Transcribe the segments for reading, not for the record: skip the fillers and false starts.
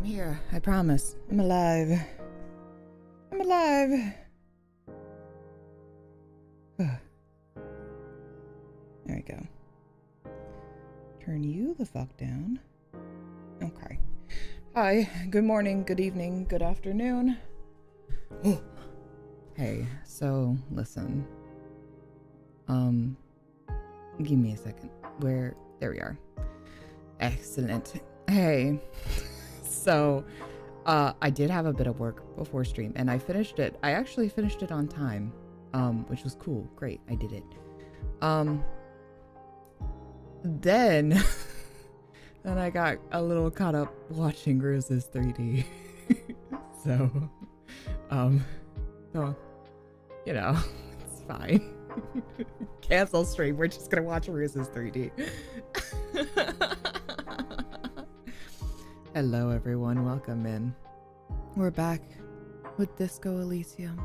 here. I promise. I'm alive. I'm alive. There we go. Turn you the fuck down. Okay. Hi. Good morning. Good evening. Good afternoon. Hey. So listen. Give me a second. There we are. Excellent. Hey. So, I did have a bit of work before stream, and I finished it. I actually finished it on time, which was cool. Great, I did it. Then I got a little caught up watching Rose's 3D. So, you know, it's fine. Cancel stream. We're just gonna watch Rose's 3D. Hello everyone, welcome in. We're back with Disco Elysium.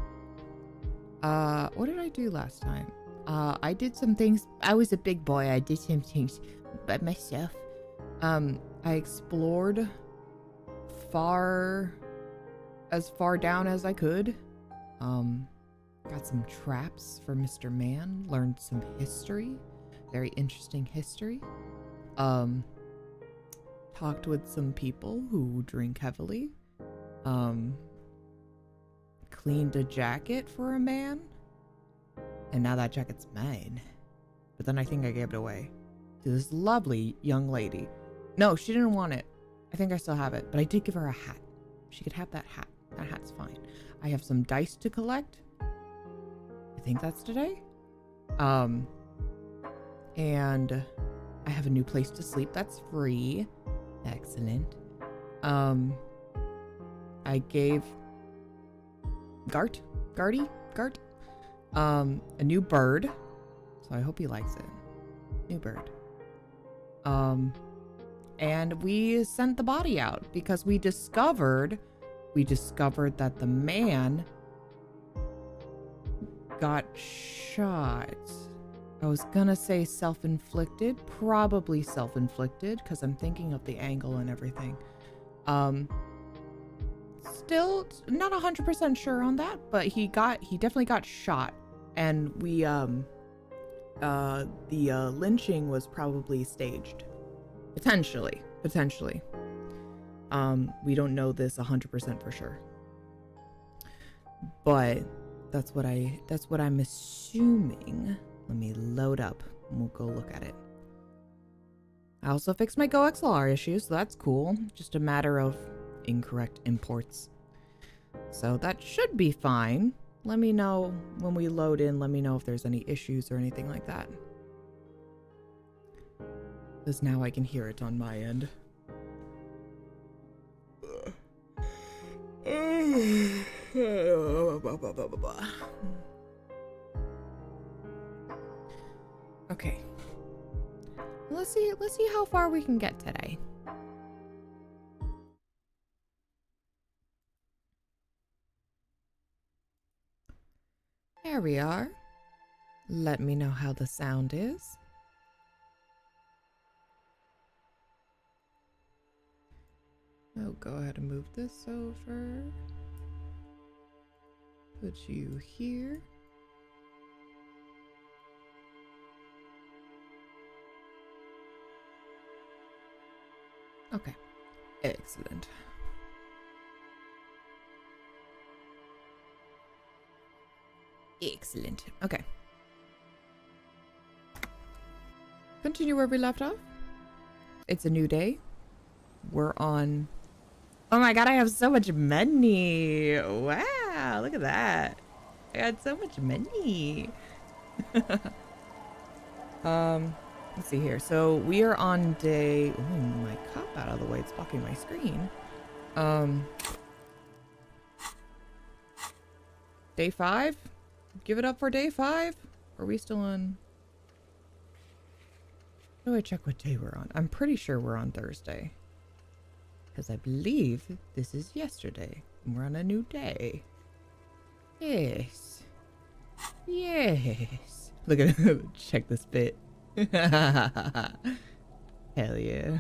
What did I do last time? I did some things. I was a big boy. I did some things by myself. I explored as far down as I could. Got some traps for Mr. Man. Learned some history. Very interesting history. Talked with some people who drink heavily. Cleaned a jacket for a man. And now that jacket's mine. But then I think I gave it away to this lovely young lady. No, she didn't want it. I think I still have it, but I did give her a hat. She could have that hat. That hat's fine. I have some dice to collect. I think that's today. And I have a new place to sleep that's free. Excellent. I gave Gart a new bird, so I hope he likes it. New bird. And we sent the body out because we discovered that the man got shot. I was gonna say self-inflicted, probably self-inflicted, because I'm thinking of the angle and everything. Still not 100% sure on that, but he definitely got shot, and we the lynching was probably staged, potentially. We don't know this 100% for sure, but that's what I'm assuming. Let me load up and we'll go look at it. I also fixed my Go XLR issues, so that's cool. Just a matter of incorrect imports. So that should be fine. Let me know when we load in. Let me know if there's any issues or anything like that. Because now I can hear it on my end. Okay. Let's see how far we can get today. There we are. Let me know how the sound is. Oh, go ahead and move this over. Put you here. Okay, excellent. Excellent. Okay. Continue where we left off. It's a new day. We're on... Oh my god, I have so much money. Wow, look at that. I got so much money. Let's see here. So we are on day... Oh, my cop out of the way. It's blocking my screen. Day 5? Give it up for day 5? Are we still on... How do I check what day we're on? I'm pretty sure we're on Thursday. Because I believe this is yesterday. And we're on a new day. Yes. Yes. Look at it. Check this bit. Hell yeah.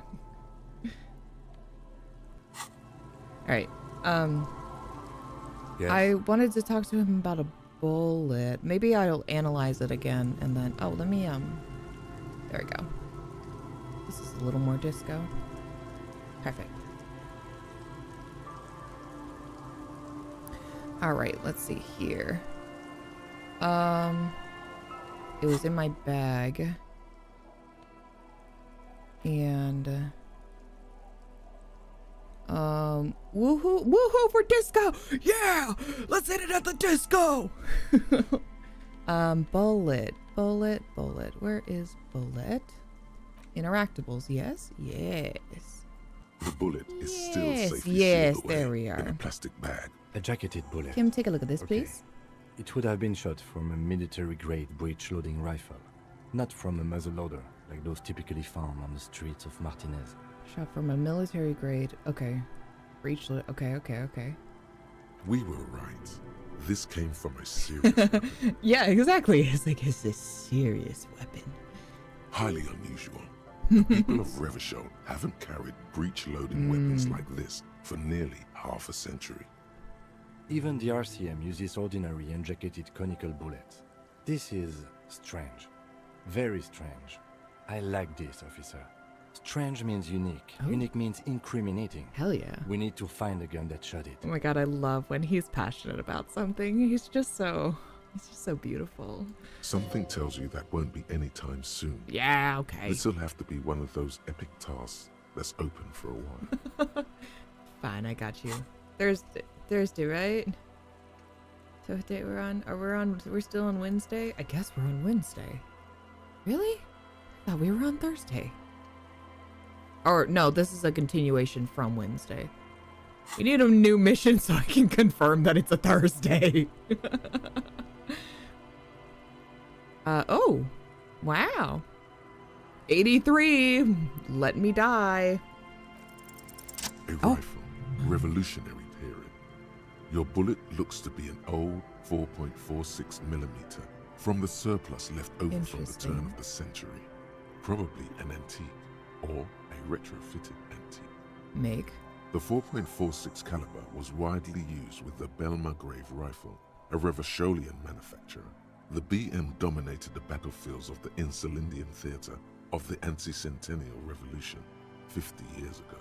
Alright. Yes? I wanted to talk to him about a bullet. Maybe I'll analyze it again and then... Oh, let me, there we go. This is a little more disco. Perfect. Alright, let's see here. It was in my bag. And... woohoo for disco! Yeah! Let's hit it at the disco! Bullet. Where is bullet? Interactables, yes? Yes. The bullet is still Yes, safely yes, sealed away there we in are. a plastic bag. A jacketed bullet. Kim, take a look at this, Okay. please. It would have been shot from a military-grade breech-loading rifle, not from a muzzleloader, like those typically found on the streets of Martinez. Shot from a military grade. Okay. Breech. Okay. We were right. This came from a serious weapon. Yeah, exactly. It's like, it's a serious weapon. Highly unusual. The people of Revachol haven't carried breech-loading weapons like this for nearly half a century. Even the RCM uses ordinary unjacketed conical bullets. This is strange. Very strange. I like this, officer. Strange means unique. Oh. Unique means incriminating. Hell yeah. We need to find the gun that shot it. Oh my god, I love when he's passionate about something. He's just so beautiful. Something tells you that won't be anytime soon. Yeah, okay. This'll have to be one of those epic tasks that's open for a while. Fine, I got you. Thursday, right? So what day we're on? We're still on Wednesday? I guess we're on Wednesday. Really? I thought we were on Thursday. Or no, this is a continuation from Wednesday. We need a new mission so I can confirm that it's a Thursday. Oh. Wow. 83. Let me die. A rifle, revolutionary period. Your bullet looks to be an old 4.46 millimeter from the surplus left over from the turn of the century. Probably an antique or a retrofitted antique. Make. The 4.46 caliber was widely used with the Belmargrave rifle, a Revacholian manufacturer. The BM dominated the battlefields of the Insulindian theater of the anti-centennial revolution 50 years ago.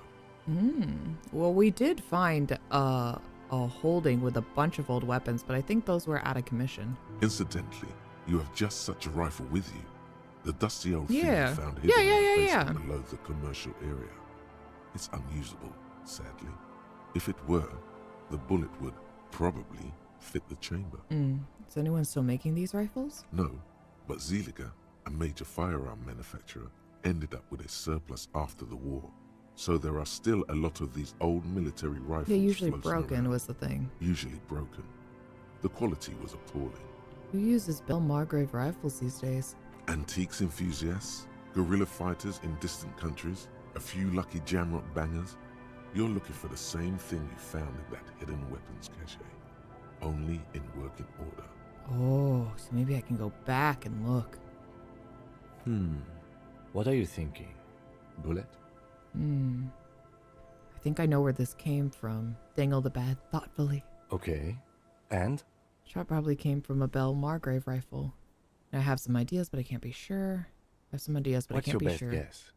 Well, we did find a holding with a bunch of old weapons, but I think those were out of commission. Incidentally, you have just such a rifle with you. The dusty old thing Yeah. you found hidden in the basement Yeah. below the commercial area. It's unusable, sadly. If it were, the bullet would probably fit the chamber. Is anyone still making these rifles? No, but Zeliger, a major firearm manufacturer, ended up with a surplus after the war. So there are still a lot of these old military rifles. Yeah, usually floating broken around. was the thing. Usually broken. The quality was appalling. Who uses Belmargrave rifles these days? Antiques enthusiasts, guerrilla fighters in distant countries, a few lucky jamrock bangers. You're looking for the same thing you found in that hidden weapons cache, only in working order. Oh, so maybe I can go back and look. What are you thinking? Bullet? I think I know where this came from. Dangle the bad thoughtfully. Okay. And? Shot probably came from a Belmargrave rifle. I have some ideas, but I can't be sure. I have some ideas, but What's I can't your be best sure. guess?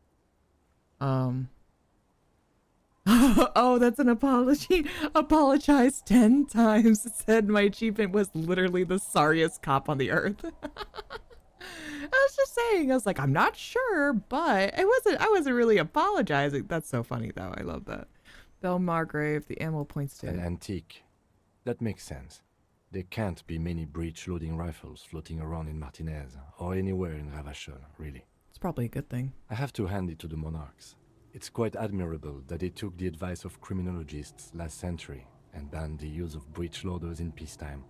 Oh, that's an apology. Apologized 10 times. Said my achievement was literally the sorriest cop on the earth. I was just saying, I was like, I'm not sure, but I wasn't really apologizing. That's so funny though. I love that. Belmargrave, the ammo points to An antique. That makes sense. There can't be many breech-loading rifles floating around in Martinez, or anywhere in Ravachol, really. It's probably a good thing. I have to hand it to the monarchs. It's quite admirable that they took the advice of criminologists last century and banned the use of breech loaders in peacetime.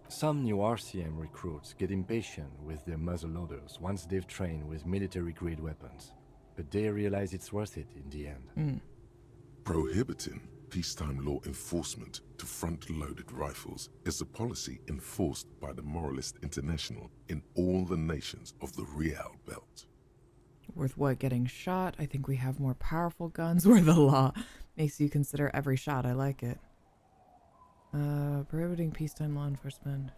Some new RCM recruits get impatient with their muzzle loaders once they've trained with military-grade weapons, but they realize it's worth it in the end. Prohibiting peacetime law enforcement to front-loaded rifles is a policy enforced by the Moralist International in all the nations of the Real Belt. Worth what, getting shot? I think we have more powerful guns. We're the law. Makes you consider every shot. I like it. Prohibiting peacetime law enforcement.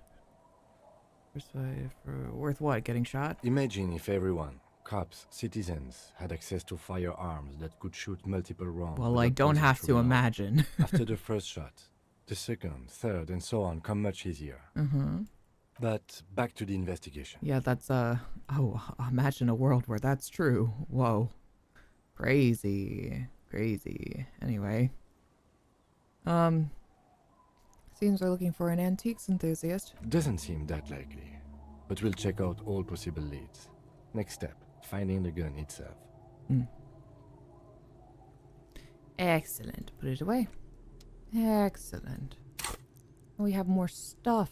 For worth what? Getting shot? Imagine if everyone, cops, citizens, had access to firearms that could shoot multiple rounds. Well, I don't have to imagine. After the first shot, the second, third, and so on come much easier. Mm-hmm. But back to the investigation. Yeah, that's, oh, imagine a world where that's true. Whoa. Crazy. Crazy. Anyway. Seems we're looking for an antiques enthusiast. Doesn't seem that likely. But we'll check out all possible leads. Next step, finding the gun itself. Excellent. Put it away. Excellent. We have more stuff.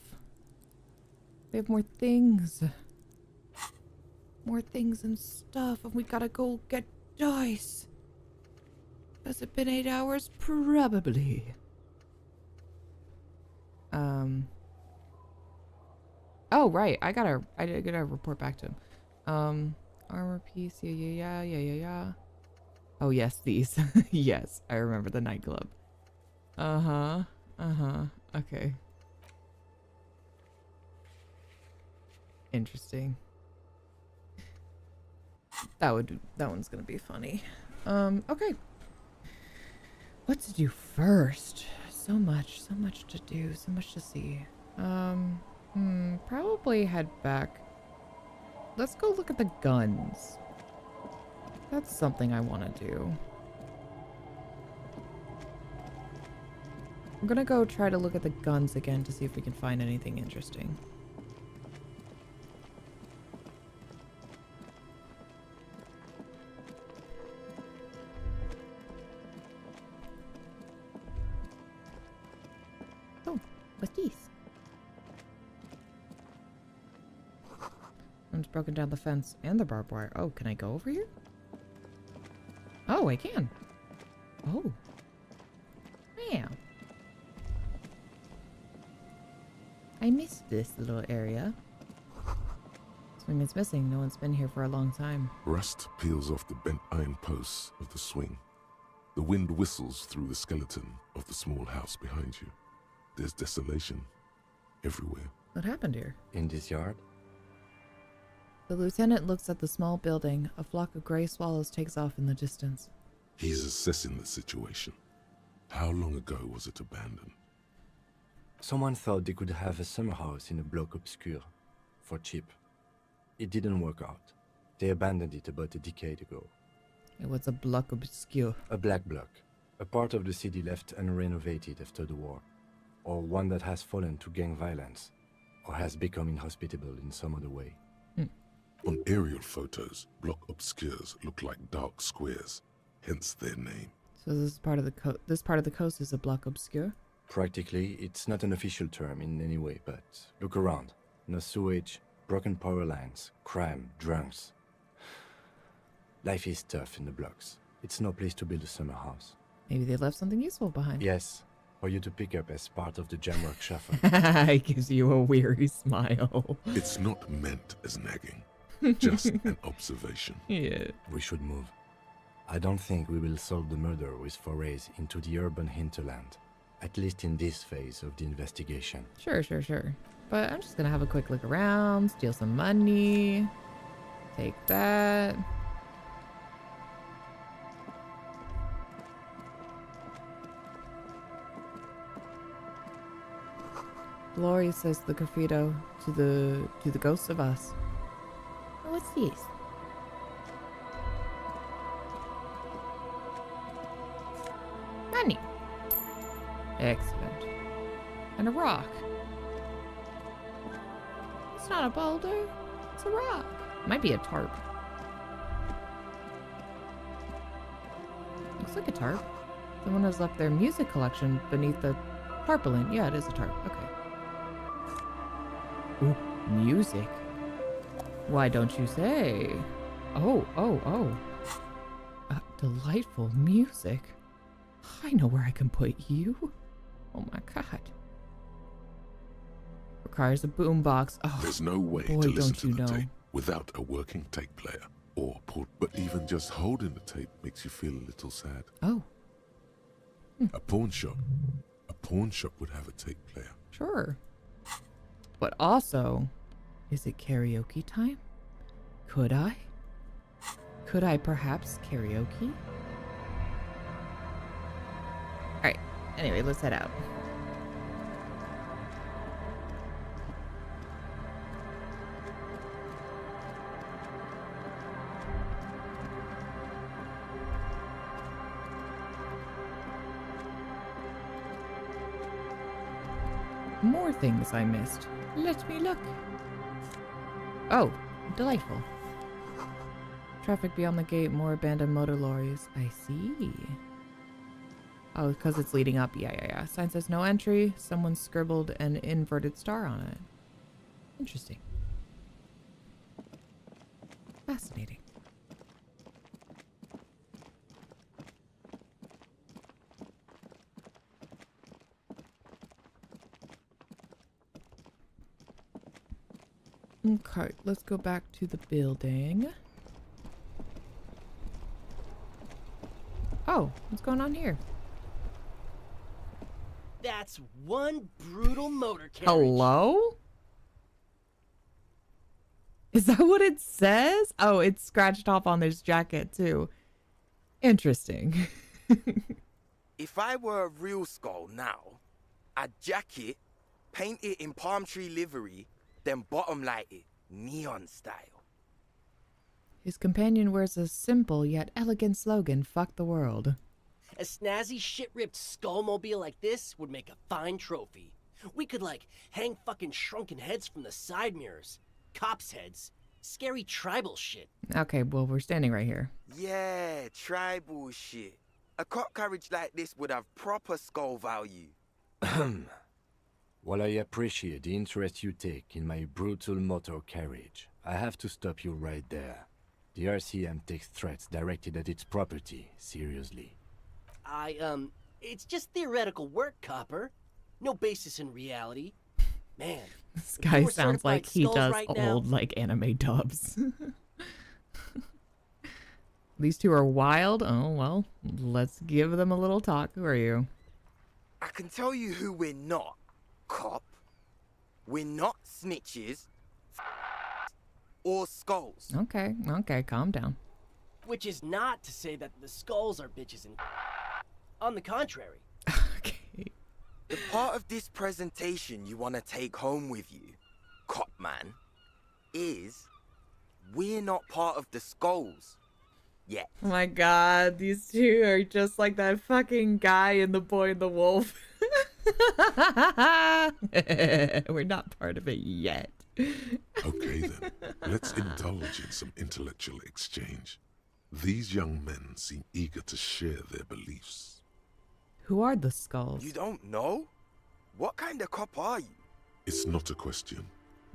We have more things. More things and stuff. And we gotta go get dice. Has it been 8 hours? Probably. Oh, right. I gotta report back to him. Armor piece. Yeah. Oh, yes, these. Yes, I remember the nightclub. Okay. Interesting. That one's gonna be funny. Okay. What to do first? So much to do, so much to see. Probably head back. Let's go look at the guns. That's something I want to do. I'm gonna go try to look at the guns again to see if we can find anything interesting. Oh, what's this? Someone's broken down the fence and the barbed wire. Oh, can I go over here? Oh, I can. Oh. Yeah. I missed this little area. Swing is missing. No one's been here for a long time. Rust peels off the bent iron posts of the swing. The wind whistles through the skeleton of the small house behind you. There's desolation everywhere. What happened here? In this yard? The lieutenant looks at the small building. A flock of gray swallows takes off in the distance. He's assessing the situation. How long ago was it abandoned? Someone thought they could have a summer house in a bloc obscure, for cheap. It didn't work out. They abandoned it about a decade ago. It was a bloc obscure. A black bloc. A part of the city left unrenovated after the war. Or one that has fallen to gang violence. Or has become inhospitable in some other way. On aerial photos, block obscures look like dark squares, hence their name. So this part of the coast is a bloc obscure? Practically, it's not an official term in any way, but look around. No sewage, broken power lines, crime, drunks. Life is tough in the blocks. It's no place to build a summer house. Maybe they left something useful behind. Yes, for you to pick up as part of the jamrock shuffle. It gives you a weary smile. It's not meant as nagging, just an observation. Yeah. We should move. I don't think we will solve the murder with forays into the urban hinterland. At least in this phase of the investigation. Sure. But I'm just gonna have a quick look around, steal some money, take that. Gloria says the graffito to the ghosts of us. Oh, what's this? Money. Excellent. And a rock. It's not a boulder. It's a rock. Might be a tarp. Looks like a tarp. Someone has left their music collection beneath the tarpaulin. Yeah, it is a tarp. Okay. Ooh, music. Why don't you say? Oh. Delightful music. I know where I can put you. Oh my god. Requires a boombox. Oh, there's no way boy, to listen don't to you the know. tape without a working tape player or port. But even just holding the tape makes you feel a little sad. Oh. A pawn shop. A pawn shop would have a tape player. Sure. But also, is it karaoke time? Could I? Could I perhaps karaoke? Alright, anyway, let's head out. More things I missed. Let me look. Oh, delightful. Traffic beyond the gate, more abandoned motor lorries. I see. Oh, because it's leading up. Yeah. Sign says no entry. Someone scribbled an inverted star on it. Interesting. Fascinating. Okay, let's go back to the building. Oh, what's going on here? That's one brutal motor carriage. Hello? Is that what it says? Oh, it's scratched off on this jacket too. Interesting. If I were a real skull now, I'd jack it, paint it in palm tree livery, then bottom light it, neon style. His companion wears a simple yet elegant slogan, fuck the world. A snazzy shit-ripped skullmobile like this would make a fine trophy. We could, like, hang fucking shrunken heads from the side mirrors. Cops' heads. Scary tribal shit. Okay, well, we're standing right here. Yeah, tribal shit. A cop carriage like this would have proper skull value. While I appreciate the interest you take in my brutal motor carriage, I have to stop you right there. The RCM takes threats directed at its property seriously. It's just theoretical work, Copper. No basis in reality. Man, This guy we're sounds like he certified does skulls right now. old, like, anime dubs. These two are wild? Oh, well, let's give them a little talk. Who are you? I can tell you who we're not, cop. We're not snitches or skulls. Okay, calm down. Which is not to say that the skulls are bitches and on the contrary. Okay. The part of this presentation you want to take home with you, cop man, is we're not part of the skulls yet. Oh my god, these two are just like that fucking guy in The Boy and the Wolf. We're not part of it yet. Okay then, let's indulge in some intellectual exchange. These young men seem eager to share their beliefs. Who are the skulls? You don't know? What kind of cop are you? It's not a question.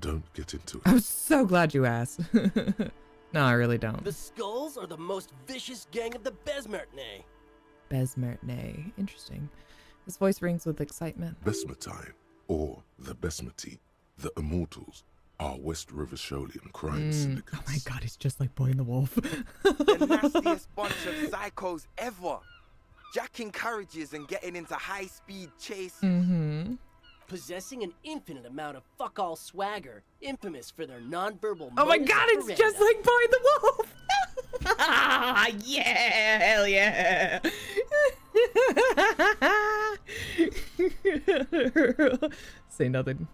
Don't get into it. I'm so glad you asked. No, I really don't. The skulls are the most vicious gang of the Besmertne. Besmertne. Interesting. His voice rings with excitement. Besmatine, or the Besmati, the Immortals, are West River Sholian crime syndicates. Oh my god, it's just like Boy and the Wolf. The nastiest bunch of psychos ever. Jacking carriages and getting into high-speed chases. Mm-hmm. Possessing an infinite amount of fuck-all swagger, infamous for their nonverbal Oh my modus god, it's just operandi. like Boy and the Wolf! Yeah, hell yeah! Say nothing.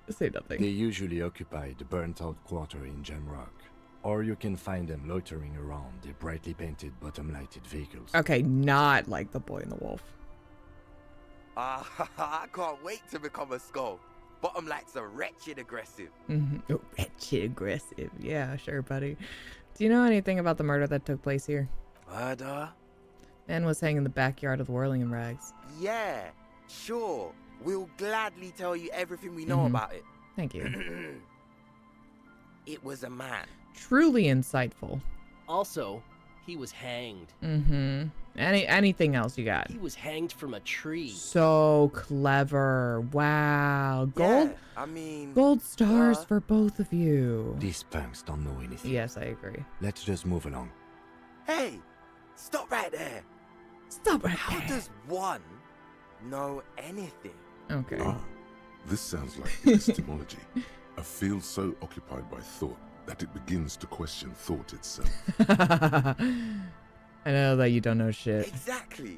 Say nothing. They usually occupy the burnt-out quarter in Jamrock, or you can find them loitering around their brightly painted bottom-lighted vehicles. Okay, not like the Boy and the Wolf. I can't wait to become a skull. Bottom lights are wretched aggressive. Mm-hmm. Oh, wretched aggressive. Yeah, sure, buddy. Do you know anything about the murder that took place here? Murder? Man was hanging in the backyard of the Whirling Rags. Yeah, sure. We'll gladly tell you everything we know about it. Thank you. It was a man. Truly insightful. Also, he was hanged. Mm-hmm. Anything else you got? He was hanged from a tree. So clever. Wow. Gold Yeah, I mean... gold stars for both of you. These punks don't know anything. Yes, I agree. Let's just move along. Hey, stop right there. Stop right How there. does one know anything? Okay. Ah, this sounds like epistemology, a field so occupied by thought that it begins to question thought itself. I know that you don't know shit. Exactly.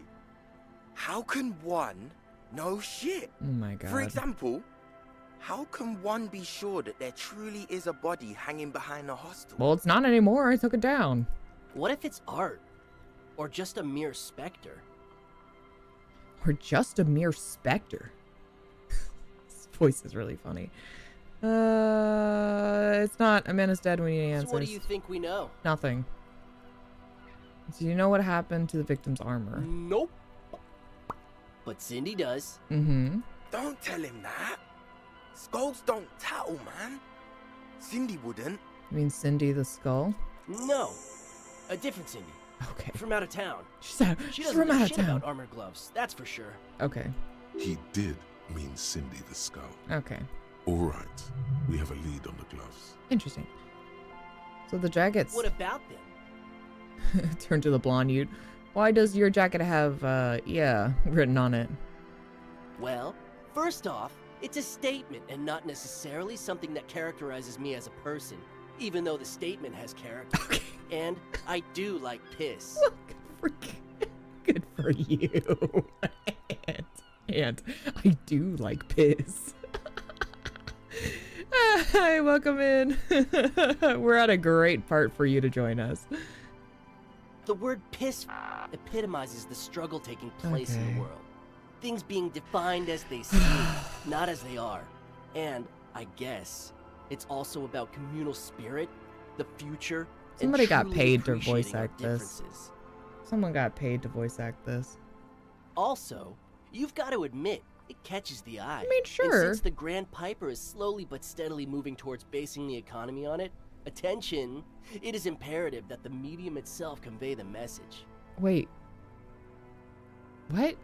How can one know shit? Oh my god. For example, how can one be sure that there truly is a body hanging behind a hostel? Well, it's not anymore. I took it down. What if it's art? Or just a mere specter? Or just a mere specter. His voice is really funny. It's not. Amanda's dead. We need answers. So what do you think we know? Nothing. Do you know what happened to the victim's armor? Nope. But Cindy does. Mm-hmm. Don't tell him that. Skulls don't tattle, man. Cindy wouldn't. You mean Cindy the Skull? No. A different Cindy. Okay. From out of town. She's She from doesn't know out of shit town. about armored gloves, that's for sure. Okay. He did mean Cindy the Skull. Okay. All right, we have a lead on the gloves. Interesting. So the jackets. What about them? Turn to the blonde youth. Why does your jacket have, yeah, written on it? Well, first off, it's a statement and not necessarily something that characterizes me as a person, even though the statement has character. Okay. And I do like piss. Good for you. and I do like piss. Hi, welcome in. We're at a great part for you to join us. The word piss epitomizes the struggle taking place in Okay. the world. Things being defined as they seem, not as they are. And, I guess, it's also about communal spirit, the future, Somebody and got truly paid to voice appreciating our act this. differences. Someone got paid to voice act this. Also, you've got to admit, it catches the eye. I mean, And sure. since the Grand Piper is slowly but steadily moving towards basing the economy on it, attention, it is imperative that the medium itself convey the message. Wait. What?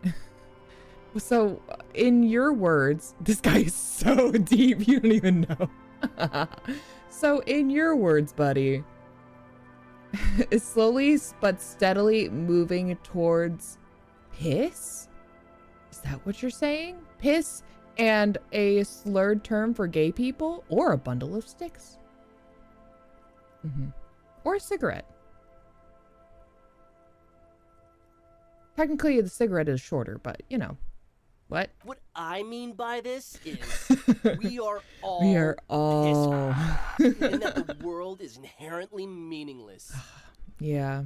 So, in your words, this guy is so deep, you don't even know. So, in your words, buddy, is slowly but steadily moving towards piss? Is that what you're saying? Piss and a slurred term for gay people? Or a bundle of sticks? Or a cigarette? Technically, the cigarette is shorter, but, you know. What? What I mean by this is we are all We are all... pissed, and that the world is inherently meaningless. Yeah.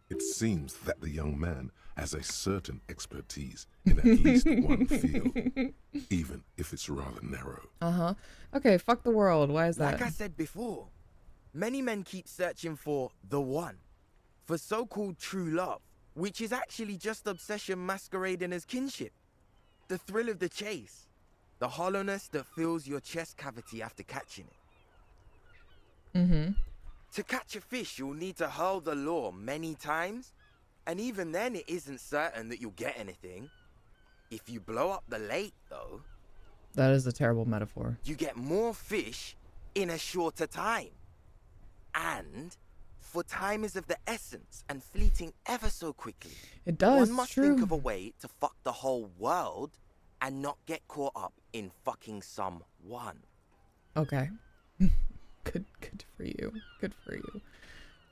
It seems that the young man has a certain expertise in at least one field, even if it's rather narrow. Uh-huh. Okay, fuck the world. Why is that? Like I said before, many men keep searching for the one, for so-called true love, which is actually just obsession masquerading as kinship. The thrill of the chase, the hollowness that fills your chest cavity after catching it. Mm-hmm. To catch a fish, you'll need to hurl the lure many times, and even then it isn't certain that you'll get anything. If you blow up the lake, though, That is a terrible metaphor. you get more fish in a shorter time. And for time is of the essence and fleeting ever so quickly. It does, One must true. think of a way to fuck the whole world and not get caught up in fucking someone. Okay. Good for you. Good for you.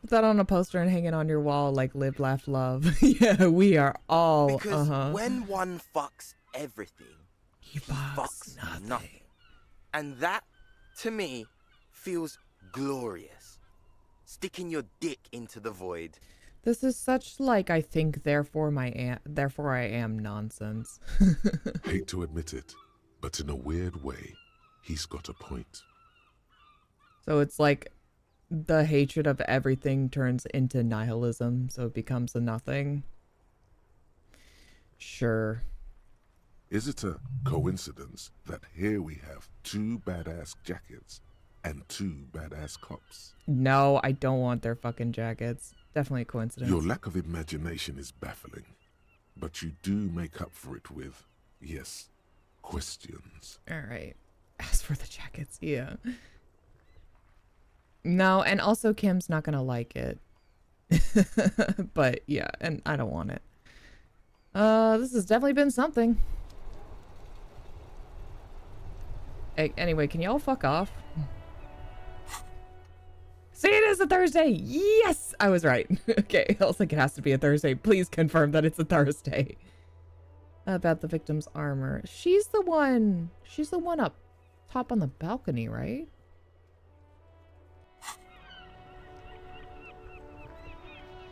Put that on a poster and hang it on your wall like live, laugh, love. Yeah, we are all, Because when one fucks everything, he fucks nothing. And that, to me, feels glorious. Sticking your dick into the void. This is such like I think therefore I am nonsense. Hate to admit it, but in a weird way, he's got a point. So it's like the hatred of everything turns into nihilism, so it becomes a nothing. Sure. Is it a coincidence that here we have two badass jackets and two badass cops? No, I don't want their fucking jackets. Definitely a coincidence. Your lack of imagination is baffling, but you do make up for it with, yes, questions. All right. As for the jackets, yeah. No, and also Kim's not gonna like it. But yeah, and I don't want it. This has definitely been something. Anyway, can y'all fuck off? See, it is a Thursday! Yes! I was right. Okay, I was like, it has to be a Thursday. Please confirm that it's a Thursday. About the victim's armor. She's the one up top on the balcony, right?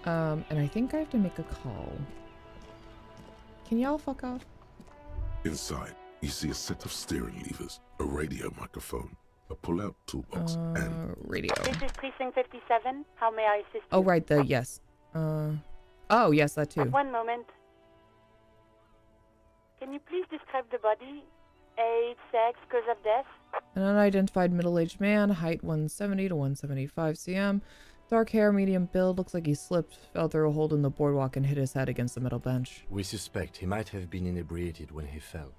And I think I have to make a call. Can y'all fuck off? Inside, you see a set of steering levers, a radio microphone, a pull-out toolbox, and... Radio. This is Precinct 57. How may I assist you? Oh, right, yes. Oh, yes, that too. One moment. Can you please describe the body? Age, sex, cause of death? An unidentified middle-aged man, height 170 to 175 cm. Dark hair, medium build, looks like he slipped, fell through a hole in the boardwalk and hit his head against the metal bench. We suspect he might have been inebriated when he fell.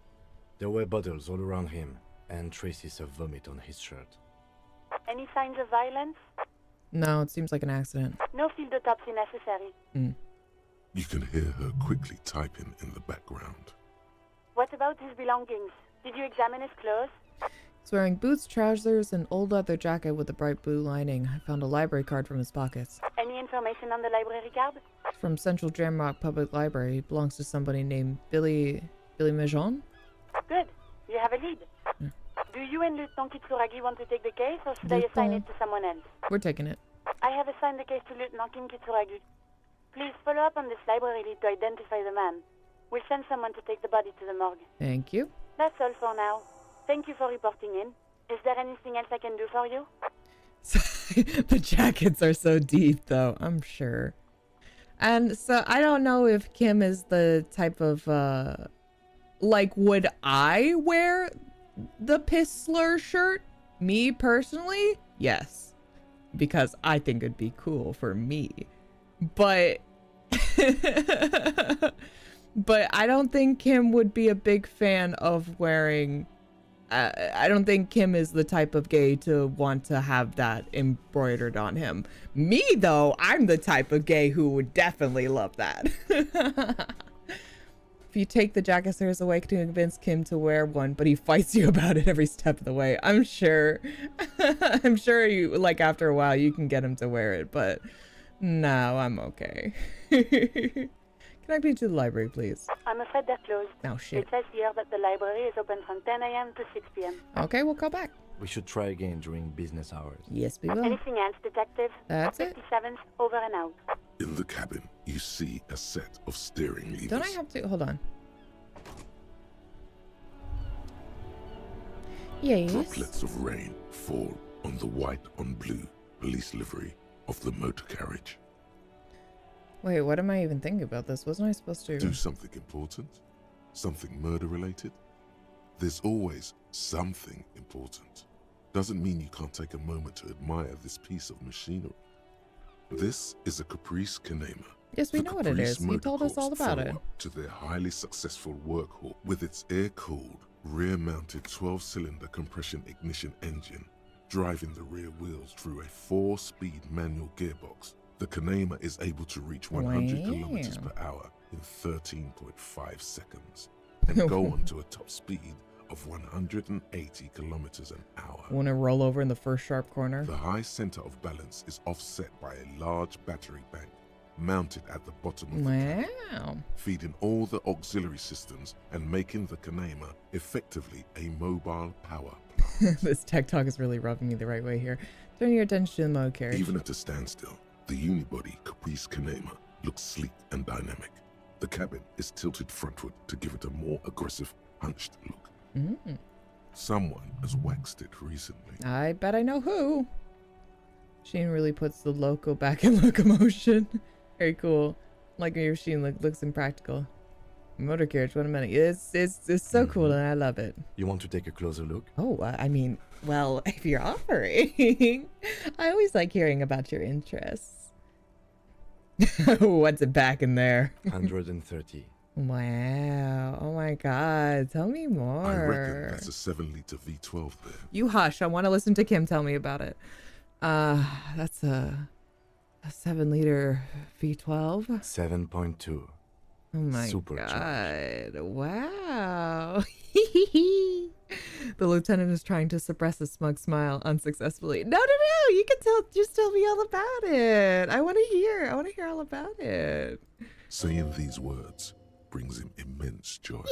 There were bottles all around him, and traces of vomit on his shirt. Any signs of violence? No, it seems like an accident. No field autopsy necessary. You can hear her quickly typing in the background. What about his belongings? Did you examine his clothes? He's wearing boots, trousers, and old leather jacket with a bright blue lining. I found a library card from his pockets. Any information on the library card? It's from Central Jamrock Public Library. It belongs to somebody named Billy Majon? Good. You have a lead. Do you and Lieutenant Kitsuragi want to take the case, or should I assign it to someone else? We're taking it. I have assigned the case to Lieutenant Kim Kitsuragi. Please follow up on this library lead to identify the man. We'll send someone to take the body to the morgue. Thank you. That's all for now. Thank you for reporting in. Is there anything else I can do for you? The jackets are so deep, though, I'm sure. And so I don't know if Kim is the type of, like, would I wear the piss slur shirt? Me personally? Yes. Because I think it'd be cool for me. But, but I don't think Kim would be a big fan of wearing... I don't think Kim is the type of gay to want to have that embroidered on him. Me, though, I'm the type of gay who would definitely love that. If you take the jacket slurs away to convince Kim to wear one, but he fights you about it every step of the way, I'm sure you, like, after a while, you can get him to wear it, but no, I'm okay. Connect me to the library, please. I'm afraid they're closed. Oh, shit. It says here that the library is open from 10 a.m. to 6 p.m. Okay, we'll call back. We should try again during business hours. Yes, we will. Anything else, Detective? That's it. 57's over and out. In the cabin, you see a set of steering levers. Don't I have to... Hold on. Yes. Droplets of rain fall on the white on blue police livery of the motor carriage. Wait, what am I even thinking about this? Wasn't I supposed to... Do something important? Something murder-related? There's always something important. Doesn't mean you can't take a moment to admire this piece of machinery. This is a Caprice Kanema. Yes, we know what it is. He told us all about it. To their highly successful workhorse with its air-cooled, rear-mounted 12-cylinder compression ignition engine, driving the rear wheels through a 4-speed manual gearbox. The Kanema is able to reach 100 kilometers per hour in 13.5 seconds and go on to a top speed of 180 kilometers an hour. Want to roll over in the first sharp corner? The high center of balance is offset by a large battery bank mounted at the bottom of the cabin, feeding all the auxiliary systems and making the Kanema effectively a mobile power plant. This tech talk is really rubbing me the right way here. Turn your attention to the motor carriage. Even at a standstill, the unibody Caprice Kanema looks sleek and dynamic. The cabin is tilted frontward to give it a more aggressive, hunched look. Someone has waxed it recently. I bet I know who. Sheen really puts the loco back in locomotion. Very cool. Like your machine looks impractical. Motor carriage, what a minute. It's so cool and I love it. You want to take a closer look? Oh, I mean, well, if you're offering. I always like hearing about your interests. What's it back in there? 130. Wow. Oh my god. Tell me more. I reckon that's a 7-liter V12 there. You hush. I want to listen to Kim tell me about it. That's A 7-liter V12. 7.2. Oh my Supercharged. god. Wow. The lieutenant is trying to suppress a smug smile unsuccessfully. No. You can just tell me all about it. I want to hear all about it. Saying these words brings him immense joy.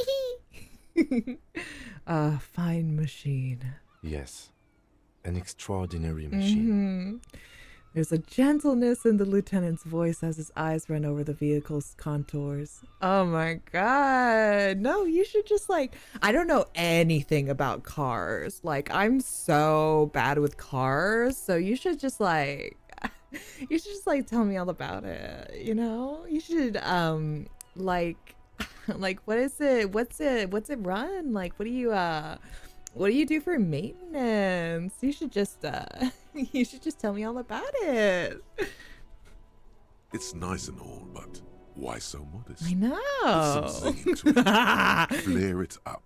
A fine machine. Yes. An extraordinary machine. There's a gentleness in the lieutenant's voice as his eyes run over the vehicle's contours. Oh my god. No, you should just like, I don't know anything about cars. Like, I'm so bad with cars. So you should just like, tell me all about it. You know, you should, like, what is it? What's it run? Like, what do you do for maintenance? You should just tell me all about it. It's nice and all, but why so modest? I know. Put some zing to it. Flare it up.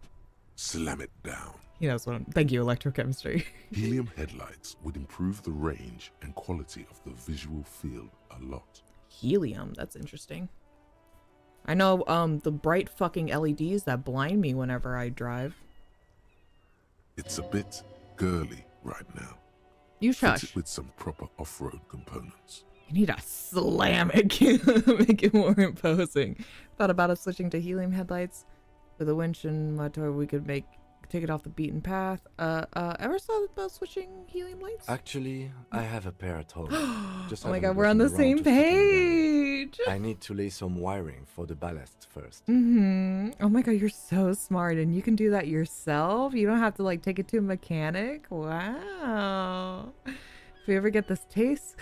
Slam it down. He knows what thank you, electrochemistry. Helium headlights would improve the range and quality of the visual field a lot. Helium, that's interesting. I know the bright fucking LEDs that blind me whenever I drive. It's a bit girly right now. You Fit shush. it with some proper off-road components. You need to slam it, make it more imposing. Thought about us switching to helium headlights with a winch and motor. We could take it off the beaten path. Ever thought about switching helium lights? Actually, I have a pair at home. Just Oh my haven't god, we're on gotten the around same to fitting them. page. I need to lay some wiring for the ballast first. Oh my god, you're so smart, and you can do that yourself. You don't have to like take it to a mechanic. Wow. If we ever get this case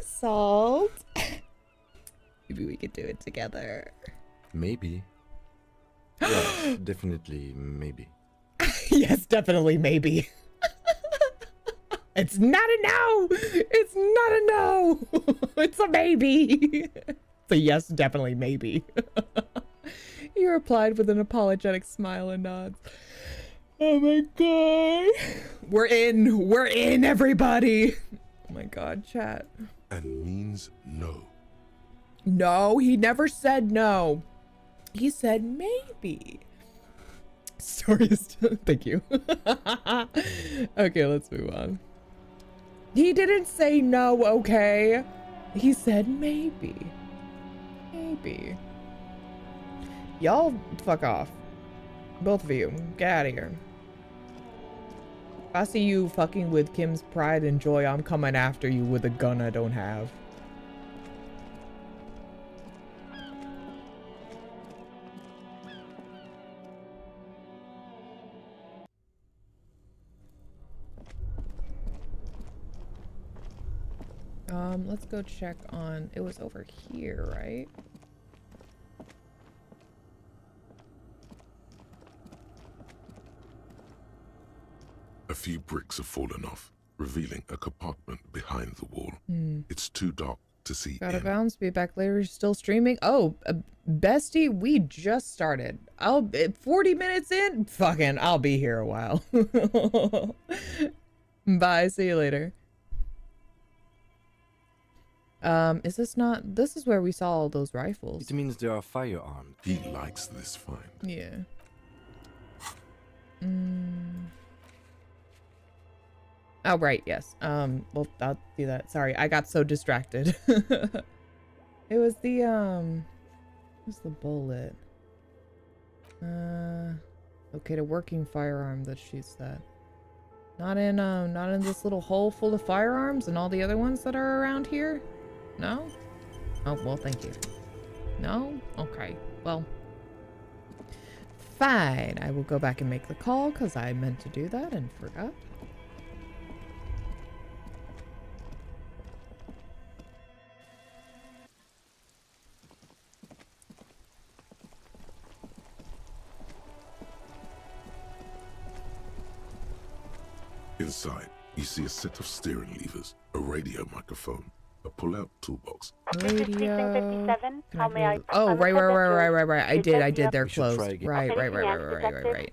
solved, maybe we could do it together. Maybe. Yes, definitely maybe. Yes, definitely maybe. It's not a no. It's not a no. It's a maybe. It's a yes, definitely maybe. He replied with an apologetic smile and nods. Oh my god. We're in, everybody. Oh my god, chat. And means no. No, he never said no. He said maybe. Story is thank you. Okay, let's move on. He didn't say no, okay? He said maybe. Maybe. Y'all fuck off. Both of you. Get out of here. If I see you fucking with Kim's pride and joy, I'm coming after you with a gun I don't have. Let's go check on, it was over here, right? A few bricks have fallen off, revealing a compartment behind the wall. It's too dark to see Gotta in. bounce, be back later. You're still streaming? Oh, bestie, we just started. 40 minutes in? Fucking, I'll be here a while. Bye, see you later. Is this not, this is where we saw all those rifles. It means they are firearmed. He likes this find. Yeah. Oh, right, yes. Well, I'll do that. Sorry, I got so distracted. It was the, what's the bullet? Okay, the working firearm that shoots that. Not in this little hole full of firearms and all the other ones that are around here? No? Oh, well, thank you. No? Okay, well. Fine, I will go back and make the call because I meant to do that and forgot. Inside, you see a set of steering levers, a radio microphone, a pull-out toolbox. Radio. How may I? Oh, right. I did. They're We should closed. try again. Right.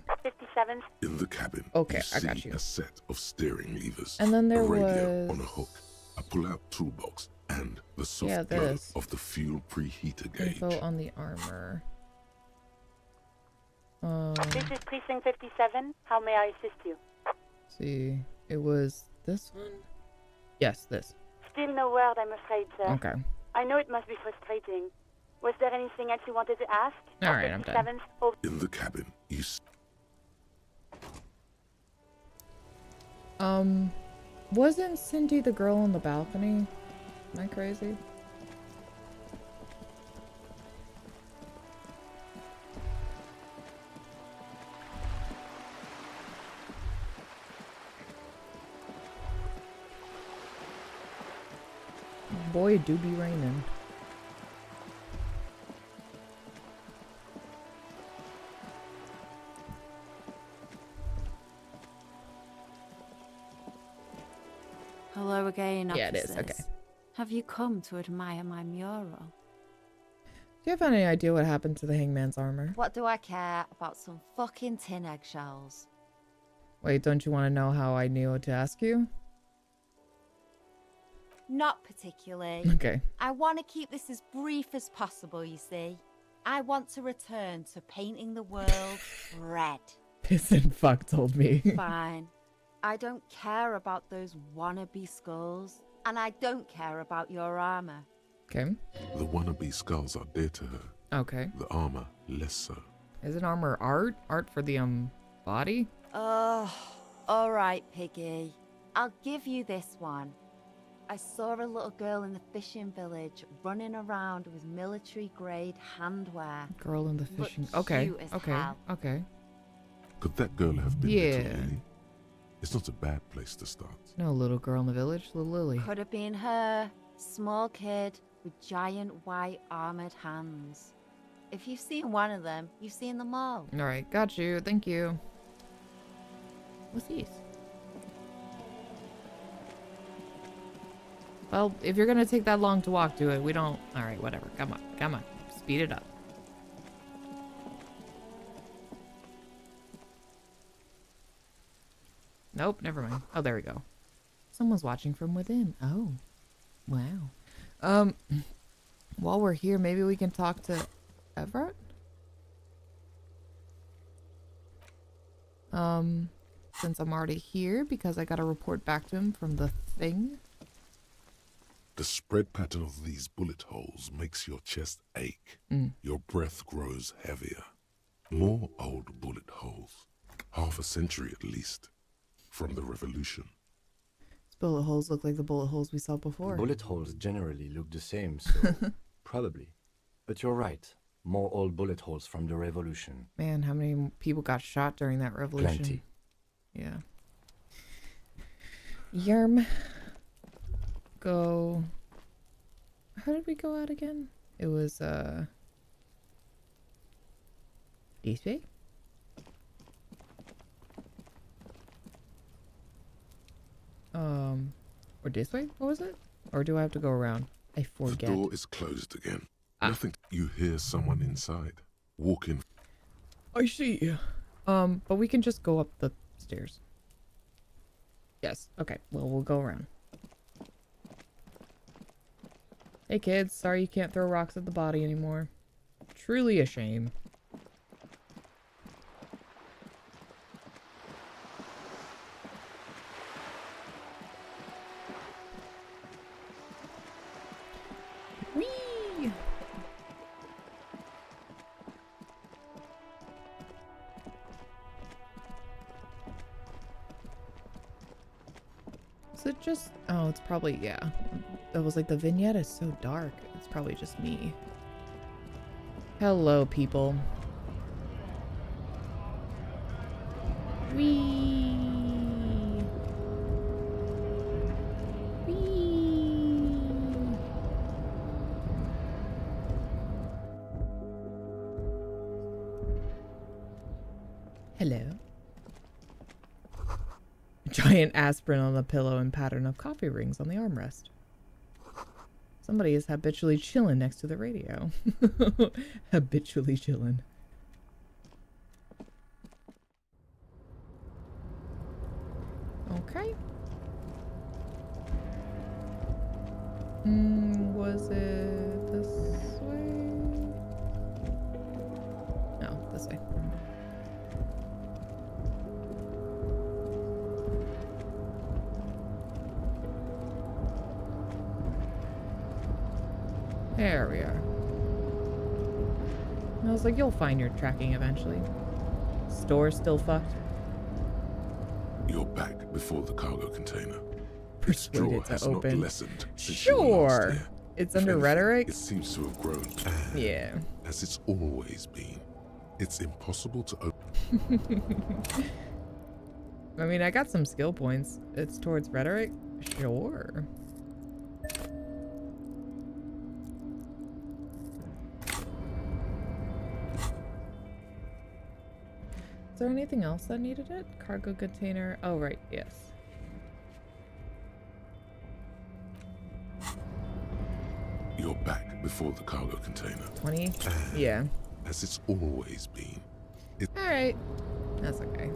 57th. In the cabin, Okay, you I see got you. a set of steering levers, And then there a radio was... on a hook, a pull-out toolbox, and the soft Yeah, glow this. of the fuel preheater gauge. Info on the armor. This is Precinct 57. How may I assist you? See, it was this one? Yes, this. Still no word, I'm afraid, sir. Okay. I know it must be frustrating. Was there anything else you wanted to ask? All right, I'm done. 57th. Oh, In the cabin, you see Wasn't Cindy the girl on the balcony? Am I crazy? Boy, it do be raining. Hello again, Yeah, it is, officers. okay. Have you come to admire my mural? Do you have any idea what happened to the hangman's armor? What do I care about some fucking tin eggshells? Wait, don't you want to know how I knew what to ask you? Not particularly. Okay. I want to keep this as brief as possible, you see. I want to return to painting the world red. Piss and fuck told me. Fine. I don't care about those wannabe skulls, and I don't care about your armor. Okay. the wannabe skulls are dear to her, Okay. the armor less so. Isn't armor art? Art for the, body? Oh, all right, Piggy. I'll give you this one. I saw a little girl in the fishing village running around with military-grade handwear. Girl in the Look fishing... Okay. cute as Okay. hell. Okay. Could that girl have been Yeah. little Lily? It's not a bad place to start. No little girl in the village. Little Lily. Could have been her. Small kid with giant white armored hands. If you've seen one of them, you've seen them all. Alright. Got you. Thank you. What's these? Well, if you're gonna take that long to walk to it, we don't... Alright, whatever. Come on. Come on. Speed it up. Nope, never mind. Oh, there we go. Someone's watching from within. Oh. Wow. While we're here, maybe we can talk to Everett? Since I'm already here, because I gotta report back to him from the thing. The spread pattern of these bullet holes makes your chest ache. Your breath grows heavier. More old bullet holes. Half a century at least. From the revolution. These bullet holes look like the bullet holes we saw before. Bullet holes generally look the same, so probably. But you're right. More old bullet holes from the revolution. Man, how many people got shot during that revolution? Plenty. Yeah. Yerm. Go. How did we go out again? It was, this way? Or this way? What was it? Or do I have to go around? I forget. The door is closed again. Ah. Nothing. You hear someone inside. Walk in. I see. But we can just go up the stairs. Yes. Okay. Well, we'll go around. Hey kids, sorry you can't throw rocks at the body anymore. Truly a shame. Whee! Is it just... Oh, it's probably... Yeah. It was like the vignette is so dark. It's probably just me. Hello, people. Whee! Whee! Hello. Giant aspirin on the pillow and pattern of coffee rings on the armrest. Somebody is habitually chilling next to the radio. Habitually chilling. Okay. Was it this way? No, this way. There we are. I was like, you'll find your tracking eventually. Store's still fucked. You're back before the cargo container. Its Persuaded drawer to has not open. lessened since you were last Sure. here. It's If under anything, rhetoric. It seems to have grown bad, Yeah. as it's always been. It's impossible to open. I mean, I got some skill points. It's towards rhetoric. Sure. Is there anything else that needed it? Cargo container. Oh, right. Yes. You're back before the cargo container. 20? Yeah. As it's always been. Alright. That's okay.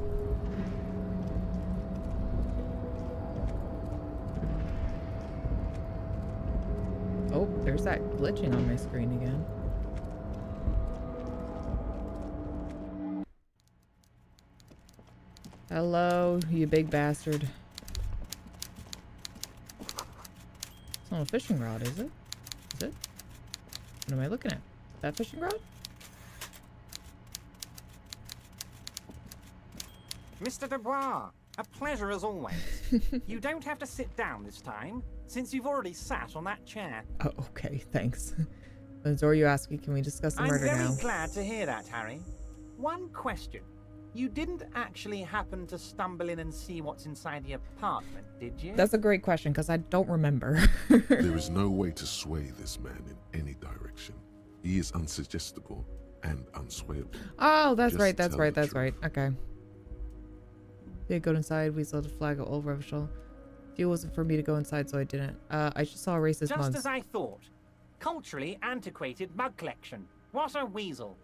Oh, there's that glitching on my screen again. Hello, you big bastard. It's not a fishing rod, is it? Is it? What am I looking at? That fishing rod? Mr. Dubois, a pleasure as always. You don't have to sit down this time, since you've already sat on that chair. Oh, okay, thanks. Zoryoski, can we discuss the I'm murder very now? glad to hear that, Harry. One question. You didn't actually happen to stumble in and see what's inside the apartment, did you? That's a great question, because I don't remember. There is no way to sway this man in any direction. He is unsuggestible and unswayable. Oh, that's Just right, that's tell right, the that's truth. right. Okay. Did go inside, we saw the flag over official. Deal wasn't for me to go inside, so I didn't. I just saw racist Just mugs. as I thought. Culturally antiquated mug collection. What a weasel.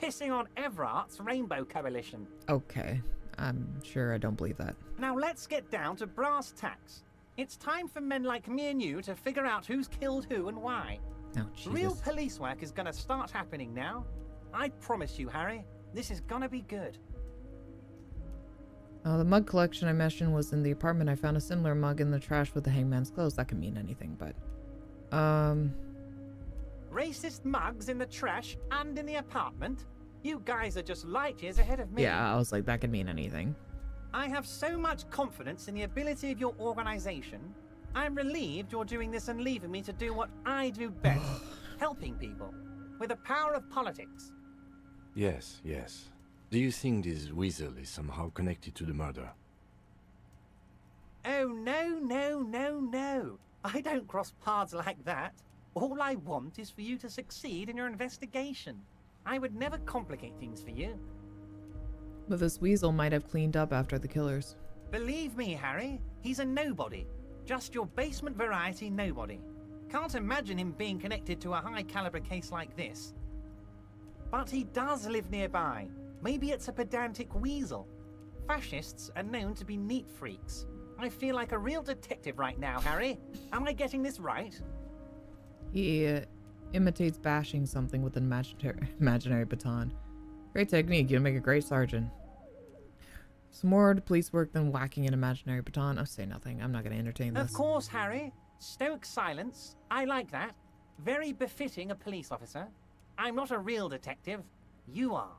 Pissing on Everart's Rainbow Coalition. Okay. I'm sure I don't believe that. Now let's get down to brass tacks. It's time for men like me and you to figure out who's killed who and why. Oh, Jesus. Real police work is gonna start happening now. I promise you, Harry, this is gonna be good. The mug collection I mentioned was in the apartment. I found a similar mug in the trash with the hangman's clothes. That can mean anything, but... Racist mugs in the trash and in the apartment? You guys are just light years ahead of me. Yeah, I was like, that could mean anything. I have so much confidence in the ability of your organization. I'm relieved you're doing this and leaving me to do what I do best. Helping people. With the power of politics. Yes, yes. Do you think this weasel is somehow connected to the murder? Oh, no, no, no, no. I don't cross paths like that. All I want is for you to succeed in your investigation. I would never complicate things for you. But this weasel might have cleaned up after the killers. Believe me, Harry, he's a nobody. Just your basement variety nobody. Can't imagine him being connected to a high-caliber case like this. But he does live nearby. Maybe it's a pedantic weasel. Fascists are known to be neat freaks. I feel like a real detective right now, Harry. Am I getting this right? He imitates bashing something with an imaginary baton. Great technique. You'd make a great sergeant. Some more to police work than whacking an imaginary baton. I'll say nothing. I'm not going to entertain this. Of course, Harry. Stoic silence. I like that. Very befitting a police officer. I'm not a real detective. You are.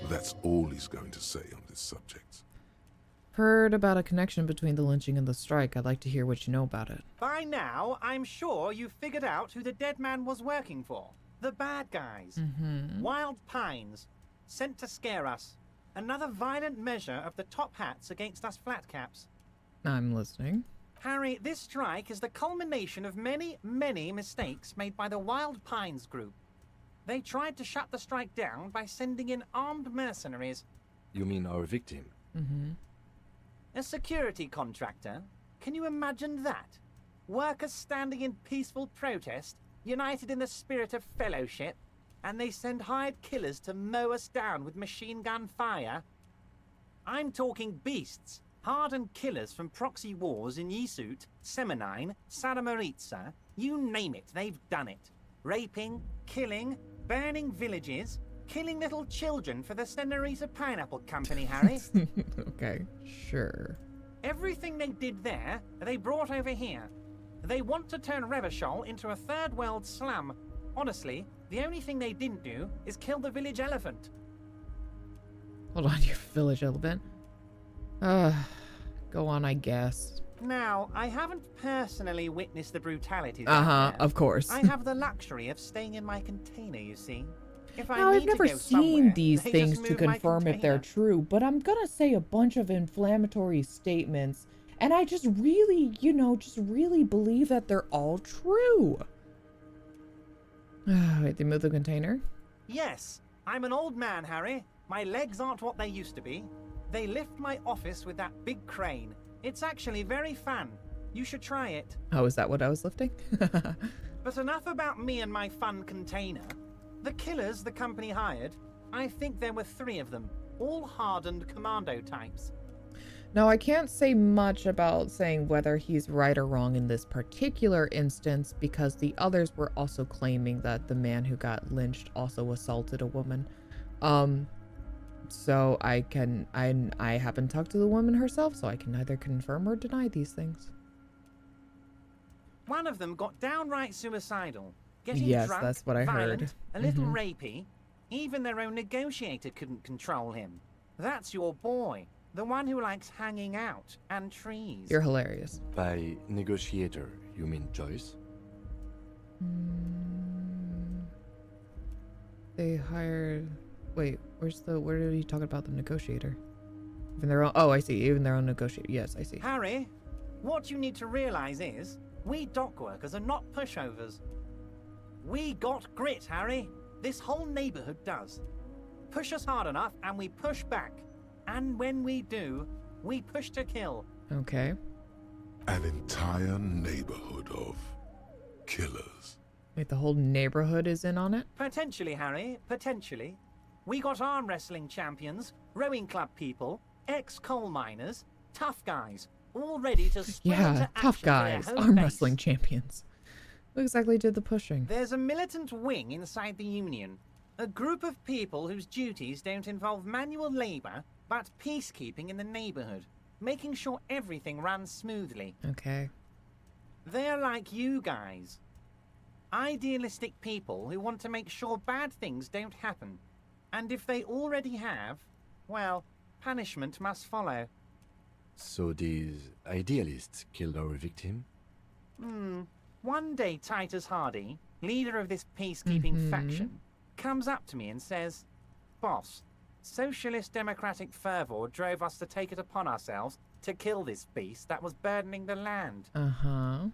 That's all he's going to say on this subject. Heard about a connection between the lynching and the strike. I'd like to hear what you know about it. By now, I'm sure you've figured out who the dead man was working for. The bad guys. Wild Pines. Sent to scare us. Another violent measure of the top hats against us flatcaps. I'm listening. Harry, this strike is the culmination of many, many mistakes made by the Wild Pines group. They tried to shut the strike down by sending in armed mercenaries. You mean our victim? A security contractor? Can you imagine that? Workers standing in peaceful protest, united in the spirit of fellowship, and they send hired killers to mow us down with machine gun fire? I'm talking beasts, Hardened killers from proxy wars in Yisut, Semenine, Saramaritsa, you name it, they've done it. Raping, killing, burning villages, killing little children for the Senorita Pineapple Company, Harry. Okay, sure. Everything they did there, they brought over here. They want to turn Revachol into a third world slum. Honestly, the only thing they didn't do is kill the village elephant. Hold on, your village elephant. Go on, I guess. Now, I haven't personally witnessed the brutalities. Of course. I have the luxury of staying in my container, you see. If I Now, need I've never to go seen somewhere, these they things just to move my confirm if they're container. true, but I'm gonna say a bunch of inflammatory statements, and I just really, just really believe that they're all true. Wait, they moved the container? Yes, I'm an old man, Harry. My legs aren't what they used to be. They lift my office with that big crane. It's actually very fun. You should try it. Oh, is that what I was lifting? But enough about me and my fun container. The killers the company hired, I think there were 3 of them, all hardened commando types. Now, I can't say much about saying whether he's right or wrong in this particular instance because the others were also claiming that the man who got lynched also assaulted a woman. So I haven't talked to the woman herself, so I can neither confirm or deny these things. One of them got downright suicidal. Getting Yes, drunk, that's what I violent, heard. a little rapey. Even their own negotiator couldn't control him. That's your boy, the one who likes hanging out and trees. You're hilarious. By negotiator, you mean Joyce? They hired... Wait, where are you talking about the negotiator? Even their own... Oh, I see. Even their own negotiator. Yes, I see. Harry, what you need to realize is, we dock workers are not pushovers. We got grit, Harry. This whole neighborhood does. Push us hard enough and we push back. And when we do, we push to kill. Okay. An entire neighborhood of killers. Wait, the whole neighborhood is in on it? Potentially, Harry, potentially. We got arm wrestling champions, rowing club people, ex-coal miners, tough guys, all ready to spring Yeah, into tough action for their guys. home Arm base. wrestling champions. Who exactly did the pushing? There's a militant wing inside the Union. A group of people whose duties don't involve manual labor, but peacekeeping in the neighborhood, making sure everything runs smoothly. Okay. They're like you guys. Idealistic people who want to make sure bad things don't happen. And if they already have, well, punishment must follow. So these idealists killed our victim? One day Titus Hardy, leader of this peacekeeping faction, comes up to me and says, "Boss, socialist democratic fervor drove us to take it upon ourselves to kill this beast that was burdening the land." Uh-huh.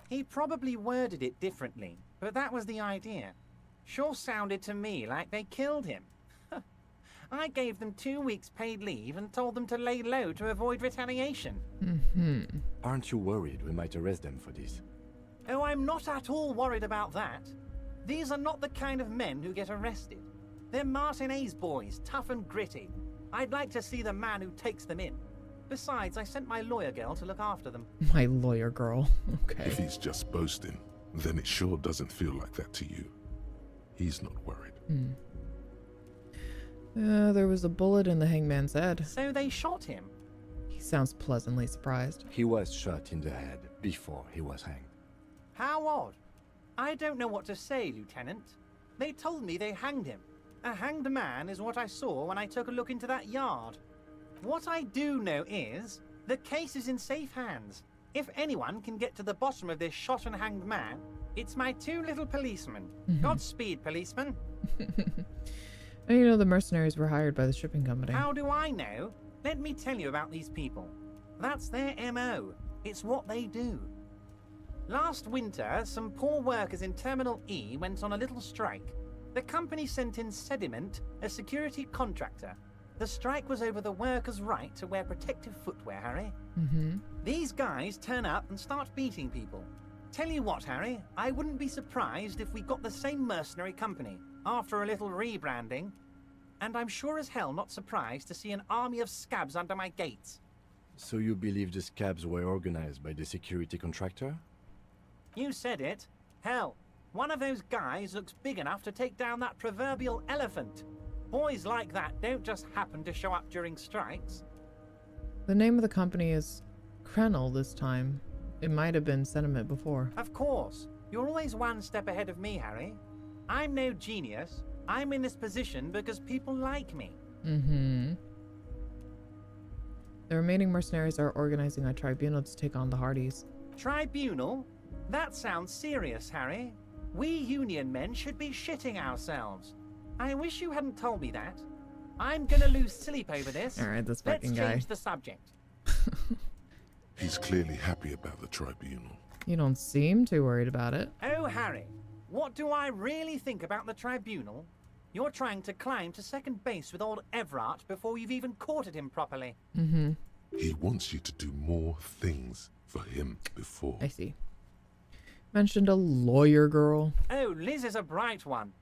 He probably worded it differently, but that was the idea. Sure sounded to me like they killed him. I gave them 2 weeks paid leave and told them to lay low to avoid retaliation. Aren't you worried we might arrest them for this? Oh, I'm not at all worried about that. These are not the kind of men who get arrested. They're Martinez boys, tough and gritty. I'd like to see the man who takes them in. Besides, I sent my lawyer girl to look after them. My lawyer girl. If Okay. he's just boasting, then it sure doesn't feel like that to you. He's not worried. There was a bullet in the hangman's head. So they shot him. He sounds pleasantly surprised. He was shot in the head before he was hanged. How odd. I don't know what to say, Lieutenant. They told me they hanged him. A hanged man is what I saw when I took a look into that yard. What I do know is, the case is in safe hands. If anyone can get to the bottom of this shot and hanged man, it's my 2 little policemen. Godspeed, policemen. And you know the mercenaries were hired by the shipping company. How do I know? Let me tell you about these people. That's their MO. It's what they do. Last winter, some poor workers in Terminal E went on a little strike. The company sent in Sediment, a security contractor. The strike was over the workers' right to wear protective footwear, Harry. These guys turn up and start beating people. Tell you what, Harry, I wouldn't be surprised if we got the same mercenary company after a little rebranding. And I'm sure as hell not surprised to see an army of scabs under my gates. So you believe the scabs were organized by the security contractor? You said it. Hell, one of those guys looks big enough to take down that proverbial elephant. Boys like that don't just happen to show up during strikes. The name of the company is Krenel this time. It might have been Sentiment before. Of course. You're always one step ahead of me, Harry. I'm no genius. I'm in this position because people like me. Mm-hmm. The remaining mercenaries are organizing a tribunal to take on the Hardys. Tribunal? That sounds serious, Harry. We Union men should be shitting ourselves. I wish you hadn't told me that. I'm gonna lose sleep over this. Alright, this Let's fucking guy. change the subject. He's clearly happy about the tribunal. You don't seem too worried about it. Oh, Harry, what do I really think about the tribunal? You're trying to climb to second base with old Everard before you've even courted him properly. Mm-hmm. He wants you to do more things for him before. I see. Mentioned a lawyer girl. Oh, Liz is a bright one.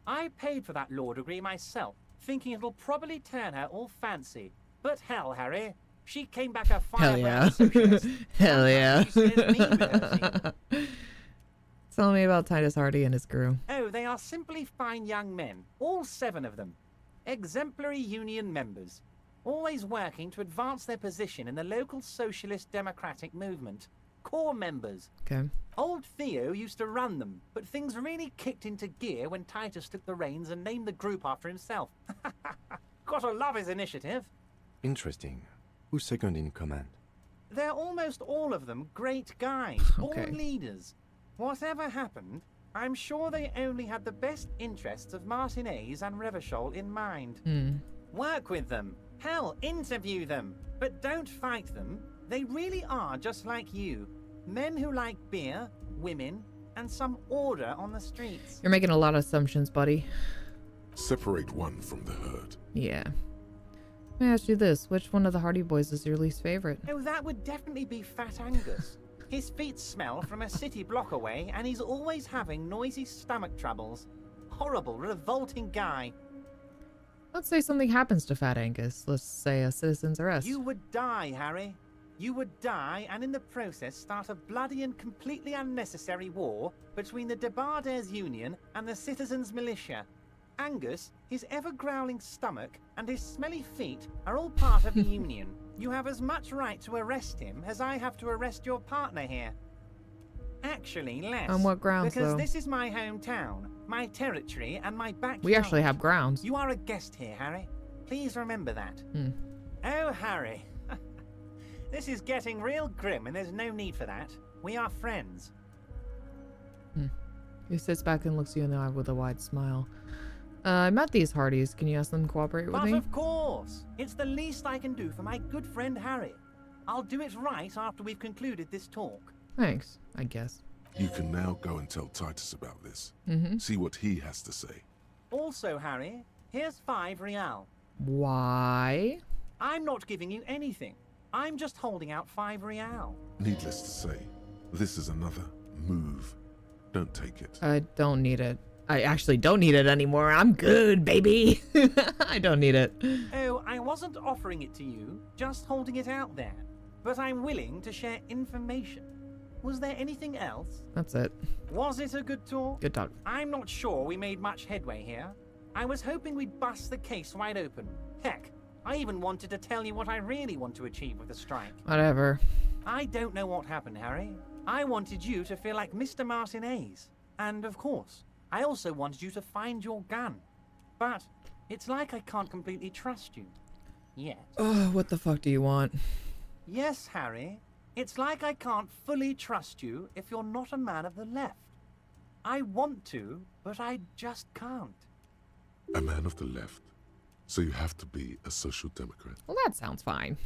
I paid for that law degree myself, thinking it'll probably turn her all fancy. But hell, Harry, she came back a Hell firebrand yeah. socialist. Hell yeah. She scares me with her team. Tell me about Titus Hardy and his crew. Oh, they are simply fine young men, all 7 of them. Exemplary union members, always working to advance their position in the local socialist democratic movement. Core members. Okay. Old Theo used to run them, but things really kicked into gear when Titus took the reins and named the group after himself. Gotta love his initiative. Interesting. Who's second in command? They're almost all of them great guys, Okay. born leaders. Whatever happened, I'm sure they only had the best interests of Martinez and Revachol in mind. Hmm. Work with them. Hell, interview them. But don't fight them. They really are just like you. Men who like beer, women, and some order on the streets. You're making a lot of assumptions, buddy. Separate one from the herd. Yeah. Let me ask you this. Which one of the Hardy boys is your least favorite? Oh, that would definitely be Fat Angus. His feet smell from a city block away, and he's always having noisy stomach troubles. Horrible, revolting guy. Let's say something happens to Fat Angus. Let's say a citizen's arrest. You would die, Harry. You would die, and in the process start a bloody and completely unnecessary war between the Debarders Union and the Citizens Militia. Angus, his ever-growling stomach, and his smelly feet are all part of the Union. You have as much right to arrest him as I have to arrest your partner here. Actually, less. On what grounds, Because though? this is my hometown, my territory, and my backyard. We actually have grounds. You are a guest here, Harry. Please remember that. Oh, Harry. This is getting real grim, and there's no need for that. We are friends. He sits back and looks you in the eye with a wide smile. I met these Hardys. Can you ask them to cooperate with But me? of course. It's the least I can do for my good friend Harry. I'll do it right after we've concluded this talk. Thanks, I guess. You can now go and tell Titus about this. Mm-hmm. See what he has to say. Also, Harry, here's 5 real. Why? I'm not giving you anything. I'm just holding out 5 real. Needless to say, this is another move. Don't take it. I don't need it. I actually don't need it anymore. I'm good, baby. I don't need it. Oh, I wasn't offering it to you, just holding it out there. But I'm willing to share information. Was there anything else? That's it. Was it a good talk? Good talk. I'm not sure we made much headway here. I was hoping we'd bust the case wide open. Heck, I even wanted to tell you what I really want to achieve with the strike. Whatever. I don't know what happened, Harry. I wanted you to feel like Mr. Martinez. And of course, I also wanted you to find your gun. But it's like I can't completely trust you. Yet. Oh, what the fuck do you want? Yes, Harry. It's like I can't fully trust you if you're not a man of the left. I want to, but I just can't. A man of the left. So you have to be a social democrat. Well, that sounds fine.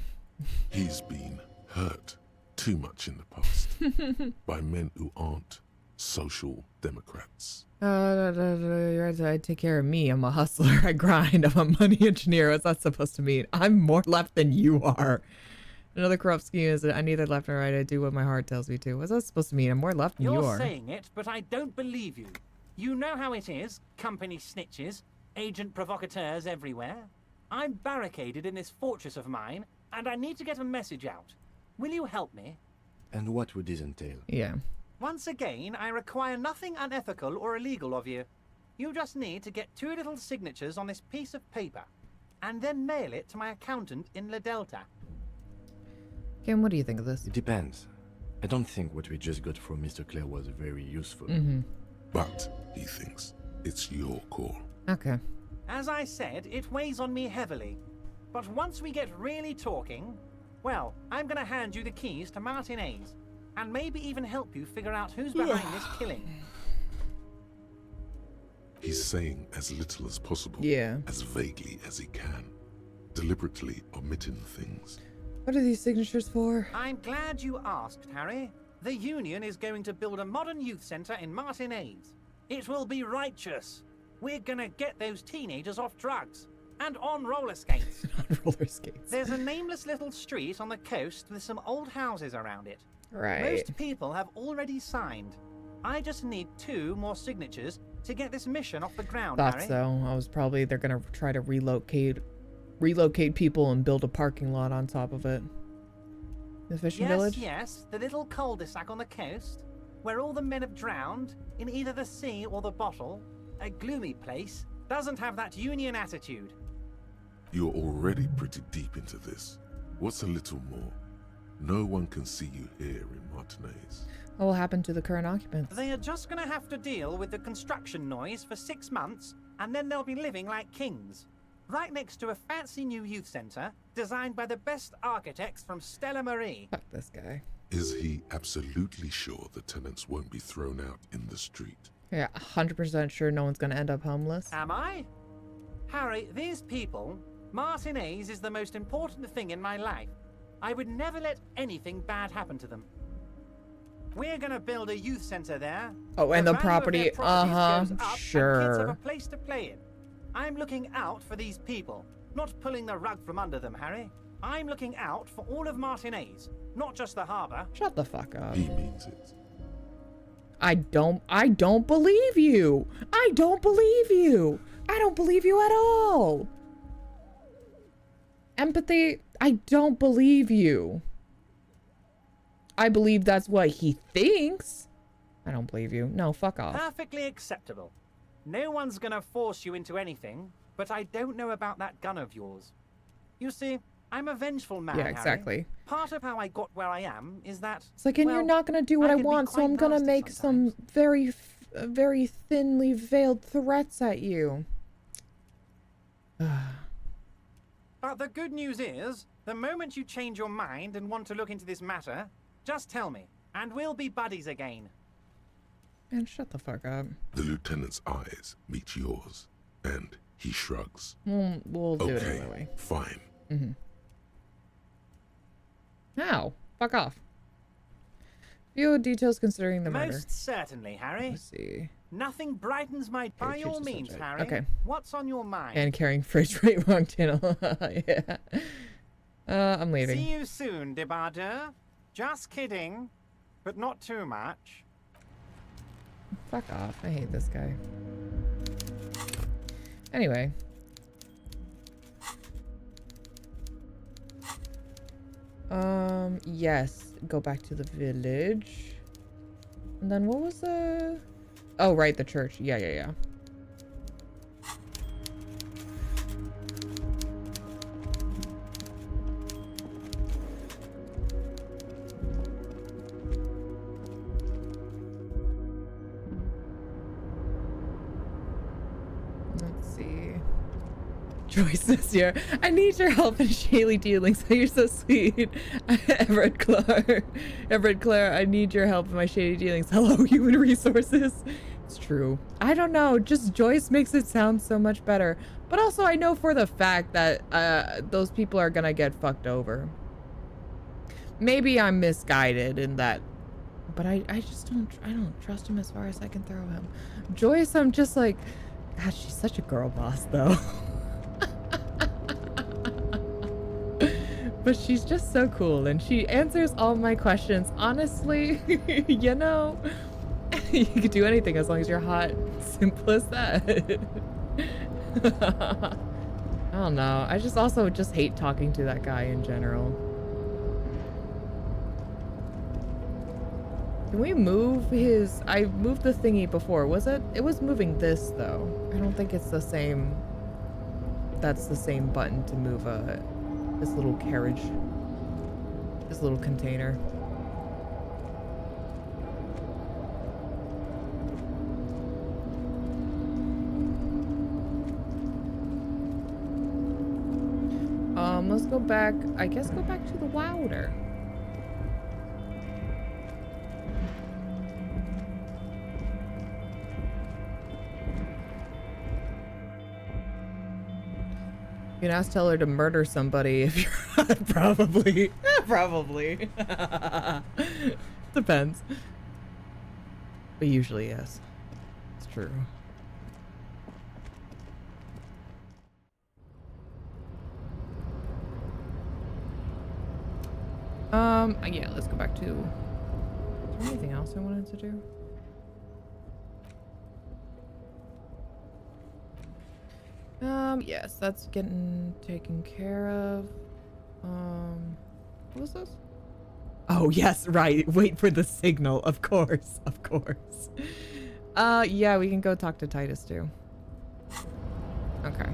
He's been hurt too much in the past by men who aren't social democrats. I take care of me. I'm a hustler. I grind. I'm a money engineer. What's that supposed to mean? I'm more left than you are. Another corrupt scheme is that I'm neither left nor right. I do what my heart tells me to. What's that supposed to mean? I'm more left than you You're are. saying it, but I don't believe you. You know how it is. Company snitches, agent provocateurs everywhere. I'm barricaded in this fortress of mine, and I need to get a message out. Will you help me? And what would this entail? Yeah. Once again, I require nothing unethical or illegal of you. You just need to get 2 little signatures on this piece of paper, and then mail it to my accountant in La Delta. Kim, what do you think of this? It depends. I don't think what we just got from Mr. Clare was very useful. But, he thinks, it's your call. Okay. As I said, it weighs on me heavily. But once we get really talking, well, I'm gonna hand you the keys to Martin A's, and maybe even help you figure out who's behind this killing. He's saying as little as possible, Yeah. as vaguely as he can, deliberately omitting things. What are these signatures for? I'm glad you asked, Harry. The Union is going to build a modern youth centre in Martin A's. It will be righteous. We're gonna get those teenagers off drugs and on roller skates. On roller skates. There's a nameless little street on the coast with some old houses around it. Right. Most people have already signed. I just need 2 more signatures to get this mission off the ground, Thought Harry. so. They're gonna try to relocate people and build a parking lot on top of it. The fishing village? Yes, the little cul-de-sac on the coast, where all the men have drowned in either the sea or the bottle. A gloomy place, doesn't have that Union attitude. You're already pretty deep into this. What's a little more? No one can see you here in Martinez. What will happen to the current occupants? They are just gonna have to deal with the construction noise for 6 months, and then they'll be living like kings. Right next to a fancy new youth centre, designed by the best architects from Stella Marie. Fuck this guy. Is he absolutely sure the tenants won't be thrown out in the street? Yeah, 100% sure no one's gonna end up homeless. Am I? Harry, these people, Martin A's is the most important thing in my life. I would never let anything bad happen to them. We're gonna build a youth centre there. Oh, and the value of property, their properties goes up, and kids have sure. a place to play in. I'm looking out for these people, not pulling the rug from under them, Harry. I'm looking out for all of Martin A's, not just the harbour. Shut the fuck up. He means it. I don't believe you. I don't believe you. I don't believe you at all. Empathy, I don't believe you. I believe that's what he thinks. I don't believe you. No, fuck off. Perfectly acceptable. No one's gonna force you into anything, but I don't know about that gun of yours. You see, I'm a vengeful man, Yeah, Harry. exactly. Part of how I got where I am is that... It's like, and well, you're not gonna do what I can be want, so quite I'm gonna nasty make sometimes. some very thinly veiled threats at you. But the good news is, the moment you change your mind and want to look into this matter, just tell me, and we'll be buddies again. Man, shut the fuck up. The lieutenant's eyes meet yours, and he shrugs. We'll do it Okay, anyway. fine. Now, fuck off. Few details considering the murder. Most certainly, Harry. Let's see. Nothing brightens my... By change all the means, subject. Harry. Okay. What's on your mind? And carrying fridge right wrong channel. Yeah. I'm leaving. See you soon, Debardeur. Just kidding, but not too much. Fuck off. I hate this guy. Anyway. Yes. Go back to the village. And then what was the... Oh, right, the church. Yeah. Let's see. Joyce this year. I need your help in shady dealings. Oh, you're so sweet. Everett Clare, I need your help in my shady dealings. Hello, human resources. It's true. I don't know. Just Joyce makes it sound so much better. But also I know for the fact that those people are gonna get fucked over. Maybe I'm misguided in that. But I don't trust him as far as I can throw him. Joyce, I'm just like, God, she's such a girl boss though. But she's just so cool and she answers all my questions honestly. You know, you can do anything as long as you're hot. Simple as that. I don't know. I just also just hate talking to that guy in general. Can we move his... I moved the thingy before. Was it? It was moving this, though. I don't think it's the same... That's the same button to move this little carriage. This little container. Let's go back. I guess go back to the Wilder. You can ask Teller to murder somebody if you're probably. Probably. Depends. But usually, yes. It's true. Yeah, let's go back to... Is there anything else I wanted to do? Yes, that's getting taken care of. What was this? Oh, yes, right. Wait for the signal. Of course. Of course. Yeah, we can go talk to Titus, too. Okay.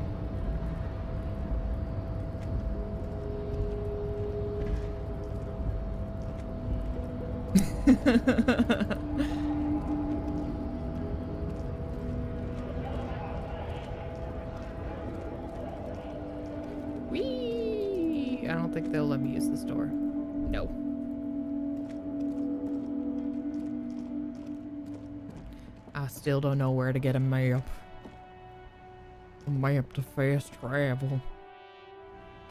Whee! I don't think they'll let me use the store. No. I still don't know where to get a map. A map to fast travel.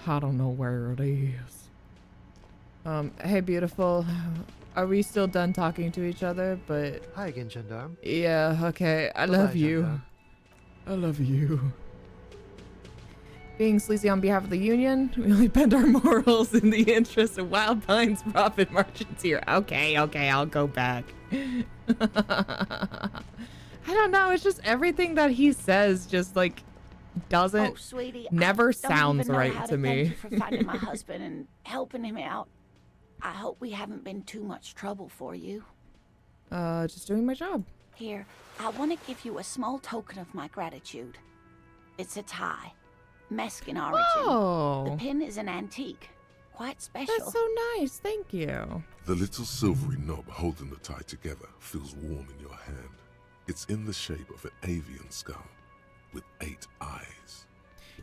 I don't know where it is. Hey, beautiful. Are we still done talking to each other? But Hi again, Gendarme. yeah, okay. I love you. Gendarme. I love you. Being sleazy on behalf of the union, we only bend our morals in the interest of Wild Pine's profit margins here. Okay, I'll go back. I don't know. It's just everything that he says just like doesn't, sweetie, never I don't sounds even know right how to thank me. you for finding my husband and helping him out. I hope we haven't been too much trouble for you. Just doing my job. Here, I want to give you a small token of my gratitude. It's a tie, Mexican origin. Oh, The pin is an antique, quite special. that's so nice. Thank you. The little silvery knob holding the tie together feels warm in your hand. It's in the shape of an avian skull with 8 eyes.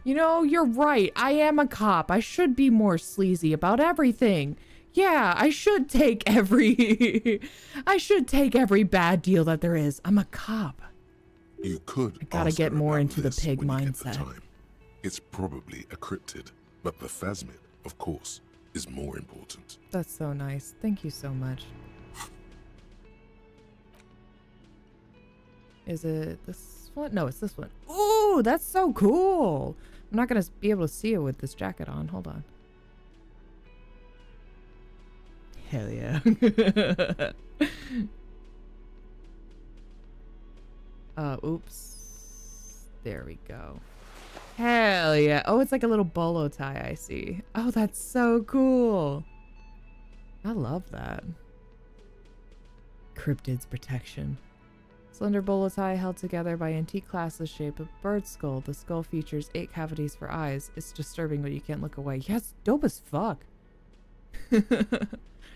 You know, you're right. I am a cop. I should be more sleazy about everything. Yeah, I should take every bad deal that there is. I'm a cop. You could I gotta ask get her more about into the this pig when you get the mindset. time. It's probably a cryptid, but the phasmid, of course, is more important. That's so nice. Thank you so much. Is it this one? No, it's this one. Ooh, that's so cool. I'm not gonna be able to see it with this jacket on. Hold on. Hell yeah. Oops. There we go. Hell yeah. Oh, it's like a little bolo tie, I see. Oh, that's so cool. I love that. Cryptid's protection. Slender bolo tie held together by antique classless shape of bird skull. The skull features 8 cavities for eyes. It's disturbing, but you can't look away. Yes, dope as fuck.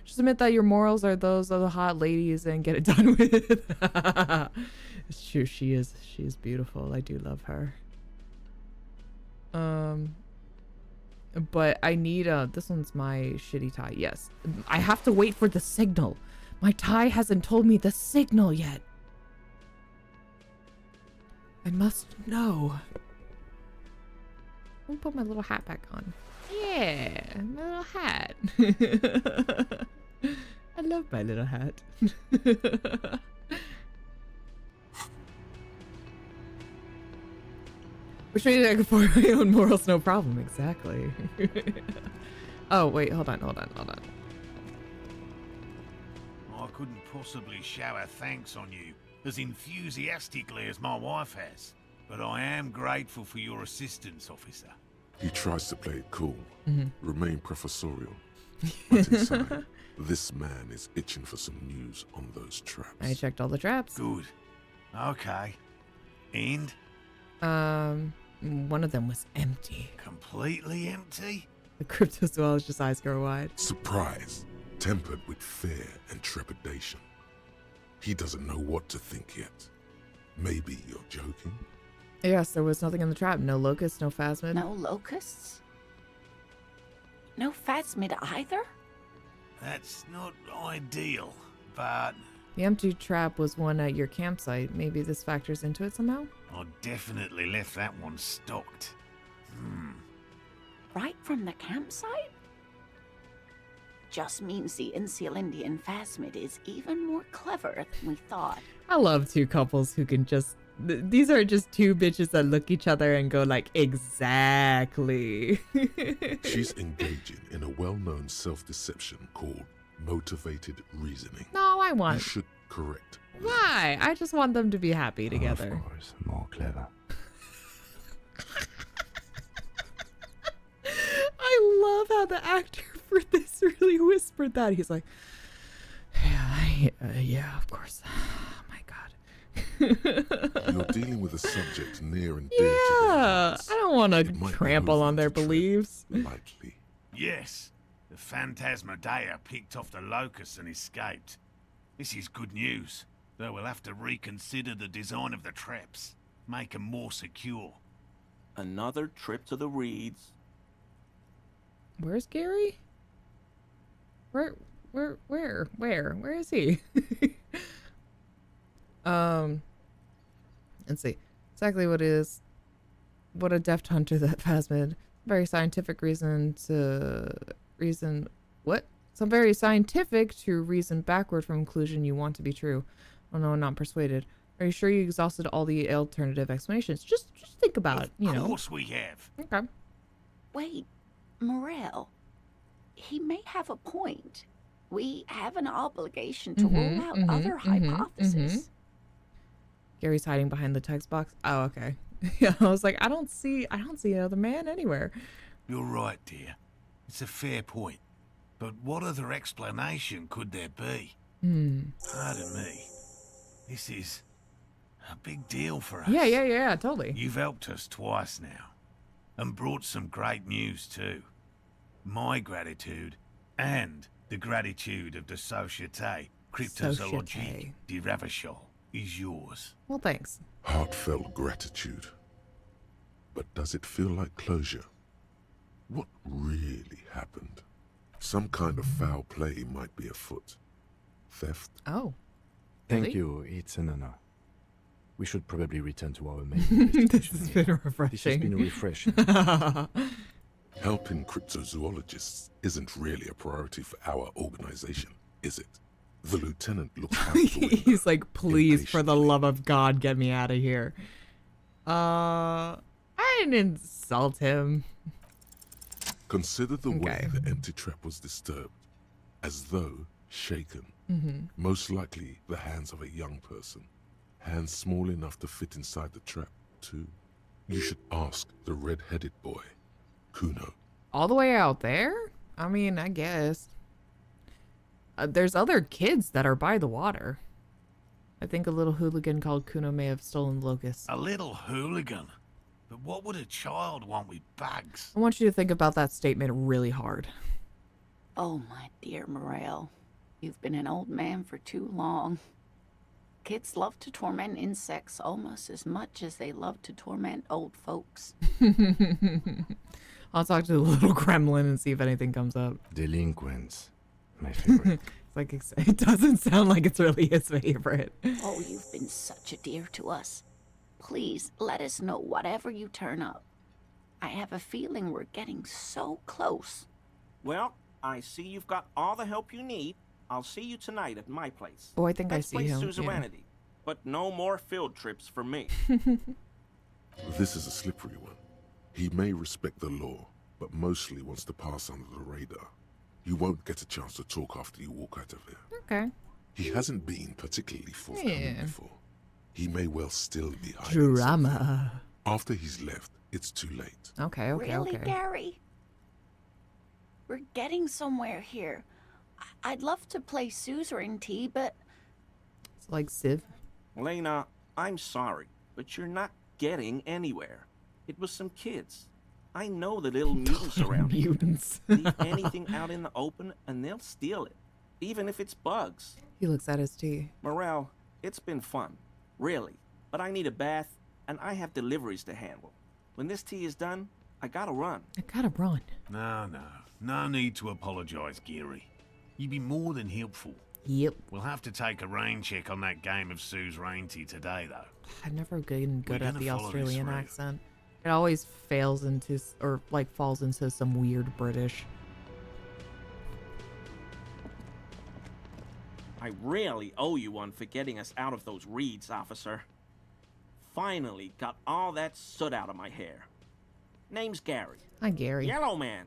Just admit that your morals are those of the hot ladies and get it done with. It's true, she is beautiful. I do love her. But I need this one's my shitty tie. Yes. I have to wait for the signal. My tie hasn't told me the signal yet. I must know. I'll put my little hat back on. Yeah, my little hat. I love my little hat. Which means I can afford my own morals, no problem. Exactly. Oh, wait, hold on. I couldn't possibly shower thanks on you as enthusiastically as my wife has, but I am grateful for your assistance, officer. He tries to play it cool, remain professorial, but inside, this man is itching for some news on those traps. I checked all the traps. Good. Okay. And? One of them was empty. Completely empty? The cryptozoologist's eyes grow wide. Surprise, tempered with fear and trepidation. He doesn't know what to think yet. Maybe you're joking? Yes, there was nothing in the trap. No locusts, no phasmid. No locusts? No phasmid either? That's not ideal, but The empty trap was one at your campsite. Maybe this factors into it somehow? I definitely left that one stocked. Right from the campsite? Just means the Insulindian phasmid is even more clever than we thought. I love two couples who can just... These are just two bitches that look each other and go like, exactly. She's engaging in a well-known self-deception called motivated reasoning. No, I You want... should correct. Why? I just want them to be happy together. Of course, more clever. I love how the actor for this really whispered that. He's like, yeah, of course. Oh my God. You're dealing with a subject near and dear to their Yeah, hearts. I don't want to It might trample behoove on them their to tread beliefs. lightly. Yes, the Phantasmadeia picked off the locust and escaped. This is good news, though we'll have to reconsider the design of the traps, make them more secure. Another trip to the reeds. Where's Gary? Where is he? Let's see. Exactly what a deft hunter that phasmid. Very scientific reason to reason what? Some very scientific to reason backward from conclusion you want to be true. Oh no, I'm not persuaded. Are you sure you exhausted all the alternative explanations? Just think about it, you know. Of course we have. Okay. Wait, Morel. He may have a point. We have an obligation to rule out other hypotheses. Gary's hiding behind the text box. Oh, okay. Yeah, I was like, I don't see another man anywhere. You're right, dear. It's a fair point. But what other explanation could there be? Pardon me. This is a big deal for us. Yeah, totally. You've helped us twice now. And brought some great news too. My gratitude and the gratitude of the Société Cryptozoologique de Ravachol is yours. Well, thanks. Heartfelt gratitude. But does it feel like closure? What really happened? Some kind of foul play might be afoot. Theft? Oh. Thank Really? you, it's an honor. We should probably return to our main This investigation has here. been This has refreshing. been refreshing. Helping cryptozoologists isn't really a priority for our organization, is it? The lieutenant looks out the window. He's like, please, for the impatiently. love of God, get me out of here. I didn't insult him. Consider the way Okay. the empty trap was disturbed, as though shaken. Most likely the hands of a young person. Hands small enough to fit inside the trap, too. You should ask the red-headed boy, Kuno. All the way out there? I mean, I guess. There's other kids that are by the water. I think a little hooligan called Kuno may have stolen the locusts. A little hooligan. But what would a child want with bags? I want you to think about that statement really hard. Oh, my dear Morel. You've been an old man for too long. Kids love to torment insects almost as much as they love to torment old folks. I'll talk to the little gremlin and see if anything comes up. Delinquents. My favorite. It's like, it doesn't sound like it's really his favorite. Oh, you've been such a dear to us. Please let us know whatever you turn up. I have a feeling we're getting so close. Well, I see you've got all the help you need. I'll see you tonight at my place. Oh, I think Let's I see play him. suzerainty, but no more field trips for me. This is a slippery one. He may respect the law, but mostly wants to pass under the radar. You won't get a chance to talk after you walk out of here. Okay. He hasn't been particularly forthcoming Yeah. before. He may well still be hiding something. Drama. After he's left, It's too late. Okay, Really, okay. Gary? We're getting somewhere here. I'd love to play suzerainty, but It's like Civ. Lena, I'm sorry, but you're not getting anywhere. It was some kids. I know the little mutants around here. Mutants. Leave anything out in the open and they'll steal it, even if it's bugs. He looks at his tea. Morel, it's been fun, really, but I need a bath and I have deliveries to handle. When this tea is done, I gotta run. I gotta run. No need to apologise, Gary. You'd be more than helpful. Yep. We'll have to take a rain check on that game of suzerainty today, though. I've never been good We're at gonna the follow this Australian route. accent. It always fails into, or like falls into some weird British. I really owe you one for getting us out of those reeds, officer. Finally got all that soot out of my hair. Name's Gary. Hi, Gary. Yellow Man.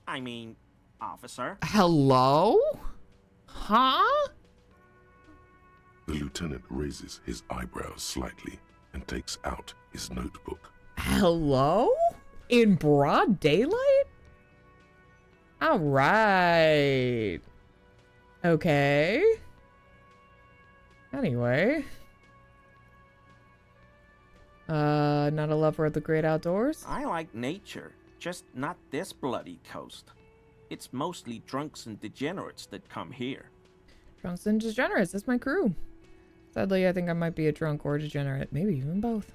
I mean, officer. Hello? Huh? The lieutenant raises his eyebrows slightly and takes out his notebook. Hello? In broad daylight? All right. Okay. Anyway. Not a lover of the great outdoors? I like nature, just not this bloody coast. It's mostly drunks and degenerates that come here. Drunks and degenerates, that's my crew. Sadly, I think I might be a drunk or a degenerate. Maybe even both.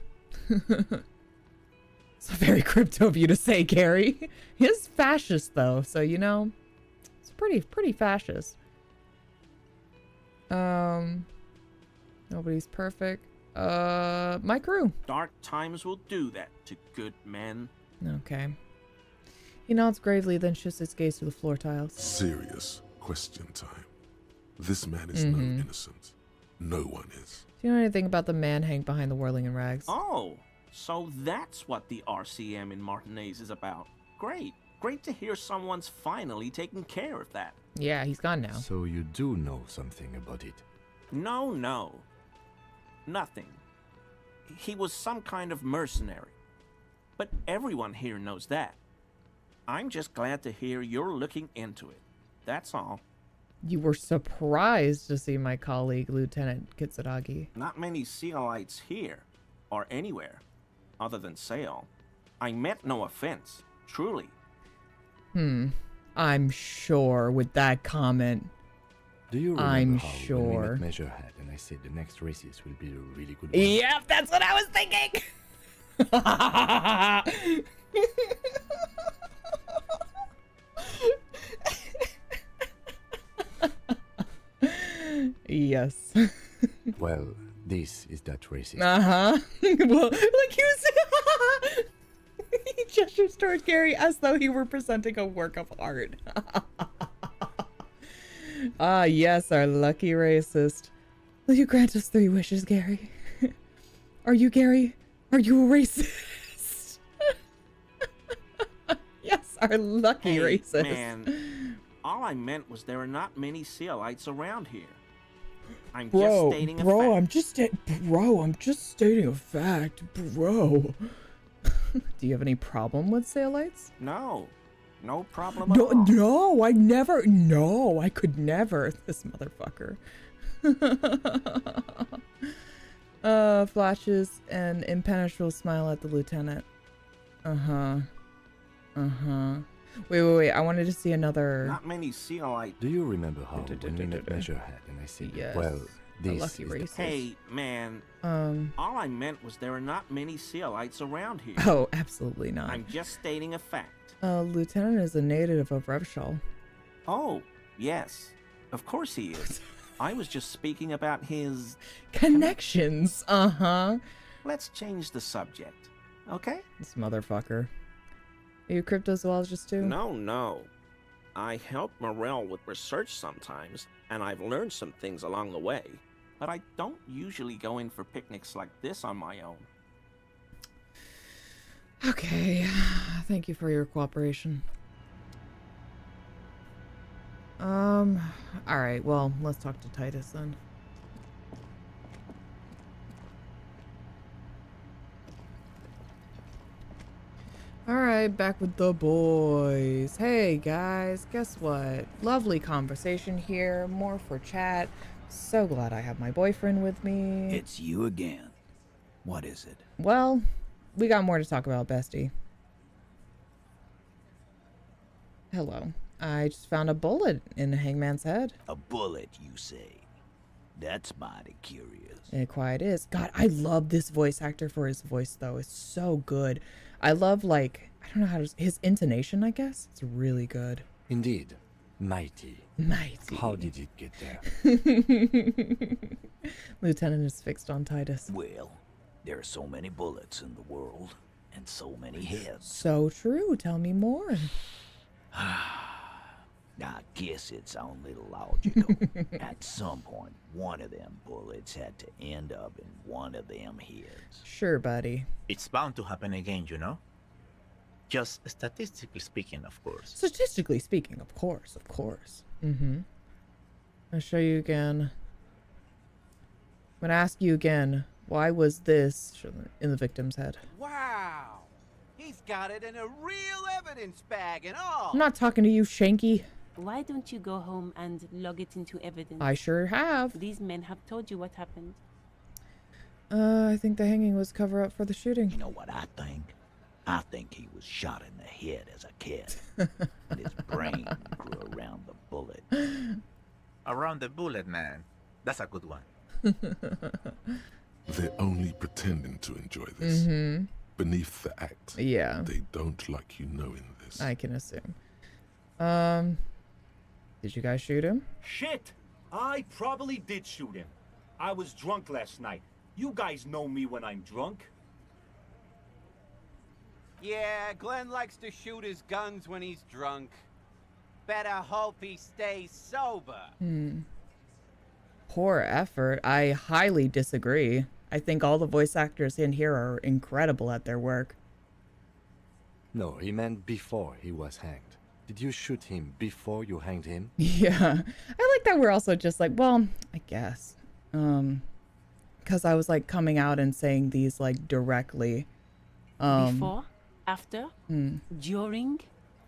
It's very crypto of you to say, Gary. He is fascist, though, so, you know, it's pretty fascist. Nobody's perfect. My crew. Dark times will do that to good men. Okay. He nods gravely, then shifts his gaze to the floor tiles. Serious question time. This man is no innocent. No one is. Do you know anything about the man hanging behind the whirling in rags? Oh, so that's what the RCM in Martinez is about. Great. Great to hear someone's finally taking care of that. Yeah, he's gone now. So you do know something about it? No. Nothing. He was some kind of mercenary. But everyone here knows that. I'm just glad to hear you're looking into it. That's all. You were surprised to see my colleague, Lieutenant Kitsuragi. Not many Sealites here, or anywhere, other than Sail. I meant no offense, truly. I'm sure with that comment. Do you remember I'm how when we sure. met Measurehead and I said the next races will be a really good one? Yep, that's what I was thinking. Yes. Well, this is that racist. Well, like he was. He gestures towards Gary as though he were presenting a work of art. Ah, yes, our lucky racist. Will you grant us 3 wishes, Gary? Are you Gary? Are you a racist? Yes, our lucky Hey, racist. man, all I meant was there are not many Sealites around here. I'm Bro, just stating a fact. I'm just stating a fact, bro. Do you have any problem with Sailites? No problem at all. No, I could never. This motherfucker. Flashes an impenetrable smile at the lieutenant. Wait. I wanted to see another. Not many Sealites. Do you remember how when we met Measurehead and I said, Yes. well, this lucky is the racist. Hey, man, all I meant was there are not many Sealites around here. Oh, absolutely not. I'm just stating a fact. Lieutenant is a native of Revshal. Oh, yes. Of course he is. I was just speaking about his... Connections, Let's change the subject, okay? This motherfucker. Are you cryptozoologist too? No. I help Morel with research sometimes, and I've learned some things along the way. But I don't usually go in for picnics like this on my own. Okay. Thank you for your cooperation. Alright, well, let's talk to Titus then. Alright, back with the boys. Hey guys, guess what? Lovely conversation here, more for chat. So glad I have my boyfriend with me. It's you again. What is it? Well, we got more to talk about, bestie. Hello. I just found a bullet in the hangman's head. A bullet, you say? That's mighty curious. It quite is. God, I love this voice actor for his voice, though. It's so good. I love, like, I don't know how to... His intonation, I guess? It's really good. Indeed. Mighty. Mighty. How did it get there? Lieutenant is fixed on Titus. Well, there are so many bullets in the world, and so many heads. So true. Tell me more. I guess it's on little logical. At some point, one of them bullets had to end up in one of them heads. Sure, buddy. It's bound to happen again, you know? Just statistically speaking, of course. Statistically speaking, of course, of course. Mm-hmm. I'll show you again. I'm gonna ask you again, why was this in the victim's head? Wow! He's got it in a real evidence bag and all! I'm not talking to you, Shanky. Why don't you go home and log it into evidence? I sure have. These men have told you what happened. I think the hanging was cover up for the shooting. You know what I think? I think he was shot in the head as a kid. And his brain grew around the bullet. Around the bullet, man. That's a good one. They're only pretending to enjoy this. Mm-hmm. Beneath the act. Yeah. They don't like you knowing this. I can assume. Did you guys shoot him? Shit! I probably did shoot him. I was drunk last night. You guys know me when I'm drunk. Yeah, Glenn likes to shoot his guns when he's drunk. Better hope he stays sober. Poor effort. I highly disagree. I think all the voice actors in here are incredible at their work. No, he meant before he was hanged. Did you shoot him before you hanged him? Yeah. I like that we're also just like, well, I guess. Because I was like coming out and saying these like directly. Before? After? During?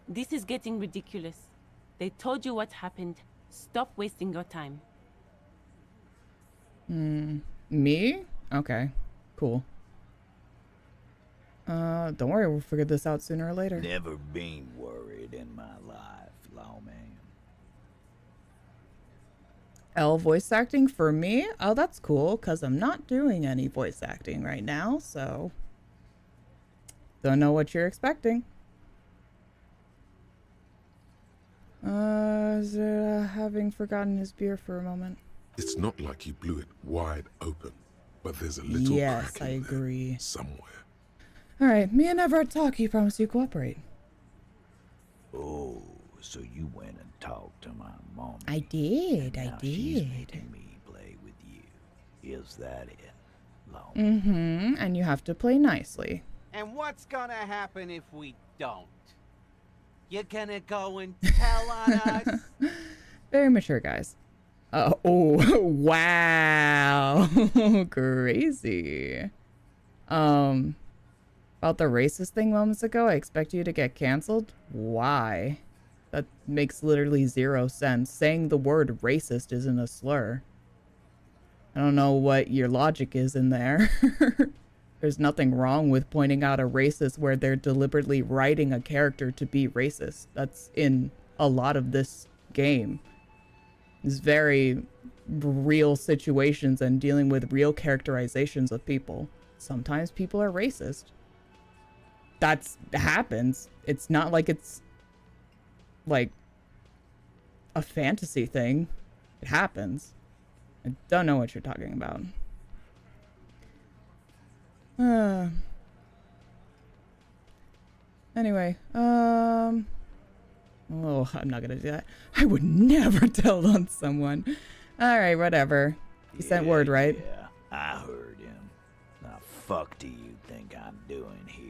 This is getting ridiculous. They told you what happened. Stop wasting your time. Me? Okay. Cool. Don't worry, we'll figure this out sooner or later. Never been worried in my life, lawman. L voice acting for me? Oh, that's cool, because I'm not doing any voice acting right now, so... Don't know what you're expecting. Having forgotten his beer for a moment. It's not like you blew it wide open, but there's a little yes, crack I in agree. there somewhere. Alright, me and Everett talk. You promise you cooperate. Oh, so you went and talked to my mom. I did, I She's did. making me play with you. Is that it, lawman? Mm-hmm, and you have to play nicely. And what's gonna happen if we don't? You're gonna go and tell on us? Very mature, guys. Oh, wow. Crazy. About the racist thing moments ago, I expect you to get canceled? Why? That makes literally zero sense. Saying the word racist isn't a slur. I don't know what your logic is in there. There's nothing wrong with pointing out a racist where they're deliberately writing a character to be racist. That's in a lot of this game. It's very real situations and dealing with real characterizations of people. Sometimes people are racist. That happens. It's not like it's like a fantasy thing. It happens. I don't know what you're talking about. Anyway, oh, I'm not gonna do that. I would never tell on someone. Alright, whatever. You sent word, right? Yeah, I heard him. Now, fuck do you think I'm doing here?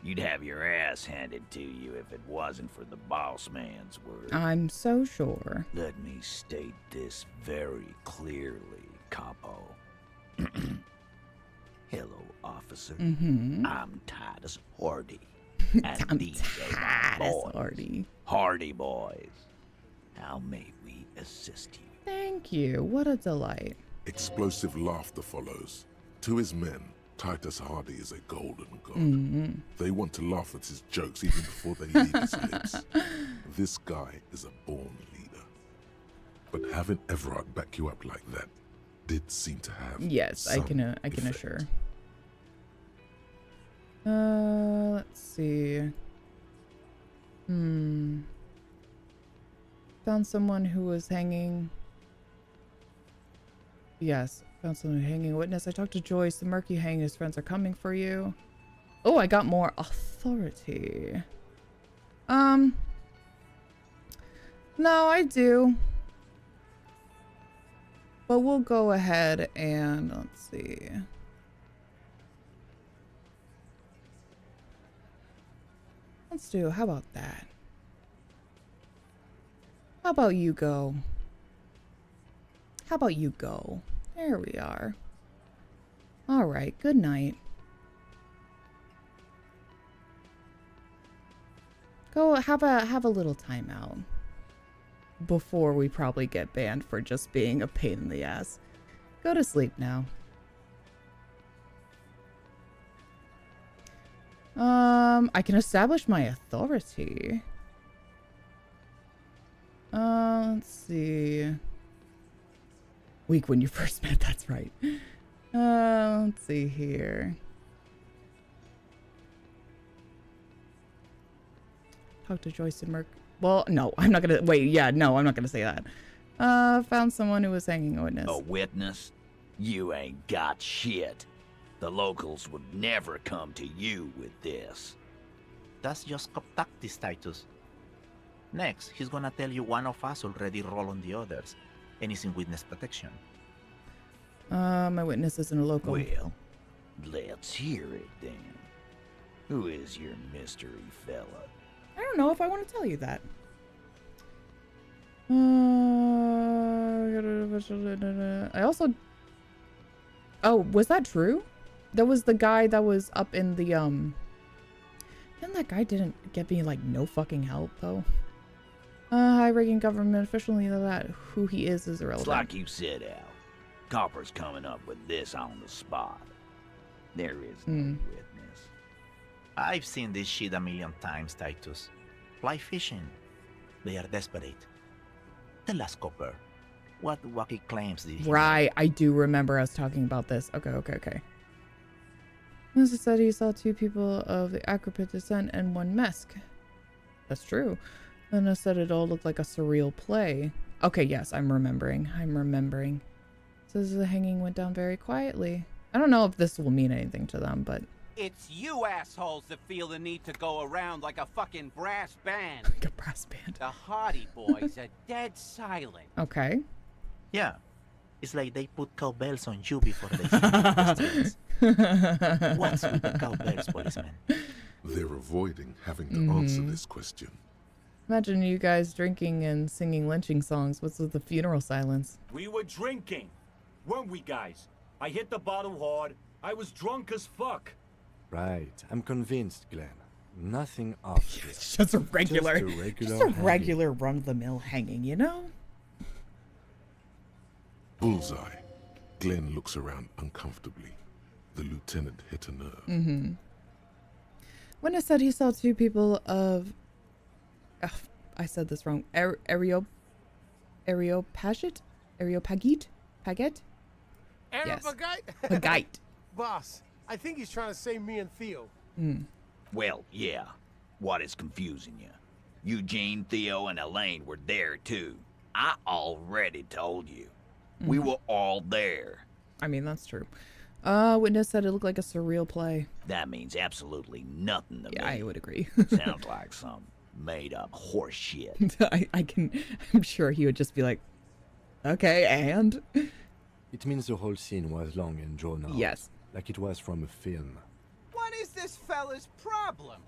You'd have your ass handed to you if it wasn't for the boss man's word. I'm so sure. Let me state this very clearly, Capo. Hello, officer. Mm-hmm. I'm Titus Hardy. And I'm these tired are as boys. Hardy. Hardy boys. How may we assist you? Thank you. What a delight. Explosive laughter follows. To his men, Titus Hardy is a golden god. Mm-hmm. They want to laugh at his jokes even before they leave his lips. This guy is a born leader. But having Everard back you up like that did seem to have Yes, I some can effect. assure. Let's see. Found someone who was hanging. Yes, found someone hanging a witness. I talked to Joyce. The murky hang and his friends are coming for you. Oh, I got more authority. No, I do. But we'll go ahead and let's see. Let's do, how about that? How about you go? How about you go? There we are. All right, good night. Go have a little timeout before we probably get banned for just being a pain in the ass. Go to sleep now. I can establish my authority. Let's see. Week when you first met, that's right. Let's see here. Talk to Joyce and Merc. Well, no, I'm not gonna wait. Yeah, no, I'm not gonna say that. Found someone who was hanging a witness. A witness? You ain't got shit. The locals would never come to you with this. That's just cop tactics, Titus. Next, he's gonna tell you one of us already rolled on the others, and is in witness protection. My witness isn't a local. Well, let's hear it then. Who is your mystery fella? I don't know if I want to tell you that. I also. Oh, was that true? That was the guy that was up in the Then that guy didn't get me like no fucking help though. High-ranking government official, either that who he is irrelevant. It's like you said, Al. Copper's coming up with this on the spot. There is no witness. I've seen this shit a million times, Titus. Fly fishing. They are desperate. Tell us, Copper, what wacky claims did he Right, I do remember us talking about this. Okay. Mr. said he saw 2 people of the Acropit descent and 1 Mesk. That's true. And I said it all looked like a surreal play. Okay, yes, I'm remembering. Says the hanging went down very quietly. I don't know if this will mean anything to them, but... It's you assholes that feel the need to go around like a fucking brass band. Like a brass band. The Hardy boys are dead silent. Okay. Yeah. It's like they put cowbells on you before they sing the streets. What's with the cowbells, policeman? They're avoiding having to answer this question. Imagine you guys drinking and singing lynching songs. What's with the funeral silence? We were drinking, weren't we, guys? I hit the bottle hard. I was drunk as fuck. Right. I'm convinced, Glenn. Nothing off here. It's just a regular, hanging. run-of-the-mill hanging, you know? Bullseye. Glenn looks around uncomfortably. The lieutenant hit a nerve. Witness said he saw 2 people of... Ugh, I said this wrong. Areopagite? Areopagite? Paget? Yes. Pagite. Boss, I think he's trying to say me and Theo. Well, yeah. What is confusing you? Eugene, Theo, and Elaine were there too. I already told you. We were all there. I mean, that's true. Witness said it looked like a surreal play. That means absolutely nothing to me. Yeah, I would agree. Sounds like some made-up horse shit. I'm sure he would just be like, okay, and? It means the whole scene was long and drawn out. Yes. Like it was from a film. What is this fella's problem?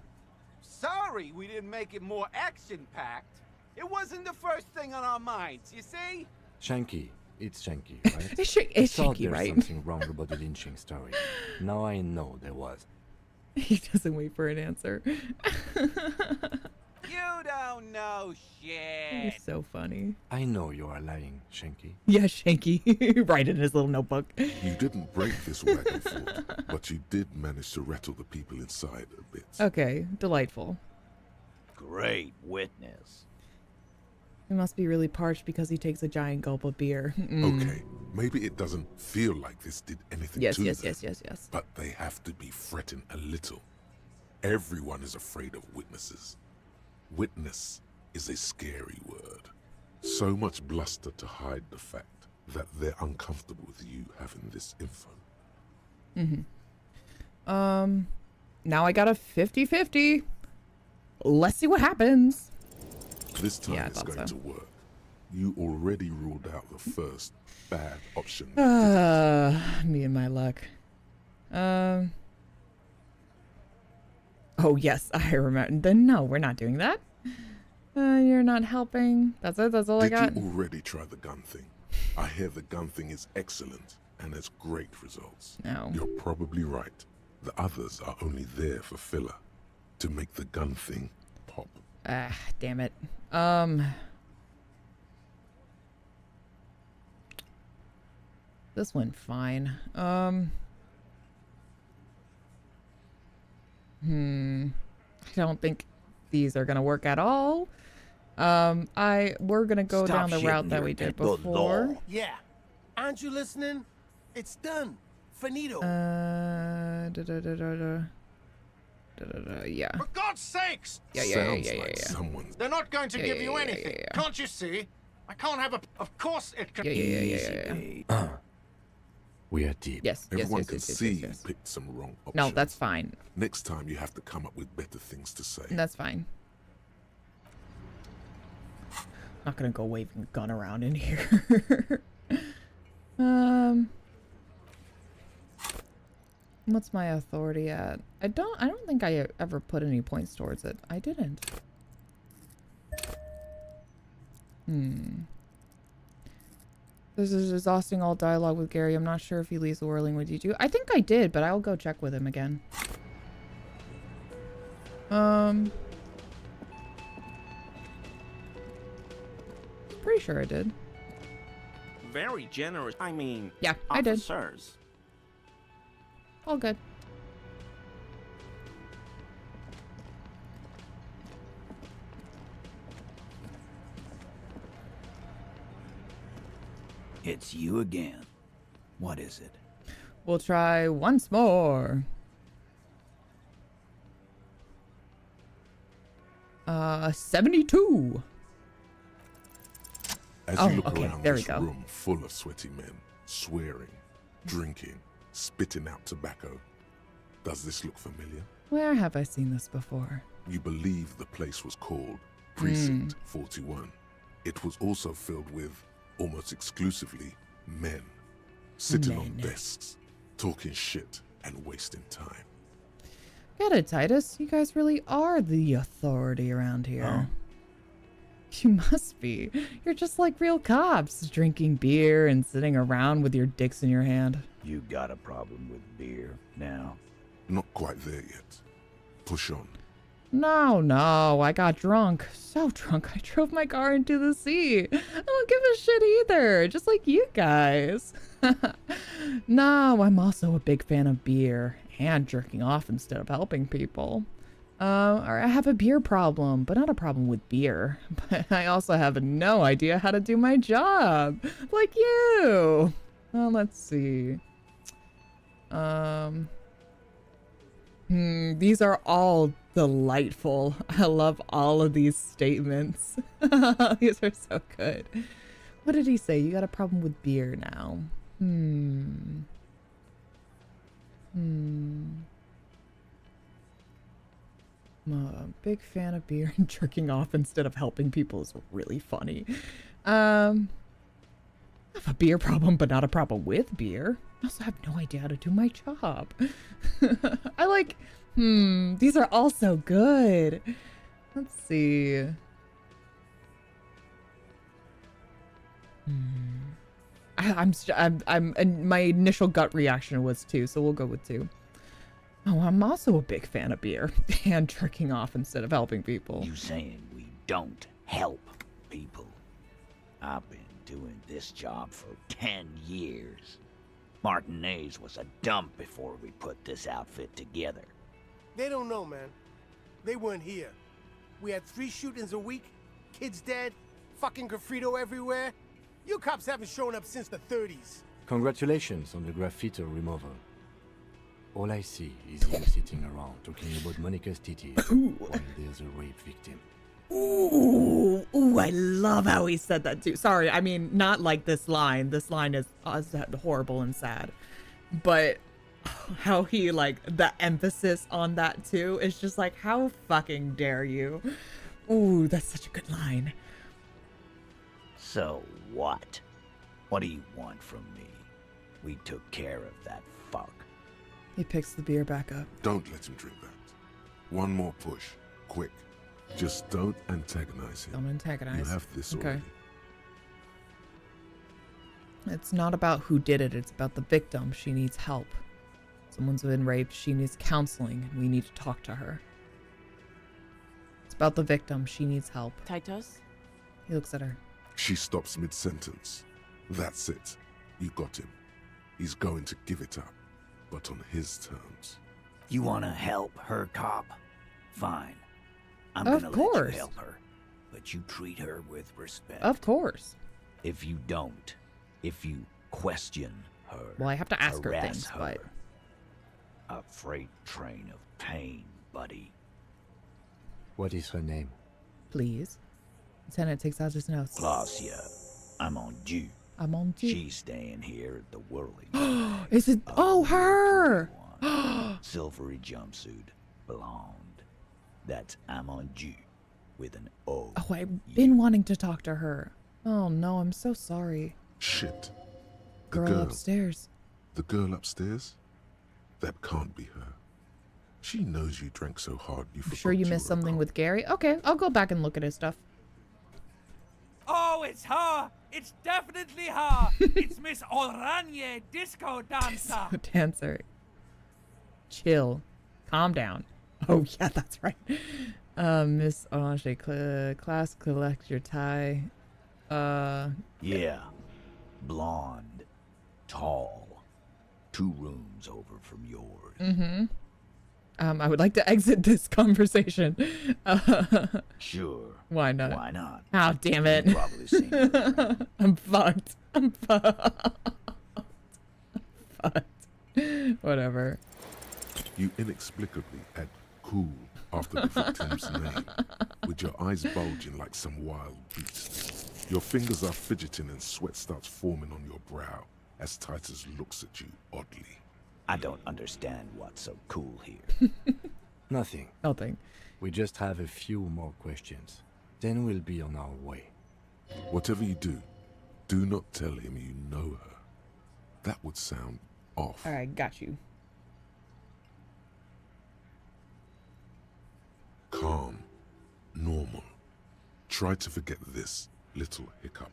Sorry we didn't make it more action-packed. It wasn't the first thing on our minds, you see? Shanky. It's Shanky, right? It's I thought Shanky, there's right? something wrong about the lynching story. Now I know there was. He doesn't wait for an answer. You don't know You're shit. so funny. I know you are lying, Shanky. Yeah, Shanky. Right in his little notebook. You didn't break this wagon fort, but you did manage to rattle the people inside a bit. Okay, delightful. Great witness. He must be really parched because he takes a giant gulp of beer. Okay, maybe it doesn't feel like this did anything to them. Yes. But they have to be fretting a little. Everyone is afraid of witnesses. Witness is a scary word. So much bluster to hide the fact that they're uncomfortable with you having this info. Now I got a 50-50. Let's see what happens. This time Yeah, I it's thought going so. to work. You already ruled out the first bad option. Me and my luck. Oh yes, I remember. Then no, we're not doing that. You're not helping. That's it. That's all I got. Did you already try the gun thing? I hear the gun thing is excellent and has great results. No. You're probably right. The others are only there for filler, to make the gun thing pop. Ah, damn it. This went fine. I don't think these are gonna work at all. We're gonna go down the route that we did before. Yeah. Aren't you listening? It's done. Finito. Yeah. For God's sakes! Sounds like someone's... They're not going to give you anything. Can't you see? I can't have a... Of course it can... Yeah. We are deep. Yes. Everyone can see you picked some wrong options. No, that's fine. Next time you have to come up with better things to say. That's fine. Not gonna go waving a gun around in here. What's my authority at? I don't think I ever put any points towards it. I didn't. This is exhausting all dialogue with Gary. I'm not sure if he leaves the whirling with you too. I think I did, but I'll go check with him again. Pretty sure I did. Very generous. I mean, yeah, I did. Officers. All good. It's you again. What is it? We'll try once more. 72. As you look around this room full of sweaty men, swearing, drinking, spitting out tobacco, does this look familiar? Where have I seen this before? You believe the place was called Precinct 41. It was also filled with, almost exclusively, men. Sitting on desks, talking shit and wasting time. Get it, Titus. You guys really are the authority around here. You must be. You're just like real cops, drinking beer and sitting around with your dicks in your hand. You got a problem with beer now? Not quite there yet. Push on. No, I got drunk. So drunk, I drove my car into the sea. I don't give a shit either, just like you guys. No, I'm also a big fan of beer and jerking off instead of helping people. Or I have a beer problem, but not a problem with beer. But I also have no idea how to do my job, like you. Let's see. These are all delightful. I love all of these statements. These are so good. What did he say? You got a problem with beer now. I'm a big fan of beer, and jerking off instead of helping people is really funny. I have a beer problem, but not a problem with beer. I also have no idea how to do my job. I like, these are all so good. Let's see. And my initial gut reaction was 2, so we'll go with 2. Oh, I'm also a big fan of beer and jerking off instead of helping people. You saying we don't help people? I've been doing this job for 10 years. Martinez was a dump before we put this outfit together. They don't know, man. They weren't here. We had 3 shootings a week, kids dead, fucking graffito everywhere. You cops haven't shown up since the 30s. Congratulations on the graffiti removal. All I see is you sitting around talking about Monica's titties while there's a rape victim. Ooh, I love how he said that too. Sorry, I mean, not like this line. This line is horrible and sad. But how he, like, the emphasis on that too is just like, how fucking dare you? Ooh, that's such a good line. So what? What do you want from me? We took care of that fuck. He picks the beer back up. Don't let him drink that. One more push. Quick. Just don't antagonize him. Don't antagonize. You have this Okay. already. It's not about who did it. It's about the victim. She needs help. Someone's been raped. She needs counseling, and we need to talk to her. It's about the victim. She needs help. Titus? He looks at her. She stops mid-sentence. That's it. You got him. He's going to give it up, but on his terms. You want to help her, cop? Fine. I'm Of gonna course. let you help her, but you treat her with respect. Of course. If you don't, if you question her, Well, I have to ask her harass things, but... a freight train of pain, buddy. What is her name? Please. Lieutenant takes out his notes. Glacia, I'm on due. I'm on due. She's staying here at the Whirling. Is it? Oh, her! Silvery jumpsuit, blonde. That's Amonju with an O. Oh, I've been wanting to talk to her. Oh no, I'm so sorry. Shit. The Girl upstairs. The girl upstairs? That can't be her. She knows you drank so hard you I'm forgot sure you missed something with Gary. Okay, I'll go back and look at his stuff. Oh, it's her! It's definitely her! It's Miss Oranje, disco dancer! Dancer. Chill. Calm down. Oh, yeah, that's right. Miss Orange, class, collect your tie. Yeah. Blonde. Tall. 2 rooms over from yours. Mm-hmm. I would like to exit this conversation. Sure. Why not? Why not? Oh, damn it. You've probably seen her. I'm fucked. I'm fucked. Whatever. You inexplicably add cool after the victim's name, with your eyes bulging like some wild beast. Your fingers are fidgeting and sweat starts forming on your brow as Titus looks at you oddly. I don't understand what's so cool here. Nothing. Nothing. We just have a few more questions. Then we'll be on our way. Whatever you do not tell him you know her. That would sound off. All right, got you. Calm. Normal. Try to forget this little hiccup.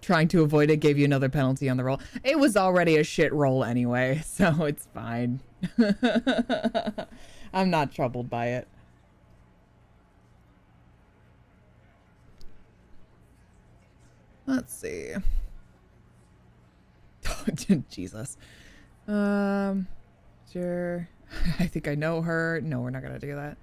Trying to avoid it gave you another penalty on the roll. It was already a shit roll anyway, so it's fine. I'm not troubled by it. Let's see. Jesus. Sure. I think I know her. No, we're not gonna do that.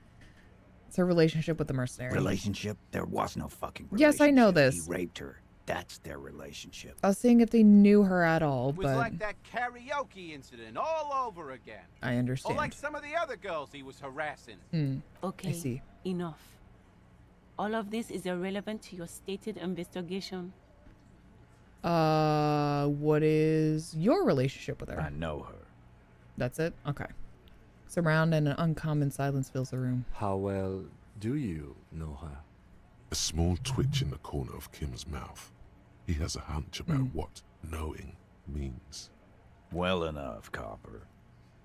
It's her relationship with the mercenary. Relationship? There was no fucking relationship. Yes, I know this. He raped her. That's their relationship. I was seeing if they knew her at all, It was but like that karaoke incident all over again. I understand. Or like some of the other girls he was harassing. Okay, I see. Enough. All of this is irrelevant to your stated investigation. What is your relationship with her? I know her. That's it? Okay. Surround and an uncommon silence fills the room. How well do you know her? A small twitch in the corner of Kim's mouth. He has a hunch about what knowing means. Well enough, Copper.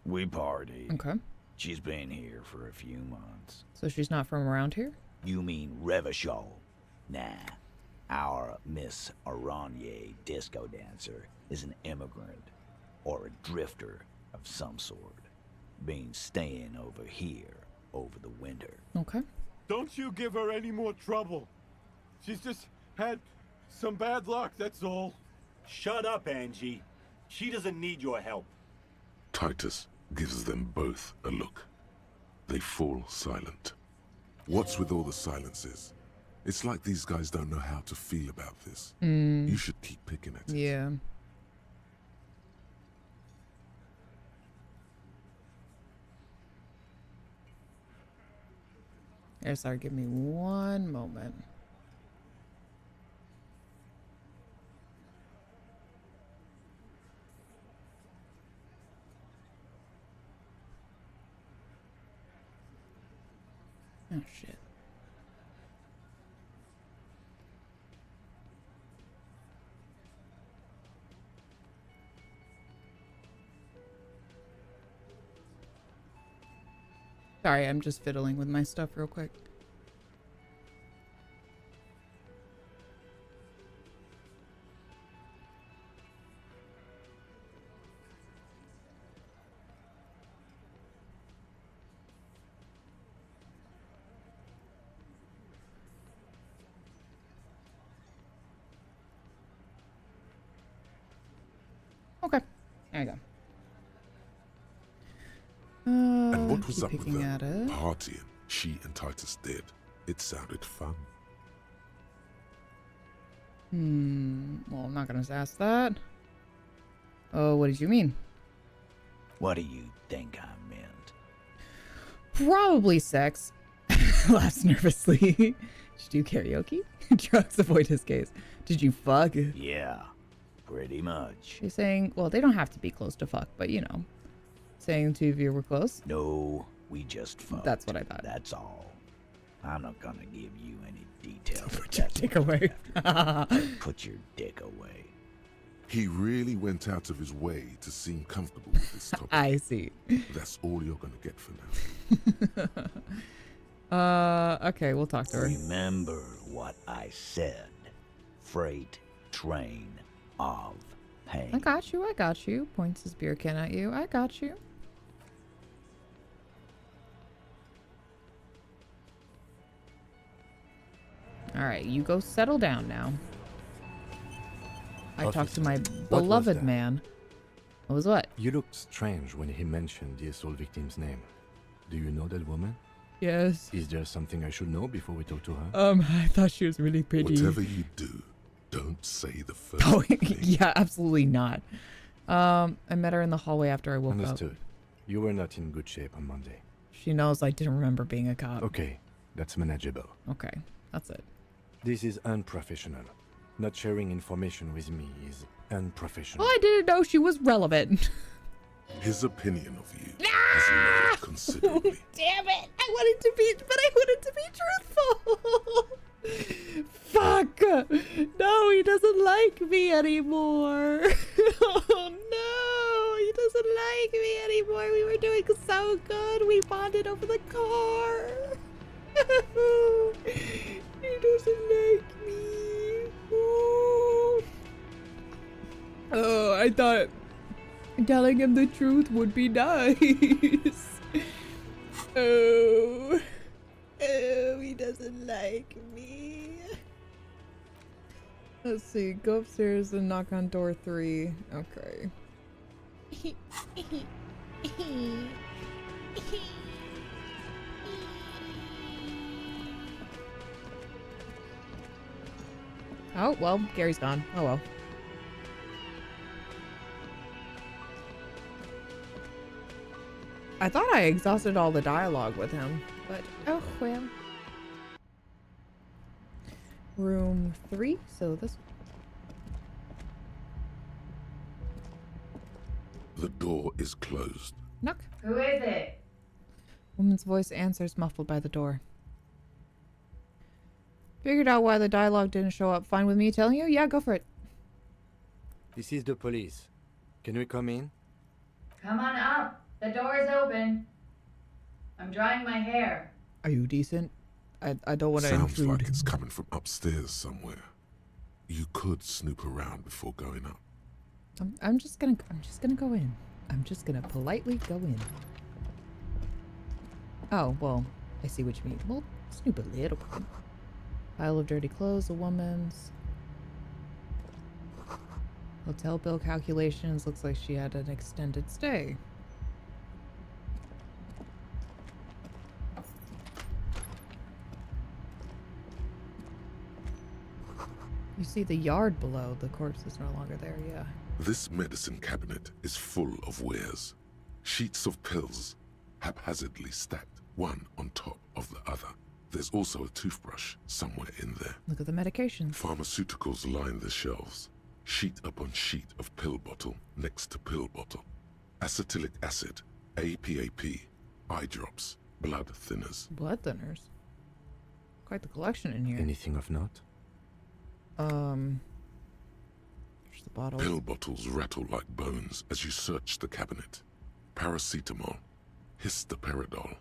We partied. Okay. She's been here for a few months. So she's not from around here? You mean Revachol? Nah. Our Miss Oranje disco dancer is an immigrant or a drifter of some sort. Been staying over here over the winter. Okay. Don't you give her any more trouble. She's just had some bad luck, that's all. Shut up, Angie. She doesn't need your help. Titus gives them both a look. They fall silent. What's with all the silences? It's like these guys don't know how to feel about this. You should keep picking at it. Yeah. Here, sorry, give me one moment. Oh, shit. Sorry, I'm just fiddling with my stuff real quick. Okay, there you go. And what was up with picking that at it. partying she and Titus did? It sounded fun. Well, I'm not gonna ask that. Oh, what did you mean? What do you think I meant? Probably sex. Laughs nervously. Did you do karaoke? Drugs avoid his gaze. Did you fuck? Yeah, pretty much. She's saying, well, they don't have to be close to fuck, but you know. Saying the two of you were close? No, we just fucked. That's what I thought. That's all. I'm not gonna give you any details. Put your dick away. Put your dick away. He really went out of his way to seem comfortable with this topic. I see. That's all you're gonna get for now. Okay, we'll talk to her. Remember what I said. Freight train of pain. I got you, I got you. Points his beer can at you. I got you. Alright, you go settle down now. I talked to my beloved man. What was what? You looked strange when he mentioned the assault victim's name. Do you know that woman? Yes. Is there something I should know before we talk to her? I thought she was really pretty. Whatever you do, don't say the first Oh, thing. yeah, absolutely not. I met her in the hallway after I woke up. Understood. You were not in good shape on Monday. She knows I didn't remember being a cop. Okay, that's manageable. Okay, that's it. This is unprofessional. Not sharing information with me is unprofessional. Well, I didn't know she was relevant. His opinion of you is lowered considerably. Damn it! I wanted to be truthful. Fuck! No, he doesn't like me anymore. Oh no, he doesn't like me anymore. We were doing so good. We bonded over the car. He doesn't like me. Ooh. Oh, I thought telling him the truth would be nice. Oh, he doesn't like me. Let's see, go upstairs and knock on door 3. Okay. Oh, well, Gary's gone. Oh, well. I thought I exhausted all the dialogue with him, but oh well. Room 3, so this. The door is closed. Knock. Who is it? Woman's voice answers, muffled by the door. Figured out why the dialogue didn't show up. Fine with me telling you? Yeah, go for it. This is the police. Can we come in? Come on up. The door is open. I'm drying my hair. Are you decent? I don't want to Sounds intrude. like it's coming from upstairs somewhere. You could snoop around before going up. I'm just gonna go in. I'm just gonna politely go in. Oh, well, I see what you mean. Well, snoop a little bit. Pile of dirty clothes, a woman's. Hotel bill calculations. Looks like she had an extended stay. You see the yard below. The corpse is no longer there, yeah. This medicine cabinet is full of wares. Sheets of pills, haphazardly stacked, one on top of the other. There's also a toothbrush somewhere in there. Look at the medications. Pharmaceuticals line the shelves. Sheet upon sheet of pill bottle next to pill bottle. Acetylic acid, APAP, eye drops, blood thinners. Blood thinners? Quite the collection in here. Anything of note? There's the bottle. Pill bottles rattle like bones as you search the cabinet. Paracetamol, histoparidol,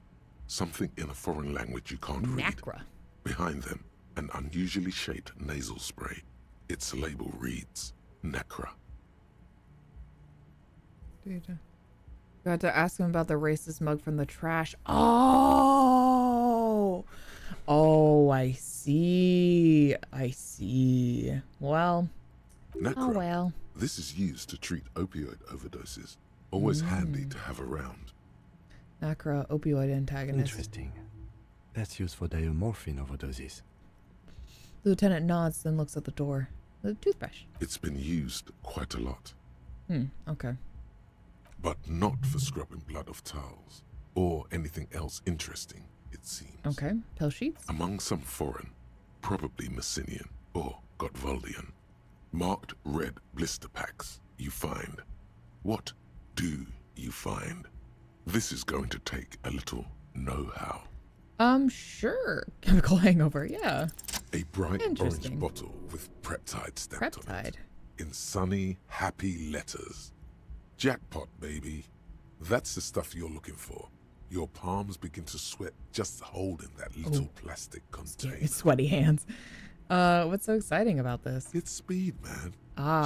something in a foreign language you can't read. Nacra. Behind them, an unusually shaped nasal spray. Its label reads, Nacra. Dude. Got to ask him about the racist mug from the trash. Oh! Oh, I see. I see. Well. Nacra. Oh, well. This is used to treat opioid overdoses. Always handy to have around. Nacra, opioid antagonist. Interesting. That's used for diamorphine overdoses. The lieutenant nods, then looks at the door. The toothbrush. It's been used quite a lot. Okay. But not for scrubbing blood off towels. Or anything else interesting, it seems. Okay. Pill sheets? Among some foreign, probably Messinian or Gotwaldian, marked red blister packs you find. What do you find? This is going to take a little know-how. Sure. Chemical hangover, yeah. A bright orange bottle with Preptide stamped on it. In sunny, happy letters. Jackpot, baby. That's the stuff you're looking for. Your palms begin to sweat just holding that little plastic container. Sweaty hands. What's so exciting about this? It's speed, man.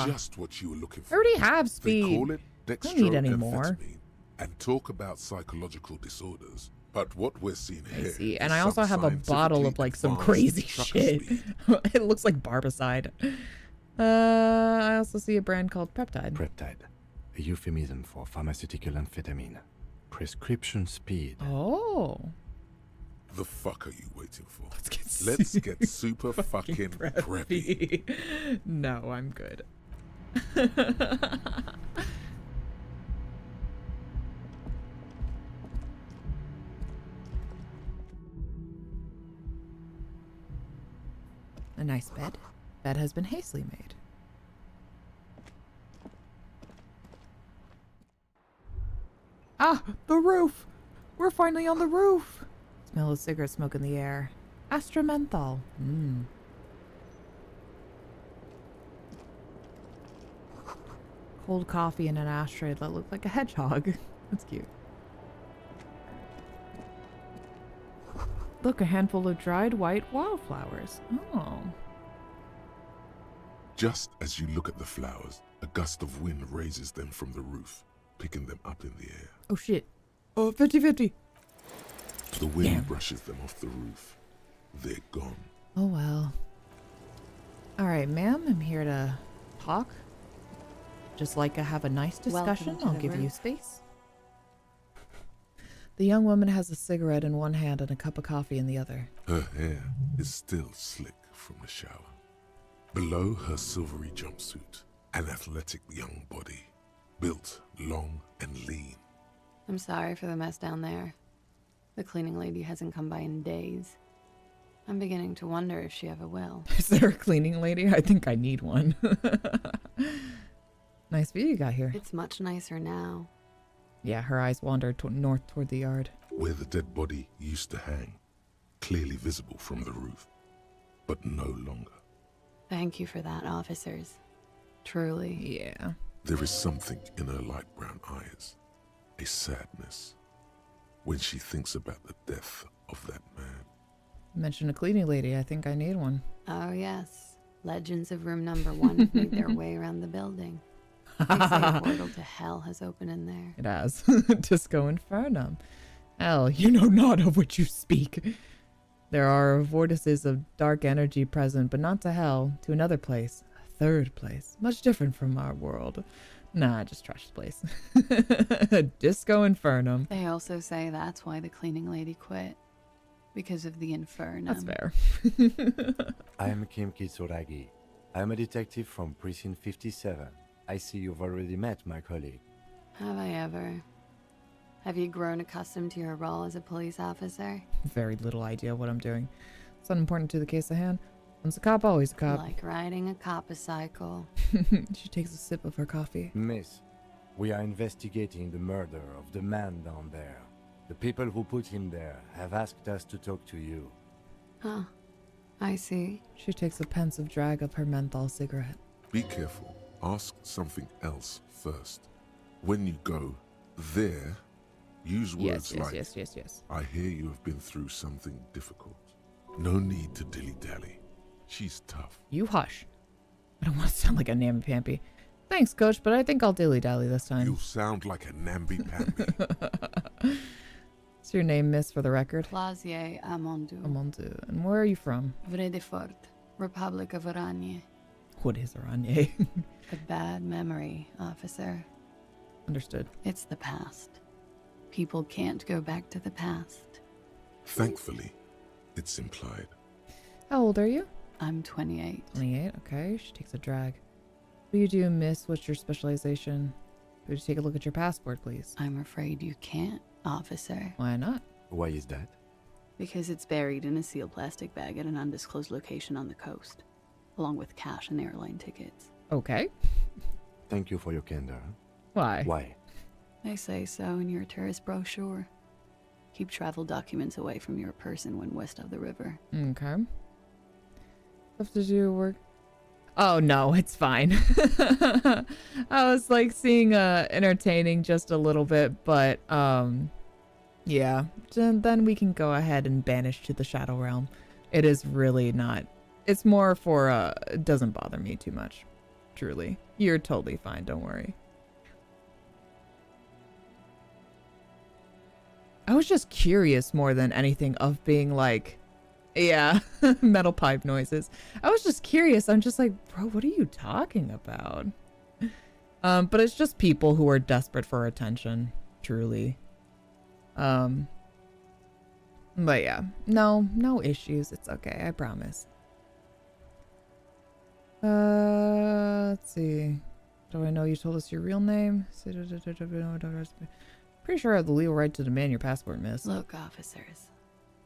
Just what you were looking for. I already have speed. They call it Don't need any more. and talk about psychological disorders. But what we're seeing here, I see. And I also have a bottle of like some crazy shit. It looks like Barbicide. I also see a brand called Peptide. Peptide, a euphemism for pharmaceutical amphetamine. Prescription speed. Oh. The fuck are you waiting for? Let's get super fucking preppy. No, I'm good. A nice bed. Bed has been hastily made. Ah, the roof! We're finally on the roof! Smell of cigarette smoke in the air. Astral menthol. Cold coffee in an ashtray that looked like a hedgehog. That's cute. Look, a handful of dried white wildflowers. Oh. Just as you look at the flowers, a gust of wind raises them from the roof, picking them up in the air. Oh shit. Oh, 50-50. The wind brushes them off the roof. They're gone. Oh well. Alright, ma'am, I'm here to talk. Just like I have a nice discussion, I'll give you space. The young woman has a cigarette in one hand and a cup of coffee in the other. Her hair is still slick from the shower. Below her silvery jumpsuit, an athletic young body, built long and lean. I'm sorry for the mess down there. The cleaning lady hasn't come by in days. I'm beginning to wonder if she ever will. Is there a cleaning lady? I think I need one. Nice view you got here. It's much nicer now. Yeah, her eyes wander north toward the yard. Where the dead body used to hang, clearly visible from the roof, but no longer. Thank you for that, officers. Truly. Yeah. There is something in her light brown eyes, a sadness, when she thinks about the death of that man. You mentioned a cleaning lady. I think I need one. Oh, yes. Legends of room number 1 have made their way around the building. They say a portal to hell has opened in there. It has. Disco Infernum. Hell, you know not of which you speak. There are vortices of dark energy present, but not to hell, to another place. A third place, much different from our world. Nah, just trash the place. Disco Infernum. They also say that's why the cleaning lady quit. Because of the Infernum. That's fair. I am Kim Kitsuragi. I am a detective from Precinct 57. I see you've already met my colleague. Have I ever? Have you grown accustomed to your role as a police officer? Very little idea what I'm doing. It's not important to the case at hand. Once a cop, always a cop. Like riding a cop-a-cycle. She takes a sip of her coffee. Miss, we are investigating the murder of the man down there. The people who put him there have asked us to talk to you. Huh. I see. She takes a pensive drag of her menthol cigarette. Be careful. Ask something else first. When you go there, use words like, yes. I hear you have been through something difficult. No need to dilly-dally. She's tough. You hush. I don't want to sound like a namby-pamby. Thanks, Coach, but I think I'll dilly-dally this time. You sound like a namby-pamby. What's your name, miss, for the record? Clausier Amondou. Amondou. And where are you from? Vredefort, Republic of Oranje. What is Oranje? A bad memory, officer. Understood. It's the past. People can't go back to the past. Thankfully, it's implied. How old are you? I'm 28. 28, okay. She takes a drag. What do you do, miss? What's your specialization? Could you take a look at your passport, please? I'm afraid you can't, officer. Why not? Why is that? Because it's buried in a sealed plastic bag at an undisclosed location on the coast, along with cash and airline tickets. Okay. Thank you for your candor. Why? Why? They say so in your tourist brochure. Keep travel documents away from your person when west of the river. Okay. Stuff to do work. Oh no, it's fine. I was like seeing entertaining just a little bit, but yeah. Then we can go ahead and banish to the Shadow Realm. It is really not. It's more for it doesn't bother me too much. Truly. You're totally fine, don't worry. I was just curious more than anything of being like, yeah, metal pipe noises. I was just curious. I'm just like, bro, what are you talking about? But it's just people who are desperate for attention, truly. But yeah, no issues. It's okay, I promise. Let's see. Do I know you told us your real name? Pretty sure I have the legal right to demand your passport, miss. Look, officers,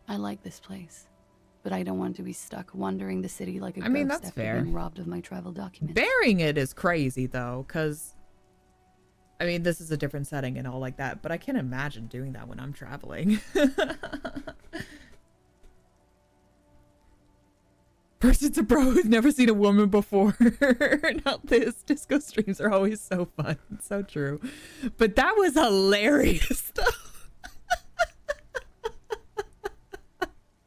I like this place, but I don't want to be stuck wandering the city like a ghost that's after fair. being robbed of my travel documents. Bearing it is crazy, though, because, I mean, this is a different setting and all like that, but I can't imagine doing that when I'm traveling. Person's a bro who's never seen a woman before. Not this. Disco streams are always so fun. It's so true. But that was hilarious, though.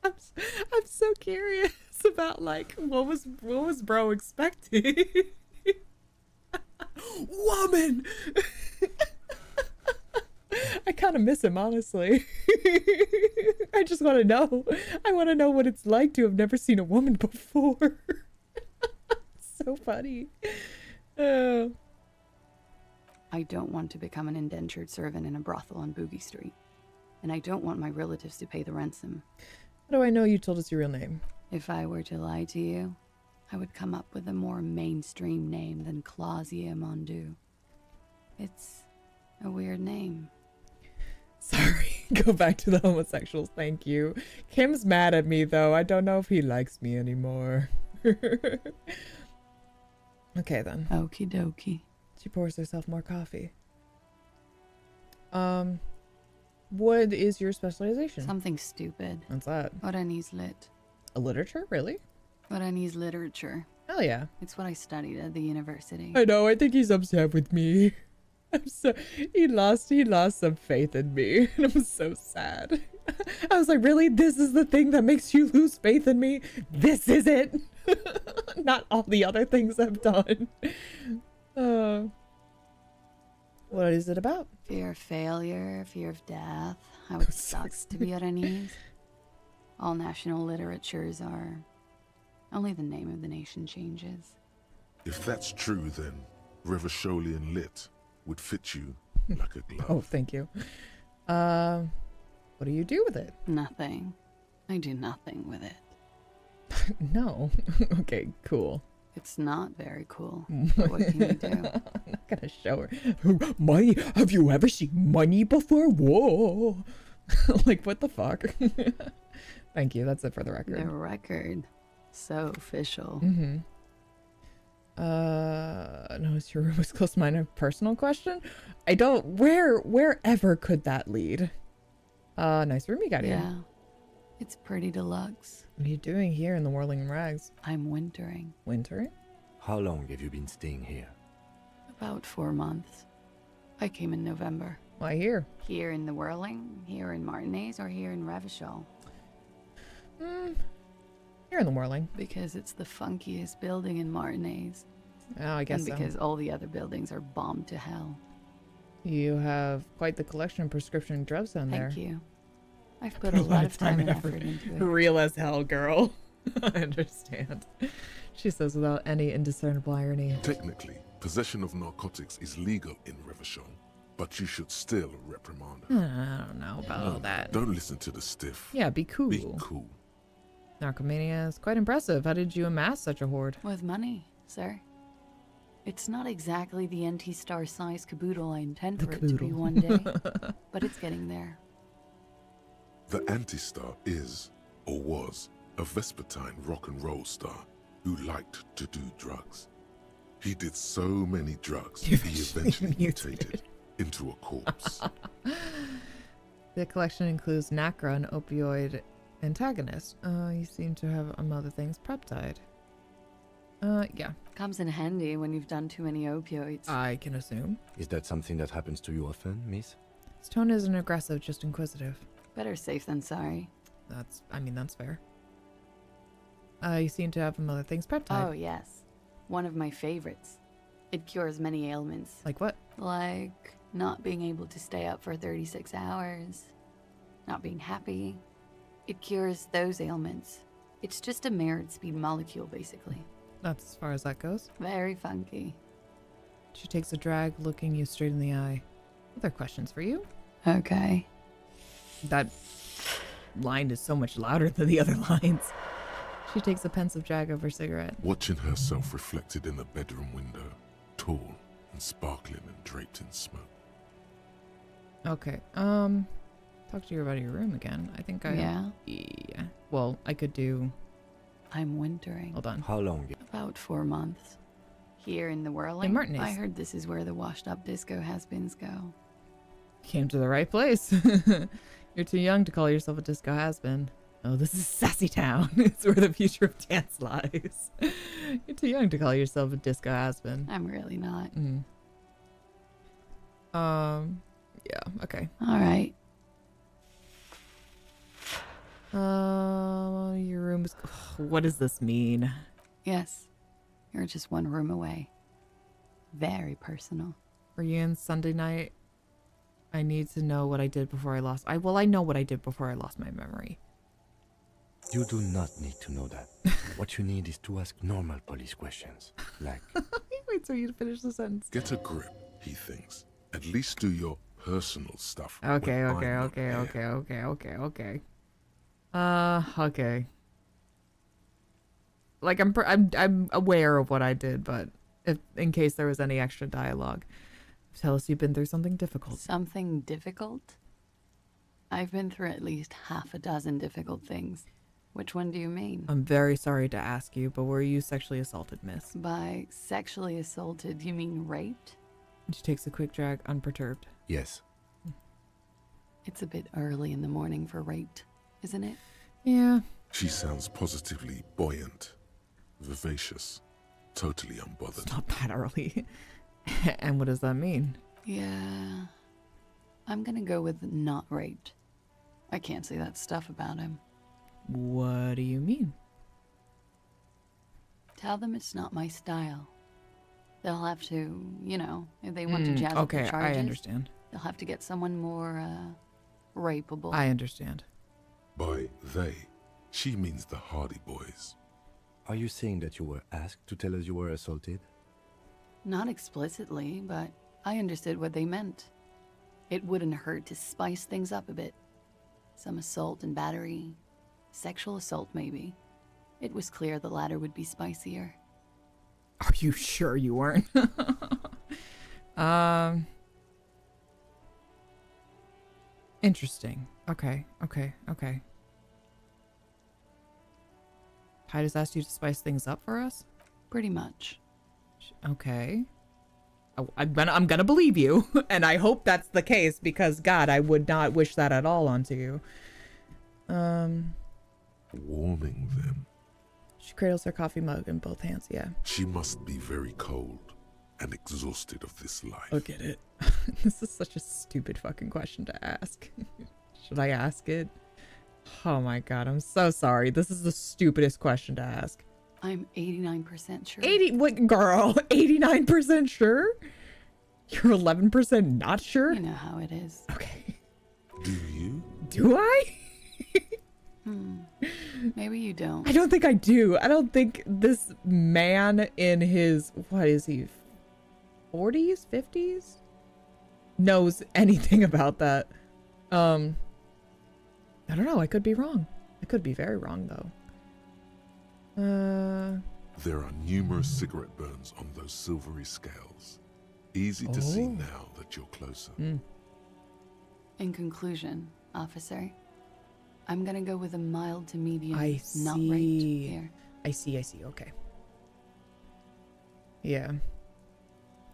I'm so curious about, like, what was bro expecting? Woman! I kind of miss him, honestly. I just want to know. I want to know what it's like to have never seen a woman before. So funny. Oh. I don't want to become an indentured servant in a brothel on Boogie Street. And I don't want my relatives to pay the ransom. How do I know you told us your real name? If I were to lie to you, I would come up with a more mainstream name than Clausier Mondou. It's a weird name. Sorry, go back to the homosexuals, thank you. Kim's mad at me, though. I don't know if he likes me anymore. Okay, then. Okie dokie. She pours herself more coffee. What is your specialization? Something stupid. What's that? Oranese lit. A literature, really? Oranese literature. Hell yeah. It's what I studied at the university. I know, I think he's upset with me. He lost some faith in me, and I'm so sad. I was like, really? This is the thing that makes you lose faith in me? This is it? Not all the other things I've done. What is it about? Fear of failure, fear of death, how it sucks to be at our knees. All national literatures are. Only the name of the nation changes. If that's true, then Revacholian Lit would fit you like a glove. Oh, thank you. What do you do with it? Nothing. I do nothing with it. No. Okay, cool. It's not very cool. But what can you do? I'm not gonna show her. Money? Have you ever seen money before? Whoa. Like, what the fuck? Thank you. That's it for the record. The record. So official. Mm-hmm. Notice your room was close to mine. A personal question? I don't. Wherever could that lead? Nice room you got here. Yeah. It's pretty deluxe. What are you doing here in the whirling rags? I'm wintering. Wintering? How long have you been staying here? About 4 months. I came in November. Why here? Here in the Whirling, here in Martinez, or here in Revachol? Here in the whirling. Because it's the funkiest building in Martinez. Oh, I guess and so. because all the other buildings are bombed to hell. You have quite the collection of prescription drugs down there. Thank you. I've put a lot of time and effort into it. Real as hell, girl. I understand. She says without any indiscernible irony. Technically, possession of narcotics is legal in Revachol, but you should still reprimand her. I don't know about all that. Don't listen to the stiff. Yeah, be cool. Be cool. Narcomania is quite impressive. How did you amass such a hoard? With money, sir. It's not exactly the NT-star size caboodle I intend for it to be one day, but it's getting there. The Anti-Star is, or was, a Vespertine rock and roll star who liked to do drugs. He did so many drugs, he eventually mutated into a corpse. The collection includes Nacra, an opioid antagonist. You seem to have, among other things, peptide. Yeah. Comes in handy when you've done too many opioids. I can assume. Is that something that happens to you often, miss? His tone isn't aggressive, just inquisitive. Better safe than sorry. That's fair. You seem to have, among other things, peptide. Oh, yes. One of my favorites. It cures many ailments. Like what? Like not being able to stay up for 36 hours. Not being happy. It cures those ailments. It's just a mirrored speed molecule, basically. That's as far as that goes. Very funky. She takes a drag, looking you straight in the eye. Other questions for you? Okay. That line is so much louder than the other lines. She takes a pensive drag of her cigarette. Watching herself reflected in the bedroom window, tall and sparkling and draped in smoke. Okay, talk to you about your room again. I think Yeah? Yeah. Well, I could do... I'm wintering. Hold on. How long? About 4 months. Here in the Whirling, In Martinez. I heard this is where the washed-up disco has-beens go. Came to the right place. You're too young to call yourself a disco has-been. Oh, this is Sassy Town. It's where the future of dance lies. You're too young to call yourself a disco has-been. I'm really not. Yeah, okay. All right. Your room is... What does this mean? Yes. You're just one room away. Very personal. Were you in Sunday night? I need to know what I did before I lost... I know what I did before I lost my memory. You do not need to know that. What you need is to ask normal police questions. Like... Wait for you to finish the sentence. Get a grip, he thinks. At least do your personal stuff. Okay. Okay. Like I'm aware of what I did, but if in case there was any extra dialogue, tell us you've been through something difficult. Something difficult? I've been through at least half a dozen difficult things. Which one do you mean? I'm very sorry to ask you, but were you sexually assaulted, miss? By sexually assaulted, you mean raped? She takes a quick drag, unperturbed. Yes. It's a bit early in the morning for raped, isn't it? Yeah. She sounds positively buoyant, vivacious, totally unbothered. It's not that early. And what does that mean? Yeah. I'm gonna go with not raped. I can't say that stuff about him. What do you mean? Tell them it's not my style. They'll have to, if they want to jazz up the okay, charges. I understand. They'll have to get someone more, rapeable. I understand. By they, she means the Hardy Boys. Are you saying that you were asked to tell us you were assaulted? Not explicitly, but I understood what they meant. It wouldn't hurt to spice things up a bit. Some assault and battery. Sexual assault, maybe. It was clear the latter would be spicier. Are you sure you weren't? Interesting. Okay. Titus asked you to spice things up for us? Pretty much. Okay. Oh, I'm gonna believe you, and I hope that's the case because God, I would not wish that at all onto you. Warming them. She cradles her coffee mug in both hands. Yeah. She must be very cold and exhausted of this life. Look at it. This is such a stupid fucking question to ask. Should I ask it? Oh my God, I'm so sorry. This is the stupidest question to ask. I'm 89% sure. What, girl? 89% sure? You're 11% not sure? You know how it is. Okay. Do you? Do I? Maybe you don't. I don't think I do. I don't think this man in his, what is he, 40s, 50s? Knows anything about that. I don't know. I could be wrong. I could be very wrong, though. There are numerous cigarette burns on those silvery scales. Easy to see now that you're closer. In conclusion, officer, I'm gonna go with a mild to medium. I Not raped see. here. I see. Okay. Yeah.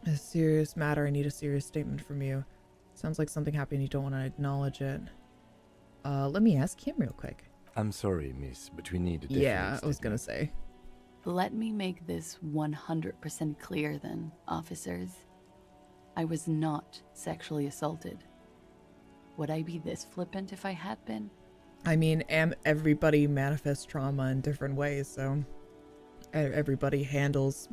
A serious matter. I need a serious statement from you. Sounds like something happened. You don't want to acknowledge it. Let me ask him real quick. I'm sorry, miss, but we need a definite Yeah, I was gonna say. Let me make this 100% clear then, officers. I was not sexually assaulted. Would I be this flippant if I had been? I mean, everybody manifests trauma in different ways, so everybody handles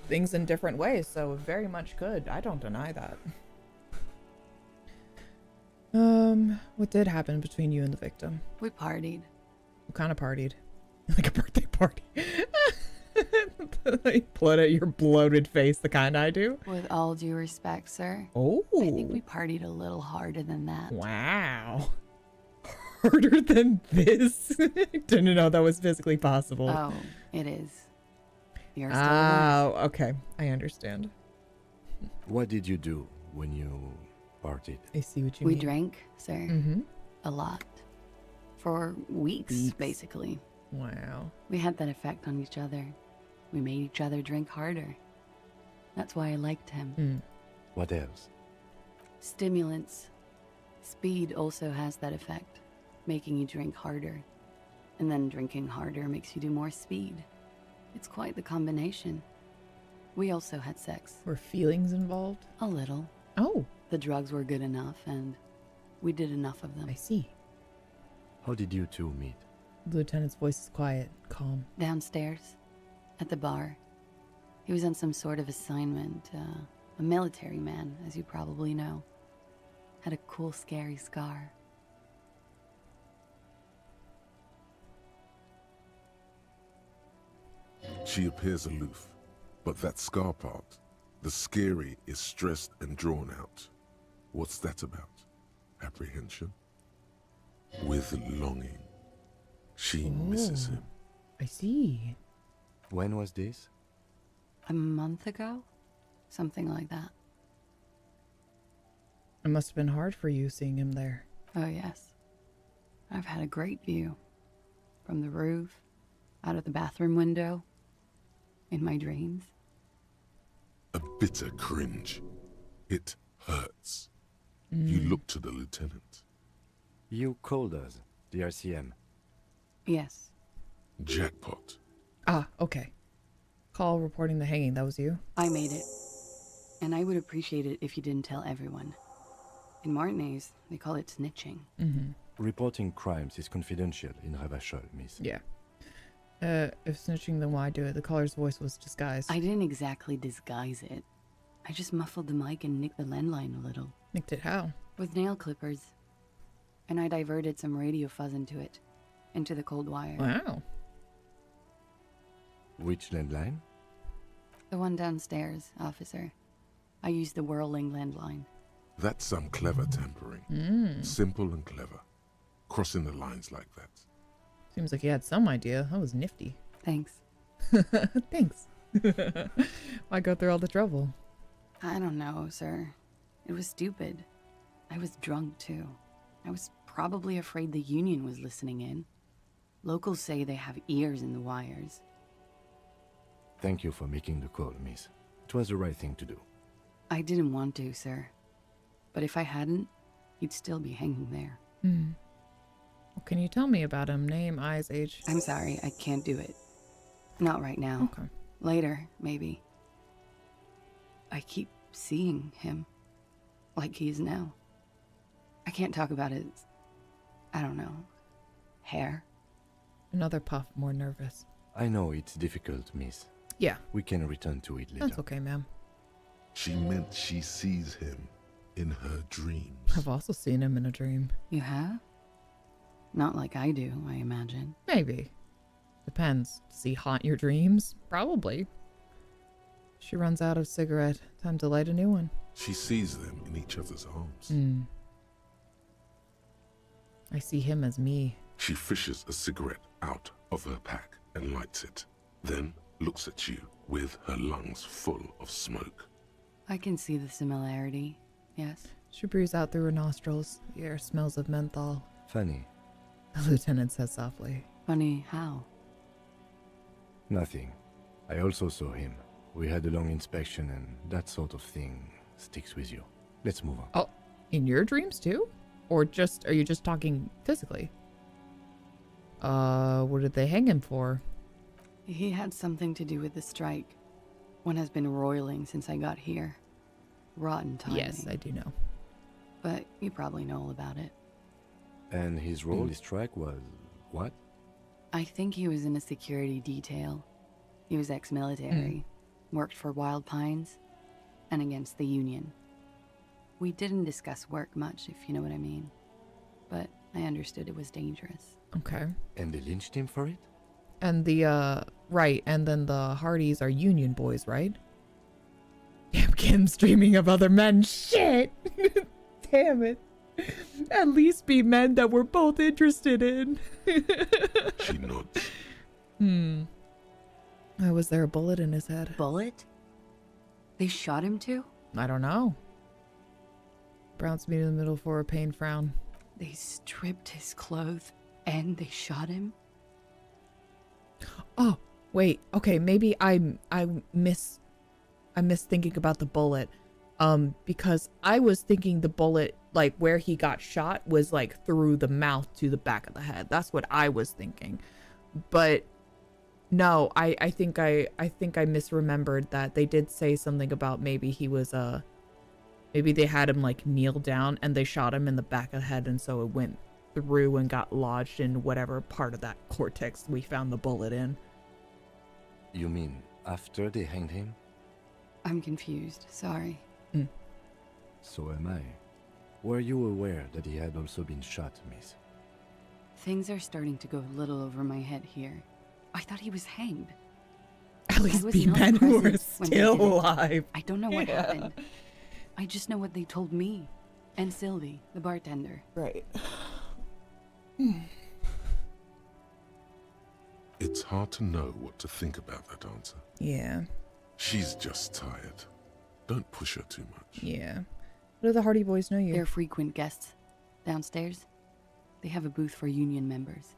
things in different ways, so very much could. I don't deny that. What did happen between you and the victim? We partied. What kind of partied? Like a birthday party. Put at your bloated face, the kind I do. With all due respect, sir. Oh. I think we partied a little harder than that. Wow. Harder than this? Didn't know that was physically possible. Oh, it is. You're still Oh, okay. I understand. What did you do when you partied? I see what you We mean. drank, sir. Mm-hmm. A lot. For weeks, basically. Wow. We had that effect on each other. We made each other drink harder. That's why I liked him. What else? Stimulants. Speed also has that effect, making you drink harder. And then drinking harder makes you do more speed. It's quite the combination. We also had sex. Were feelings involved? A little. Oh. The drugs were good enough, and we did enough of them. I see. How did you two meet? The lieutenant's voice is quiet, calm. Downstairs, at the bar. He was on some sort of assignment. A military man, as you probably know. Had a cool, scary scar. She appears aloof, but that scar part, the scary, is stressed and drawn out. What's that about? Apprehension? With longing. She misses him. I see. When was this? A month ago? Something like that. It must have been hard for you seeing him there. Oh, yes. I've had a great view. From the roof, out of the bathroom window, in my dreams. A bitter cringe. It hurts. You look to the lieutenant. You called us, the RCM. Yes. Jackpot. Ah, okay. Call reporting the hanging, that was you? I made it. And I would appreciate it if you didn't tell everyone. In Martinez, they call it snitching. Reporting crimes is confidential in Ravachol, miss. Yeah. If snitching, then why do it? The caller's voice was disguised. I didn't exactly disguise it. I just muffled the mic and nicked the landline a little. Nicked it how? With nail clippers. and I diverted some radio fuzz into it, into the cold wire. Wow. Which landline? The one downstairs, officer. I used the whirling landline. That's some clever tampering. Simple and clever. Crossing the lines like that. Seems like you had some idea. That was nifty. Thanks. Thanks. Why go through all the trouble? I don't know, sir. It was stupid. I was drunk, too. I was probably afraid the Union was listening in. Locals say they have ears in the wires. Thank you for making the call, miss. It was the right thing to do. I didn't want to, sir. But if I hadn't, he'd still be hanging there. Well, can you tell me about him? Name, eyes, age? I'm sorry, I can't do it. Not right now. Okay. Later, maybe. I keep seeing him. Like he is now. I can't talk about his... I don't know. Hair. Another puff, more nervous. I know it's difficult, miss. Yeah. We can return to it later. That's okay, ma'am. She meant she sees him in her dreams. I've also seen him in a dream. You have? Not like I do, I imagine. Maybe. Depends. Does he haunt your dreams? Probably. She runs out of cigarette. Time to light a new one. She sees them in each other's arms. I see him as me. She fishes a cigarette out of her pack and lights it. Then looks at you with her lungs full of smoke. I can see the similarity, yes. She breathes out through her nostrils. The air smells of menthol. Funny. The lieutenant says softly. Funny how? Nothing. I also saw him. We had a long inspection and that sort of thing sticks with you. Let's move on. Oh, in your dreams too? Or are you just talking physically? What did they hang him for? He had something to do with the strike. One has been roiling since I got here. Rotten timing. Yes, I do know. But you probably know all about it. And his role in strike was what? I think he was in a security detail. He was ex-military, worked for Wild Pines, and against the Union. We didn't discuss work much, if you know what I mean. But I understood it was dangerous. Okay. And they lynched him for it? And right, and then the Hardys are Union boys, right? Damn, Kim's dreaming of other men. Shit! Damn it. At least be men that we're both interested in. She nods. Was there a bullet in his head? Bullet? They shot him too? I don't know. Brown's meet in the middle for a pain frown. They stripped his clothes and they shot him? Oh, wait. Okay, maybe I miss thinking about the bullet. Because I was thinking the bullet, like where he got shot, was like through the mouth to the back of the head. That's what I was thinking. But no, I think I misremembered that. They did say something about maybe he was maybe they had him like kneel down and they shot him in the back of the head, and so it went through and got lodged in whatever part of that cortex we found the bullet in. You mean after they hanged him? I'm confused, sorry. So am I. Were you aware that he had also been shot, miss? Things are starting to go a little over my head here. I thought he was hanged. At least be men who are still alive. I don't know what happened. I just know what they told me. And Sylvie, the bartender. Right. It's hard to know what to think about that answer. Yeah. She's just tired. Don't push her too much. Yeah. What do the Hardy Boys know you? They're frequent guests. Downstairs. They have a booth for Union members.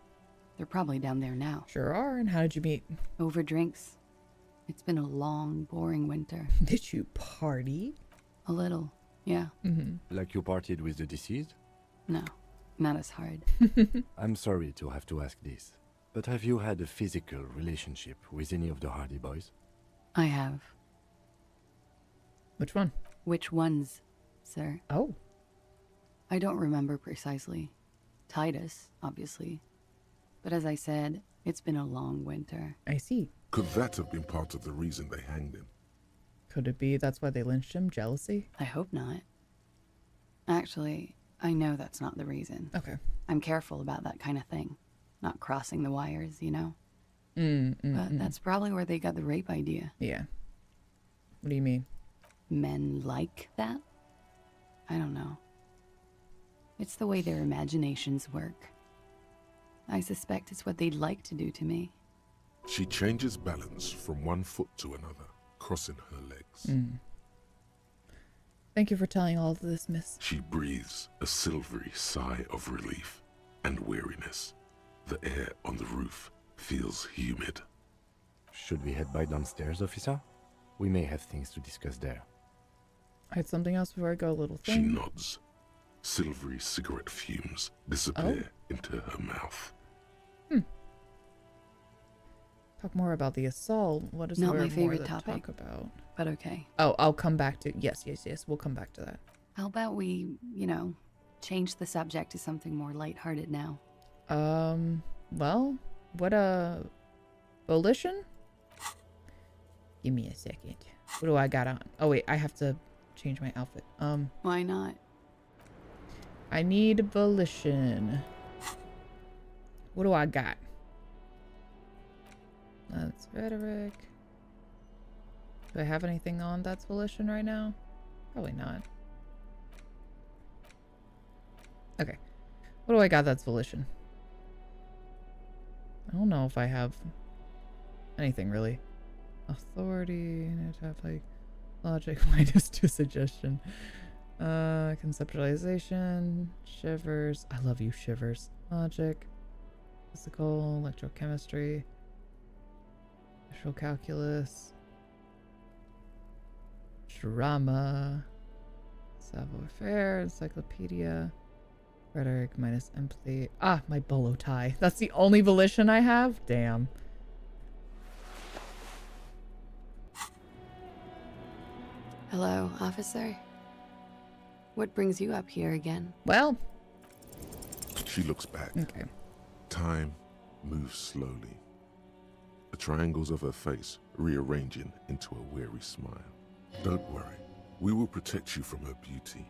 They're probably down there now. Sure are. And how did you meet? Over drinks. It's been a long, boring winter. Did you party? A little, yeah. Like you partied with the deceased? No, not as hard. I'm sorry to have to ask this, but have you had a physical relationship with any of the Hardy Boys? I have. Which one? Which ones, sir? Oh. I don't remember precisely. Titus, obviously. But as I said, it's been a long winter. I see. Could that have been part of the reason they hanged him? Could it be that's why they lynched him? Jealousy? I hope not. Actually, I know that's not the reason. Okay. I'm careful about that kind of thing. Not crossing the wires, you know? But that's probably where they got the rape idea. Yeah. What do you mean? Men like that? I don't know. It's the way their imaginations work. I suspect it's what they'd like to do to me. She changes balance from one foot to another, crossing her legs. Thank you for telling all of this, miss. She breathes a silvery sigh of relief and weariness. The air on the roof feels humid. Should we head by downstairs, officer? We may have things to discuss there. I had something else before I go, little thing. She nods. Silvery cigarette fumes disappear into her mouth. Talk more about the assault. What is Not there my favorite more to topic, talk about? But okay. Oh, I'll come back to yes. We'll come back to that. How about we, change the subject to something more lighthearted now? Well, what volition? Give me a second. What do I got on? Oh wait, I have to change my outfit. Why not? I need volition. What do I got? That's rhetoric. Do I have anything on that's volition right now? Probably not. Okay. What do I got that's volition? I don't know if I have anything really. Authority, like logic minus 2 suggestion. Conceptualization, shivers. I love you, shivers. Logic, physical, electrochemistry, visual calculus, drama, savoir-faire, encyclopedia, rhetoric minus empathy. Ah, my bolo tie. That's the only volition I have? Damn. Hello, officer. What brings you up here again? Well. She looks back. Okay. Time moves slowly. The triangles of her face rearranging into a weary smile. Don't worry. We will protect you from her beauty.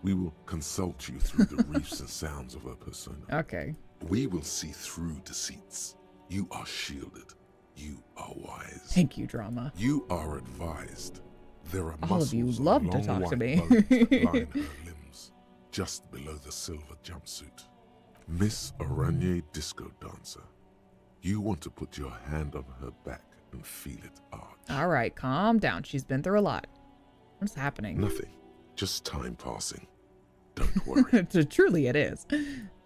We will consult you through the reefs and sounds of her persona. Okay. We will see through deceits. You are shielded. You are wise. Thank you, drama. You are advised. There are all of you muscles love and to long talk to white me. bones that line her limbs, just below the silver jumpsuit. Miss Oranje Disco Dancer. You want to put your hand on her back and feel it arch. All right, calm down. She's been through a lot. What's happening? Nothing. Just time passing. Don't worry. Truly it is.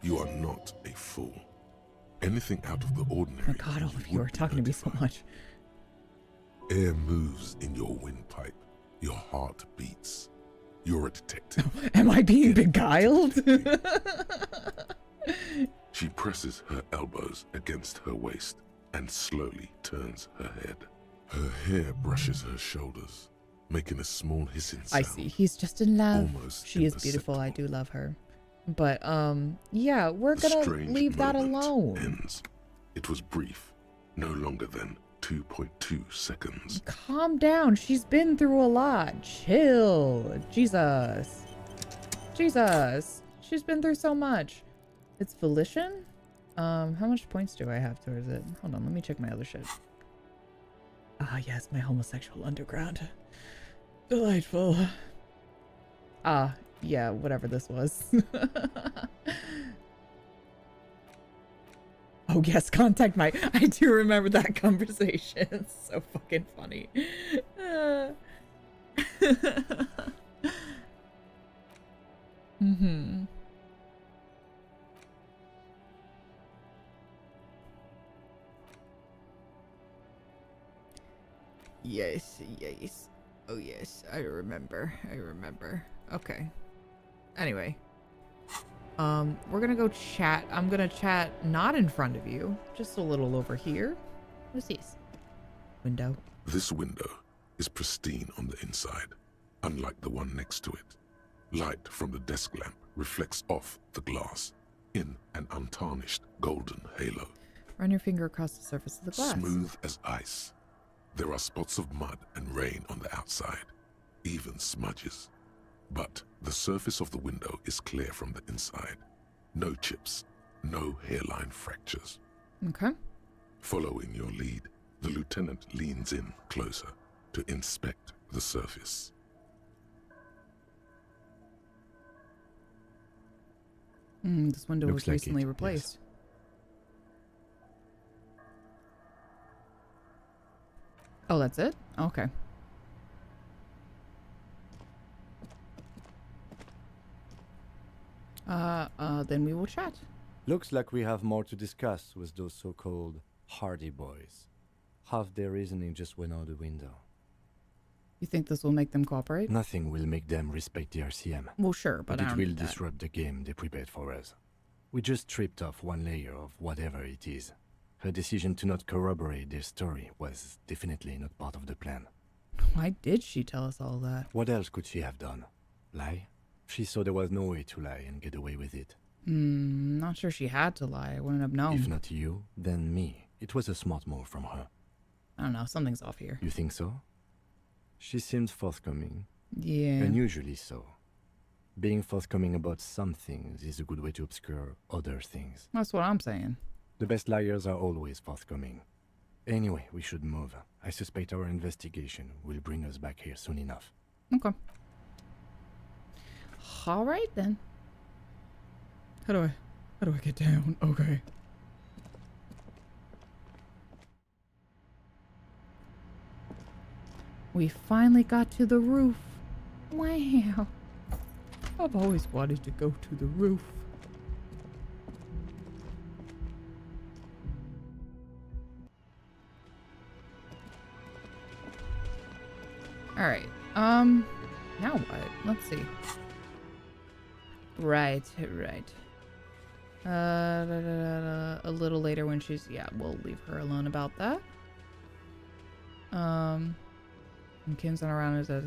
You are not a fool. Anything out of the ordinary. Oh God, all of you are talking to me so much. Air moves in your windpipe. Your heart beats. You're a detective. Am I being beguiled? She presses her elbows against her waist and slowly turns her head. Her hair brushes her shoulders, making a small hissing sound. I see. He's just in love. Almost she is beautiful. I do love her. But, yeah, we're gonna leave that alone. Ends. It was brief, no longer than 2.2 seconds. Calm down. She's been through a lot. Chill. Jesus. Jesus. She's been through so much. It's volition? How much points do I have towards it? Hold on, let me check my other shit. Ah, yes, my homosexual underground. Delightful. Ah, yeah, whatever this was. Oh, yes, contact my... I do remember that conversation. It's so fucking funny. Mm-hmm. Yes, yes. Oh, yes, I remember. Okay. Anyway. We're gonna go chat. I'm gonna chat not in front of you, just a little over here. What's this? Window. This window is pristine on the inside, unlike the one next to it. Light from the desk lamp reflects off the glass in an untarnished golden halo. Run your finger across the surface of the glass. Smooth as ice. There are spots of mud and rain on the outside, even smudges. But The surface of the window is clear from the inside. No chips, no hairline fractures. Okay. Following your lead, the lieutenant leans in closer to inspect the surface. This window Looks was like recently it, replaced. yes. Oh, that's it? Okay. Then we will chat. Looks like we have more to discuss with those so-called Hardy boys. Half their reasoning just went out the window. You think this will make them cooperate? Nothing will make them respect the RCM. Well, sure, but I it don't will need that. disrupt the game they prepared for us. We just stripped off one layer of whatever it is. Her decision to not corroborate their story was definitely not part of the plan. Why did she tell us all that? What else could she have done? Lie? She saw there was no way to lie and get away with it. Not sure she had to lie. I wouldn't have known. If not you, then me. It was a smart move from her. I don't know. Something's off here. You think so? She seemed forthcoming. Yeah. Unusually so. Being forthcoming about some things is a good way to obscure other things. That's what I'm saying. The best liars are always forthcoming. Anyway, we should move. I suspect our investigation will bring us back here soon enough. Okay. All right then. How do I get down? Okay. We finally got to the roof. Wow. I've always wanted to go to the roof. Alright. Now what? Let's see. Right. A little later when she's... Yeah, we'll leave her alone about that. And Kim's not around as a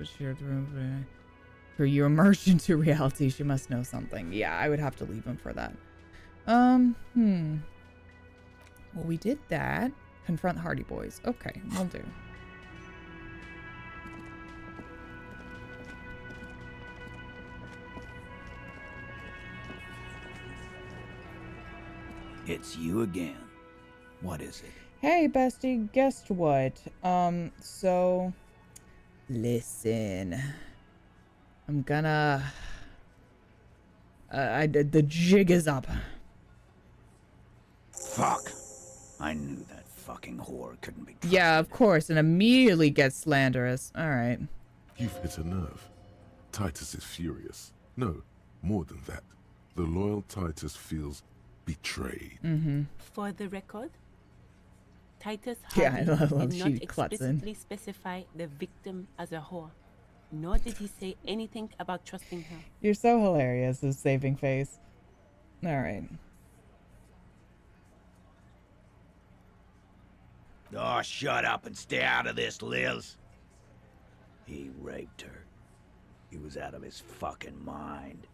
shared room. For you emerged into reality, she must know something. Yeah, I would have to leave him for that. Well, we did that. Confront Hardy Boys. Okay, we'll do. It's you again. What is it? Hey, bestie, guess what? So... Listen. I'm gonna... the jig is up. Fuck. I knew that fucking whore couldn't be trusted. Yeah, of course, and immediately gets slanderous. Alright. You've hit a nerve. Titus is furious. No, more than that. The loyal Titus feels betrayed. For the record, Titus Yeah, Hardy I love did she not clutches in. explicitly specify the victim as a whore, nor did he say anything about trusting her. You're so hilarious, his saving face. Alright. Oh, shut up and stay out of this, Liz. He raped her. He was out of his fucking mind.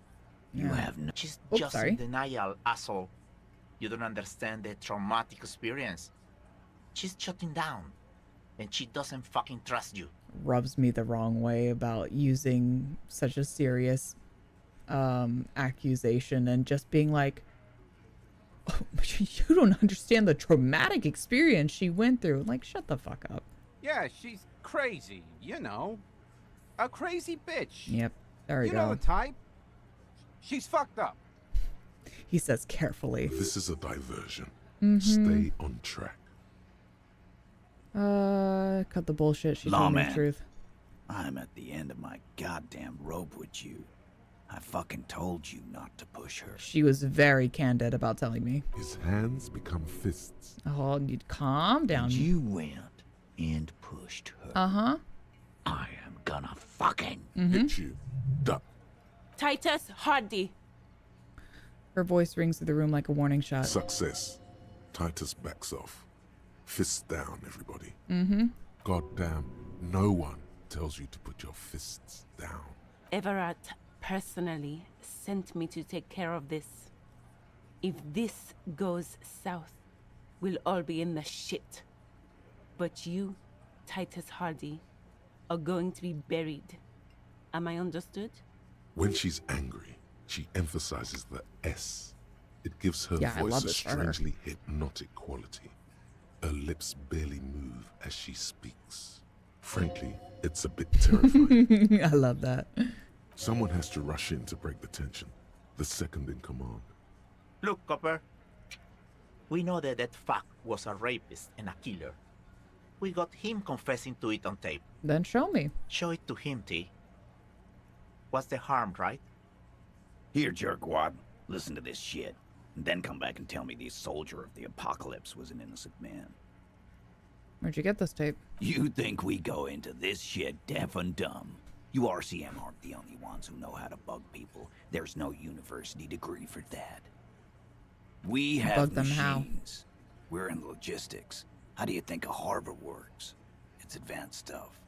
You have no... She's Oops, just sorry. in denial, asshole. You don't understand the traumatic experience. She's shutting down. And she doesn't fucking trust you. Rubs me the wrong way about using such a serious accusation and just being like, oh, you don't understand the traumatic experience she went through. Like, shut the fuck up. Yeah, she's crazy, you know. A crazy bitch. Yep, there we You go. know the type. She's fucked up. He says carefully. This is a diversion. Mhm. Stay on track. Cut the bullshit. She told me the Lawman. truth. I'm at the end of my goddamn rope with you. I fucking told you not to push her. She was very candid about telling me. His hands become fists. Oh, you'd calm down. And you went and pushed her. Uh-huh. I am gonna fucking hit you. Duck. Titus Hardy. Her voice rings through the room like a warning shot. Success. Titus backs off. Fists down, everybody. Goddamn, no one tells you to put your fists down. Everett personally sent me to take care of this. If this goes south, we'll all be in the shit. But you, Titus Hardy, are going to be buried. Am I understood? When she's angry, she emphasizes the S. It gives her Yeah, I voice love a this for her. strangely hypnotic quality. Her lips barely move as she speaks. Frankly, it's a bit terrifying. I love that. Someone has to rush in to break the tension. The second in command. Look, Copper. We know that that fuck was a rapist and a killer. We got him confessing to it on tape. Then show me. Show it to him, T. What's the harm, right? Here, jerkwad. Listen to this shit. And then come back and tell me the soldier of the apocalypse was an innocent man. Where'd you get this tape? You think we go into this shit deaf and dumb? You RCM aren't the only ones who know how to bug people. There's no university degree for that. We have Bug them machines. We're in logistics. How do you think a Harvard works? It's advanced stuff.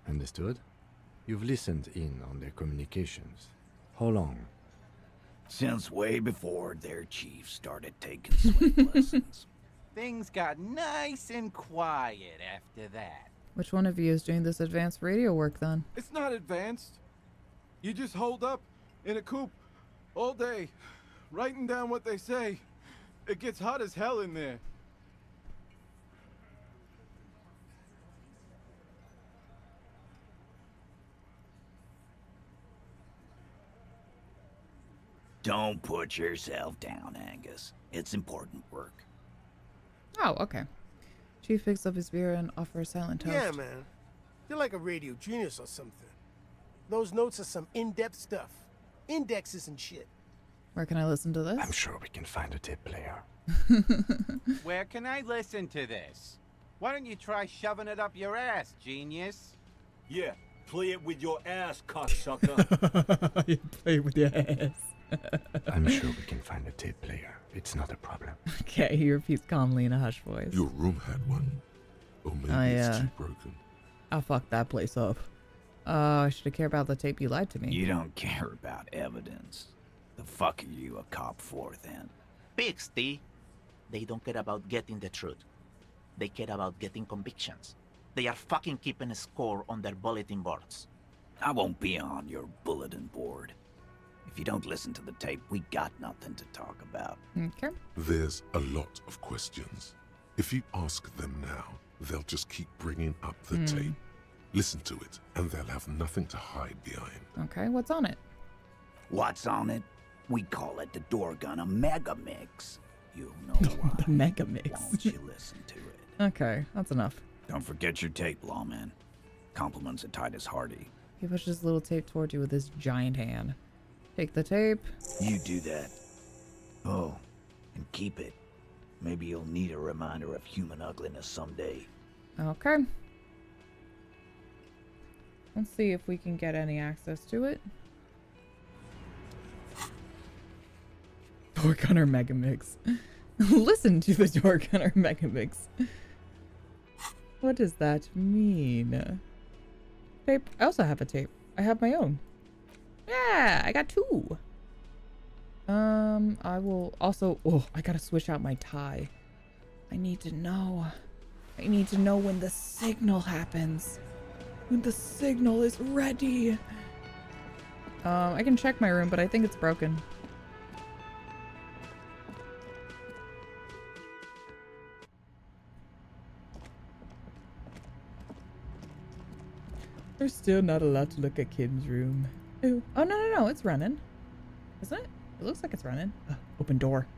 Understood? You've listened in on their communications. How long? Since way before their chief started taking swim lessons. Things got nice and quiet after that. Which one of you is doing this advanced radio work then? It's not advanced. You just hold up in a coop all day, writing down what they say. It gets hot as hell in there. Don't put yourself down, Angus. It's important work. Oh, okay. Chief picks up his beer and offers silent toast. Yeah, man. You're like a radio genius or something. Those notes are some in-depth stuff. Indexes and shit. Where can I listen to this? I'm sure we can find a tape player. Where can I listen to this? Why don't you try shoving it up your ass, genius? Yeah, play it with your ass, cocksucker. You play with your ass. I'm sure we can find a tape player. It's not a problem. Okay, he repeats calmly in a hushed voice. Your room had one. Or maybe it's too broken. I fucked that place up. I should have cared about the tape. You lied to me. You don't care about evidence. The fuck are you a cop for, then? Pigs, T. They don't care about getting the truth. They care about getting convictions. They are fucking keeping a score on their bulletin boards. I won't be on your bulletin board. If you don't listen to the tape, we got nothing to talk about. Okay. There's a lot of questions. If you ask them now, they'll just keep bringing up the tape. Listen to it, and they'll have nothing to hide behind. Okay, what's on it? What's on it? We call it the door gunner mega mix. You'll know why. The mega mix. Won't you listen to it? Okay, that's enough. Don't forget your tape, lawman. Compliments of Titus Hardy. He pushes little tape toward you with his giant hand. Take the tape. You do that. Oh, and keep it. Maybe you'll need a reminder of human ugliness someday. Okay. Let's see if we can get any access to it. Door Gunner Mega Mix. Listen to the Door Gunner Mega Mix. What does that mean? Tape. I also have a tape. I have my own. Yeah, I got two. I will also... Oh, I gotta switch out my tie. I need to know. I need to know when the signal happens. When the signal is ready. I can check my room, but I think it's broken. There's still not allowed to look at Kim's room. Ooh. Oh, no, it's running. Isn't it? It looks like it's running. Open door.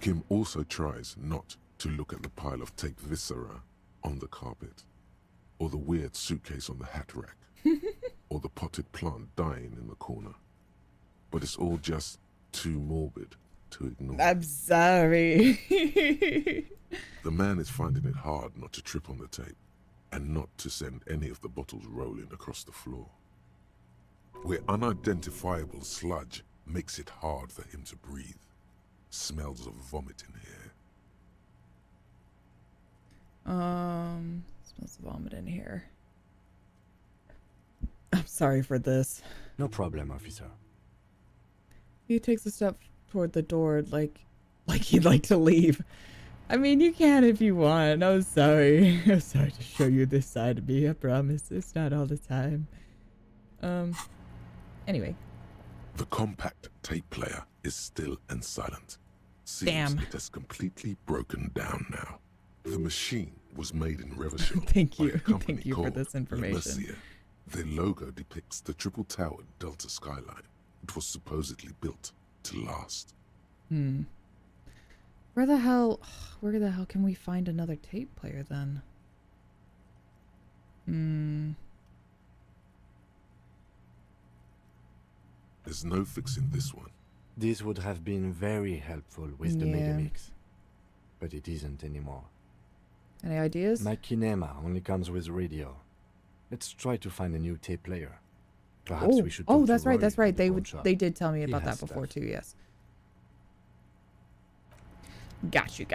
Kim also tries not to look at the pile of taped viscera on the carpet, or the weird suitcase on the hat rack, or the potted plant dying in the corner. But it's all just too morbid to ignore. I'm sorry. The man is finding it hard not to trip on the tape, and not to send any of the bottles rolling across the floor, where unidentifiable sludge makes it hard for him to breathe. Smells of vomit in here. Smells of vomit in here. I'm sorry for this. No problem, officer. He takes a step toward the door like he'd like to leave. I mean, you can if you want. I'm sorry. I'm sorry to show you this side of me. I promise. It's not all the time. Anyway. The compact tape player is still and silent. Seems Damn. it has completely broken down now. The machine was made in Revachol. Thank by you. a company Thank you for called this information. ELYSIUM. Their logo depicts the triple-towered Delta skyline. It was supposedly built to last. Where the hell can we find another tape player then? There's no fixing this one. This would have been very helpful with the Yeah. Megamix. But it isn't anymore. Any ideas? My kinema only comes with radio. Let's try to find a new tape player. Perhaps we should talk to that's right. Rory That's at right. the They pawn shop. they did tell me He about has that before stuff. too. Yes. Got you.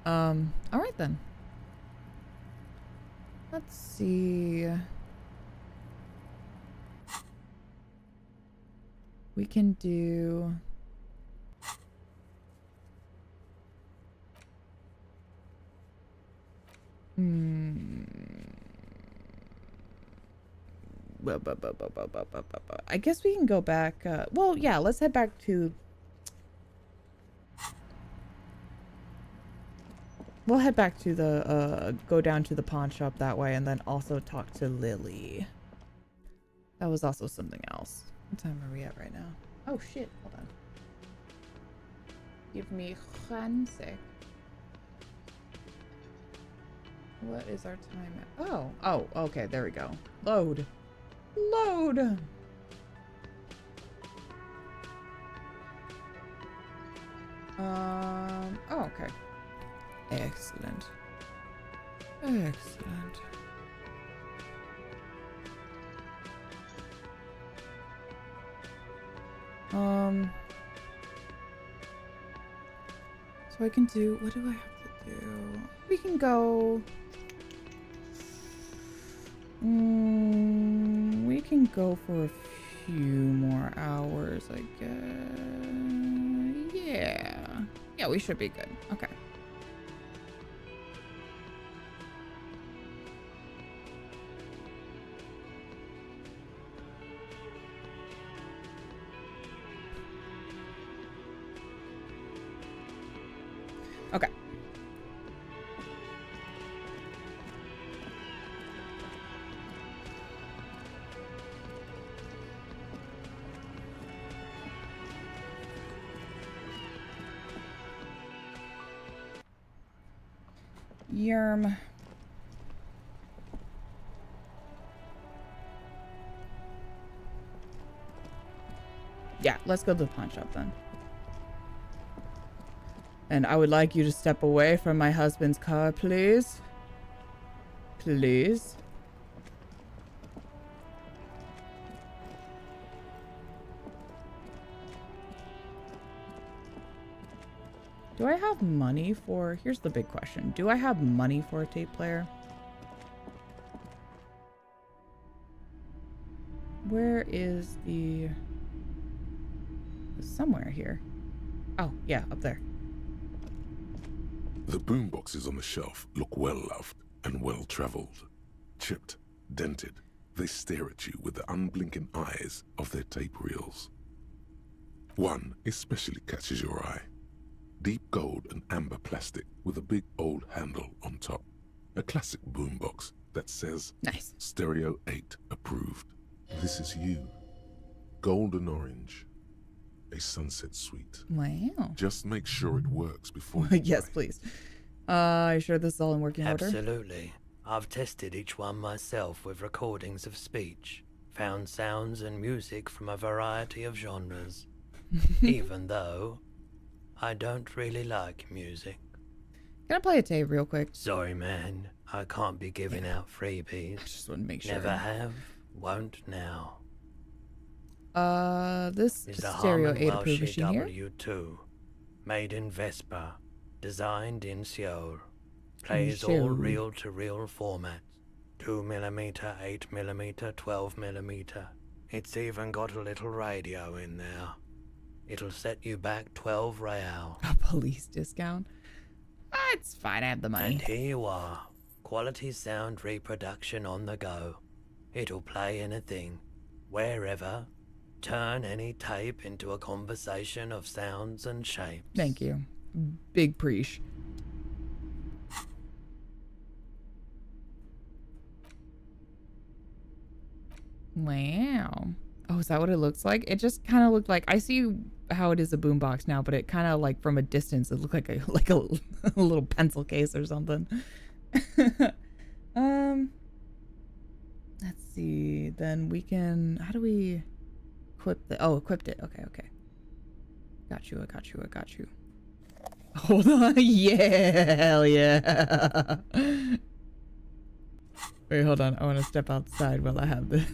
All right then. Let's see. We can do. I guess we can go back. Well, yeah, let's head back to. We'll head back to the, go down to the pawn shop that way and then also talk to Lily. That was also something else. What time are we at right now? Oh shit, hold on. Give me 1 sec. What is our time at? Oh, okay, there we go. Load. Oh, okay. Excellent. So I can do, what do I have to do? We can go, we can go for a few more hours, I guess. Yeah, we should be good. Okay. Okay. Yerm. Yeah, let's go to the pawn shop then. And I would like you to step away from my husband's car, please. Please. Do I have money for... Here's the big question. Do I have money for a tape player? Where is the... Somewhere here. Oh, yeah, up there. The boomboxes on the shelf look well-loved and well-traveled. Chipped, dented, they stare at you with the unblinking eyes of their tape reels. One especially catches your eye. Deep gold and amber plastic with a big old handle on top. A classic boombox that says, nice. Stereo 8 approved. This is you. Golden orange. A sunset suite. Wow. Just make sure it works before you Yes, please. Are you sure this is all in working order? Absolutely. I've tested each one myself with recordings of speech, found sounds and music from a variety of genres, even though I don't really like music. Can I play a tape real quick? Sorry, man. I can't be giving out freebies. I just want to make sure. Never have, won't now. This Is the Stereo Harman 8 approved Welsh machine here? W2, made in Vespa, designed in Seoul, plays Seoul. all reel-to-reel formats, 2mm, 8mm, 12mm. It's even got a little radio in there. It'll set you back 12 real. A police discount? It's fine, I have the money. And here you are. Quality sound reproduction on the go. It'll play anything, wherever. Turn any tape into a conversation of sounds and shapes. Thank you. Big preach. Wow. Oh, is that what it looks like? It just kind of looked like, I see how it is a boombox now, but it kind of like from a distance, it looked like a a little pencil case or something. Let's see. Then we can, how do we equip the, oh, equipped it. Okay, okay. Got you, I got you, I got you. Hold on. Yeah, hell yeah. Wait, hold on. I want to step outside while I have this.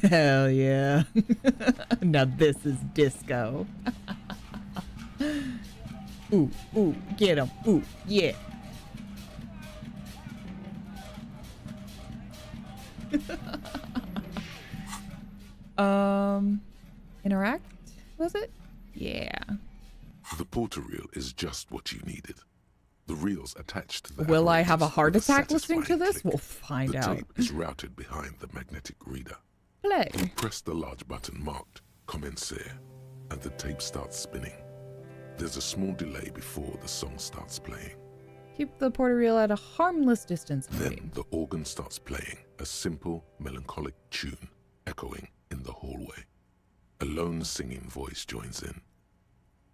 Hell yeah. Now this is disco. Ooh, ooh, get him. Ooh, yeah. Interact, was it? Yeah. The porter reel is just what you needed. The reels attached to the Will I have a heart with attack listening to this? satisfying We'll click. find the out. tape is routed behind the magnetic reader. Play. You press the large button marked Commencer, and the tape starts spinning. There's a small delay before the song starts playing. Keep the porter reel at a harmless distance. Then the organ starts playing a simple, melancholic tune echoing in the hallway. A lone singing voice joins in,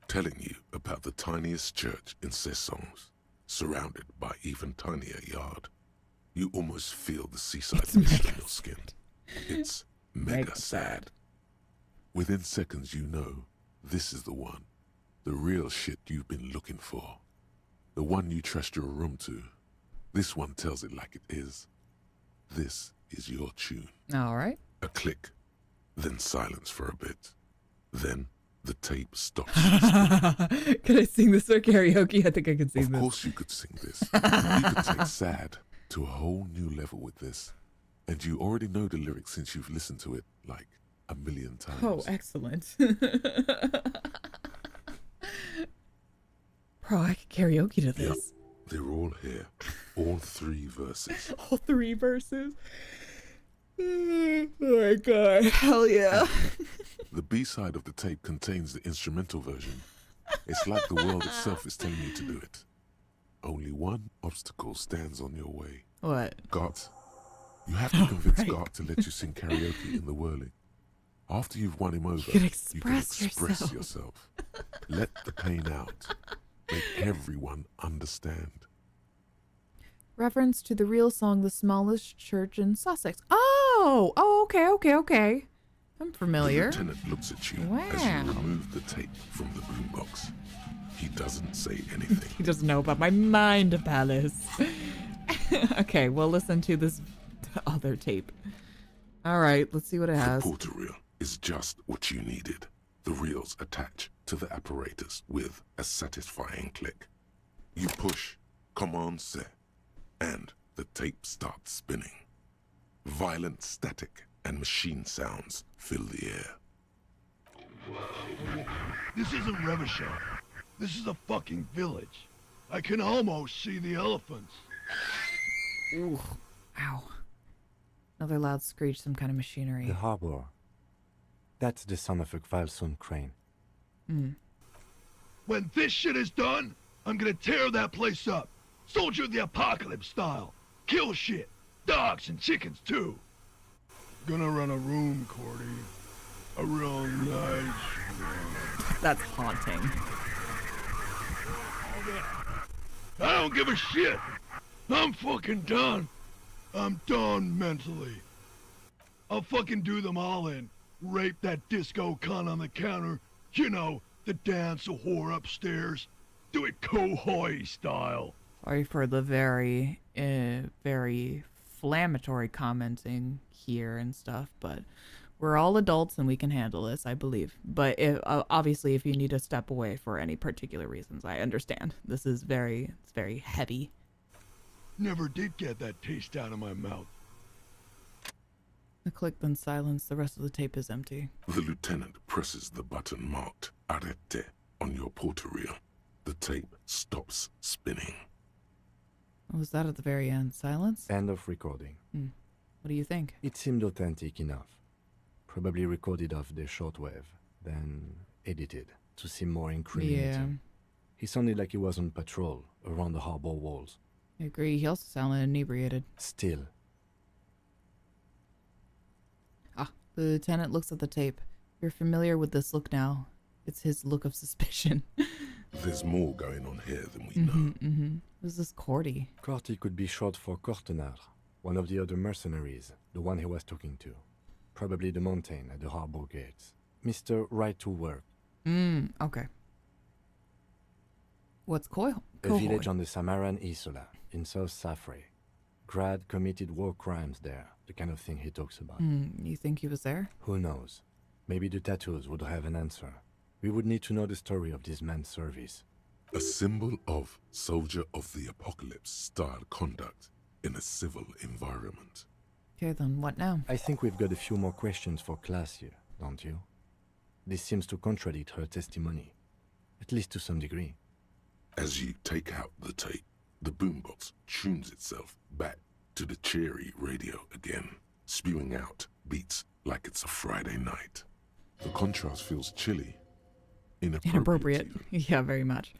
telling you about the tiniest church in Cessons, surrounded by even tinier yard. You almost feel the seaside mist on your skin. It's mega sad. Within seconds you know this is the one, the real shit you've been looking for. The one you trust your room to. This one tells it like it is. This is your tune. All right. A click, then silence for a bit. Then the tape stops. Could I sing this or karaoke? I think I could sing this. Of course you could sing this. You could take sad to a whole new level with this. And you already know the lyrics since you've listened to it like a million times. Oh, excellent. Bro, I could karaoke to this. Yep, they're all here. All 3 verses. All 3 verses? Oh my god, hell yeah. The B-side of the tape contains the instrumental version. It's like the world itself is telling you to do it. Only one obstacle stands on your way. What? Gart. You have to convince Gart to let you sing karaoke in the whirling. After you've won him over, you can express yourself. Let the pain out. Make everyone understand. Reference to the real song, The Smallest Church in Sussex. Oh, okay. I'm familiar. The lieutenant looks at you Wow. as you remove the tape from the boombox. He doesn't say anything. He doesn't know about my mind palace. Okay, we'll listen to this other tape. All right, let's see what it has. The porter reel is just what you needed. The reels attach to the apparatus with a satisfying click. You push Command C, and the tape starts spinning. Violent static and machine sounds fill the air. This isn't Revachol. This is a fucking village. I can almost see the elephants. Ooh. Ow. Another loud screech, some kind of machinery. The harbor. That's the son of a Kvalson crane. When this shit is done, I'm gonna tear that place up. Soldier of the apocalypse style. Kill shit. Dogs and chickens too. Gonna run a room, Cordy. A real nice room. That's haunting. I don't give a shit. I'm fucking done. I'm done mentally. I'll fucking do them all in. Rape that disco cunt on the counter. You know, the dance a whore upstairs. Do it Kohoi style. Sorry for the very inflammatory commenting here and stuff, but we're all adults and we can handle this, I believe. But obviously, if you need to step away for any particular reasons, I understand. This is it's very heavy. Never did get that taste out of my mouth. A click, then silence. The rest of the tape is empty. The lieutenant presses the button marked Arrête on your porterille. The tape stops spinning. What was that at the very end? Silence? End of recording. What do you think? It seemed authentic enough. Probably recorded off the shortwave, then edited to seem more incriminating. Yeah. He sounded like he was on patrol around the harbor walls. I agree. He also sounded inebriated. Still. The lieutenant looks at the tape. You're familiar with this look now. It's his look of suspicion. There's more going on here than we know. Who's this Cordy? Cordy could be short for Cortenard, one of the other mercenaries, the one he was talking to. Probably the mountain at the harbor gates. Mr. Right to Work. Okay. What's Coil? A village on the Samaran Isola, in South Safre. Grad committed war crimes there, the kind of thing he talks about. You think he was there? Who knows? Maybe the tattoos would have an answer. We would need to know the story of this man's service. A symbol of soldier of the apocalypse style conduct in a civil environment. Okay, then what now? I think we've got a few more questions for class here, don't you? This seems to contradict her testimony, at least to some degree. As you take out the tape, the boombox tunes itself back to the cheery radio again, spewing out beats like it's a Friday night. The contrast feels chilly. Inappropriate. Yeah, very much.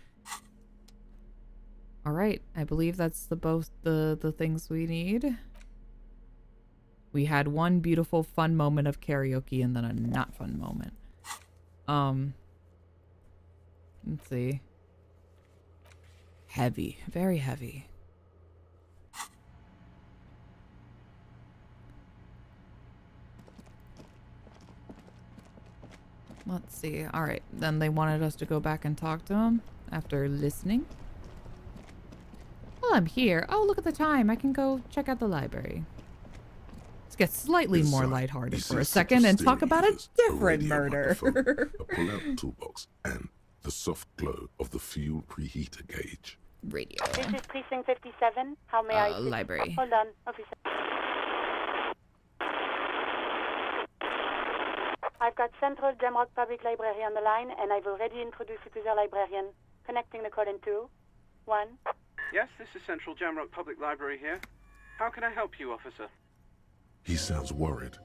All right, I believe that's both the things we need. We had one beautiful fun moment of karaoke and then a not fun moment. Let's see. Heavy, very heavy. Let's see. All right, then they wanted us to go back and talk to him after listening. Well, I'm here. Oh, look at the time. I can go check out the library. Let's get slightly more lighthearted for a second and talk about a different murder. A pull-out toolbox and the soft glow of the fuel preheater gauge. Radio. This is Precinct 57. How may I... Library. Hold on, officer. I've got Central Jamrock Public Library on the line, and I've already introduced you to their librarian. Connecting the call in 2, 1. Yes, this is Central Jamrock Public Library here. How can I help you, officer? He sounds worried,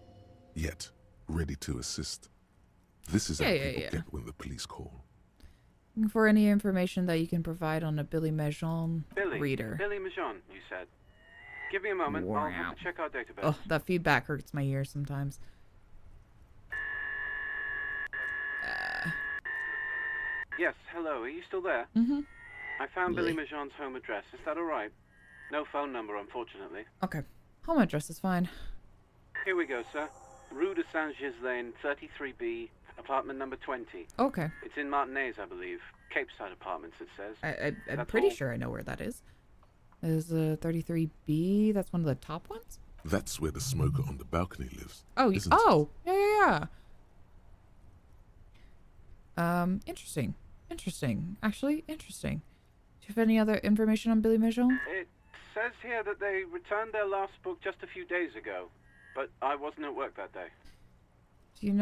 yet ready to assist. This is how people get when the police call. Looking for any information that you can provide on a Billy Majon reader. Billy Majon, you said. Give me a moment. I'll have to check our database. Oh, that feedback hurts my ears sometimes. Yes, hello. Are you still there? I found Billy Majon's home address. Is that all right? No phone number, unfortunately. Okay. Home address is fine. Here we go, sir. Rue de Saint-Ghislain, 33B, apartment number 20. Okay. It's in Martinez, I believe. Cape Side Apartments, it says. I'm pretty sure I know where that is. Is 33B? That's one of the top ones? That's where the smoker on the balcony lives. Oh, isn't yeah. Interesting. Actually, interesting. Do you have any other information on Billy Majon? It says here that they returned their last book just a few days ago, but I wasn't at work that day. Do you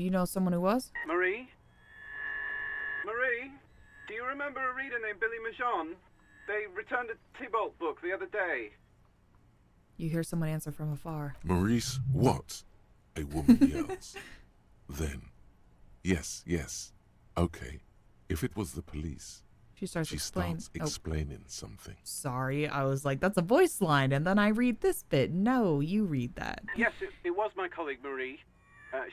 know someone who was? Marie? Marie? Do you remember a reader named Billy Majon? They returned a Tybalt book the other day. You hear someone answer from afar. Maurice, what? A woman yells. Then, yes. Okay, if it was the police. She starts explaining something. Sorry, I was like, that's a voice line, and then I read this bit. No, you read that. Yes, it was my colleague Marie.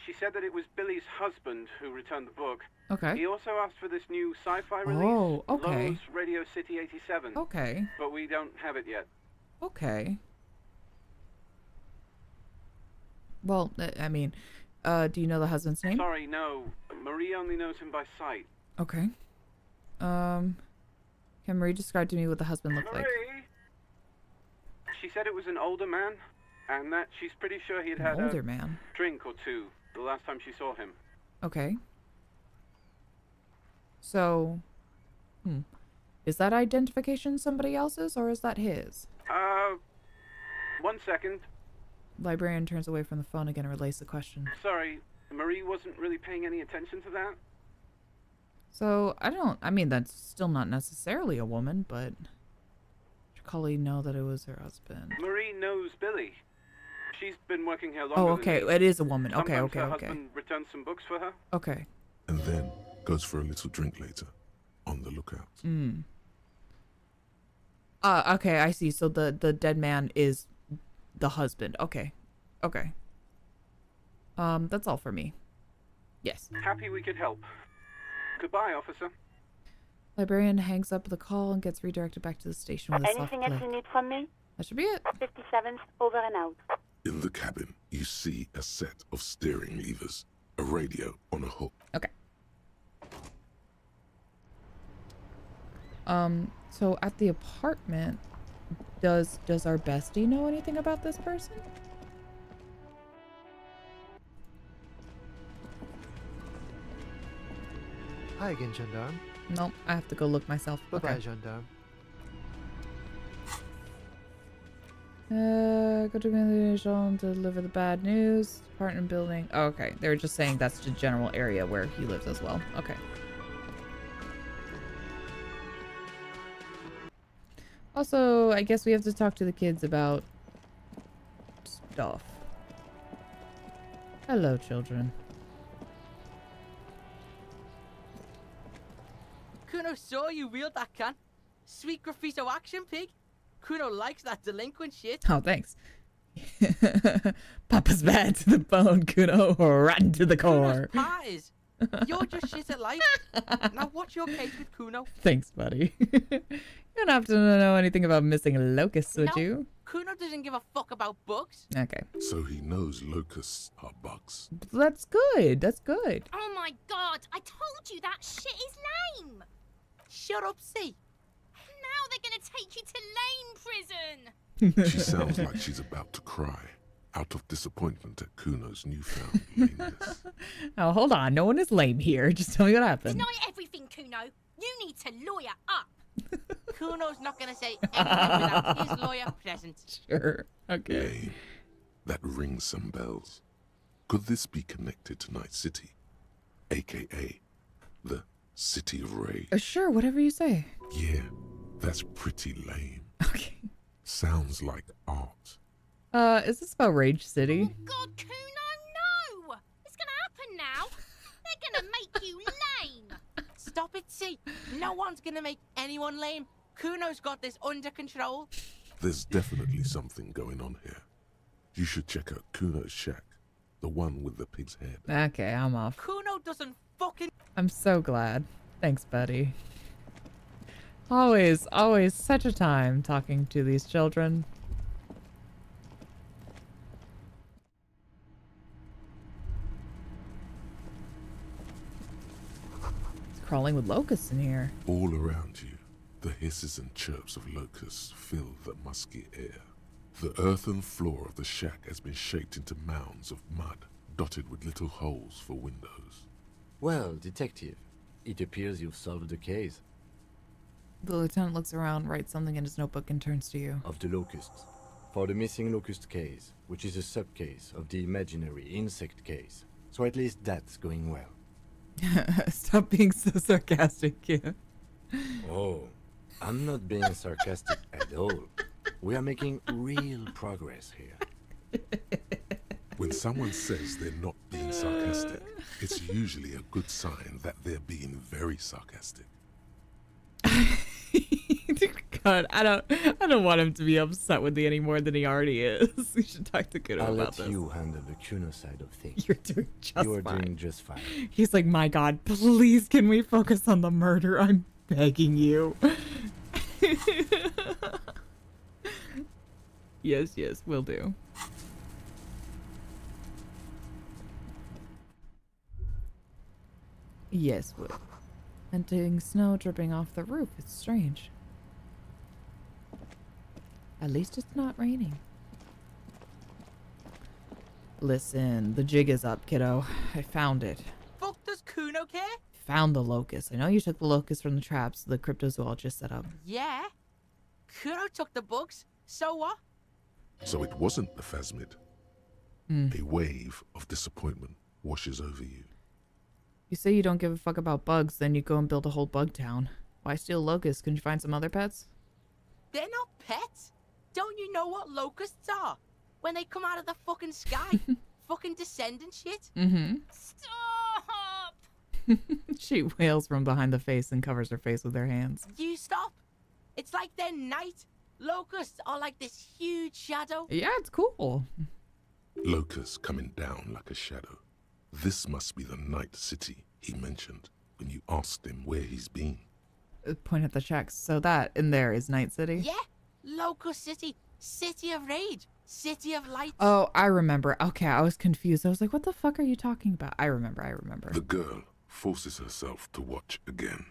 She said that it was Billy's husband who returned the book. Okay. He also asked for this new sci-fi release. Oh, okay. Lowe's Radio City 87. Okay. But we don't have it yet. Okay. Well, I mean, do you know the husband's name? Sorry, no. Marie only knows him by sight. Okay. Can Marie describe to me what the husband looked like? She said it was an older man, and that she's pretty sure he had An had older a man. drink or two the last time she saw him. Okay. So, is that identification somebody else's, or is that his? 1 second. Librarian turns away from the phone again and relays the question. Sorry, Marie wasn't really paying any attention to that? So, I mean, that's still not necessarily a woman, but... Should Cully know that it was her husband? Marie knows Billy. She's been working here longer Oh, okay, than me. it is a woman. Okay, Sometimes okay, her okay. husband returns some books for her. Okay. And then goes for a little drink later. On the lookout. Okay, I see. So the dead man is the husband. Okay. Okay. That's all for me. Yes. Happy we could help. Goodbye, officer. Librarian hangs up the call and gets redirected back to the station with a soft Anything else click. you need from me? That should be it. 57th, over and out. In the cabin, you see a set of steering levers, a radio on a hook. Okay. So at the apartment, does our bestie know anything about this person? Hi again, gendarme. Nope, I have to go look myself. Bye-bye, Okay. gendarme. Go to Malaysia to deliver the bad news. Apartment building. Oh, okay, they were just saying that's the general area where he lives as well. Okay. Also, I guess we have to talk to the kids about stuff. Hello, children. Kuno saw you wield that can. Sweet graffito action, pig. Kuno likes that delinquent shit. Oh, thanks. Papa's bad to the bone, Kuno, rotten to the core. Pies. You're just shit at life. Now what's your case with Kuno? Thanks, buddy. You don't have to know anything about missing locusts, would No, you? Kuno doesn't give a fuck about bugs. Okay. So he knows locusts are bugs. That's good. That's good. Oh my god, I told you that shit is lame! Shut up, see. Now they're gonna take you to lame prison! She sounds like she's about to cry, out of disappointment at Kuno's newfound lameness. Oh, hold on. No one is lame here. Just tell me what happened. Deny everything, Kuno. You need to lawyer up. Kuno's not gonna say anything without his lawyer present. Sure. Okay. Lame. That rings some bells. Could this be connected to Night City? AKA the City of Rage. Sure, whatever you say. Yeah, that's pretty lame. Okay. Sounds like art. Is this about Rage City? Oh god, Kuno, no! It's gonna happen now. They're gonna make you lame. Stop it, see. No one's gonna make anyone lame. Kuno's got this under control. There's definitely something going on here. You should check out Kuno's shack, the one with the pig's head. Okay, I'm off. Kuno doesn't fucking... I'm so glad. Thanks, buddy. Always such a time talking to these children. It's crawling with locusts in here. All around you, the hisses and chirps of locusts fill the musky air. The earthen floor of the shack has been shaped into mounds of mud, dotted with little holes for windows. Well, detective, it appears you've solved the case. The lieutenant looks around, writes something in his notebook, and turns to you. Of the locusts. For the missing locust case, which is a subcase of the imaginary insect case. So at least that's going well. Stop being so sarcastic, kid. Oh, I'm not being sarcastic at all. We are making real progress here. When someone says they're not being sarcastic, it's usually a good sign that they're being very sarcastic. God, I don't want him to be upset with me any more than he already is. We should talk to Kuno I'll about let this. you handle the Kuno side of things. You're doing just You are fine. doing just fine. He's like, my God, please can we focus on the murder? I'm begging you. Yes, will do. Yes, will. Venting snow dripping off the roof. It's strange. At least it's not raining. Listen, the jig is up, kiddo. I found it. Fuck does Kuno care? Found the locust. I know you took the locust from the traps the cryptozoologist set up. Yeah. Kuno took the bugs. So what? So it wasn't the phasmid. A wave of disappointment washes over you. You say you don't give a fuck about bugs, then you go and build a whole bug town. Why steal locusts? Couldn't you find some other pets? They're not pets. Don't you know what locusts are? When they come out of the fucking sky. Fucking descendant shit. Mm-hmm. Stop! She wails from behind the face and covers her face with her hands. You stop. It's like they're night. Locusts are like this huge shadow. Yeah, it's cool. Locusts coming down like a shadow. This must be the night city he mentioned when you asked him where he's been. Point at the checks. So that in there is Night City? Yeah. Locust City. City of Rage. City of Light. Oh, I remember. Okay, I was confused. I was like, what the fuck are you talking about? I remember. The girl forces herself to watch again,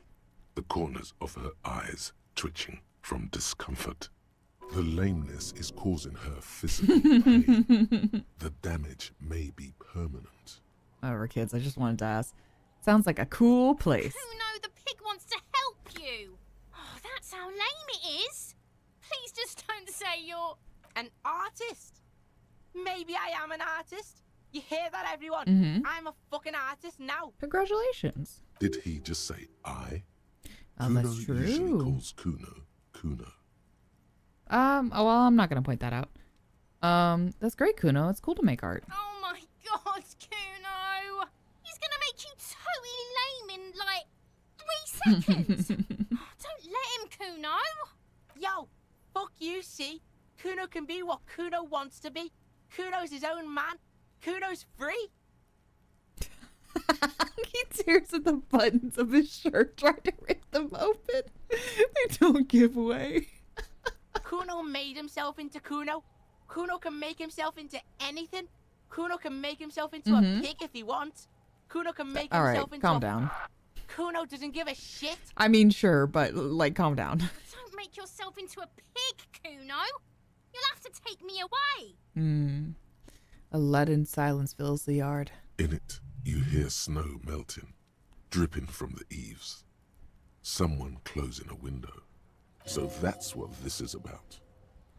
the corners of her eyes twitching from discomfort. The lameness is causing her physical pain. The damage may be permanent. Whatever, kids. I just wanted to ask. Sounds like a cool place. Kuno, the pig wants to help you. Oh, that's how lame it is. Please just don't say you're... An artist. Maybe I am an artist. You hear that, everyone? Mm-hmm. I'm a fucking artist now. Congratulations. Did he just say I? Oh, Kuno that's true. usually calls Kuno, Kuno. Well, I'm not gonna point that out. That's great, Kuno. It's cool to make art. Oh my god, Kuno! He's gonna make you totally lame in, like, 3 seconds. Oh, don't let him, Kuno. Yo, fuck you, see? Kuno can be what Kuno wants to be. Kuno's his own man. Kuno's free. He tears at the buttons of his shirt, trying to rip them open. They don't give way. Kuno made himself into Kuno. Kuno can make himself into anything. Kuno can make himself into a pig if he wants. Kuno can make All himself right, into calm a... down. Kuno doesn't give a shit. I mean, sure, but, like, calm down. Don't make yourself into a pig, Kuno. You'll have to take me away. A leaden silence fills the yard. In it, you hear snow melting, dripping from the eaves. Someone closing a window. So that's what this is about.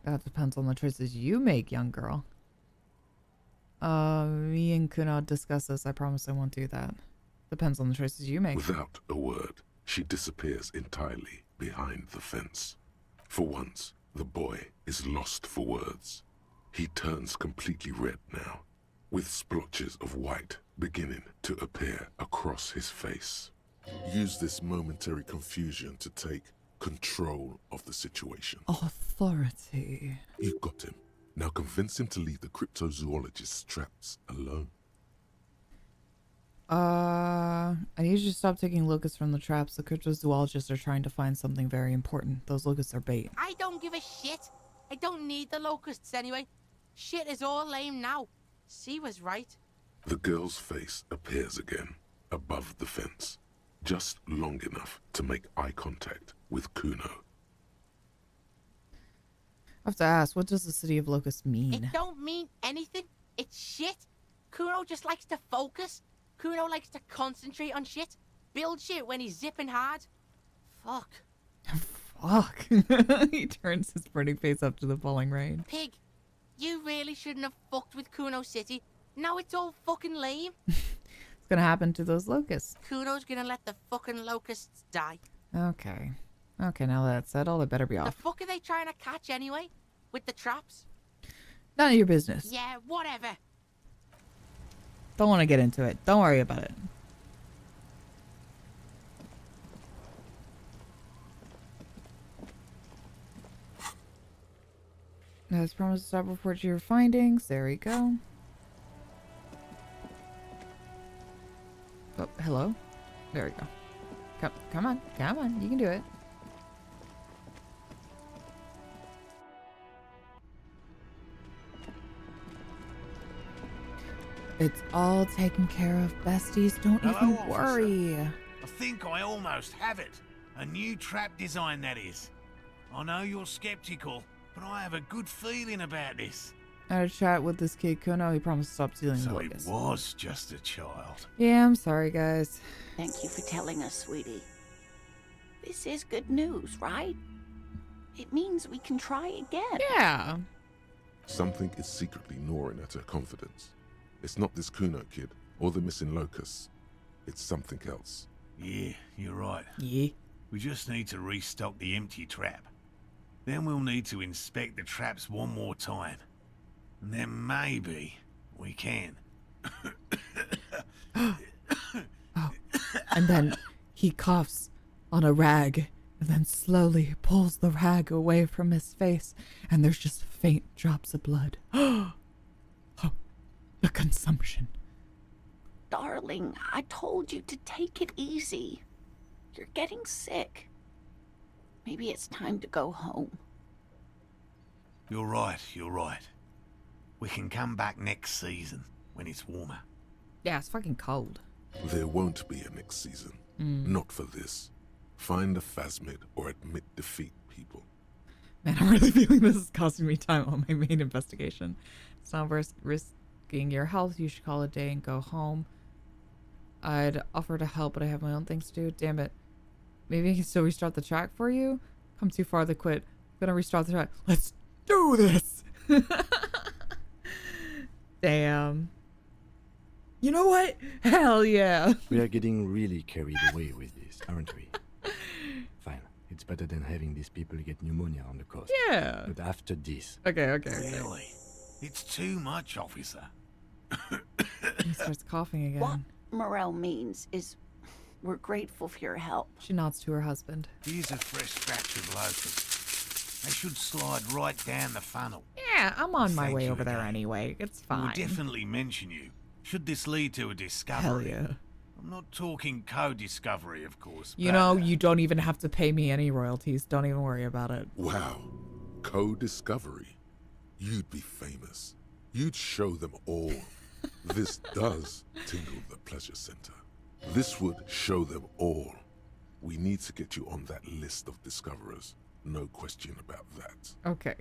That depends on the choices you make, young girl. Me and Kuno discuss this. I promise I won't do that. Depends on the choices you make. Without a word, she disappears entirely behind the fence. For once, the boy is lost for words. He turns completely red now, with splotches of white beginning to appear across his face. Use this momentary confusion to take control of the situation. Authority. You've got him. Now convince him to leave the cryptozoologist's traps alone. I need you to stop taking locusts from the traps. The cryptozoologists are trying to find something very important. Those locusts are bait. I don't give a shit. I don't need the locusts anyway. Shit is all lame now. C was right. The girl's face appears again, above the fence, just long enough to make eye contact with Kuno. I have to ask, what does the city of locusts mean? It don't mean anything. It's shit. Kuno just likes to focus. Kuno likes to concentrate on shit. Build shit when he's zipping hard. Fuck. Fuck. He turns his pretty face up to the falling rain. Pig, you really shouldn't have fucked with Kuno City. Now it's all fucking lame. What's gonna happen to those locusts? Kuno's gonna let the fucking locusts die. Okay. Okay, now that's settled, it better be The off. fuck are they trying to catch anyway? With the traps? None of your business. Yeah, whatever. Don't want to get into it. Don't worry about it. As promised, stop report your findings. There we go. Oh, hello? There we go. Come on. Come on. You can do it. It's all taken care of, besties. Don't even worry. I think I almost have it. A new trap design, that is. I know you're skeptical, but I have a good feeling about this. I had a chat with this kid, Kuno. He promised to stop stealing So locusts. it was just a child. Yeah, I'm sorry, guys. Thank you for telling us, sweetie. This is good news, right? It means we can try again. Yeah. Something is secretly gnawing at her confidence. It's not this Kuno kid or the missing locusts. It's something else. Yeah, you're right. Yeah. We just need to restock the empty trap. Then we'll need to inspect the traps one more time. And then maybe we can. Oh. And then he coughs on a rag and then slowly pulls the rag away from his face, and there's just faint drops of blood. Oh, the consumption. Darling, I told you to take it easy. You're getting sick. Maybe it's time to go home. You're right, you're right. We can come back next season when it's warmer. Yeah, it's fucking cold. There won't be a next season. Not for this. Find a phasmid or admit defeat, people. Man, I'm really feeling this is costing me time on my main investigation. It's not worth risking your health. You should call it a day and go home. I'd offer to help, but I have my own things to do. Damn it. Maybe I can still restart the track for you? Come too far to quit. I'm gonna restart the track. Let's do this! Damn. You know what? Hell yeah. We are getting really carried away with this, aren't we? Fine. It's better than having these people get pneumonia on the coast. Yeah. But after this... Okay. Really? It's too much, officer. He starts coughing again. What Morel means is we're grateful for your help. She nods to her husband. Here's a fresh batch of locusts. They should slide right down the funnel. Yeah, I'm on my Thank way you over there again. anyway. It's fine. We'll definitely mention you, should this lead to a discovery. Hell yeah. I'm not talking co-discovery, of course. You know, you don't even have to pay me any royalties. Don't even worry about it. Wow. Co-discovery. You'd be famous. You'd show them all. This does tingle the pleasure center. This would show them all. We need to get you on that list of discoverers. No question about that. Okay.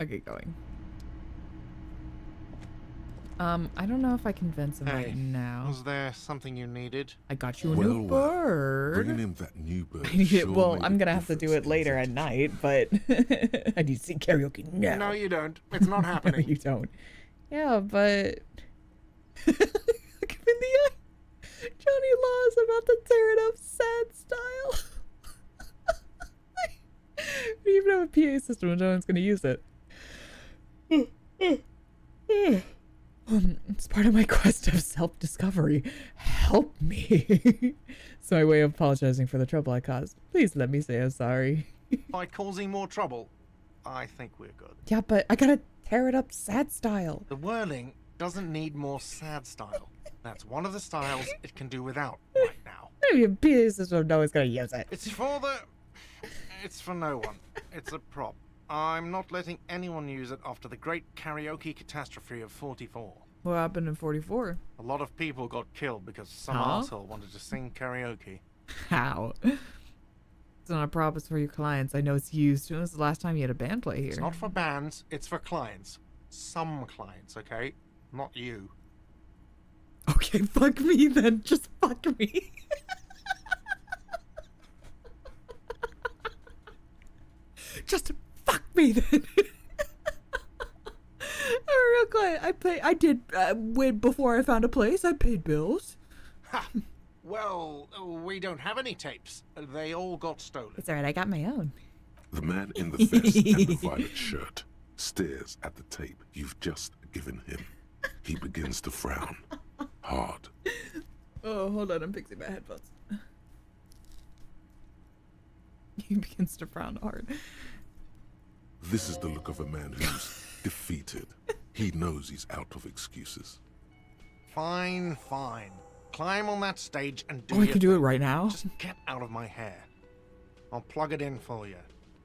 Okay, going. I don't know if I convince him right now. Was there something you needed? I got you a new bird. Bringing in that new bird. I need it, sure well, made I'm a gonna have to do it later at night, but I need to sing karaoke now. No, you don't. It's not happening. No, you don't. Yeah, but look him in the eye. Johnny Law is about to tear it up sad style. We even have a PA system and no one's gonna use it. It's part of my quest of self-discovery. Help me. It's my way of apologizing for the trouble I caused. Please let me say I'm sorry. By causing more trouble, I think we're good. Yeah, but I gotta tear it up sad style. The whirling doesn't need more sad style. That's one of the styles it can do without right now. Maybe a PA system no one's gonna use it. It's for no one. It's a prop. I'm not letting anyone use it after the great karaoke catastrophe of 44. What happened in 44? A lot of people got killed because some Huh? asshole wanted to sing karaoke. How? It's not a prop, it's for your clients. I know it's used. When was the last time you had a band play here? It's not for bands, it's for clients. Some clients, okay? Not you. Okay, fuck me then. Just fuck me. Just fuck me then. A real client. I did win before I found a place. I paid bills. Ha! Well, we don't have any tapes. They all got stolen. It's alright, I got my own. The man in the vest and the violet shirt stares at the tape you've just given him. He begins to frown. Hard. Oh, hold on, I'm fixing my headphones. He begins to frown hard. This is the look of a man who's defeated. He knows he's out of excuses. Fine. Climb on that stage and do Oh, I your can do it thing. right now? Just get out of my hair. I'll plug it in for you.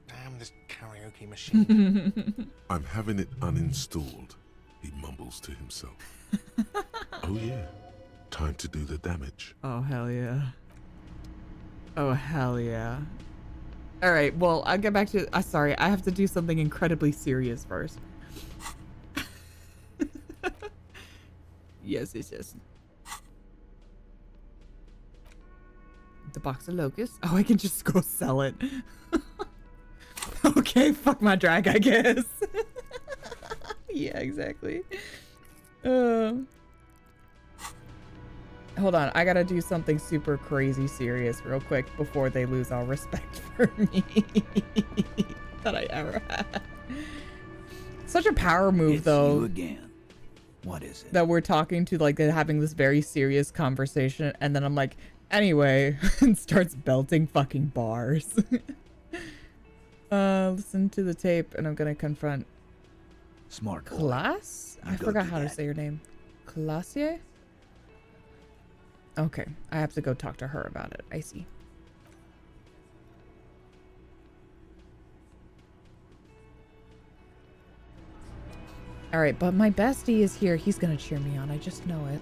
Damn this karaoke machine. I'm having it uninstalled, he mumbles to himself. Oh yeah, time to do the damage. Oh, hell yeah. Oh, hell yeah. Alright, well, I'll get back to... sorry, I have to do something incredibly serious first. Yes. The box of locusts. Oh, I can just go sell it. Yeah, exactly. Hold on, I gotta do something super crazy serious real quick before they lose all respect for me that I ever had. Such a power move, though. You again. What is it? That we're talking to, like, having this very serious conversation, and then I'm like, anyway, and starts belting fucking bars. Listen to the tape, and I'm gonna confront Smart boy. Class? I forgot how to say your name. Classier? Okay, I have to go talk to her about it. I see. Alright, but my bestie is here. He's gonna cheer me on. I just know it.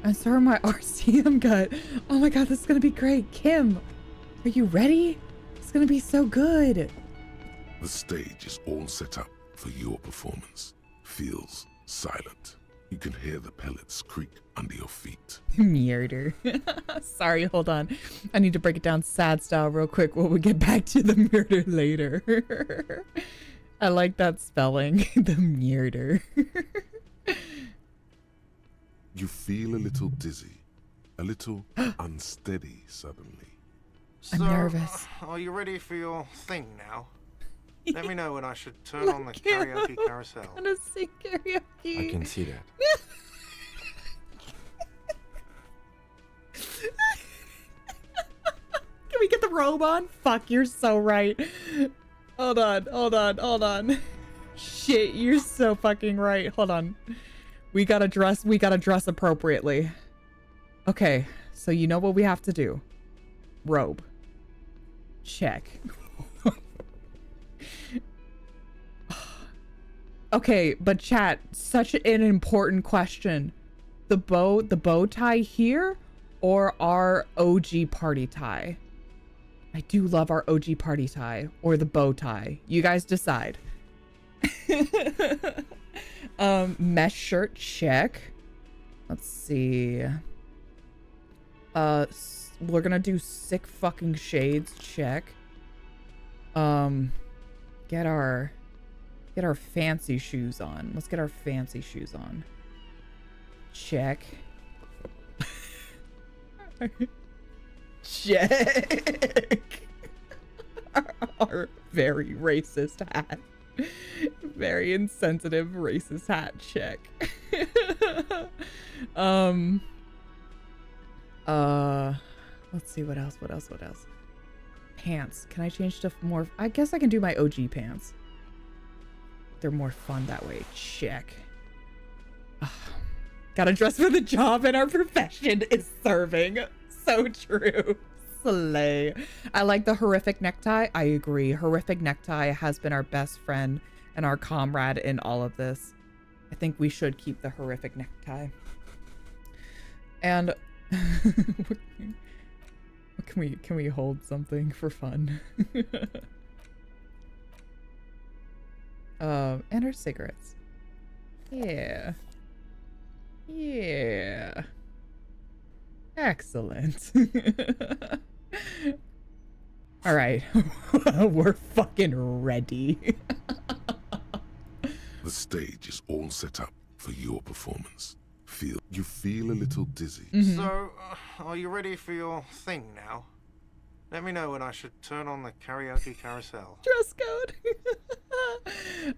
And so are my RCM gut. Oh my god, this is gonna be great. Kim, are you ready? It's gonna be so good. The stage is all set up for your performance. Feels silent. You can hear the pellets creak under your feet. Murder. Sorry, hold on. I need to break it down sad style real quick while we get back to the murder later. I like that spelling. The murder. You feel a little dizzy, a little unsteady suddenly. I'm nervous. Are you ready for your thing now? Let me know when I should turn on the karaoke carousel. I'm gonna sing karaoke. I can see that. Can we get the robe on? Fuck, you're so right. Hold on. Shit, you're so fucking right. Hold on. We gotta dress appropriately. Okay, so you know what we have to do. Robe. Check. Okay, but chat, such an important question. The bow tie here or our OG party tie? I do love our OG party tie or the bow tie. You guys decide. Mesh shirt, check. Let's see. We're gonna do sick fucking shades, check. Get our fancy shoes on. Let's get our fancy shoes on. Check. Check. Our very racist hat. Very insensitive racist hat. Check. Let's see what else. Pants. Can I change to more? I guess I can do my OG pants. They're more fun that way. Check. Gotta dress for the job, and our profession is serving. So true. Slay. I like the horrific necktie. I agree. Horrific necktie has been our best friend and our comrade in all of this. I think we should keep the horrific necktie. And can we hold something for fun? And our cigarettes. Yeah. Excellent. All right. We're fucking ready. The stage is all set up for your performance. You feel a little dizzy. So, are you ready for your thing now? Let me know when I should turn on the karaoke carousel. Dress code.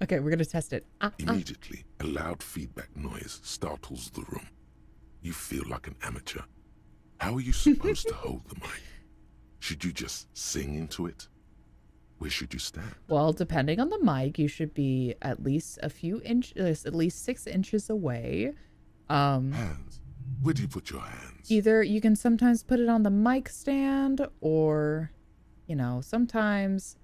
Okay, we're gonna test it. Immediately, a loud feedback noise startles the room. You feel like an amateur. How are you supposed to hold the mic? Should you just sing into it? Where should you stand? Well, depending on the mic, you should be at least a few inches, at least 6 inches away. Hands. Where do you put your hands? Either you can sometimes put it on the mic stand, or, you know, sometimes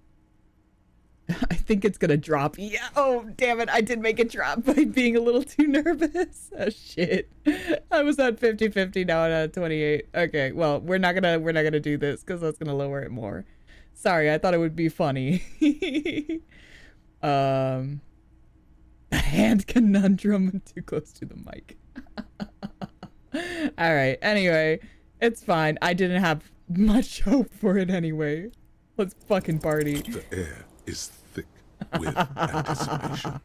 I think it's gonna drop. Yeah. Oh, damn it. I did make it drop by being a little too nervous. Oh, shit. I was at 50-50. Now I'm at 28. Okay. Well, we're not gonna do this because that's gonna lower it more. Sorry. I thought it would be funny. Hand conundrum. Too close to the mic. All right. Anyway, it's fine. I didn't have much hope for it anyway. Let's fucking party. The air is thick with anticipation.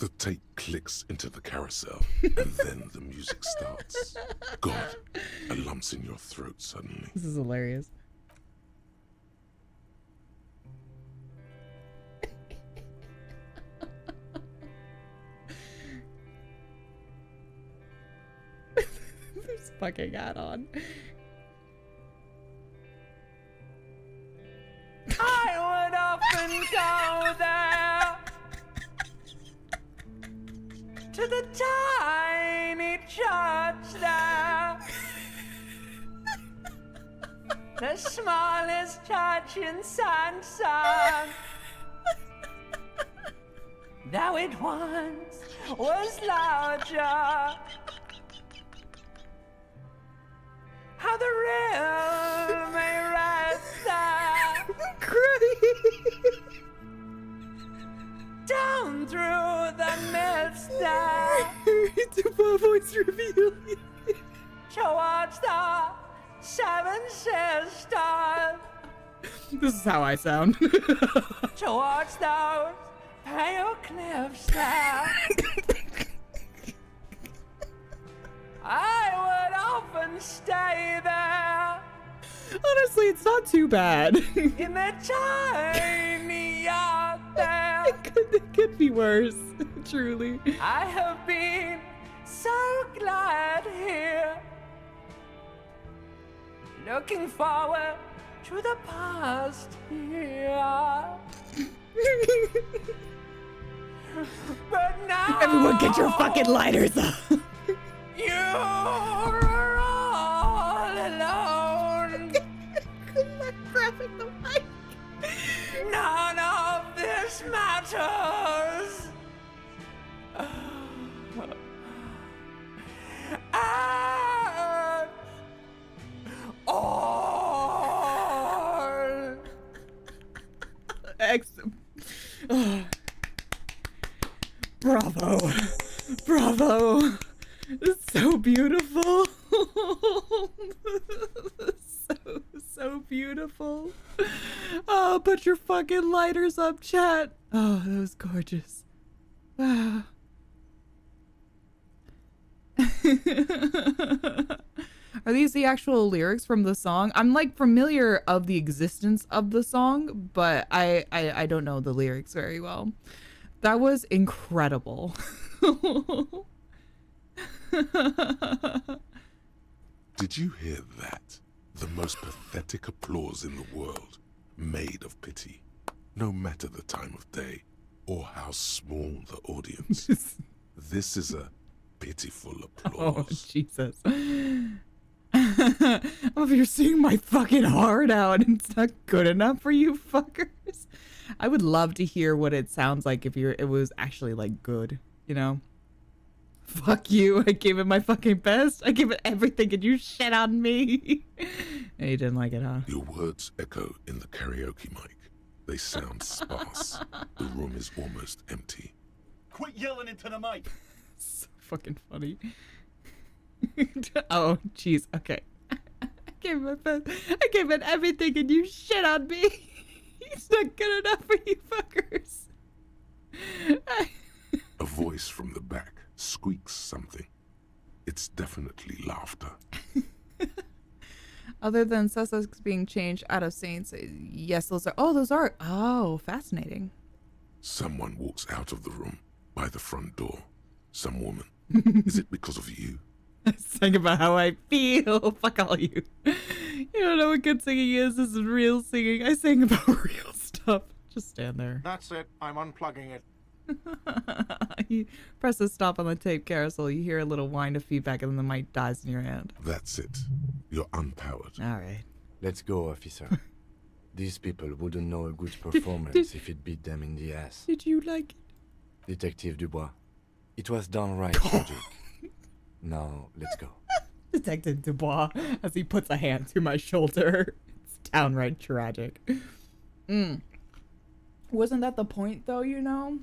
The tape clicks into the carousel, and then the music starts. God, a lump's in your throat suddenly. This is hilarious. This fucking hat on. I would often go there to the tiny church there, the smallest church in Sansan. Though it once was larger, how the real may rest there. I'm crying. Down through the mist there. The voice revealing. Towards the Seven Sisters. This is how I sound. Towards those pale cliffs there. I would often stay there. Honestly, it's not too bad. In the tiny yard there. It could be worse, truly. I have been so glad here. Looking forward to the past here. But now Everyone get your fucking lighters up. you're all alone. Grabbing the mic. None of this matters. And all. Bravo. Bravo. It's so beautiful. So beautiful. Oh, put your fucking lighters up, chat. Oh, that was gorgeous. Wow. Are these the actual lyrics from the song? I'm like familiar of the existence of the song, but I don't know the lyrics very well. That was incredible. Did you hear that? The most pathetic applause in the world, made of pity, no matter the time of day or how small the audience. This is a pitiful applause. Oh, Jesus. Oh, if you're seeing my fucking heart out and it's not good enough for you fuckers. I would love to hear what it sounds like if it was actually like good, you know? Fuck you. I gave it my fucking best. I gave it everything and you shit on me. And you didn't like it, huh? Your words echo in the karaoke mic. They sound sparse. The room is almost empty. Quit yelling into the mic. So fucking funny. Oh, jeez. Okay. I gave it my best. I gave it everything and you shit on me. It's not good enough for you fuckers. A voice from the back squeaks something. It's definitely laughter. Other than Sussex being changed out of Saints, yes, those are. Oh, fascinating. Someone walks out of the room by the front door. Some woman. Is it because of you? Sing about how I feel. Fuck all you. You don't know what good singing is. This is real singing. I sing about real stuff. Just stand there. That's it. I'm unplugging it. You press the stop on the tape carousel, you hear a little whine of feedback, and then the mic dies in your hand. That's it. You're unpowered. All right. Let's go, officer. These people wouldn't know a good performance if it beat them in the ass. Did you like it? Detective Dubois, it was downright tragic. Now, let's go. Detective Dubois, as he puts a hand to my shoulder. It's downright tragic. Wasn't that the point, though, you know?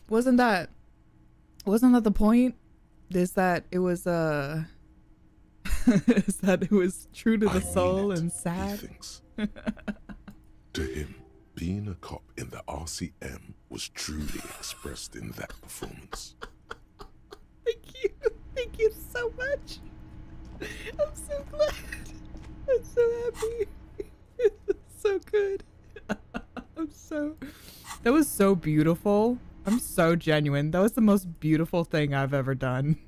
Wasn't that the point? Is that it was is that it was true to the soul and sad? He thinks. To him, Being a cop in the RCM was truly expressed in that performance. Thank you so much. I'm so glad. I'm so happy. It's so good. That was so beautiful. I'm so genuine. That was the most beautiful thing I've ever done.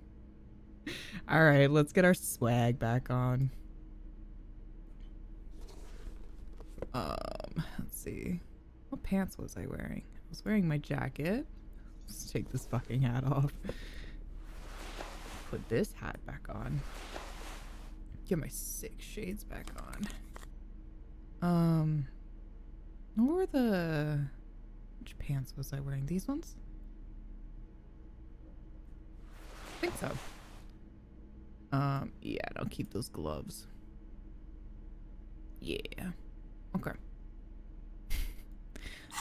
All right, let's get our swag back on. Let's see. What pants was I wearing? I was wearing my jacket. Let's take this fucking hat off. Put this hat back on. Get my 6 shades back on. What were the... Which pants was I wearing? These ones? I think so. Yeah, I'll keep those gloves. Yeah. Okay.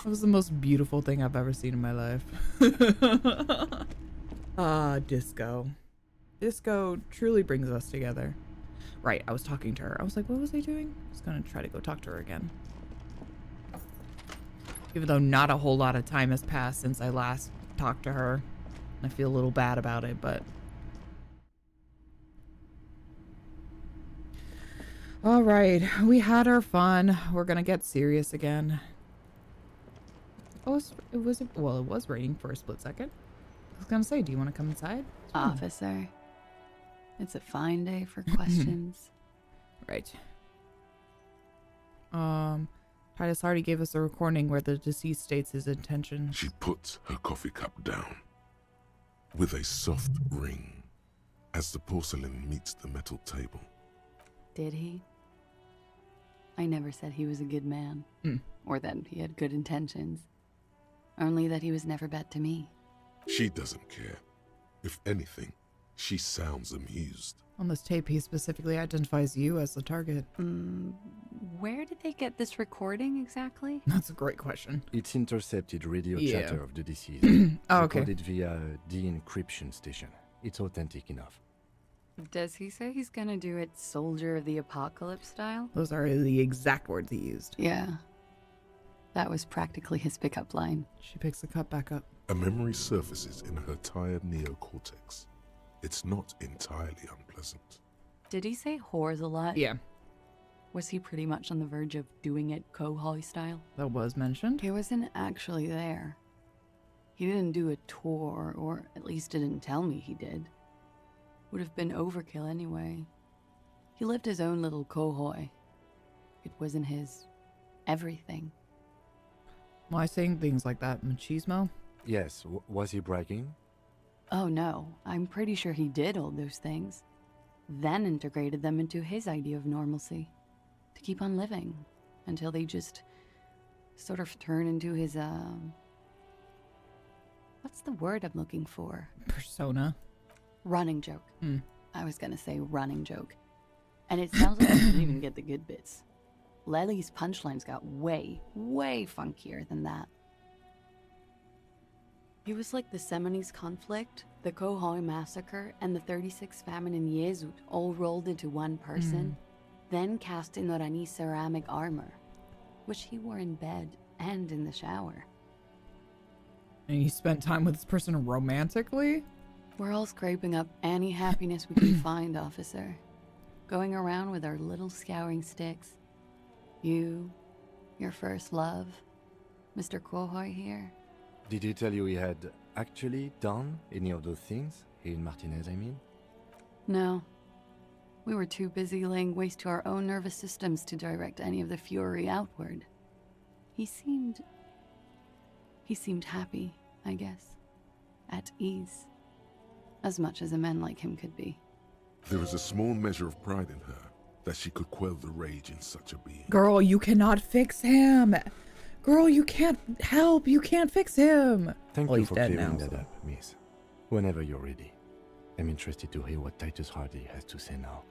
That was the most beautiful thing I've ever seen in my life. Disco. Disco truly brings us together. Right, I was talking to her. I was like, what was I doing? I was gonna try to go talk to her again. Even though not a whole lot of time has passed since I last talked to her. I feel a little bad about it, but... Alright, we had our fun. We're gonna get serious again. Oh, it was raining for a split second. I was gonna say, do you want to come inside? Officer, it's a fine day for questions. Right. Titus already gave us a recording where the deceased states his intentions. She puts her coffee cup down with a soft ring as the porcelain meets the metal table. Did he? I never said he was a good man, or that he had good intentions. Only that he was never bad to me. She doesn't care. If anything, she sounds amused. On this tape, he specifically identifies you as the target. Where did they get this recording exactly? That's a great question. It's intercepted radio Yeah. chatter of the deceased. Oh, okay. Recorded via de-encryption station. It's authentic enough. Does he say he's gonna do it Soldier of the Apocalypse style? Those are the exact words he used. Yeah. That was practically his pickup line. She picks the cup back up. A memory surfaces in her tired neocortex. It's not entirely unpleasant. Did he say whores a lot? Yeah. Was he pretty much on the verge of doing it Kohoi style? That was mentioned. He wasn't actually there. He didn't do a tour, or at least didn't tell me he did. Would have been overkill anyway. He lived his own little Kohoi. It wasn't his everything. Why saying things like that, machismo? Yes, was he bragging? Oh no, I'm pretty sure he did all those things. Then integrated them into his idea of normalcy. To keep on living. Until they just sort of turn into his, what's the word I'm looking for? Persona. Running joke. I was gonna say running joke. And it sounds like I didn't even get the good bits. Lely's punchlines got way, way funkier than that. He was like the Seminoles conflict, the Kohoi massacre, and the 36 famine in Yezut all rolled into one person, then cast in Orani ceramic armor, which he wore in bed and in the shower. And you spent time with this person romantically? We're all scraping up any happiness we can find, officer. Going around with our little scouring sticks. You, your first love, Mr. Kohoi here. Did he tell you he had actually done any of those things? He and Martinez, I mean? No. We were too busy laying waste to our own nervous systems to direct any of the fury outward. He seemed happy, I guess. At ease. As much as a man like him could be. There is a small measure of pride in her that she could quell the rage in such a being. Girl, you cannot fix him. Girl, you can't help. You can't fix him. Thank Well, you he's for dead clearing now, that so. up, miss. Whenever you're ready. I'm interested to hear what Titus Hardy has to say now.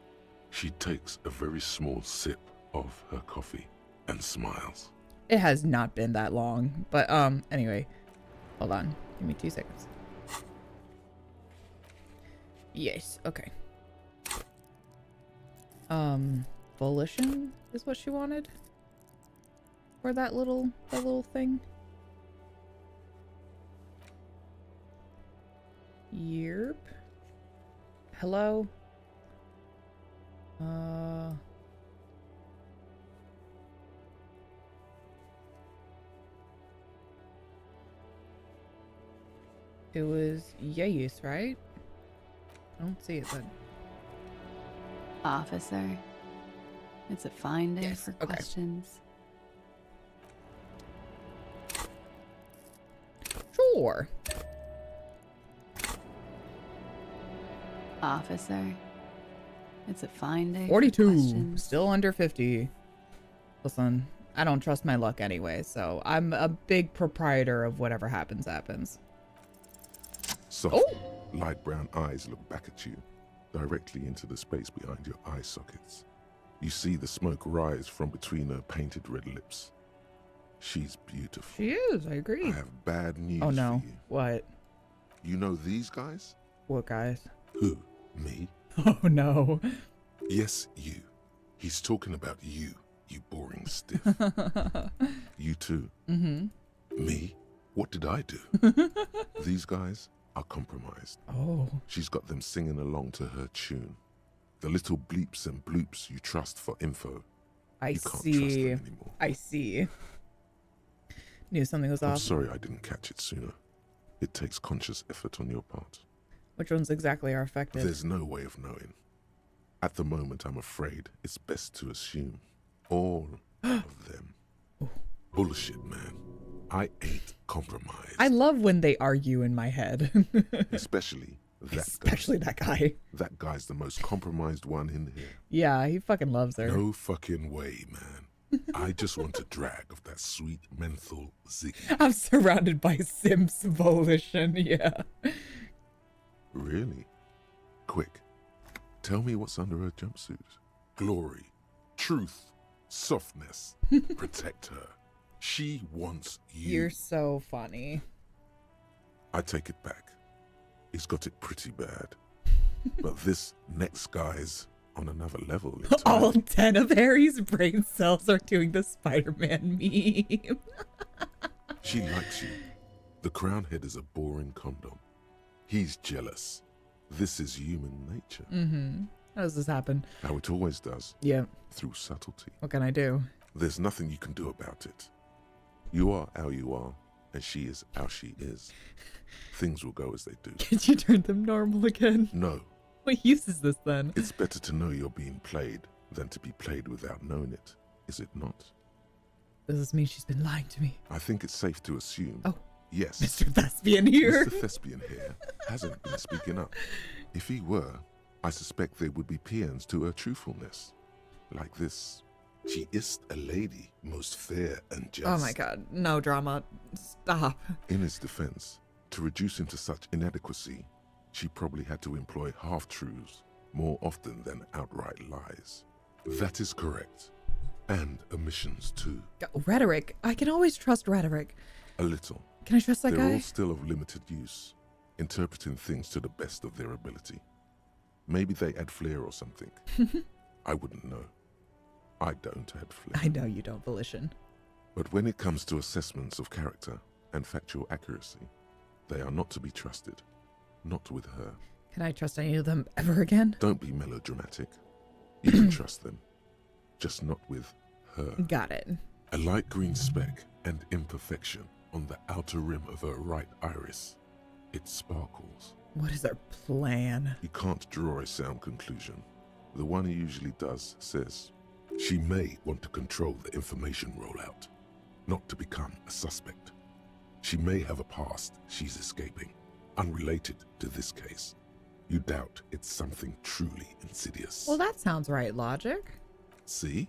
She takes a very small sip of her coffee and smiles. It has not been that long. But, anyway. Hold on. Give me 2 seconds. Yes, okay. Volition is what she wanted? for that little thing? Yerp. Hello? It was Yayus, right? I don't see it then. Officer, it's a fine day for questions. Sure. Officer, it's a fine day 42. for questions. Still under 50. Listen, I don't trust my luck anyway, so I'm a big proprietor of whatever happens. Soft, light brown eyes look back at you, directly into the space behind your eye sockets. You see the smoke rise from between her painted red lips. She's beautiful. She is, I agree. I have bad news Oh no. for you. What? You know these guys? What guys? Who? Me? Oh no. Yes, you. He's talking about you, you boring stiff. You too. Mm-hmm. Me? What did I do? These guys are compromised. Oh. She's got them singing along to her tune. The little bleeps and bloops you trust for info. I You can't see. trust them anymore. I see. Knew something was I'm off. sorry I didn't catch it sooner. It takes conscious effort on your part. Which ones exactly are affected? There's no way of knowing. At the moment, I'm afraid it's best to assume all of them. Bullshit, man. I ain't compromised. I love when they argue in my head. Especially that Especially that guy. That guy's the most compromised one in here. Yeah, he fucking loves her. No fucking way, man. I just want a drag of that sweet menthol ziggy. I'm surrounded by Sims volition, yeah. Really? Quick. Tell me what's under her jumpsuit. Glory, truth, softness. Protect her. She wants you. You're so funny. I take it back. He's got it pretty bad. But this next guy's on another level. All 10 of Harry's brain cells are doing the Spider-Man meme. She likes you. The crown head is a boring condom. He's jealous. This is human nature. Mm-hmm. How does this happen? How it always does. Yeah. Through subtlety. What can I do? There's nothing you can do about it. You are how you are, and she is how she is. Things will go as they do. Can you turn them normal again? No. What use is this then? It's better to know you're being played than to be played without knowing it, is it not? Does this mean she's been lying to me? I think it's safe to assume. Oh. Yes. Mr. Thespian here. Mr. Thespian here hasn't been speaking up. If he were, I suspect there would be paeans to her truthfulness. Like this. She is a lady, most fair and just. Oh my god, no drama. Stop. In his defense, to reduce him to such inadequacy, she probably had to employ half-truths more often than outright lies. That is correct. And omissions too. Rhetoric. I can always trust rhetoric. A little. Can I trust that They're guy? all still of limited use, interpreting things to the best of their ability. Maybe they add flair or something. I wouldn't know. I don't add flair. I know you don't, Volition. But when it comes to assessments of character and factual accuracy, they are not to be trusted. Not with her. Can I trust any of them ever again? Don't be melodramatic. You can trust them. Just not with her. Got it. A light green speck and imperfection on the outer rim of her right iris. It sparkles. What is her plan? You can't draw a sound conclusion. The one who usually does says, she may want to control the information rollout, not to become a suspect. She may have a past she's escaping, unrelated to this case. You doubt it's something truly insidious. Well, that sounds right, logic. See?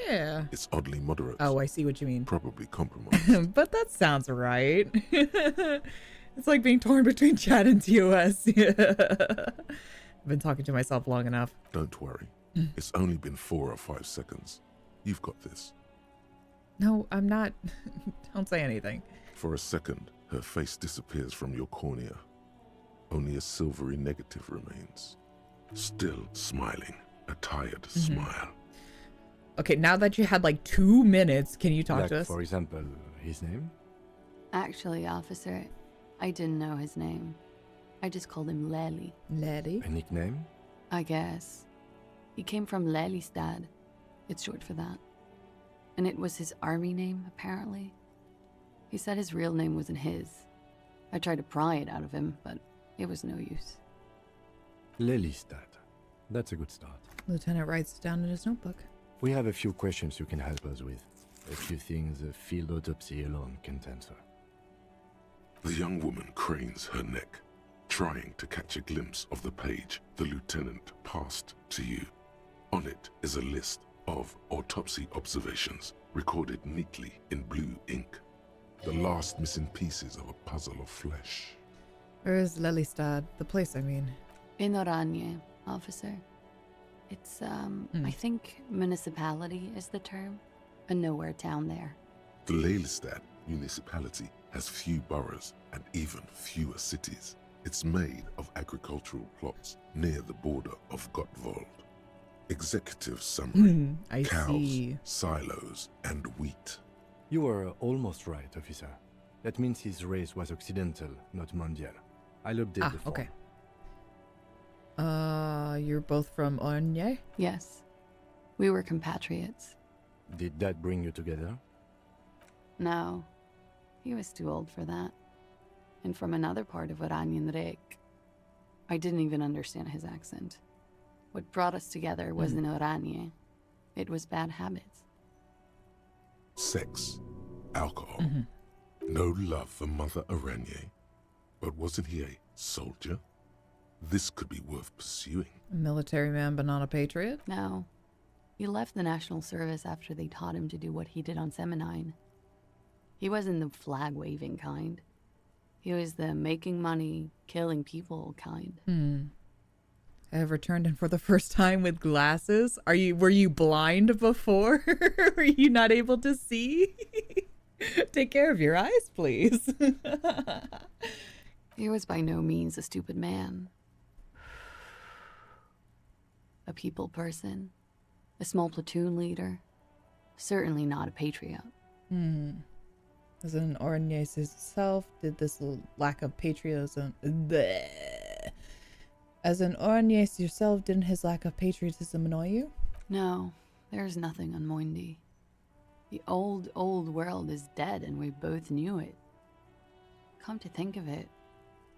Yeah. It's oddly moderate. Oh, I see what you mean. Probably compromised. But that sounds right. It's like being torn between chat and TOS. I've been talking to myself long enough. Don't worry. It's only been 4 or 5 seconds. You've got this. No, I'm not. Don't say anything. For a second, her face disappears from your cornea. Only a silvery negative remains. Still smiling, a tired smile. Okay, now that you had like 2 minutes, can you talk like, to us? for example, his name? Actually, officer, I didn't know his name. I just called him Lely. Lely? A nickname? I guess. He came from Lelystad. It's short for that. And it was his army name, apparently. He said his real name wasn't his. I tried to pry it out of him, but it was no use. Lelystad. That's a good start. Lieutenant writes it down in his notebook. We have a few questions you can help us with. A few things a field autopsy alone can't answer. The young woman cranes her neck, trying to catch a glimpse of the page the lieutenant passed to you. On it is a list of autopsy observations recorded neatly in blue ink. The last missing pieces of a puzzle of flesh. Where is Lelystad? The place, I mean. In Oranje, officer. It's, I think municipality is the term. A nowhere town there. The Lelystad municipality has few boroughs and even fewer cities. It's made of agricultural plots near the border of Gottwald. Executive summary. I cows, see. silos, and wheat. You were almost right, officer. That means his race was occidental, not mondial. I'll update the form. Okay. You're both from Oranje? Yes. We were compatriots. Did that bring you together? No. He was too old for that. And from another part of Oranjenrijk. I didn't even understand his accent. What brought us together wasn't Oranje. It was bad habits. Sex, alcohol, no love for Mother Oranje. But wasn't he a soldier? This could be worth pursuing. A military man, but not a patriot? No. He left the National Service after they taught him to do what he did on Seminine. He wasn't the flag-waving kind. He was the making money, killing people kind. I have returned in for the first time with glasses. Were you blind before? Were you not able to see? Take care of your eyes, please. He was by no means a stupid man. A people person. A small platoon leader. Certainly not a patriot. As an Oranje itself, did this lack of patriotism... Bleh. As an Oranje yourself, didn't his lack of patriotism annoy you? No, there's nothing on Moindi. The old world is dead and we both knew it. Come to think of it,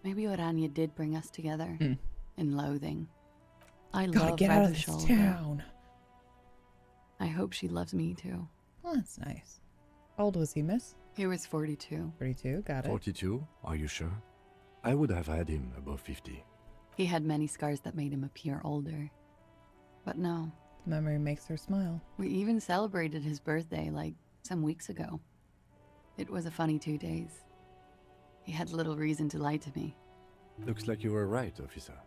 maybe Oranje did bring us together. In loathing. I Gotta love get out of this Barbashol. town. I hope she loves me too. Well, that's nice. How old was he, miss? He was 42. 42, got it. 42? Are you sure? I would have had him above 50. He had many scars that made him appear older. But no. The memory makes her smile. We even celebrated his birthday like some weeks ago. It was a funny 2 days. He had little reason to lie to me. Looks like you were right, officer.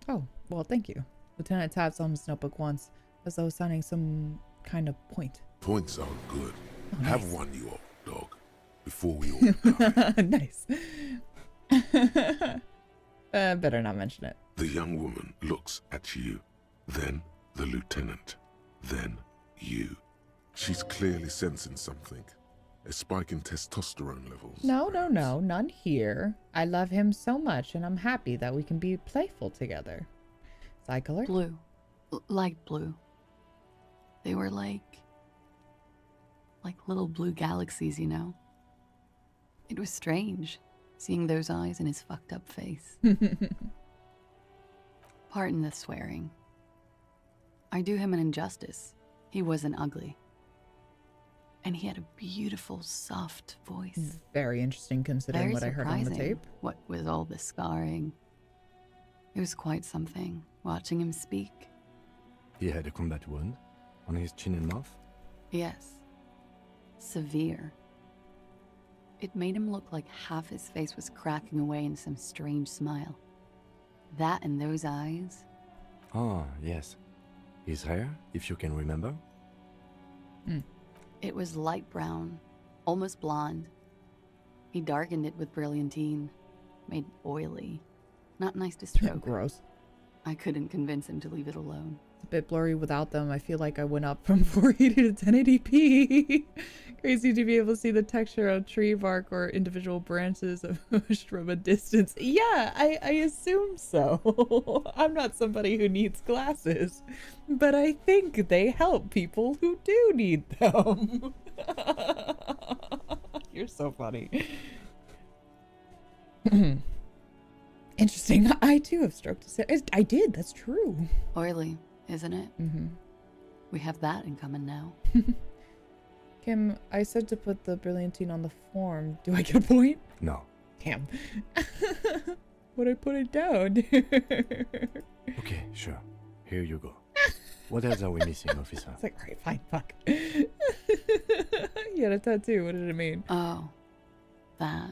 Oh, well, thank you. Lieutenant taps on his notebook once, as though signing some kind of point. Points are good. Oh, Have nice. one, you old dog, before we all die. Nice. Better not mention it. The young woman looks at you, then the lieutenant, then you. She's clearly sensing something. A spike in testosterone levels. No, none here. I love him so much, and I'm happy that we can be playful together. Eye color? Blue. Light blue. They were like little blue galaxies, you know? It was strange, seeing those eyes in his fucked up face. Pardon the swearing. I do him an injustice. He wasn't ugly. And he had a beautiful, soft voice. Very interesting considering Very what I heard on the surprising, tape. What with all the scarring. It was quite something, watching him speak. He had a combat wound on his chin and mouth? Yes. Severe. It made him look like half his face was cracking away in some strange smile. That and those eyes. Ah, yes. His hair, if you can remember? It was light brown, almost blonde. He darkened it with brilliantine, made oily. Not nice to stroke. Gross. I couldn't convince him to leave it alone. It's a bit blurry without them. I feel like I went up from 480 to 1080p. Crazy to be able to see the texture of tree bark or individual branches pushed from a distance. Yeah, I assume so. I'm not somebody who needs glasses, but I think they help people who do need them. You're so funny. Interesting. I too have stroked a set. I did. That's true. Oily, isn't it? Mm-hmm. We We have that in common now. Kim, I said to put the brilliantine on the form. Do I get a point? No. Damn. Would I put it down? Okay, sure. Here you go. What else are we missing, officer? It's like, alright, fine, fuck. You had a tattoo. What did it mean? Oh, that.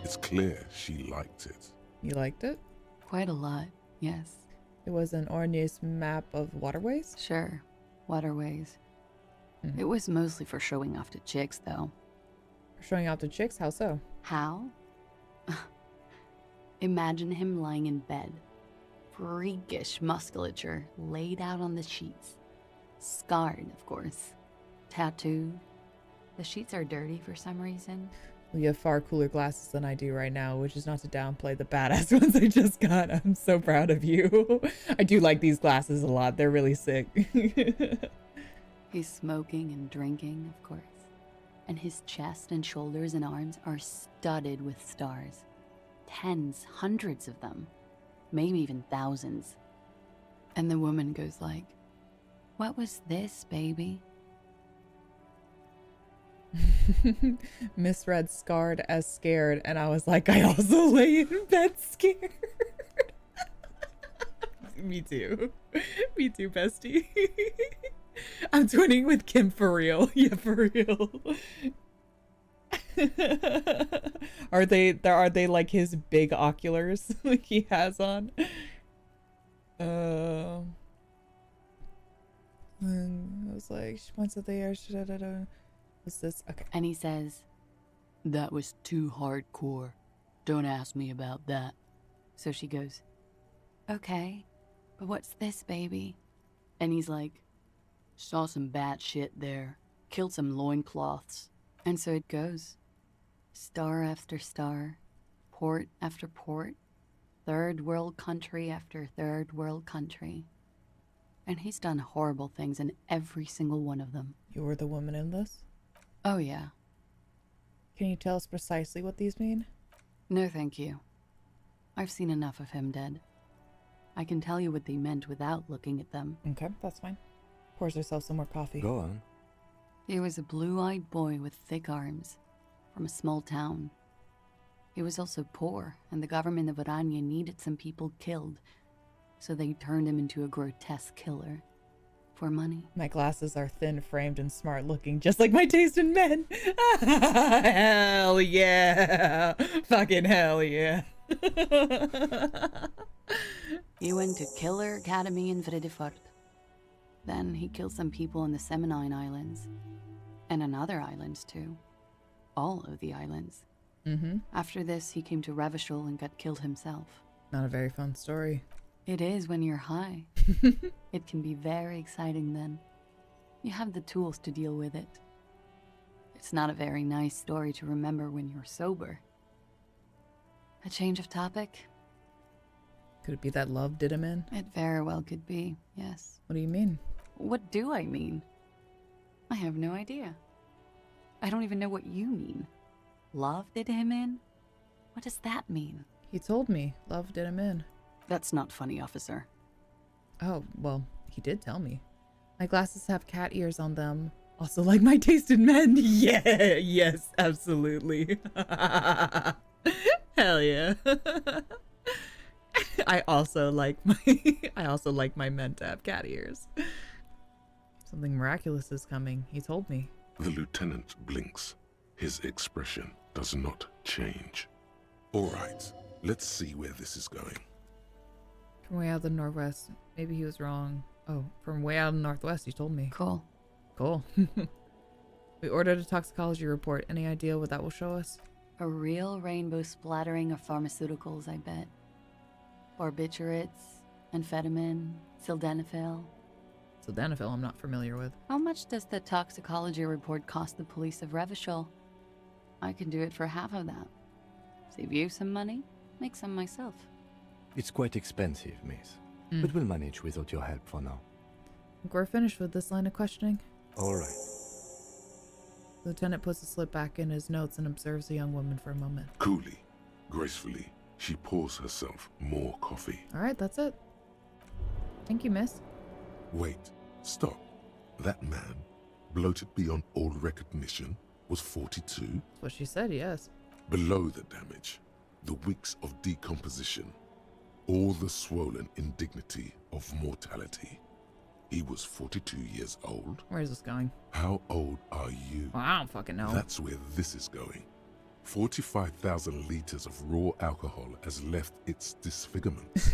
It's clear she liked it. You liked it? Quite a lot, yes. It was an Ornius map of waterways? Sure, waterways. It was mostly for showing off to chicks, though. For showing off to chicks? How so? How? Imagine him lying in bed. Freakish musculature laid out on the sheets. Scarred, of course. Tattooed. The sheets are dirty for some reason. Well, you have far cooler glasses than I do right now, which is not to downplay the badass ones I just got. I'm so proud of you. I do like these glasses a lot. They're really sick. He's smoking and drinking, of course. And his chest and shoulders and arms are studded with stars. Tens, hundreds of them. Maybe even thousands. And the woman goes like, "What was this, baby?" Misread scarred as scared, and I was like, I also lay in bed scared. Me too. Me too, bestie. I'm twinning with Kim for real. Yeah, for real. Are they like his big oculars like he has on? I was like, she wants that they are. What's this? Okay. And he says, "That was too hardcore. Don't ask me about that." So she goes, "Okay, but what's this, baby?" And he's like, "Saw some bat shit there. Killed some loincloths." And so it goes. Star after star. Port after port. Third world country after third world country. And he's done horrible things in every single one of them. You were the woman in this? Oh, yeah. Can you tell us precisely what these mean? No, thank you. I've seen enough of him dead. I can tell you what they meant without looking at them. Okay, that's fine. Pours herself some more coffee. Go on. He was a blue-eyed boy with thick arms, from a small town. He was also poor, and the government of Orania needed some people killed, so they turned him into a grotesque killer. For money. My glasses are thin-framed and smart-looking, just like my taste in men. Hell yeah. Fucking hell yeah. He went to Killer Academy in Vredefort. Then he killed some people in the Seminine Islands. And on other islands, too. All of the islands. Mm-hmm. After this, he came to Revachol and got killed himself. Not a very fun story. It is when you're high. It can be very exciting then. You have the tools to deal with it. It's not a very nice story to remember when you're sober. A change of topic? Could it be that love did him in? It very well could be, yes. What do you mean? What do I mean? I have no idea. I don't even know what you mean. Love did him in? What does that mean? He told me. Love did him in. That's not funny, officer. Oh, well, he did tell me. My glasses have cat ears on them. Also like my taste in men. Yeah, yes, absolutely. Hell yeah. I also like my men to have cat ears. Something miraculous is coming, he told me. The lieutenant blinks. His expression does not change. All right, let's see where this is going. From way out the northwest. Maybe he was wrong. Oh, from way out in the northwest, you told me. Cool. Cool. We ordered a toxicology report. Any idea what that will show us? A real rainbow splattering of pharmaceuticals, I bet. Barbiturates, Amphetamine, sildenafil. Sildenafil I'm not familiar with. How much does the toxicology report cost the police of Revachol? I can do it for half of that. Save you some money, make some myself. It's quite expensive, miss. But we'll manage without your help for now. I think we're finished with this line of questioning. All right. The lieutenant puts the slip back in his notes and observes the young woman for a moment. Coolly, gracefully, she pours herself more coffee. All right, that's it. Thank you, miss. Wait, stop. That man, bloated beyond all recognition, was 42? That's what she said, yes. Below the damage, the weeks of decomposition, all the swollen indignity of mortality. He was 42 years old. Where is this going? How old are you? Well, I don't fucking know. That's where this is going. 45,000 liters of raw alcohol has left its disfigurements.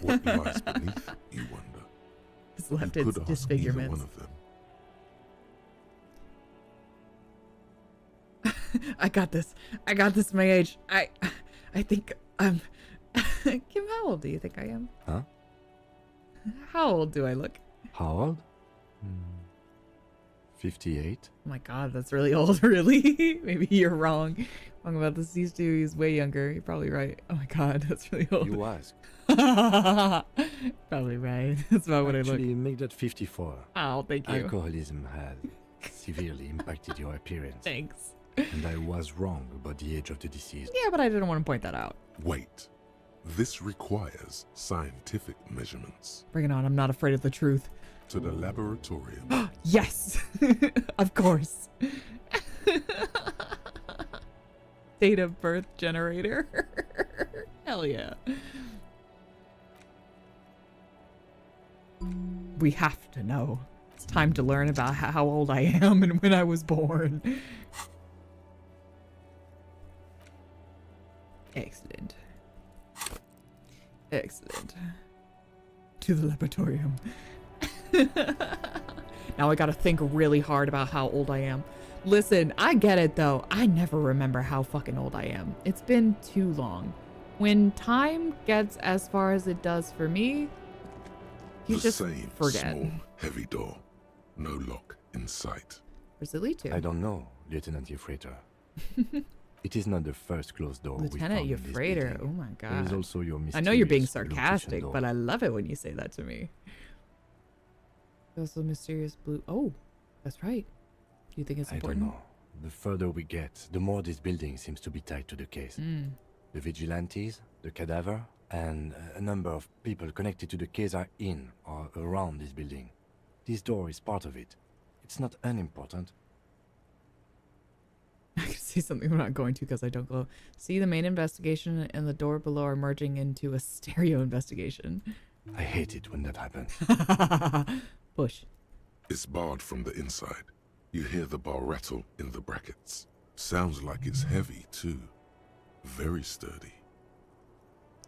What lies beneath, you wonder? It's left you its could ask disfigurements. either one of them. I got this. I got this my age. I think I'm... Kim, how old do you think I am? Huh? How old do I look? How old? 58? Oh my god, that's really old, really? Maybe you're wrong. Wrong about this. These two, he's way younger. You're probably right. Oh my god, that's really old. You ask. Probably right. That's about what I look. Actually, make that 54. Oh, thank you. Alcoholism has severely impacted your appearance. Thanks. And I was wrong about the age of the deceased. Yeah, but I didn't want to point that out. Wait. This requires scientific measurements. Bring it on. I'm not afraid of the truth. To the laboratorium. Yes! Of course. Date of birth generator. Hell yeah. We have to know. It's time to learn about how old I am and when I was born. Excellent. Excellent. To the laboratorium. Now I gotta think really hard about how old I am. Listen, I get it though. I never remember how fucking old I am. It's been too long. When time gets as far as it does for me, you just same forget. Small, heavy door. No lock in sight. Where's it lead to? I don't know, Lieutenant Euphrator. It is not the first closed door Lieutenant we found in this Euphrator. building. Oh my god. There is also your I know you're being mysterious sarcastic, location but door. I love it when you say that to me. Also mysterious blue. Oh, that's right. Do you think it's I important? don't know. The further we get, the more this building seems to be tied to the case. The vigilantes, the cadaver, and a number of people connected to the case are in or around this building. This door is part of it. It's not unimportant. I can see something I'm not going to because I don't glow. See, the main investigation and the door below are merging into a stereo investigation. I hate it when that happens. Push. It's barred from the inside. You hear the bar rattle in the brackets. Sounds like it's heavy, too. Very sturdy.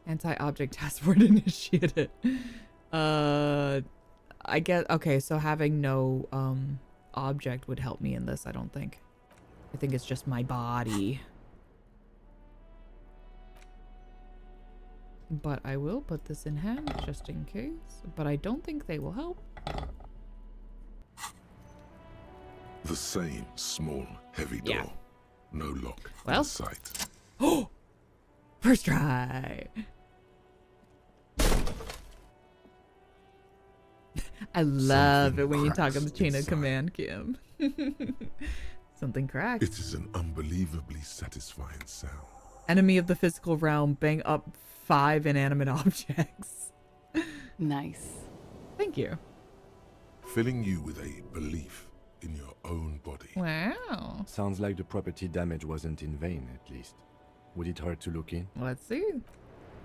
Anti-object task force initiated. I guess, okay, so having no object would help me in this, I don't think. I think it's just my body. But I will put this in hand just in case. But I don't think they will help. The same small, heavy door. Yeah. No lock Well. in sight. Oh! First try! I love it when you talk on the chain of command, Kim. Something cracked. It is an unbelievably satisfying sound. Enemy of the physical realm, bang up 5 inanimate objects. Nice. Thank you. Filling you with a belief in your own body. Wow. Sounds like the property damage wasn't in vain, at least. Would it hurt to look in? Let's see.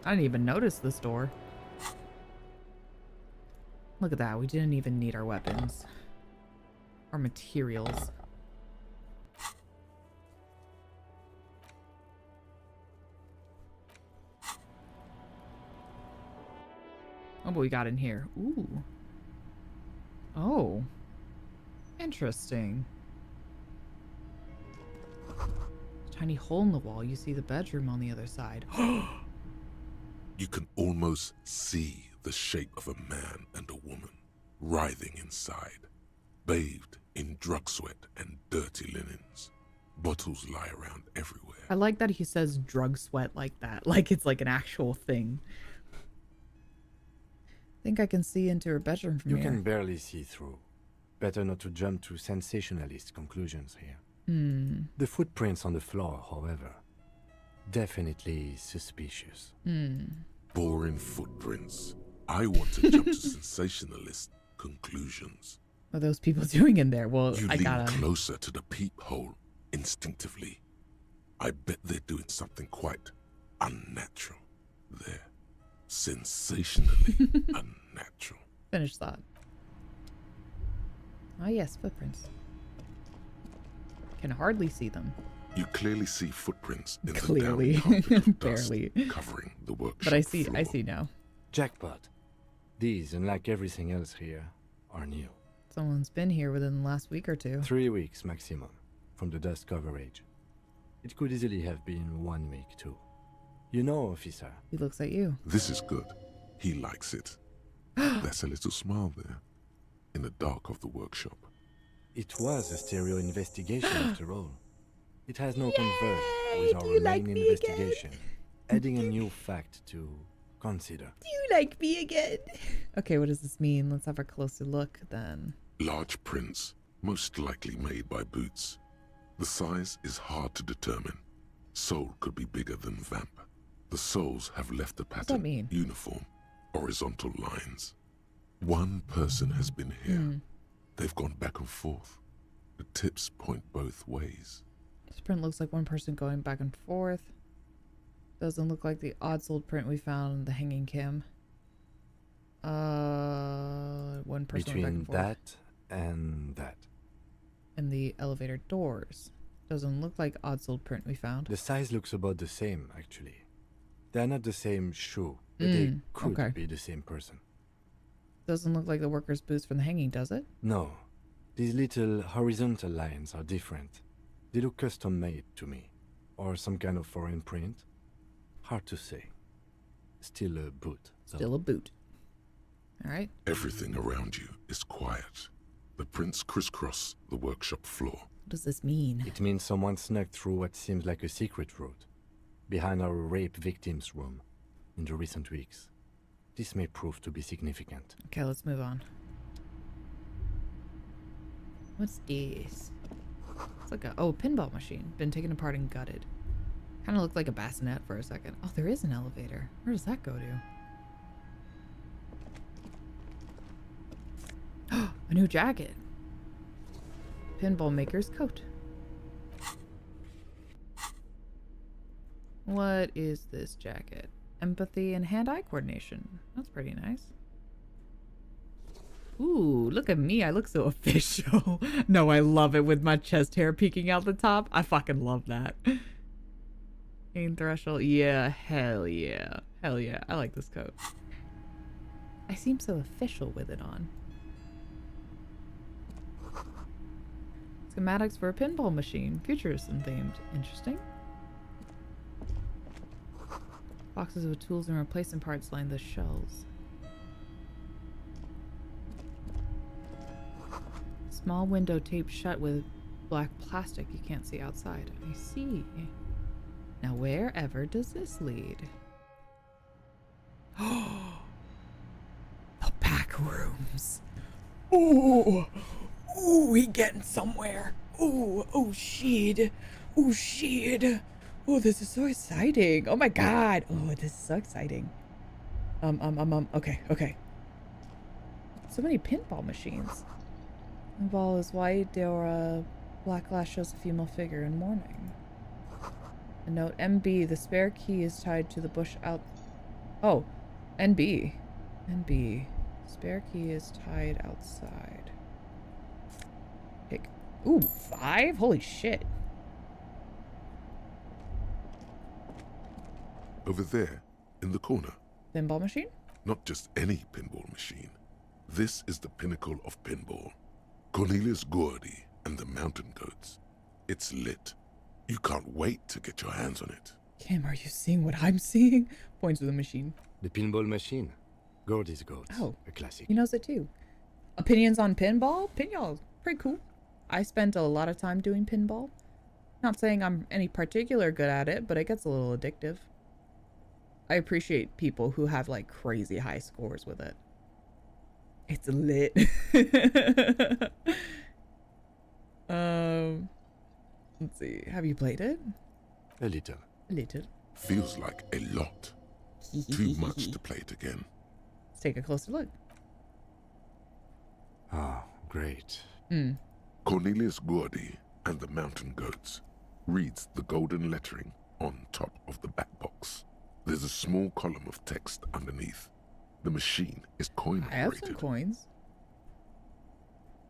I didn't even notice this door. Look at that. We didn't even need our weapons. Or materials. Oh, but we got in here. Ooh. Oh. Interesting. Tiny hole in the wall. You see the bedroom on the other side. You can almost see the shape of a man and a woman, writhing inside, bathed in drug sweat and dirty linens. Bottles lie around everywhere. I like that he says drug sweat like that, like it's like an actual thing. I think I can see into her bedroom from You here. can barely see through. Better not to jump to sensationalist conclusions here. The footprints on the floor, however, definitely suspicious. Boring footprints. I want to jump to sensationalist conclusions. What are those people doing in there? Well, You I lean gotta... closer to the peephole instinctively. I bet they're doing something quite unnatural there. Sensationally unnatural. Finish that. Ah, yes, footprints. Can hardly see them. You clearly see footprints in Clearly. the down carpet of dust Barely. covering the workshop But I see floor. now. Jackpot. These, unlike everything else here, are new. Someone's been here within the last week or two. 3 weeks maximum, from the dust coverage. It could easily have been 1 week too. You know, officer. He looks at you. This is good. He likes it. That's a little smile there, in the dark of the workshop. It was a stereo investigation after all. It has no converge with our main investigation, adding a new fact to consider. Do you like me again? Okay, what does this mean? Let's have a closer look then. Large prints, most likely made by boots. The size is hard to determine. Sole could be bigger than vamp. The soles have left the that pattern mean? uniform, horizontal lines. One person has been here. They've gone back and forth. The tips point both ways. This print looks like one person going back and forth. Doesn't look like the odd-soled print we found in the hanging Kim. One person went back Between and forth. that and that. And the elevator doors. Doesn't look like odd-soled print we found. The size looks about the same, actually. They're not the same shoe, but they could be the same person. Doesn't look like the worker's boots from the hanging, does it? No. These little horizontal lines are different. They look custom-made to me. Or some kind of foreign print. Hard to say. Still a boot. though. Still a boot. Alright. Everything around you is quiet. The prints crisscross the workshop floor. What does this mean? It means someone snuck through what seems like a secret route. Behind our rape victim's room. In the recent weeks. This may prove to be significant. Okay, let's move on. What's this? It's like a pinball machine. Been taken apart and gutted. Kind of looked like a bassinet for a second. Oh, there is an elevator. Where does that go to? A new jacket. Pinball maker's coat. What is this jacket? Empathy and hand-eye coordination. That's pretty nice. Ooh, look at me. I look so official. No, I love it with my chest hair peeking out the top. I fucking love that. Gain threshold. Yeah, hell yeah. Hell yeah. I like this coat. I seem so official with it on. Schematics for a pinball machine. Futurism themed. Interesting. Boxes with tools and replacement parts line the shelves. Small window taped shut with black plastic you can't see outside. I see. Now wherever does this lead? Oh, the back rooms. Ooh, ooh, we getting somewhere. Ooh, oh shit. Oh shit. Oh, this is so exciting. Oh my god. Oh, this is so exciting. Okay. So many pinball machines. The ball is white. The black glass shows a female figure in mourning. A note, MB, the spare key is tied to the bush out. Oh, NB. Spare key is tied outside. Pick. Ooh, 5? Holy shit. Over there, in the corner. Pinball machine? Not just any pinball machine. This is the pinnacle of pinball. Cornelius Gordy and the Mountain Goats. It's lit. You can't wait to get your hands on it. Kim, are you seeing what I'm seeing? Points to the machine. The pinball machine. Gordy's Goats. Oh, a classic. He knows it too. Opinions on pinball? Pinball, pretty cool. I spent a lot of time doing pinball. Not saying I'm any particular good at it, but it gets a little addictive. I appreciate people who have like crazy high scores with it. It's lit. Let's see. Have you played it? A little. A little. Feels like a lot. Too much to play it again. Let's take a closer look. Ah, great. Cornelius Gordy and the Mountain Goats reads the golden lettering on top of the back box. There's a small column of text underneath. The machine is coin I have operated. some coins.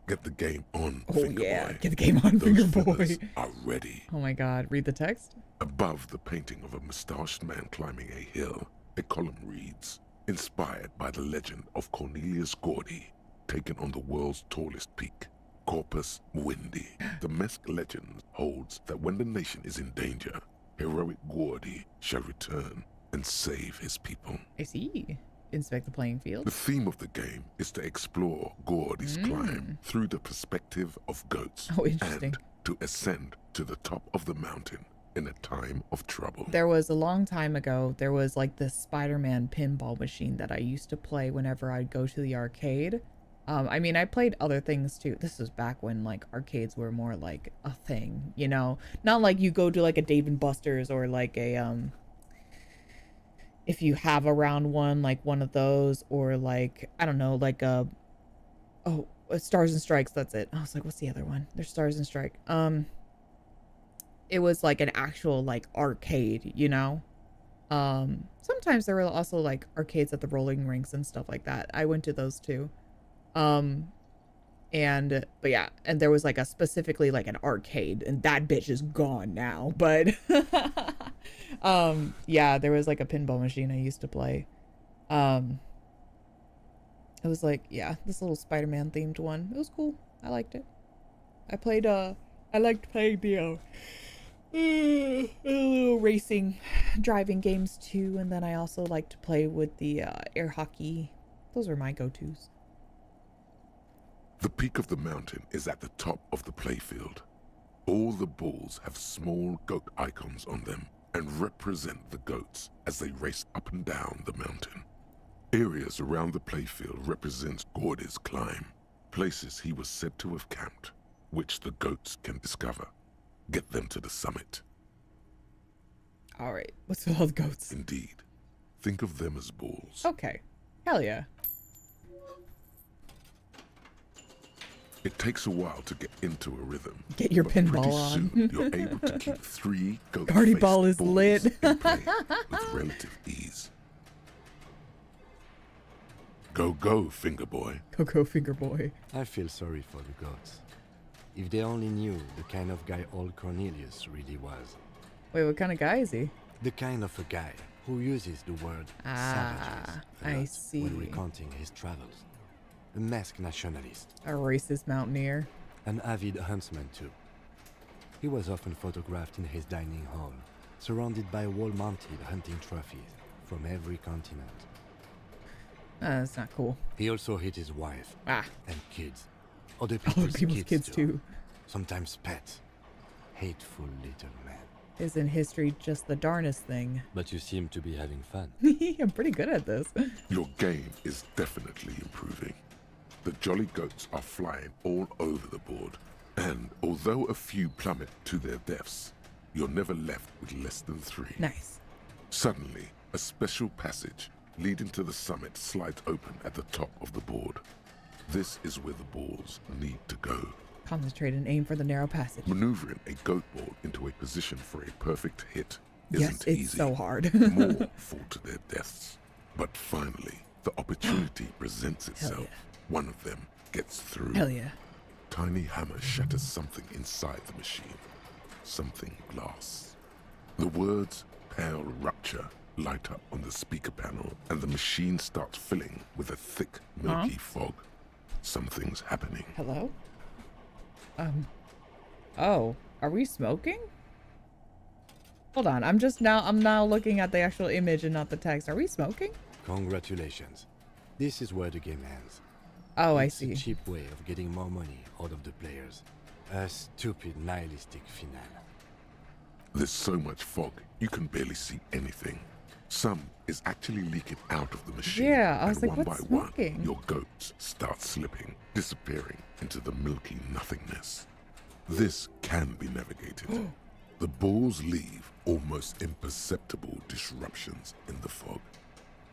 Get the game on, Oh Finger yeah, Boy. get the game on, Those Finger Boy. feathers are ready. Oh my god, read the text. Above the painting of a mustached man climbing a hill, a column reads, inspired by the legend of Cornelius Gordy, taken on the world's tallest peak, Corpus Muindi. The Mesk legend holds that when the nation is in danger, heroic Gordy shall return and save his people. I see. Inspect the playing field. The theme of the game is to explore Gordy's climb through the perspective of goats Oh, interesting. and to ascend to the top of the mountain in a time of trouble. There was a long time ago, there was like this Spider-Man pinball machine that I used to play whenever I'd go to the arcade. I mean, I played other things too. This was back when like arcades were more like a thing, you know? Not like you go to like a Dave & Buster's or like a, if you have around one, like one of those, or like, I don't know, like a, oh, Stars and Strikes, that's it. I was like, what's the other one? There's Stars and Strike. It was like an actual like arcade, you know? Sometimes there were also like arcades at the rolling rinks and stuff like that. I went to those too. But yeah, and there was like a specifically like an arcade, and that bitch is gone now, but yeah, there was like a pinball machine I used to play. It was like, yeah, this little Spider-Man themed one. It was cool. I liked it. I liked playing the little racing driving games too, and then I also like to play with the air hockey. Those are my go-tos. The peak of the mountain is at the top of the playfield. All the balls have small goat icons on them and represent the goats as they race up and down the mountain. Areas around the playfield represent Gordy's climb, places he was said to have camped, which the goats can discover. Get them to the summit. All right, what's with all the goats? Indeed. Think of them as balls. Okay, hell yeah. It takes a while to get into a rhythm. Get your but pinball pretty on. Soon, you're able to keep 3 Guardy ball is balls lit. in play with relative ease. Go, go, Finger Boy. Go, Finger Boy. I feel sorry for the goats. If they only knew the kind of guy old Cornelius really was. Wait, what kind of guy is he? The kind of a guy who uses the word savages a I lot see. when recounting his travels. A masked nationalist. A racist mountaineer. An avid huntsman too. He was often photographed in his dining hall, surrounded by wall-mounted hunting trophies from every continent. That's not cool. He also hit his wife and kids. Other Other people's, people's kids too. Sometimes pets. Hateful little man. Isn't history just the darnest thing? But you seem to be having fun. I'm pretty good at this. Your game is definitely improving. The jolly goats are flying all over the board, and although a few plummet to their deaths, you're never left with less than 3. Nice. Suddenly, a special passage leading to the summit slides open at the top of the board. This is where the balls need to go. Concentrate and aim for the narrow passage. Maneuvering a goat ball into a position for a perfect hit Yes, isn't it's easy. so hard. More fall to their deaths. But finally, the opportunity presents itself. One of them gets through. Hell yeah. Tiny hammer shatters something inside the machine. Something glass. The words "pale rupture" light up on the speaker panel, and the machine starts filling with a thick, milky fog. Something's happening. Hello? Oh, are we smoking? Hold on, I'm now looking at the actual image and not the text. Are we smoking? Congratulations. This is where the game ends. Oh, I It's see. a cheap way of getting more money out of the players. A stupid nihilistic finale. There's so much fog, you can barely see anything. Some is actually leaking out of the machine. Yeah, I was and like, one what's by one, smoking? your goats start slipping, disappearing into the milky nothingness. This can be navigated. The balls leave almost imperceptible disruptions in the fog.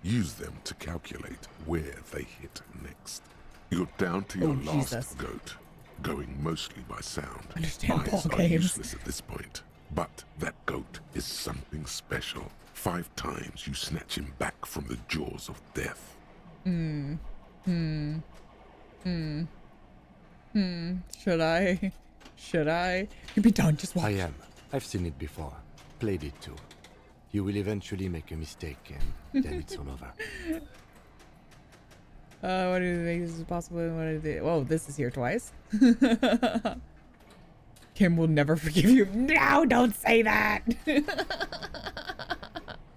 Use them to calculate where they hit next. You're down to your last Jesus. goat, going mostly by sound. Understand Eyes ball are games. useless at this point, but that goat is something special. 5 times you snatch him back from the jaws of death. Should I? Should I? You be done, just watch. I am. I've seen it before. Played it too. You will eventually make a mistake and then it's all over. What do you think this is possible? What do you think? Whoa, this is here twice. Kim will never forgive you. No, don't say that.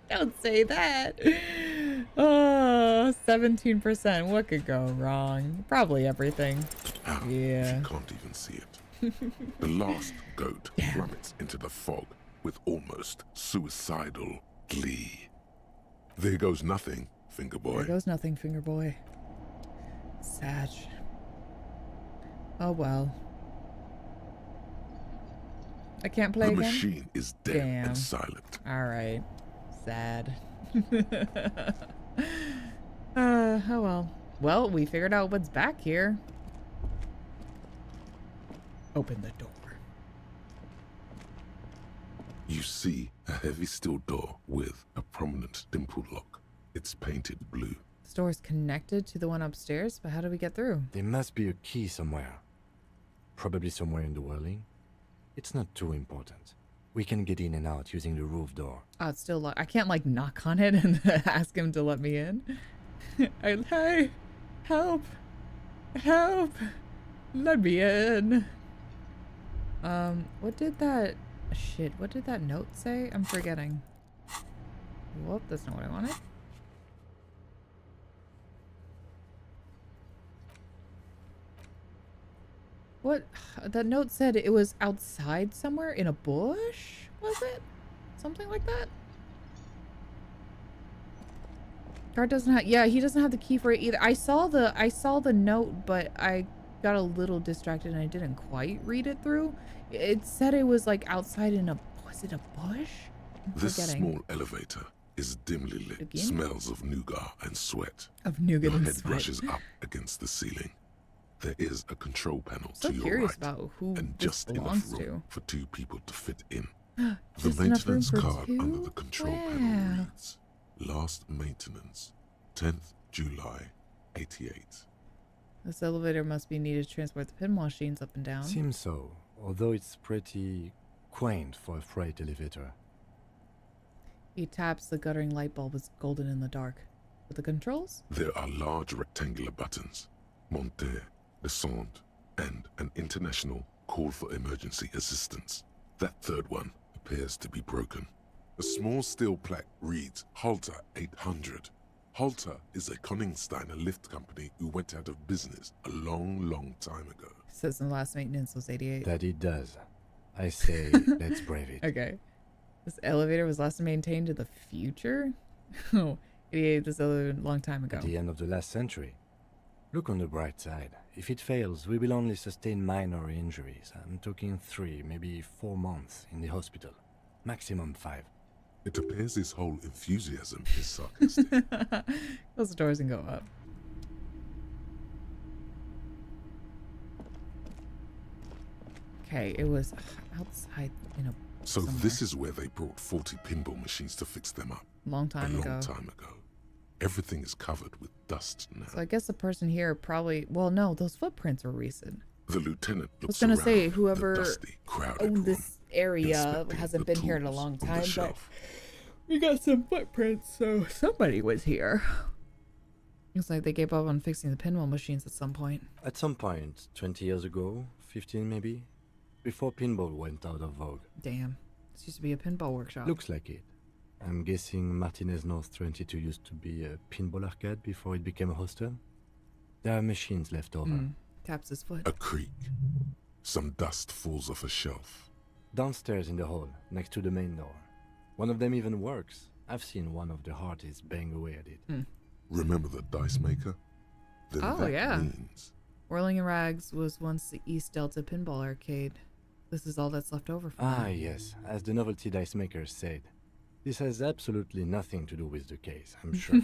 Don't say that. Oh, 17%. What could go wrong? Probably everything. Yeah. You can't even see it. The last goat plummets into the fog with almost suicidal glee. There goes nothing, finger boy. There goes nothing, finger boy. Sad. Oh well. I can't play The again? machine is dead Damn. and silent. Alright. Sad. Oh well. Well, we figured out what's back here. Open the door. You see a heavy steel door with a prominent dimple lock. It's painted blue. This door is connected to the one upstairs, but how do we get through? There must be a key somewhere. Probably somewhere in the whirling. It's not too important. We can get in and out using the roof door. Oh, it's still locked. I can't like knock on it and ask him to let me in. Hey, help, help, let me in. What did that, shit, what did that note say? I'm forgetting. Whoop, that's not what I wanted. What? That note said it was outside somewhere in a bush? Was it? Something like that? Guard doesn't have, yeah, he doesn't have the key for it either. I saw the note, but I got a little distracted and I didn't quite read it through. It said it was like outside in a, was it a bush? I'm This forgetting. small elevator is dimly lit, Again? smells of nougat and sweat. Of nougat Your and head sweat. brushes up against the ceiling. There is a control panel So to your curious right, about who and this just belongs enough room to. for 2 people to fit in. Just The enough room maintenance for card 2? under the control Wow. panel reads, last maintenance, 10th July, 88. This elevator must be needed to transport the pinball machines up and down. Seems so, although it's pretty quaint for a freight elevator. He taps, the guttering light bulb is golden in the dark. With the controls? There are large rectangular buttons, monter, descend, and an international call for emergency assistance. That third one appears to be broken. A small steel plaque reads Halter 800. Halter is a Koningsteiner lift company who went out of business a long time ago. It says the last maintenance was 88. That it does. I say, let's brave it. Okay. This elevator was last maintained in the future? Oh, 88, this elevator a long time ago. At the end of the last century. Look on the bright side. If it fails, we will only sustain minor injuries. I'm talking 3, maybe 4 months in the hospital. Maximum 5. It appears his whole enthusiasm is sarcastic. Close the doors and go up. Okay, it was outside in a So somewhere. this is where they brought 40 pinball machines to fix them up. Long time a ago. long time ago. Everything is covered with dust now. So I guess the person here probably, well, no, those footprints are recent. The lieutenant I was looks gonna around say the whoever dusty, crowded owned room, this area inspecting hasn't the been here in a tools long on the time, but shelf. we got some footprints, so somebody was here. Looks like they gave up on fixing the pinball machines at some point. At some point, 20 years ago, 15 maybe, before pinball went out of vogue. Damn, this used to be a pinball workshop. Looks like it. I'm guessing Martinez North 22 used to be a pinball arcade before it became a hostel. There are machines left over. Taps his foot. A creak. Some dust falls off a shelf. Downstairs in the hall, next to the main door. One of them even works. I've seen one of the hearties bang away at it. Remember the dice maker? Then Oh, that yeah. means Whirling in Rags was once the East Delta Pinball Arcade. This is all that's left over from Ah, it. yes, as the novelty dice maker said. This has absolutely nothing to do with the case, I'm sure.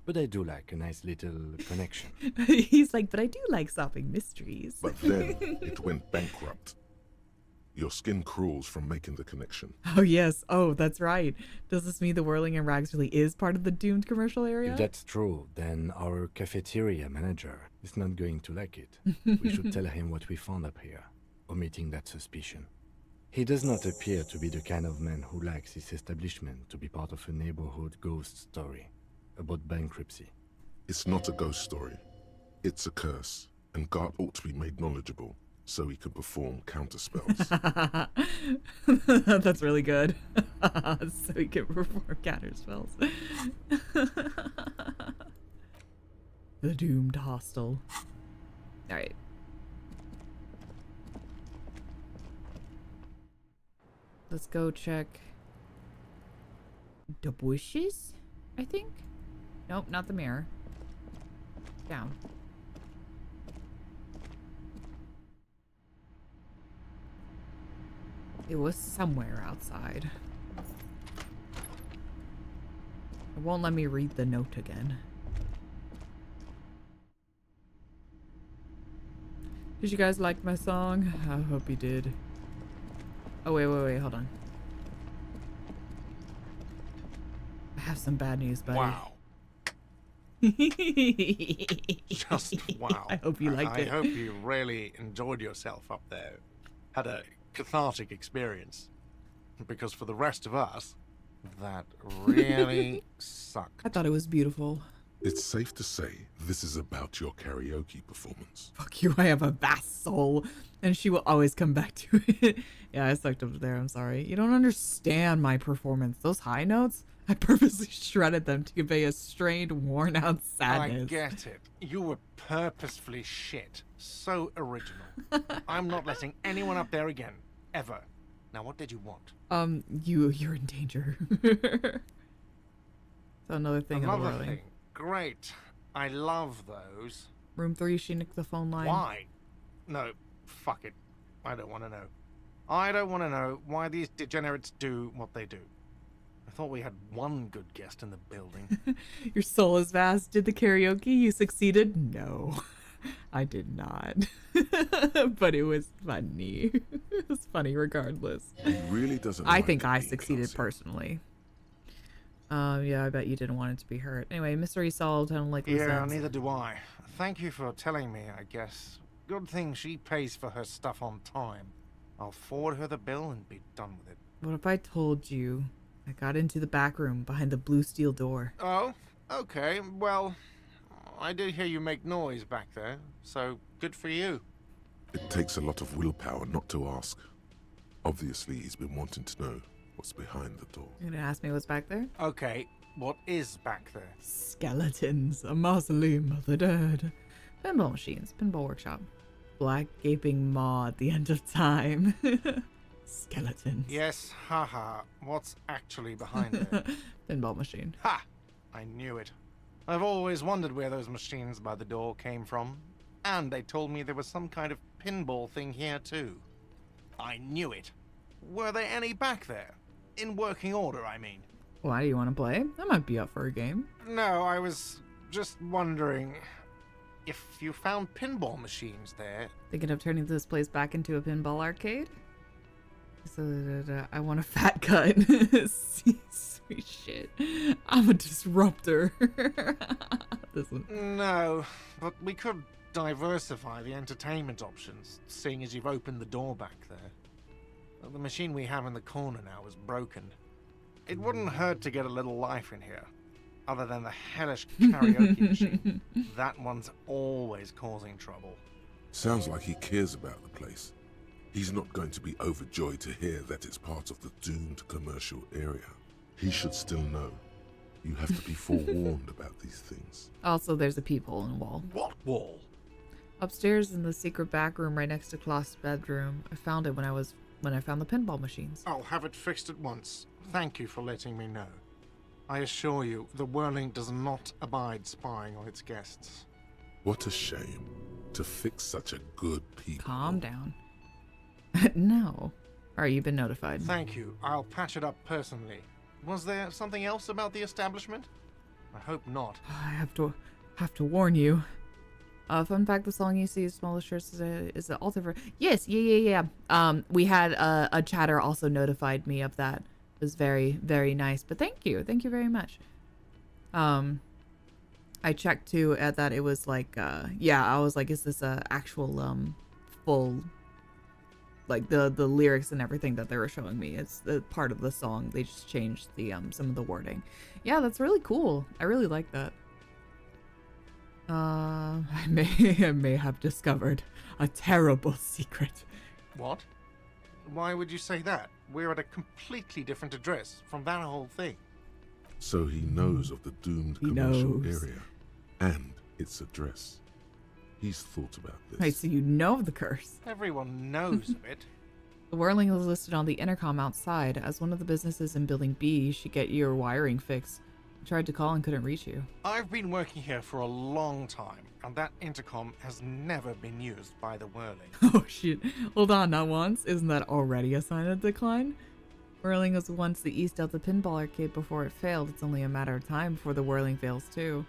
But I do like a nice little connection. He's like, but I do like solving mysteries. But then it went bankrupt. Your skin crawls from making the connection. Oh, yes. Oh, that's right. Does this mean the Whirling in Rags really is part of the doomed commercial area? If that's true, then our cafeteria manager is not going to like it. We should tell him what we found up here, omitting that suspicion. He does not appear to be the kind of man who likes his establishment to be part of a neighborhood ghost story about bankruptcy. It's not a ghost story. It's a curse, and God ought to be made knowledgeable so he can perform counterspells. That's really good. So he can perform counterspells. The doomed hostel. Alright. Let's go check the bushes, I think? Nope, not the mirror. Down. It was somewhere outside. It won't let me read the note again. Did you guys like my song? I hope you did. Oh, wait, hold on. I have some bad news, buddy. Wow. Just wow. I hope you liked it. I hope you really enjoyed yourself up there. Had a cathartic experience. Because for the rest of us, that really sucked. I thought it was beautiful. It's safe to say this is about your karaoke performance. Fuck you, I have a vast soul. And she will always come back to it. Yeah, I sucked up there, I'm sorry. You don't understand my performance. Those high notes, I purposely shredded them to convey a strained, worn out sadness. I get it. You were purposefully shit. So original. I'm not letting anyone up there again. Ever. Now, what did you want? You're in danger. So another thing. Another thing. Great. I love those. Room 3, she nicked the phone line. Why? No, fuck it. I don't want to know. I don't want to know why these degenerates do what they do. I thought we had one good guest in the building. Your soul is vast. Did the karaoke? You succeeded? No, I did not. But it was funny. It was funny regardless. He really doesn't. I think I succeeded personally. Yeah, I bet you didn't want it to be hurt. Anyway, mystery solved. I don't like this. Yeah, neither do I. Thank you for telling me, I guess. Good thing she pays for her stuff on time. I'll forward her the bill and be done with it. What if I told you I got into the back room behind the blue steel door? Oh, okay. Well, I did hear you make noise back there, so good for you. It takes a lot of willpower not to ask. Obviously, he's been wanting to know what's behind the door. You're gonna ask me what's back there? Okay, what is back there? Skeletons, a mausoleum of the dead. Pinball machines, pinball workshop. Black gaping maw at the end of time. Skeletons. Yes, haha. What's actually behind it? Pinball machine. Ha! I knew it. I've always wondered where those machines by the door came from. And they told me there was some kind of pinball thing here too. I knew it. Were there any back there? In working order, I mean. Why do you want to play? I might be up for a game. No, I was just wondering if you found pinball machines there. Thinking of turning this place back into a pinball arcade? So I want a fat cut. Sweet shit. I'm a disruptor. This one. No, but we could diversify the entertainment options, seeing as you've opened the door back there. The machine we have in the corner now is broken. It wouldn't hurt to get a little life in here, other than the hellish karaoke machine. That one's always causing trouble. Sounds like he cares about the place. He's not going to be overjoyed to hear that it's part of the doomed commercial area. He should still know. You have to be forewarned about these things. Also, there's a peephole in the wall. What wall? Upstairs in the secret back room right next to Klaus' bedroom. I found it when I found the pinball machines. I'll have it fixed at once. Thank you for letting me know. I assure you, the Whirling does not abide spying on its guests. What a shame to fix such a good people. Calm down. No. Alright, you've been notified. Thank you. I'll patch it up personally. Was there something else about the establishment? I hope not. I have to warn you. Fun fact: the song you see, "Smallest Shirts," is an alter for. Yes, yeah. We had a chatter also notified me of that. It was very, very nice. But thank you very much. I checked too at that. It was like, yeah, I was like, is this a actual full, like the lyrics and everything that they were showing me? It's the part of the song. They just changed the some of the wording. Yeah, that's really cool. I really like that. I may have discovered a terrible secret. What? Why would you say that? We're at a completely different address from that whole thing. So he knows of the doomed commercial area and its address. He's thought about this. Right, so you know of the curse. Everyone knows of it. The Whirling is listed on the intercom outside. As one of the businesses in Building B, you should get your wiring fixed. I tried to call and couldn't reach you. I've been working here for a long time, and that intercom has never been used by the Whirling. Oh shit. Hold on, not once. Isn't that already a sign of decline? Whirling was once the East Delta Pinball Arcade before it failed. It's only a matter of time before the Whirling fails too.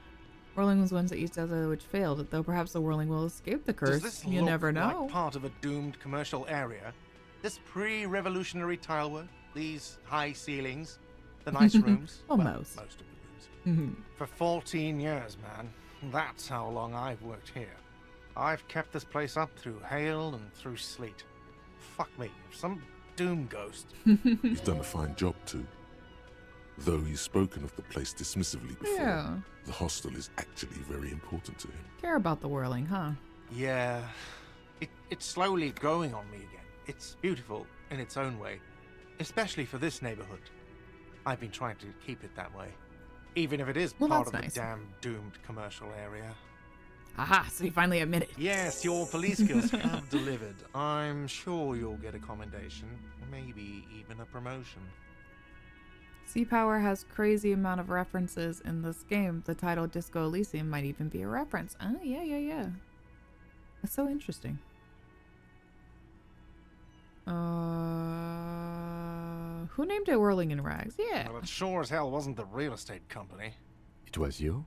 Whirling was once the East Delta which failed, though perhaps the Whirling will escape the curse. Does this you look never know. like part of a doomed commercial area? This pre-revolutionary tilework, these high ceilings, the nice rooms. Well, most most of the rooms. For 14 years, man. That's how long I've worked here. I've kept this place up through hail and through sleet. Fuck me, some doom ghost. He's done a fine job too. Though he's spoken of the place dismissively before, Yeah. the hostel is actually very important to him. Care about the Whirling, huh? Yeah, it's slowly growing on me again. It's beautiful in its own way, especially for this neighborhood. I've been trying to keep it that way, even if it is part of that's the nice. damn doomed commercial area. Aha, so you finally admit it. Yes, your police skills have delivered. I'm sure you'll get a commendation, maybe even a promotion. Sea Power has crazy amount of references in this game. The title Disco Elysium might even be a reference. Oh, yeah. That's so interesting. Who named it Whirling in Rags? Yeah. Well, it sure as hell wasn't the real estate company. It was you?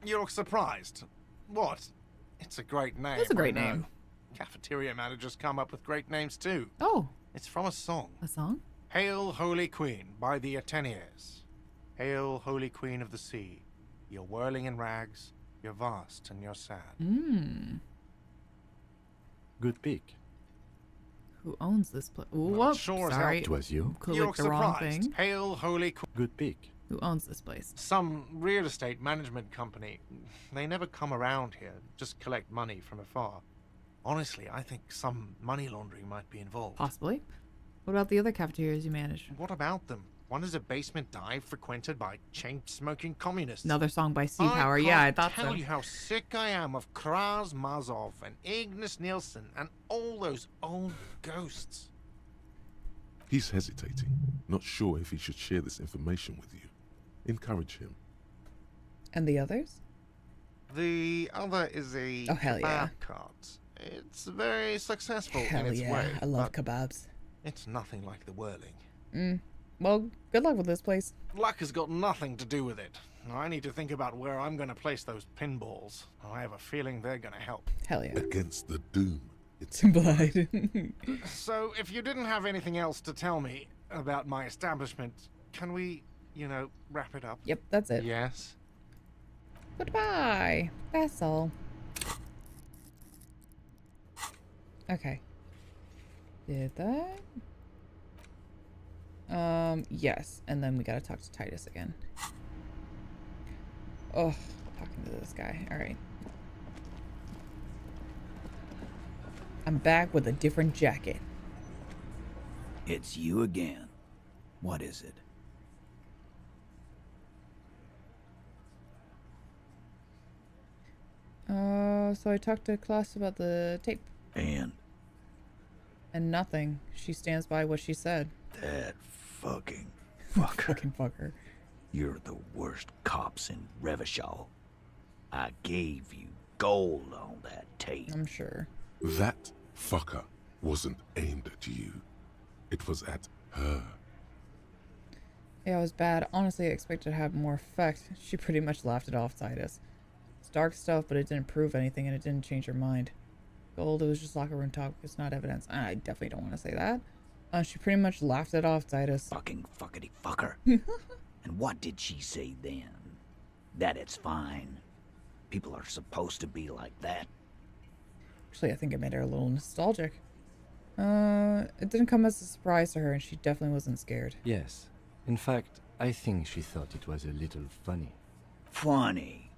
You look surprised. What? It's a great name. It's a great I know. name. Cafeteria managers come up with great names too. Oh. It's from a song. A song? Hail, Holy Queen, by the Ateniers. Hail, Holy Queen of the Sea. You're whirling in rags, you're vast and you're sad. Good pick. Who owns this place? Well, Whoops, sure as hell. sorry. It was you? Clicked You look the wrong surprised. thing. Hail, Holy Queen. Good pick. Who owns this place? Some real estate management company. They never come around here, just collect money from afar. Honestly, I think some money laundering might be involved. Possibly. What about the other cafeterias you manage? What about them? One is a basement dive frequented by chain-smoking communists. Another song by Sea Power. Yeah, I thought so. I can't tell you how sick I am of Kraz Mazov and Ignis Nielsen and all those old ghosts. He's hesitating, not sure if he should share this information with you. Encourage him. And the others? The other is a Oh, hell yeah. kebab cart. It's very successful Hell in its yeah. way. I love but kebabs. It's nothing like the Whirling. Well, good luck with this place. Luck has got nothing to do with it. I need to think about where I'm going to place those pinballs. I have a feeling they're going to help. Hell yeah. Against the doom. It's blood. So, if you didn't have anything else to tell me about my establishment, can we, wrap it up? Yep, that's it. Yes. Goodbye. That's all. Okay. Did that? Yes. And then we gotta talk to Titus again. Oh, talking to this guy. Alright. I'm back with a different jacket. It's you again. What is it? So I talked to class about the tape. And nothing. She stands by what she said. that fucking fucker. Fucking fucker. You're the worst cops in Revachol. I gave you gold on that tape. I'm sure. That fucker wasn't aimed at you. It was at her. Yeah, it was bad. Honestly, I expected to have more effect. She pretty much laughed it off, Titus. It's dark stuff, but it didn't prove anything, and it didn't change her mind. Gold, it was just locker room talk. It's not evidence. I definitely don't want to say that. She pretty much laughed it off, Titus. Fucking fuckity fucker. And what did she say then? That it's fine. People are supposed to be like that. Actually, I think it made her a little nostalgic. It didn't come as a surprise to her, and she definitely wasn't scared. Yes. In fact, I think she thought it was a little funny. Funny?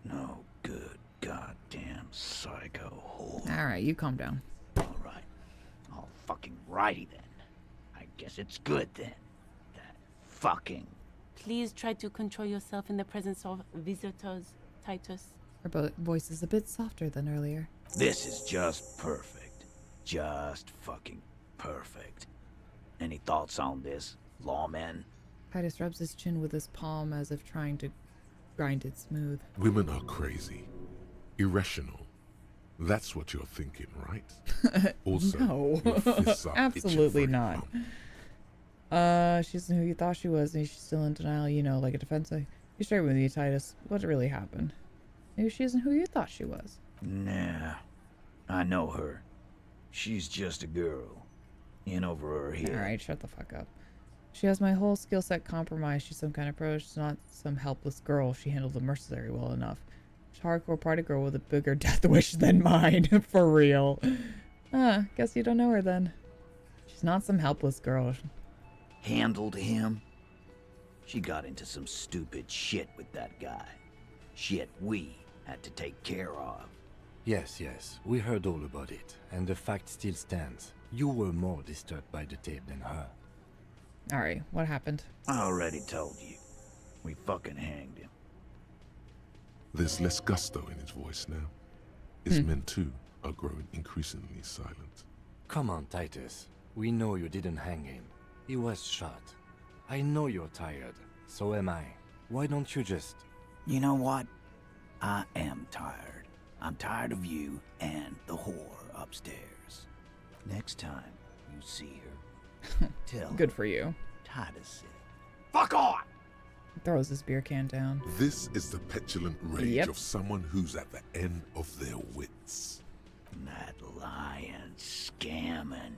No good goddamn psycho whore. Alright, you calm down. Alright. All fucking righty then. I guess it's good then. That fucking... Please try to control yourself in the presence of visitors, Titus. Her voice is a bit softer than earlier. This is just perfect. Just fucking perfect. Any thoughts on this, lawman? Titus rubs his chin with his palm as if trying to grind it smooth. Women are crazy. Irrational. That's what you're thinking, right? Also, No. your fists are Absolutely itching for not. She isn't who you thought she was, and she's still in denial, you know, like a defense. Be straight with you, Titus. What really happened? Maybe she isn't who you thought she was. Nah. I know her. She's just a girl. In over her head. Alright, shut the fuck up. She has my whole skill set compromised. She's some kind of pro. She's not some helpless girl. She handled the mercenary well enough. She's a hardcore party girl with a bigger death wish than mine. For real. Guess you don't know her then. She's not some helpless girl. Handled him? She got into some stupid shit with that guy. Shit we had to take care of. Yes, we heard all about it, and the fact still stands. You were more disturbed by the tape than her. Alright, what happened? I already told you. We fucking hanged him. There's less gusto in his voice now. His men too are growing increasingly silent. Come on, Titus. We know you didn't hang him. He was shot. I know you're tired. So am I. Why don't you just... You know what? I am tired. I'm tired of you and the whore upstairs. Next time you see her, tell Good for you. Titus said, "Fuck on!" Throws his beer can down. This is the petulant rage Yep. of someone who's at the end of their wits. That lying, scamming.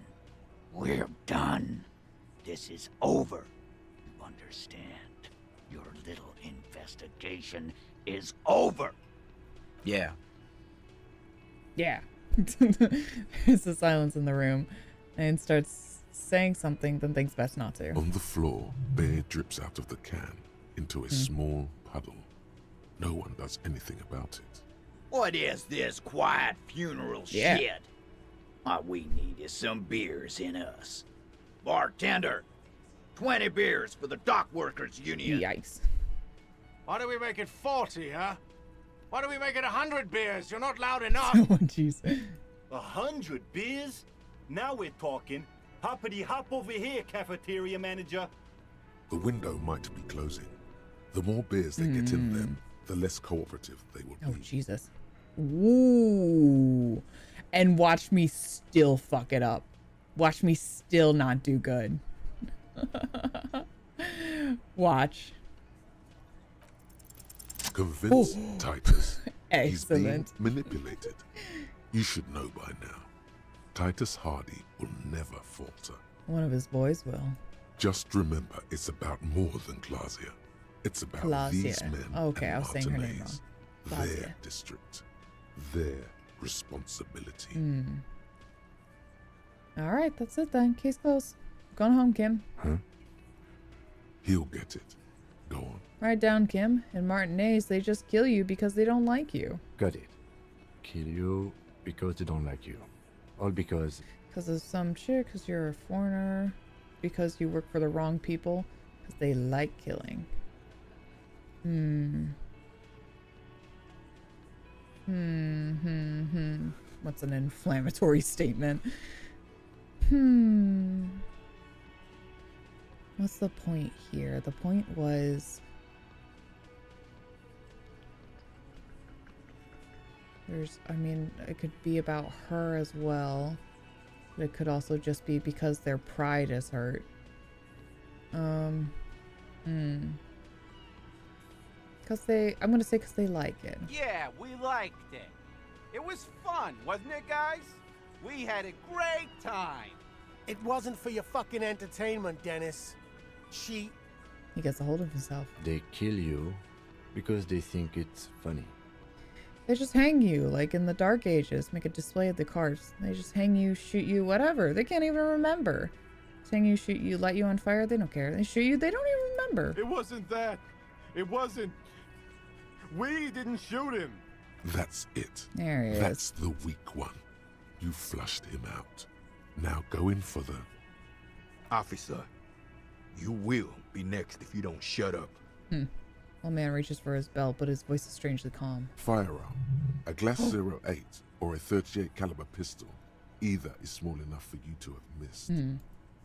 We're done. This is over. You understand? Your little investigation is over. Yeah. Yeah. There's a silence in the room, and starts saying something, then thinks best not to. On the floor, beer drips out of the can into a small puddle. No one does anything about it. What is this quiet funeral Yeah. shit? What we need is some beers in us. Bartender, 20 beers for the Dock Workers Union. Yikes. Why do we make it 40, huh? Why do we make it 100 beers? You're not loud enough. Oh, jeez. 100 beers? Now we're talking. Hoppity hop over here, cafeteria manager. The window might be closing. The more beers they get in them, the less cooperative they will Oh, be. Jesus. Ooh. And watch me still fuck it up. Watch me still not do good. Watch. Convince Titus he's being Excellent. manipulated. You should know by now. Titus Hardy will never falter. One of his boys will. Just remember, it's about more than Glasia. It's about Glasia. these men Okay, and I was saying her name Martinez, wrong. their Glasia. district, their responsibility. Alright, that's it then. Case closed. Going home, Kim. Huh? He'll get it. Go on. Write down, Kim. In Martinez, they just kill you because they don't like you. Got it. Kill you because they don't like you. All because... Because of some chick, because you're a foreigner, because you work for the wrong people, because they like killing. What's an inflammatory statement? What's the point here? The point was... I mean, it could be about her as well. But it could also just be because their pride is hurt. I'm gonna say because they like it. Yeah, we liked it. It was fun, wasn't it, guys? We had a great time. It wasn't for your fucking entertainment, Dennis. Cheat. He gets a hold of himself. They kill you because they think it's funny. They just hang you, like in the Dark Ages, make a display of the cards. They just hang you, shoot you, whatever. They can't even remember. Just hang you, shoot you, light you on fire, they don't care. They shoot you, they don't even remember. It wasn't that. It wasn't. We didn't shoot him. That's it. There he is. That's the weak one. You flushed him out. Now go in for the... Officer, you will be next if you don't shut up. Old man reaches for his belt, but his voice is strangely calm. Firearm. A Glass 08 or a 38 caliber pistol. Either is small enough for you to have missed.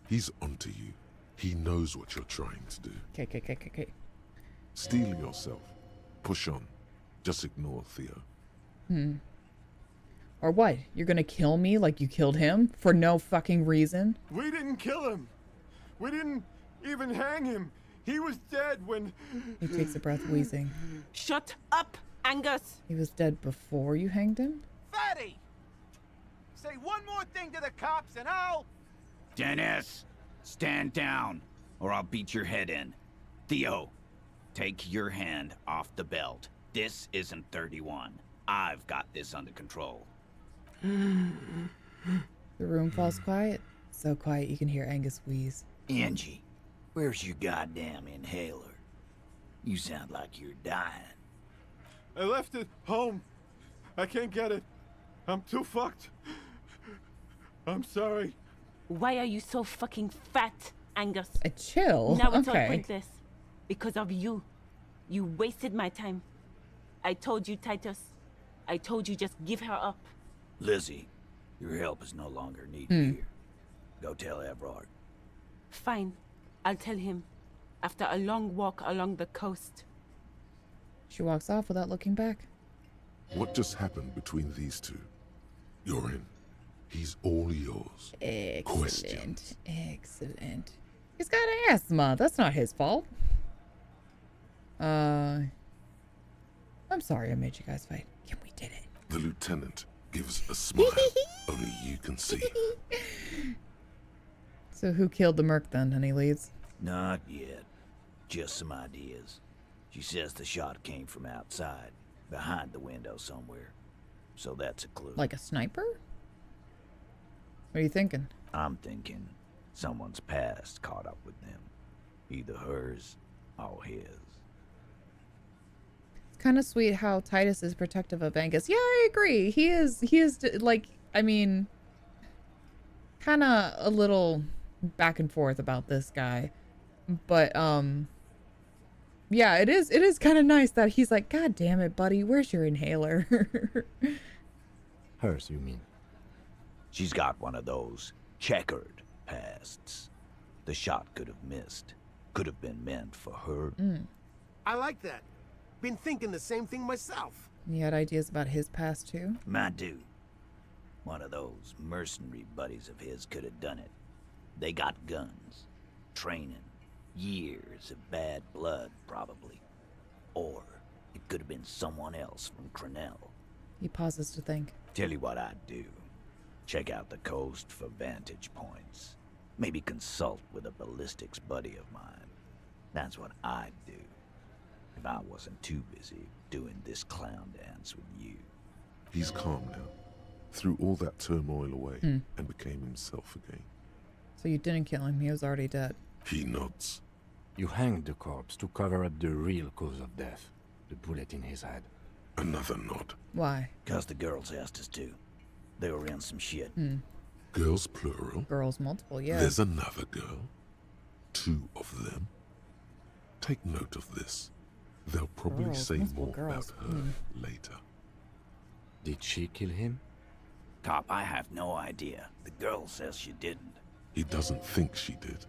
He's onto you. He knows what you're trying to do. Okay. Steel yourself. Push on. Just ignore Theo. Or what? You're gonna kill me like you killed him? For no fucking reason? We didn't kill him. We didn't even hang him. He was dead when... He takes a breath, wheezing. Shut up, Angus! He was dead before you hanged him? Fatty! Say one more thing to the cops and I'll... Dennis, stand down, or I'll beat your head in. Theo, take your hand off the belt. This isn't 31. I've got this under control. The room falls quiet. So quiet you can hear Angus wheeze. Angie, where's your goddamn inhaler? You sound like you're dying. I left it home. I can't get it. I'm too fucked. I'm sorry. Why are you so fucking fat, Angus? Chill. Now it's all Okay. pointless. Because of you. You wasted my time. I told you, Titus. I told you just give her up. Lizzie, your help is no longer needed here. Go tell Everard. Fine. I'll tell him. After a long walk along the coast. She walks off without looking back. What just happened between these two? You're in. He's all yours. Excellent. Excellent. He's got asthma. That's not his fault. I'm sorry I made you guys fight. Yeah, we did it. The lieutenant gives a smile only you can see. So who killed the merc then, honey leads? Not yet. Just some ideas. She says the shot came from outside, behind the window somewhere. So that's a clue. Like a sniper? What are you thinking? I'm thinking someone's past caught up with them. Either hers or his. It's kind of sweet how Titus is protective of Angus. Yeah, I agree. He is like, I mean, kind of a little back and forth about this guy. But, yeah, it is kind of nice that he's like, God damn it, buddy, where's your inhaler? Hers, you mean? She's got one of those checkered pasts. The shot could have missed. Could have been meant for her. I like that. Been thinking the same thing myself. You had ideas about his past too? My dude. One of those mercenary buddies of his could have done it. They got guns. Training. Years of bad blood, probably. Or it could have been someone else from Crenell. He pauses to think. Tell you what I'd do. Check out the coast for vantage points. Maybe consult with a ballistics buddy of mine. That's what I'd do. If I wasn't too busy doing this clown dance with you. He's calm now. Threw all that turmoil away and became himself again. So you didn't kill him. He was already dead. He nods. You hanged the corpse to cover up the real cause of death. The bullet in his head. Another nod. Why? Because the girls asked us to. They were in some shit. Girls plural. Girls multiple, yeah. There's another girl. 2 of them. Take note of this. They'll probably Girls, say multiple more girls. about her later. Did she kill him? Cop, I have no idea. The girl says she didn't. He doesn't think she did.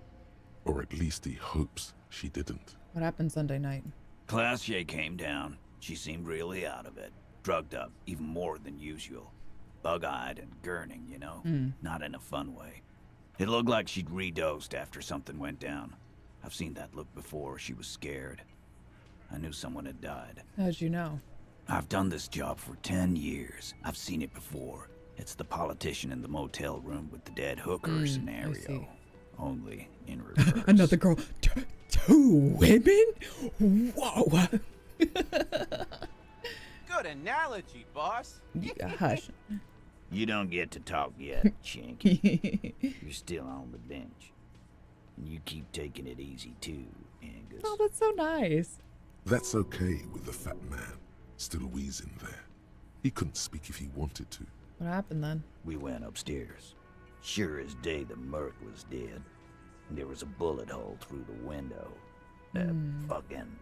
Or at least he hopes she didn't. What happened Sunday night? Classier came down. She seemed really out of it. Drugged up, even more than usual. Bug-eyed and gurning, you know? Not in a fun way. It looked like she'd redosed after something went down. I've seen that look before. She was scared. I knew someone had died. How'd you know? I've done this job for 10 years. I've seen it before. It's the politician in the motel room with the dead hooker scenario. Only in reverse. Another girl. Two women? Whoa. Good analogy, boss. Hush. You don't get to talk yet, Shanky. You're still on the bench. And you keep taking it easy too, Angus. Oh, that's so nice. That's okay with the fat man still wheezing there. He couldn't speak if he wanted to. What happened then? We went upstairs. Sure as day the Merc was dead. And there was a bullet hole through the window. Fucking...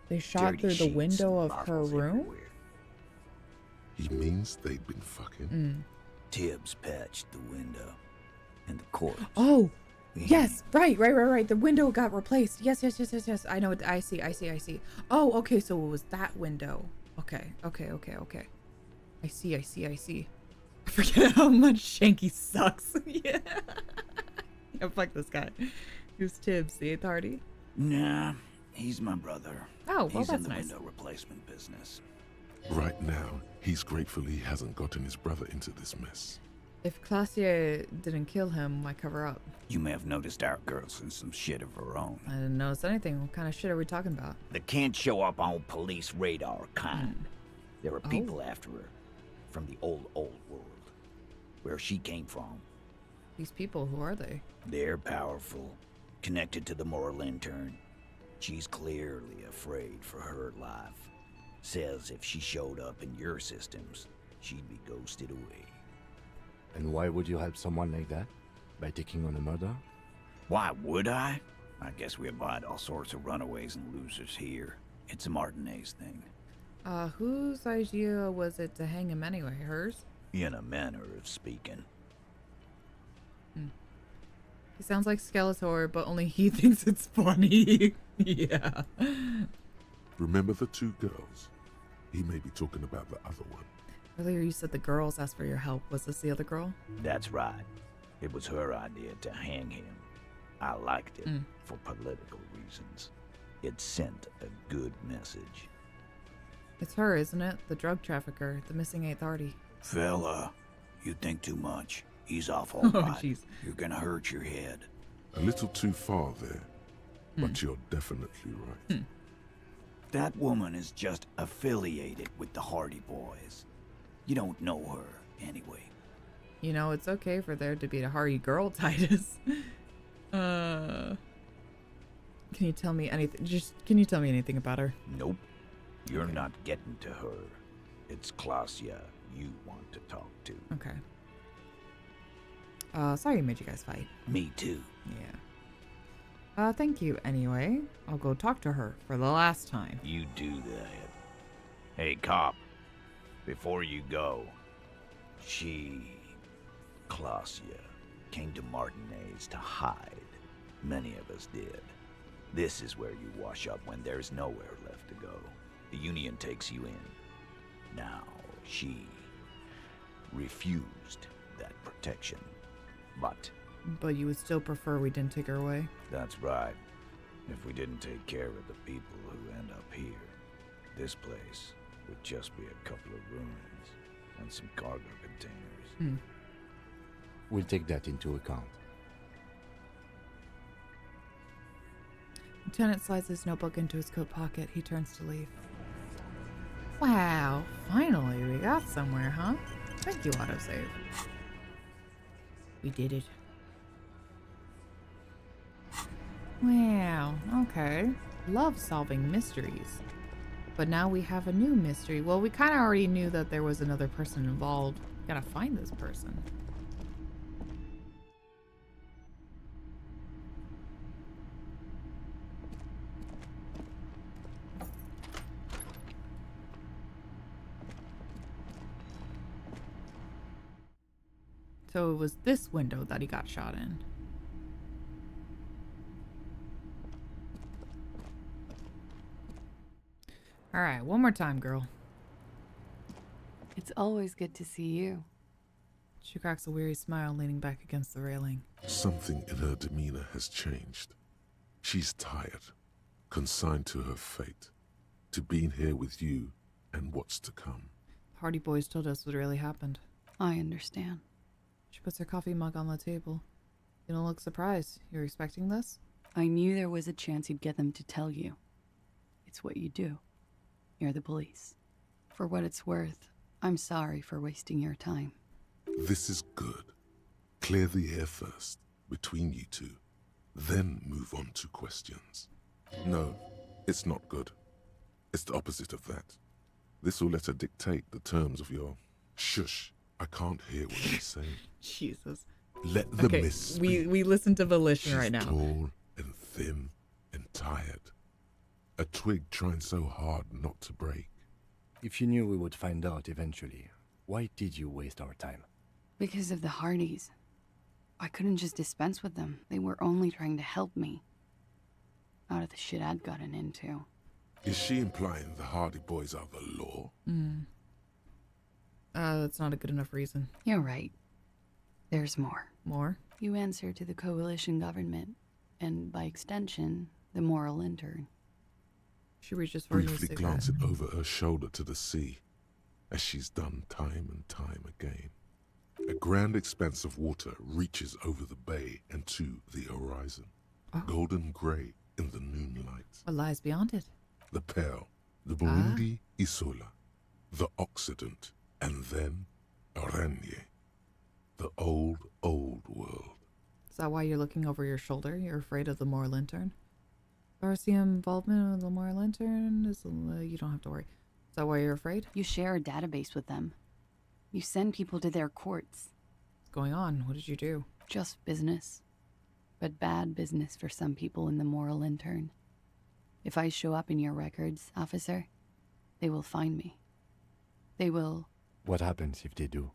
They shot through the window of her room? Everywhere. He means they'd been fucking. Tibbs patched the window. And the corpse. Oh! Yes! Right. The window got replaced. Yes. I know it. I see. Oh, okay, so it was that window. Okay. I see. I forget how much Shanky sucks. Yeah, fuck this guy. Who's Tibbs, the authority? Nah, he's my brother. Oh, well, he's that's in the nice. window replacement business. Right now, he's grateful he hasn't gotten his brother into this mess. If Classier didn't kill him, why cover up? You may have noticed our girl's in some shit of her own. I didn't notice anything. What kind of shit are we talking about? The can't show up on police radar kind. There are people after her from the old world, where she came from. These people, who are they? They're powerful, connected to the moral intern. She's clearly afraid for her life. Says if she showed up in your systems, she'd be ghosted away. And why would you help someone like that? By taking on a murder? Why would I? I guess we abide all sorts of runaways and losers here. It's a Martinez thing. Whose idea was it to hang him anyway? Hers? In a manner of speaking. He sounds like Skeletor, but only he thinks it's funny. Yeah. Remember the two girls? He may be talking about the other one. Earlier you said the girls asked for your help. Was this the other girl? That's right. It was her idea to hang him. I liked it for political reasons. It sent a good message. It's her, isn't it? The drug trafficker, the missing Eighth Artie. Fella, you think too much. He's off all Oh, right. jeez. You're gonna hurt your head. A little too far there, but you're definitely right. That woman is just affiliated with the Hardy Boys. You don't know her, anyway. You know, it's okay for there to be a Hardy girl, Titus. Can you tell me anything? Can you tell me anything about her? Nope. You're not getting to her. It's Klasia you want to talk to. Okay. Sorry I made you guys fight. Me too. Yeah. Thank you anyway. I'll go talk to her for the last time. You do that. Hey, cop. Before you go, Klasia, came to Martinez to hide. Many of us did. This is where you wash up when there's nowhere left to go. The Union takes you in. Now, she refused that protection. But you would still prefer we didn't take her away? That's right. If we didn't take care of the people who end up here, this place would just be a couple of ruins and some cargo containers. We'll take that into account. Lieutenant slides his notebook into his coat pocket. He turns to leave. Wow, finally we got somewhere, huh? Thank you, autosave. We did it. Wow, okay. Love solving mysteries. But now we have a new mystery. Well, we kind of already knew that there was another person involved. We gotta find this person. So it was this window that he got shot in. Alright, one more time, girl. It's always good to see you. She cracks a weary smile, leaning back against the railing. Something in her demeanor has changed. She's tired, consigned to her fate, to being here with you and what's to come. Hardy Boys told us what really happened. I understand. She puts her coffee mug on the table. You don't look surprised. You're expecting this? I knew there was a chance you'd get them to tell you. It's what you do. You're the police. For what it's worth, I'm sorry for wasting your time. This is good. Clear the air first, between you two. Then move on to questions. No, it's not good. It's the opposite of that. This will let her dictate the terms of your... Shush, I can't hear what you're saying. Jesus. Let the okay, miss we listen to Volition right now. She's tall and thin and tired. A twig trying so hard not to break. If you knew we would find out eventually, why did you waste our time? Because of the Hardys. I couldn't just dispense with them. They were only trying to help me. Out of the shit I'd gotten into. Is she implying the Hardy Boys are the law? That's not a good enough reason. You're right. There's more. More? You answer to the coalition government, and by extension, the moral intern. She reaches for a new Briefly cigarette. glancing over her shoulder to the sea, as she's done time and time again. A grand expanse of water reaches over the bay and to the horizon. Golden grey in the noonlight. What lies beyond it? The Pearl, the Burundi Isola, the Occident, and then Oranje. The old, old world. Is that why you're looking over your shoulder? You're afraid of the moral intern? RCM involvement with the moral intern? You don't have to worry. Is that why you're afraid? You share a database with them. You send people to their courts. What's going on? What did you do? Just business. But bad business for some people in the moral intern. If I show up in your records, officer, they will find me. They will... What happens if they do?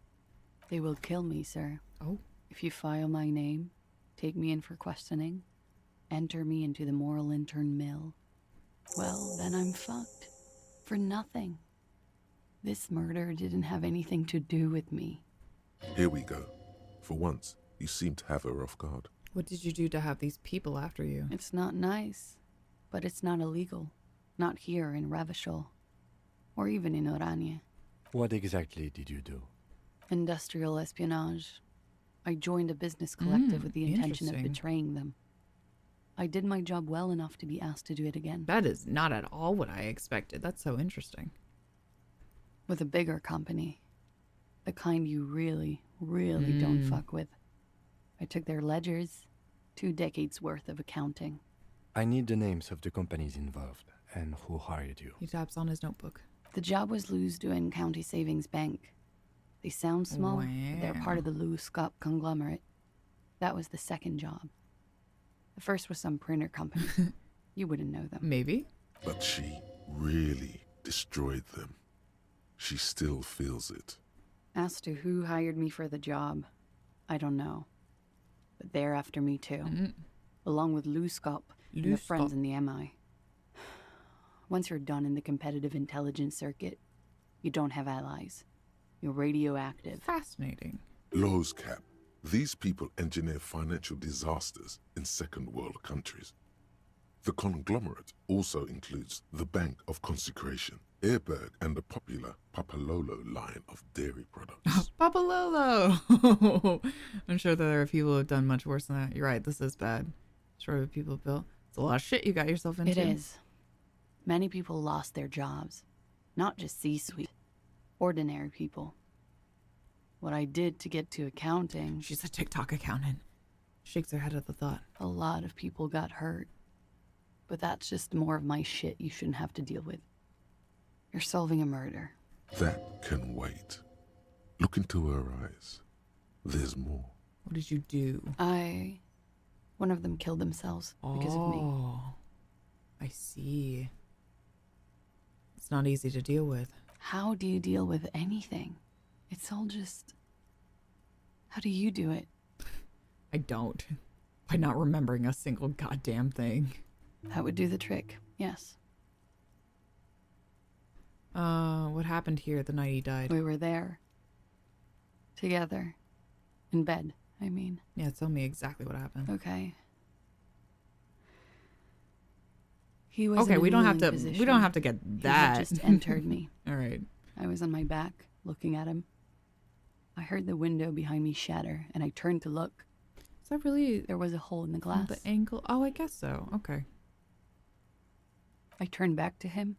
They will kill me, sir. Oh. If you file my name, take me in for questioning, enter me into the moral intern mill, well, then I'm fucked. For nothing. This murder didn't have anything to do with me. Here we go. For once, you seem to have her off guard. What did you do to have these people after you? It's not nice, but it's not illegal. Not here in Revachol, or even in Oranje. What exactly did you do? Industrial espionage. I joined a business collective with the intention of interesting. betraying them. I did my job well enough to be asked to do it again. That is not at all what I expected. That's so interesting. With a bigger company. The kind you really, really don't fuck with. I took their ledgers, 2 decades worth of accounting. I need the names of the companies involved and who hired you. He taps on his notebook. The job was Lewes-Duin County Savings Bank. They sound small, but they're part of the Lewes-Scott conglomerate. That was the second job. The first was some printer company. You wouldn't know them. Maybe. But she really destroyed them. She still feels it. As to who hired me for the job, I don't know. But they're after me too. Along with Lewes-Scott and their friends in the MI. Once you're done in the competitive intelligence circuit, you don't have allies. You're radioactive. Fascinating. Lowe's Cap. These people engineer financial disasters in second world countries. The conglomerate also includes the Bank of Consecration, Airberg, and the popular Papalolo line of dairy products. Papalolo! I'm sure that there are people who have done much worse than that. You're right, this is bad. Sure, what people built. It's a lot of shit you got yourself into. It is. Many people lost their jobs. Not just C-suite. Ordinary people. What I did to get to accounting... She's a TikTok accountant. Shakes her head at the thought. A lot of people got hurt. But that's just more of my shit you shouldn't have to deal with. You're solving a murder. That can wait. Look into her eyes. There's more. What did you do? One of them killed themselves because of me. Oh, I see. It's not easy to deal with. How do you deal with anything? It's all just... How do you do it? I don't. By not remembering a single goddamn thing. That would do the trick, yes. What happened here the night he died? We were there. Together. In bed, I mean. Yeah, tell me exactly what happened. Okay. He was okay, in a we don't have to kneeling we don't position. have to get He that. had just entered me. All right. I was on my back, looking at him. I heard the window behind me shatter, and I turned to look. Is that really... There was a hole in the From glass. the angle? Oh, I guess so. Okay. I turned back to him.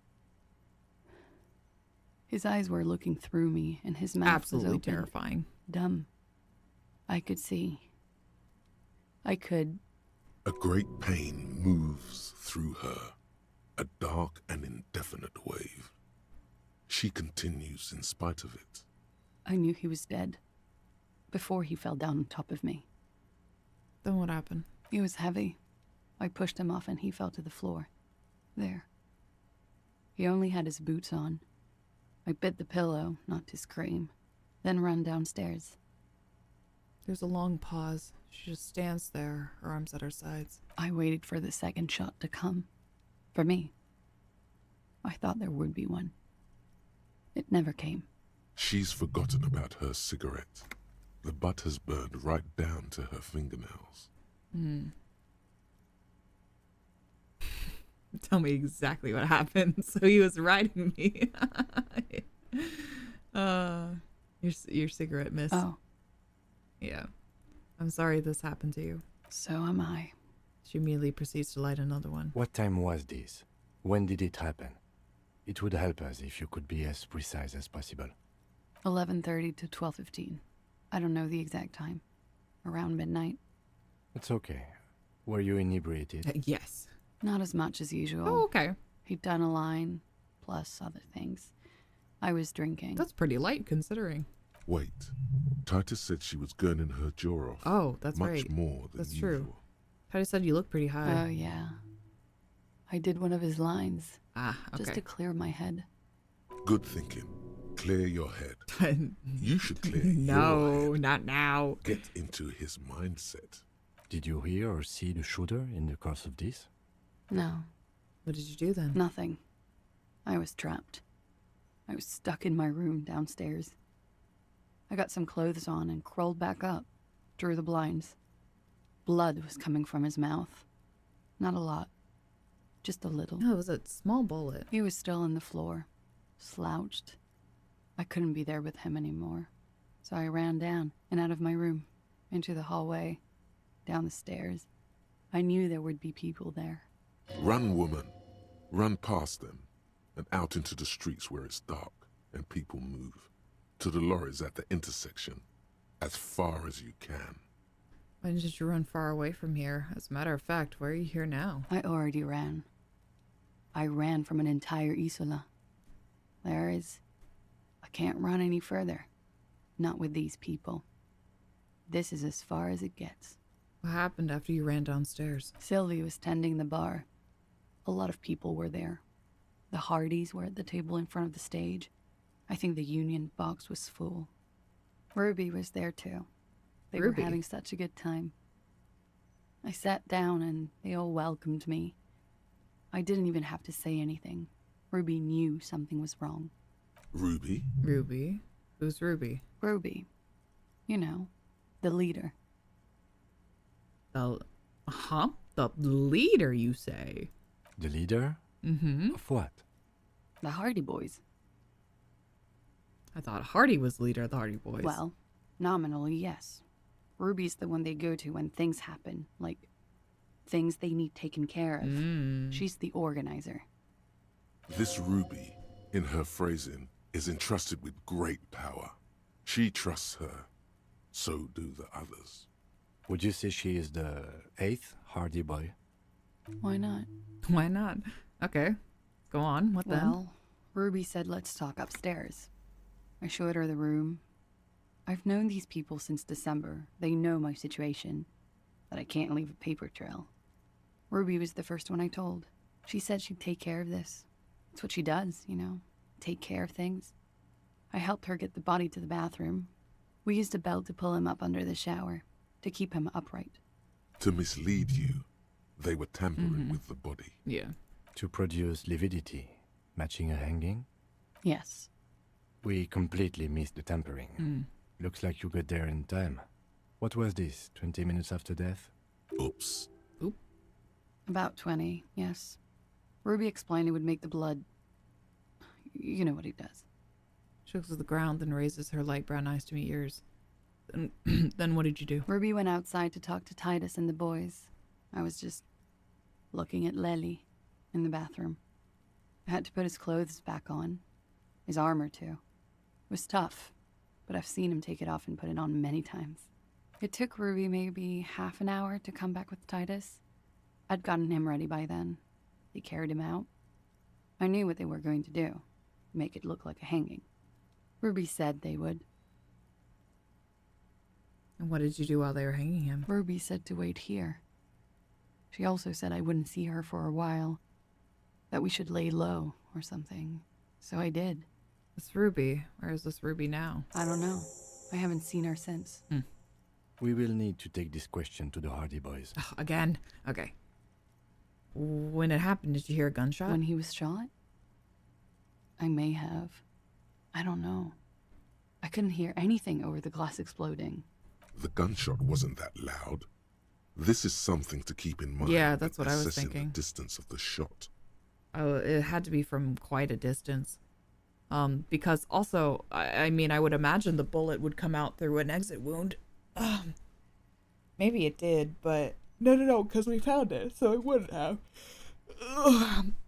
His eyes were looking through me, and his mouth Absolutely was open. terrifying. Dumb. I could see. I could... A great pain moves through her, a dark and indefinite wave. She continues in spite of it. I knew he was dead. Before he fell down on top of me. Then what happened? He was heavy. I pushed him off and he fell to the floor. There. He only had his boots on. I bit the pillow, not to scream, then ran downstairs. There's a long pause. She just stands there, her arms at her sides. I waited for the second shot to come. For me. I thought there would be one. It never came. She's forgotten about her cigarette. The butt has burned right down to her fingernails. Tell me exactly what happened. So he was riding me. Your cigarette, miss. Oh. Yeah. I'm sorry this happened to you. So am I. She immediately proceeds to light another one. What time was this? When did it happen? It would help us if you could be as precise as possible. 11:30 to 12:15. I don't know the exact time. Around midnight. It's okay. Were you inebriated? Yes. Not as much as usual. Oh, okay. He'd done a line, plus other things. I was drinking. That's pretty light considering. Wait. Titus said she was gurning her jaw off. Oh, that's much right. more than That's usual. true. Titus said you look pretty high. Oh, yeah. I did one of his lines. Ah, okay. Just to clear my head. Good thinking. Clear your head. You should clear No, your head. not now. Get into his mindset. Did you hear or see the shooter in the course of this? No. What did you do then? Nothing. I was trapped. I was stuck in my room downstairs. I got some clothes on and crawled back up, drew the blinds. Blood was coming from his mouth. Not a lot. Just a little. No, it was a small bullet. He was still on the floor, slouched. I couldn't be there with him anymore. So I ran down and out of my room, into the hallway, down the stairs. I knew there would be people there. Run, woman. Run past them and out into the streets where it's dark and people move. To the lorries at the intersection, as far as you can. Why didn't you run far away from here? As a matter of fact, why are you here now? I already ran. I ran from an entire Isola. I can't run any further. Not with these people. This is as far as it gets. What happened after you ran downstairs? Sylvie was tending the bar. A lot of people were there. The Hardys were at the table in front of the stage. I think the Union box was full. Ruby was there too. They Ruby? were having such a good time. I sat down and they all welcomed me. I didn't even have to say anything. Ruby knew something was wrong. Ruby? Ruby? Who's Ruby? Ruby. You know, the leader. The leader, you say? The leader? Mm-hmm. Of what? The Hardy Boys. I thought Hardy was leader of the Hardy Boys. Well, nominally, yes. Ruby's the one they go to when things happen, like things they need taken care of. She's the organizer. This Ruby, in her phrasing, is entrusted with great power. She trusts her. So do the others. Would you say she is the 8th Hardy Boy? Why not? Why not? Okay. Go on. What then? Well, Ruby said let's talk upstairs. I showed her the room. I've known these people since December. They know my situation, that I can't leave a paper trail. Ruby was the first one I told. She said she'd take care of this. It's what she does, you know, take care of things. I helped her get the body to the bathroom. We used a belt to pull him up under the shower, to keep him upright. To mislead you, they were tampering with the body. Yeah. To produce lividity, matching a hanging? Yes. We completely missed the tampering. Looks like you got there in time. What was this, 20 minutes after death? Oops. About 20, yes. Ruby explained it would make the blood... You know what he does. She looks at the ground, then raises her light brown eyes to meet yours. Then what did you do? Ruby went outside to talk to Titus and the boys. I was just looking at Lely in the bathroom. I had to put his clothes back on. His armor, too. It was tough, but I've seen him take it off and put it on many times. It took Ruby maybe half an hour to come back with Titus. I'd gotten him ready by then. They carried him out. I knew what they were going to do. Make it look like a hanging. Ruby said they would. And what did you do while they were hanging him? Ruby said to wait here. She also said I wouldn't see her for a while. That we should lay low or something. So I did. This Ruby. Where is this Ruby now? I don't know. I haven't seen her since. We will need to take this question to the Hardy Boys. Again? Okay. When it happened, did you hear a gunshot? When he was shot? I may have. I don't know. I couldn't hear anything over the glass exploding. The gunshot wasn't that loud. This is something to keep in mind. Yeah, that's what I was assessing thinking. The distance of the shot. Oh, it had to be from quite a distance. Because also, I mean, I would imagine the bullet would come out through an exit wound. Maybe it did, but... No, because we found it, so it wouldn't have.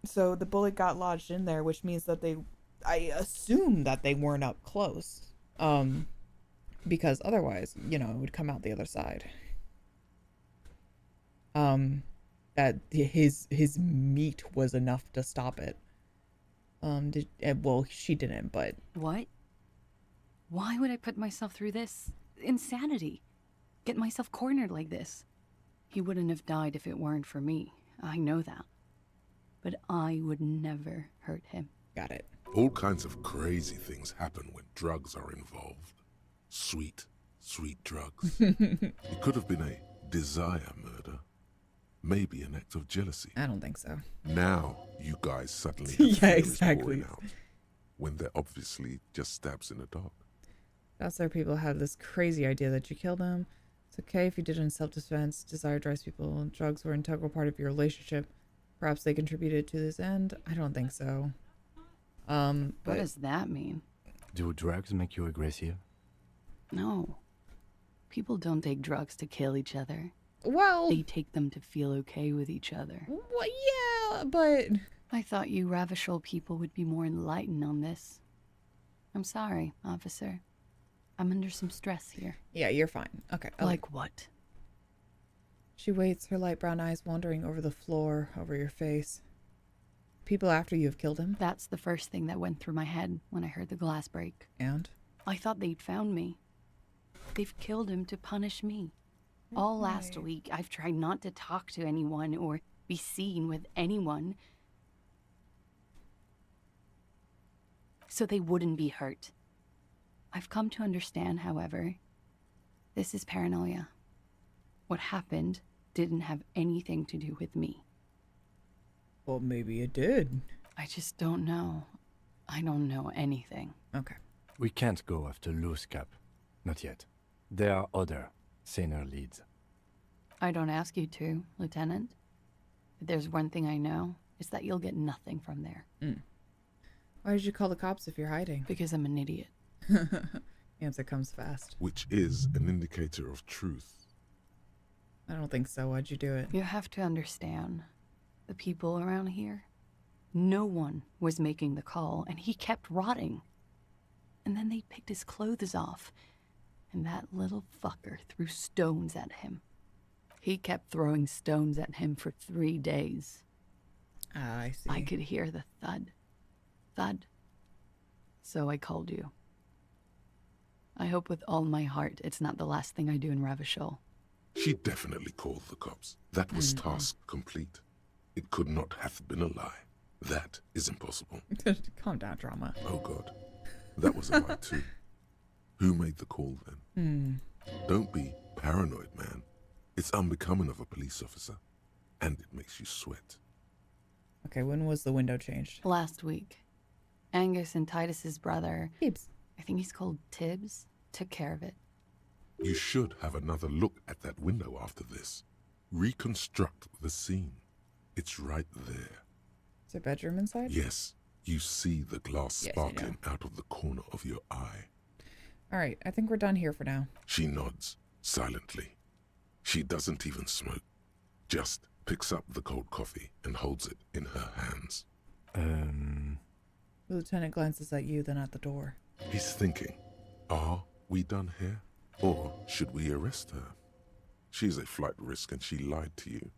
So the bullet got lodged in there, which means that I assume that they weren't up close. Because otherwise, it would come out the other side. That his meat was enough to stop it. Well, she didn't, but... What? Why would I put myself through this? Insanity. Get myself cornered like this. He wouldn't have died if it weren't for me. I know that. But I would never hurt him. Got it. All kinds of crazy things happen when drugs are involved. Sweet drugs. It could have been a desire murder. Maybe an act of jealousy. I don't think so. Now you guys suddenly have yeah, exactly. out when they're obviously just stabs in the dark. Other people have this crazy idea that you killed him. It's okay if you did it in self-defense. Desire drives people, and drugs were an integral part of your relationship. Perhaps they contributed to this end. I don't think so. What does that mean? Do drugs make you aggressive? No. People don't take drugs to kill each other. Well... They take them to feel okay with each other. Well, yeah, but... I thought you Ravishol people would be more enlightened on this. I'm sorry, officer. I'm under some stress here. Yeah, you're fine. Okay. Like what? She waits, her light brown eyes wandering over the floor, over your face. People after you have killed him? That's the first thing that went through my head when I heard the glass break. And? I thought they'd found me. They've killed him to punish me. All last week, I've tried not to talk to anyone or be seen with anyone so they wouldn't be hurt. I've come to understand, however, this is paranoia. What happened didn't have anything to do with me. Well, maybe it did. I just don't know. I don't know anything. Okay. We can't go after Loose Cap. Not yet. There are other, saner leads. I don't ask you to, Lieutenant. If there's one thing I know, it's that you'll get nothing from there. Why did you call the cops if you're hiding? Because I'm an idiot. Answer comes fast. Which is an indicator of truth. I don't think so. Why'd you do it? You have to understand, the people around here, no one was making the call, and he kept rotting. And then they picked his clothes off, and that little fucker threw stones at him. He kept throwing stones at him for 3 days. I see. I could hear the thud. Thud. So I called you. I hope with all my heart it's not the last thing I do in Ravishol. She definitely called the cops. That was task complete. It could not have been a lie. That is impossible. Calm down, drama. Oh God. That was a lie too. Who made the call then? Don't be paranoid, man. It's unbecoming of a police officer, and it makes you sweat. Okay, when was the window changed? Last week. Angus and Titus's brother, Tibbs. I think he's called Tibbs, took care of it. You should have another look at that window after this. Reconstruct the scene. It's right there. Is there a bedroom inside? Yes, you see the glass Yes, I know. sparkling out of the corner of your eye. All right, I think we're done here for now. She nods, silently. She doesn't even smoke. Just picks up the cold coffee and holds it in her hands. The lieutenant glances at you, then at the door. He's thinking, are we done here? Or should we arrest her? She's a flight risk and she lied to you.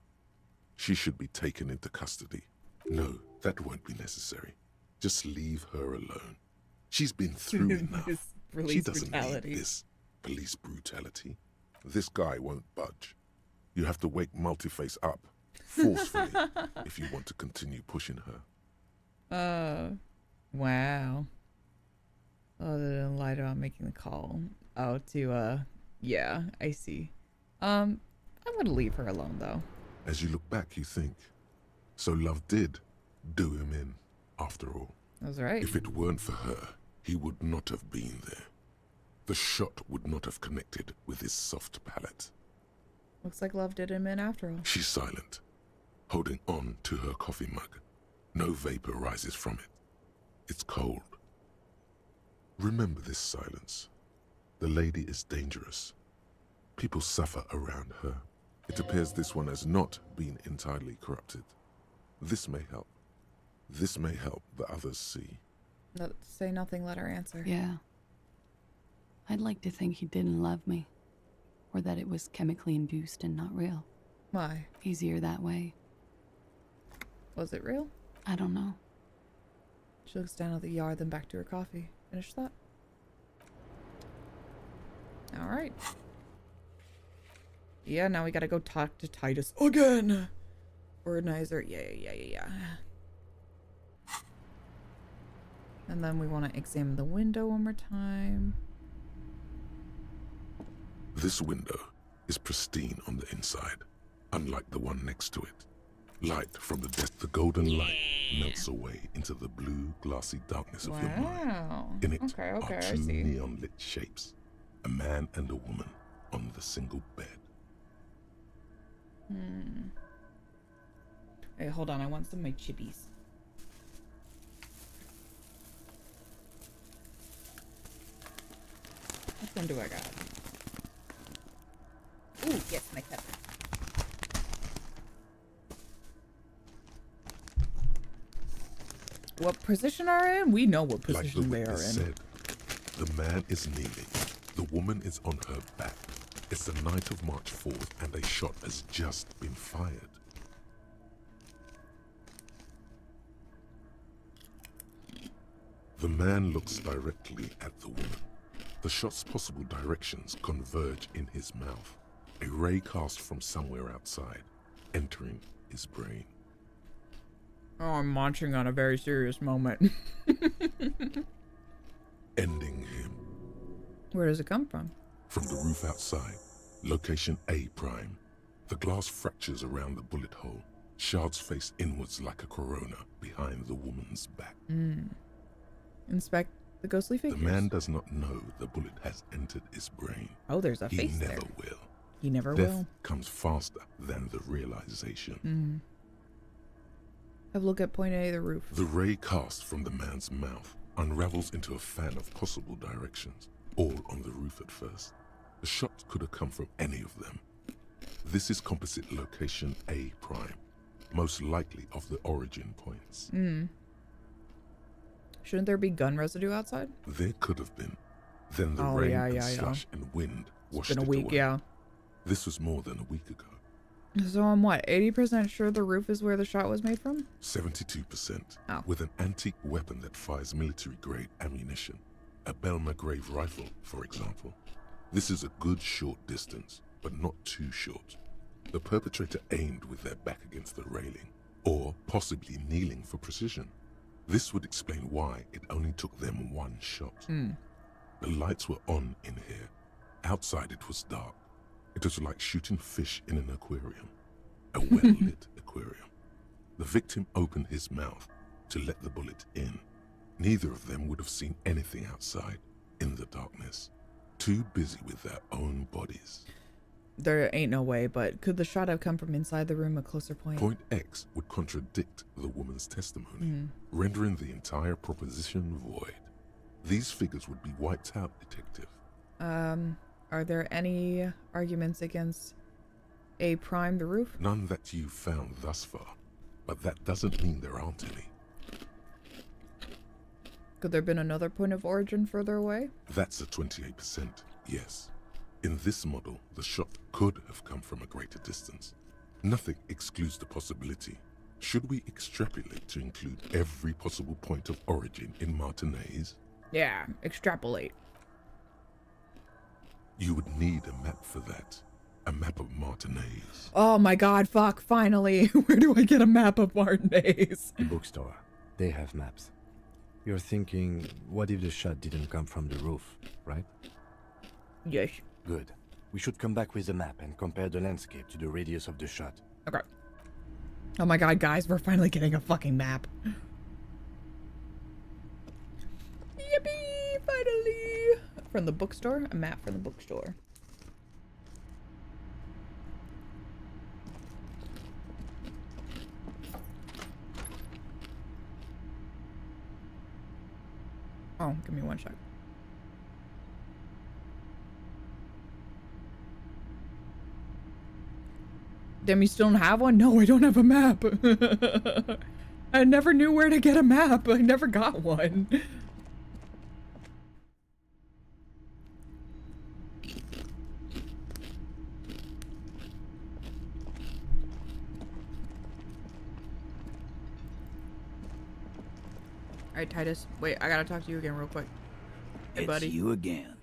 She should be taken into custody. No, that won't be necessary. Just leave her alone. She's been through enough. She doesn't need this police brutality. This guy won't budge. You have to wake Multiface up, forcefully, if you want to continue pushing her. Wow. Oh, they didn't lie about making the call. Oh, yeah, I see. I'm gonna leave her alone, though. As you look back, you think, so Love did do him in, after all. That's right. If it weren't for her, he would not have been there. The shot would not have connected with his soft palate. Looks like Love did him in after all. She's silent, holding on to her coffee mug. No vapor rises from it. It's cold. Remember this silence. The lady is dangerous. People suffer around her. It appears this one has not been entirely corrupted. This may help. This may help the others see. Say nothing, let her answer. Yeah. I'd like to think he didn't love me. Or that it was chemically induced and not real. Why? Easier that way. Was it real? I don't know. She looks down at the yard, then back to her coffee. Finish that? Alright. Yeah, now we gotta go talk to Titus again! Organizer, yeah. And then we want to examine the window one more time. This window is pristine on the inside, unlike the one next to it. Light from the desk, the golden light melts away into the blue, glassy darkness of your mind. In it are two neon-lit shapes, a man and a woman on the single bed. Hey, hold on, I want some of my chippies. Which one do I got? Ooh, yes, my pepper. What position are in? We know what position they are in. Said, the man is kneeling. The woman is on her back. It's the night of March 4th, and a shot has just been fired. The man looks directly at the woman. The shot's possible directions converge in his mouth. A ray cast from somewhere outside, entering his brain. Oh, I'm munching on a very serious moment. Ending him. Where does it come from? From the roof outside, location A prime. The glass fractures around the bullet hole. Shards face inwards like a corona behind the woman's back. Inspect the ghostly figures. The man does not know the bullet has entered his brain. Oh, there's a face there. He never will. He never Death will. comes faster than the realization. Have a look at point A of the roof. The ray cast from the man's mouth unravels into a fan of possible directions, all on the roof at first. The shot could have come from any of them. This is composite location A prime, most likely of the origin points. Shouldn't there be gun residue outside? There could have been. Then the rain and slush and wind washed it away. It's been a week, yeah. This was more than a week ago. So I'm what, 80% sure the roof is where the shot was made from? 72%. With an antique weapon that fires military-grade ammunition. A Belma-grave rifle, for example. This is a good short distance, but not too short. The perpetrator aimed with their back against the railing, or possibly kneeling for precision. This would explain why it only took them one shot. The lights were on in here. Outside it was dark. It was like shooting fish in an aquarium. A well-lit aquarium. The victim opened his mouth to let the bullet in. Neither of them would have seen anything outside in the darkness. Too busy with their own bodies. There ain't no way, but could the shot have come from inside the room? A closer point? Point X would contradict the woman's testimony, rendering the entire proposition void. These figures would be wiped out, Detective. Are there any arguments against A prime the roof? None that you've found thus far, but that doesn't mean there aren't any. Could there have been another point of origin further away? That's a 28%, yes. In this model, the shot could have come from a greater distance. Nothing excludes the possibility. Should we extrapolate to include every possible point of origin in Martinez? Yeah, extrapolate. You would need a map for that. A map of Martinez. Oh my god, fuck, finally. Where do I get a map of Martinez? The bookstore. They have maps. You're thinking, what if the shot didn't come from the roof, right? Yes. Good. We should come back with a map and compare the landscape to the radius of the shot. Okay. Oh my god, guys, we're finally getting a fucking map. Yippee, finally. From the bookstore? A map from the bookstore. Oh, give me one sec. Damn, you still don't have one? No, I don't have a map. I never knew where to get a map. I never got one. Alright, Titus. Wait, I gotta talk to you again real quick. Hey, buddy. It's you again.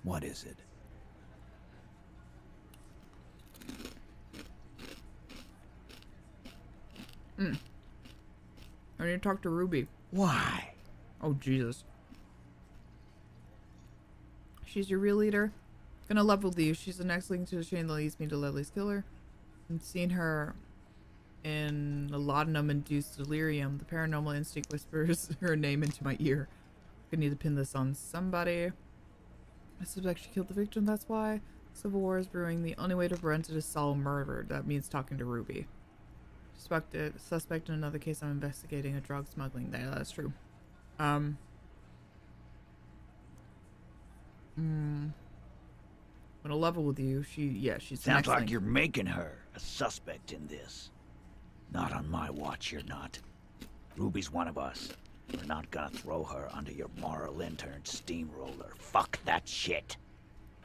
What is it? I need to talk to Ruby. Why? Oh, Jesus. She's your real leader. Gonna level with you. She's the next link to the chain that leads me to Leslie's killer. I'm seeing her in a laudanum-induced delirium. The paranormal instinct whispers her name into my ear. I need to pin this on somebody. I suspect she killed the victim, that's why. Civil war is brewing. The only way to prevent it is solve murder. That means talking to Ruby. Suspect in another case I'm investigating, a drug smuggling. That's true. I'm gonna level with you. She's Sounds like you're making her a suspect in this. Not on my watch, you're not. Ruby's one of us. We're not gonna throw her under your moral intern steamroller. Fuck that shit.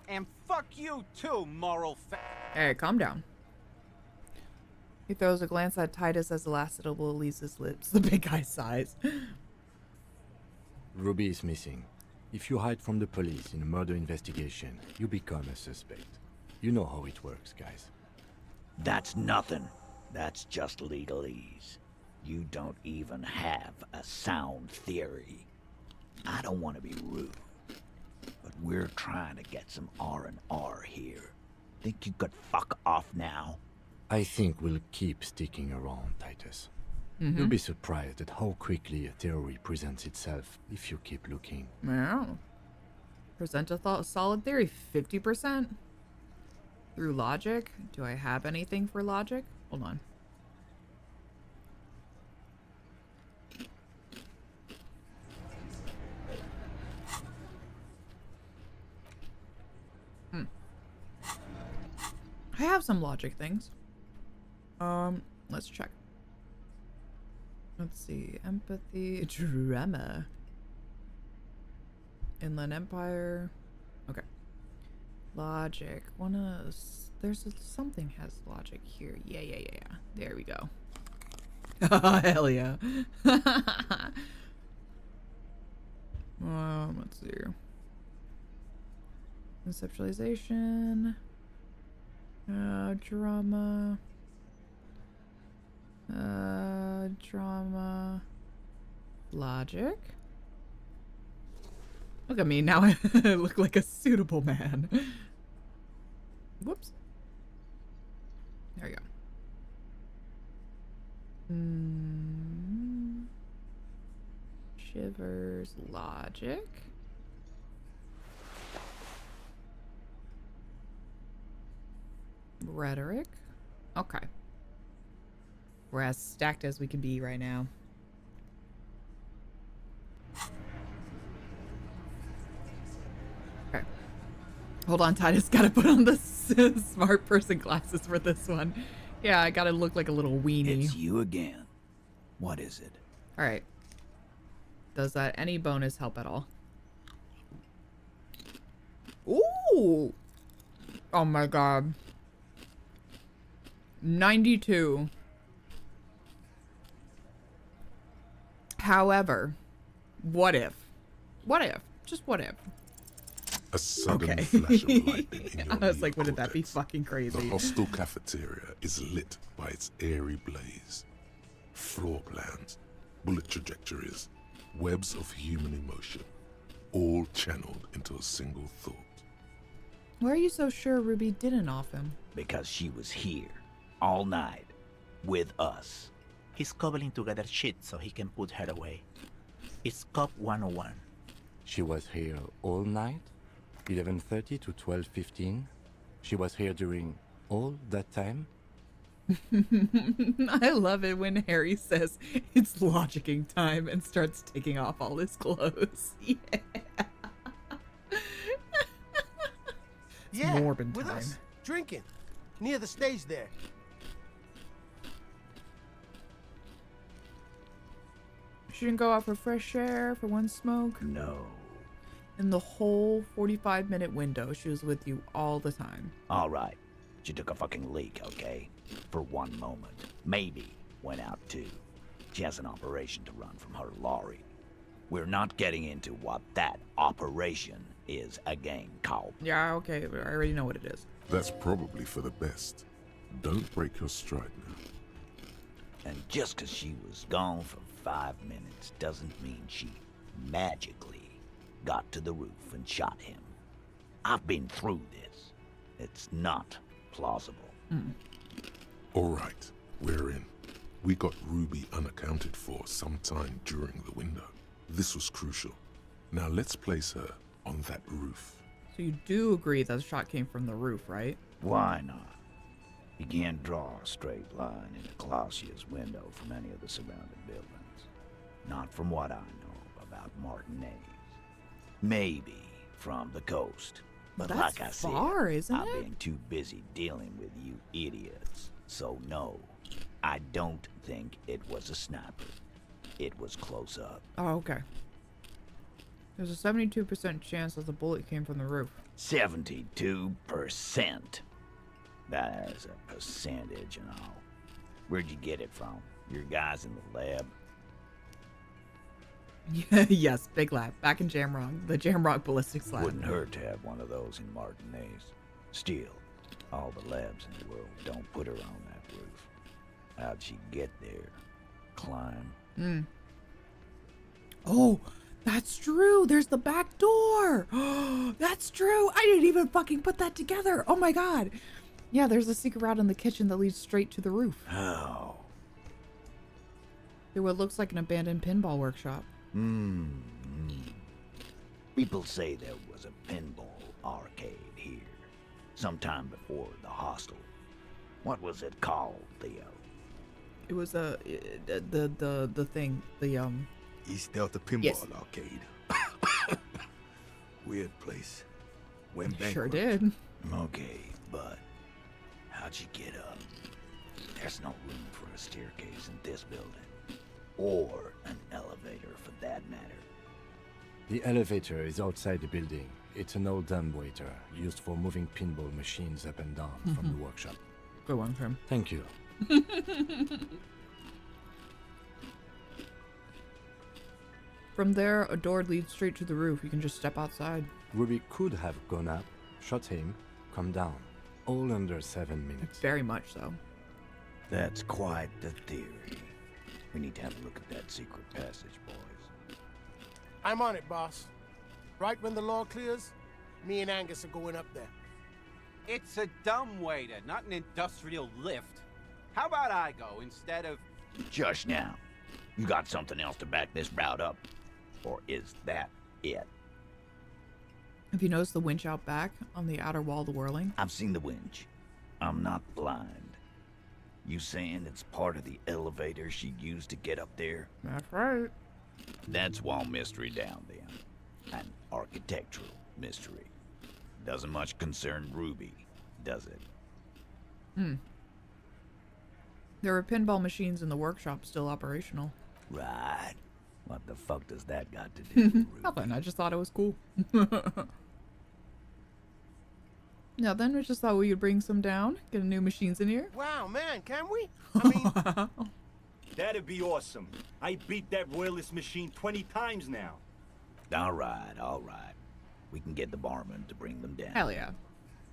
And fuck you too, moral Hey, calm down. He throws a glance at Titus as the last syllable leaves his lips. The big guy sighs. Ruby is missing. If you hide from the police in a murder investigation, you become a suspect. You know how it works, guys. That's nothing. That's just legalese. You don't even have a sound theory. I don't want to be rude, but we're trying to get some R&R here. Think you could fuck off now? I think we'll keep sticking around, Titus. You'll be surprised at how quickly a theory presents itself if you keep looking. Yeah. Present a solid theory. 50%. Through logic? Do I have anything for logic? Hold on. I have some logic things. Let's check. Let's see. Empathy. Drama. Inland Empire. Okay. Logic. There's something has logic here. Yeah. There we go. Hell yeah. Let's see. Conceptualization. Drama. Drama. Logic. Look at me, now I look like a suitable man. Whoops. There you go. Shivers, logic. Rhetoric. Okay. We're as stacked as we can be right now. Okay. Hold on, Titus. Gotta put on the smart person glasses for this one. Yeah, I gotta look like a little weenie. It's you again. What is it? Alright. Does that any bonus help at all? Ooh! Oh my god. 92. However, what if? What if? Just what if? A sudden flash of lightning in your I was like, neocortex. wouldn't that be fucking crazy? The hostel cafeteria is lit by its airy blaze. Floor plans, bullet trajectories, webs of human emotion, all channeled into a single thought. Why are you so sure Ruby didn't off him? Because she was here, all night, with us. He's cobbling together shit so he can put her away. It's Cop 101. She was here all night? 11:30 to 12:15? She was here during all that time? I love it when Harry says it's logicking time and starts taking off all his clothes. Yeah. Yeah, Morbin with time. us, drinking, near the stage there. She didn't go out for fresh air, for one smoke? No. In the whole 45-minute window, she was with you all the time. All right. She took a fucking leak, okay? For one moment. Maybe went out too. She has an operation to run from her lorry. We're not getting into what that operation is again, Cop. Yeah, okay, I already know what it is. That's probably for the best. Don't break your stride now. And just 'cause she was gone for 5 minutes doesn't mean she magically got to the roof and shot him. I've been through this. It's not plausible. All right, we're in. We got Ruby unaccounted for sometime during the window. This was crucial. Now let's place her on that roof. So you do agree that the shot came from the roof, right? Why not? You can't draw a straight line into Clausia's window from any of the surrounding buildings. Not from what I know about Martinez. Maybe from the coast. But That's like I said, far, isn't I've it? been too busy dealing with you idiots. So no, I don't think it was a sniper. It was close up. Oh, okay. There's a 72% chance that the bullet came from the roof. 72%. That is a percentage and all. Where'd you get it from? Your guys in the lab? Yes, big lab. Back in Jamrock. The Jamrock ballistics lab. Wouldn't hurt to have one of those in Martinez. Still, all the labs in the world don't put her on that roof. How'd she get there? Climb? Oh, that's true. There's the back door. That's true. I didn't even fucking put that together. Oh my god. Yeah, there's a secret route in the kitchen that leads straight to the roof. How? Through what looks like an abandoned pinball workshop. People say there was a pinball arcade here, sometime before the hostel. What was it called, Theo? It was the thing, East Delta Pinball Yes. Arcade. Weird place. Went Sure bankrupt. did. Okay, but how'd you get up? There's no room for a staircase in this building. Or an elevator, for that matter. The elevator is outside the building. It's an old dumbwaiter used for moving pinball machines up and down from the workshop. Good one, Trim. Thank you. From there, a door leads straight to the roof. You can just step outside. Ruby could have gone up, shot him, come down. All under 7 minutes. Very much so. That's quite the theory. We need to have a look at that secret passage, boys. I'm on it, boss. Right when the law clears, me and Angus are going up there. It's a dumbwaiter, not an industrial lift. How about I go instead of... Just now. You got something else to back this route up? Or is that it? Have you noticed the winch out back on the outer wall of the whirling? I've seen the winch. I'm not blind. You saying it's part of the elevator she used to get up there? That's right. That's wall mystery down then. An architectural mystery. Doesn't much concern Ruby, does it? There were pinball machines in the workshop still operational. Right. What the fuck does that got to do with Ruby? Nothing, I just thought it was cool. Now then, we just thought we would bring some down, get new machines in here. Wow, man, can we? I mean... That'd be awesome. I beat that wireless machine 20 times now. All right, all right. We can get the barman to bring them down. Hell yeah.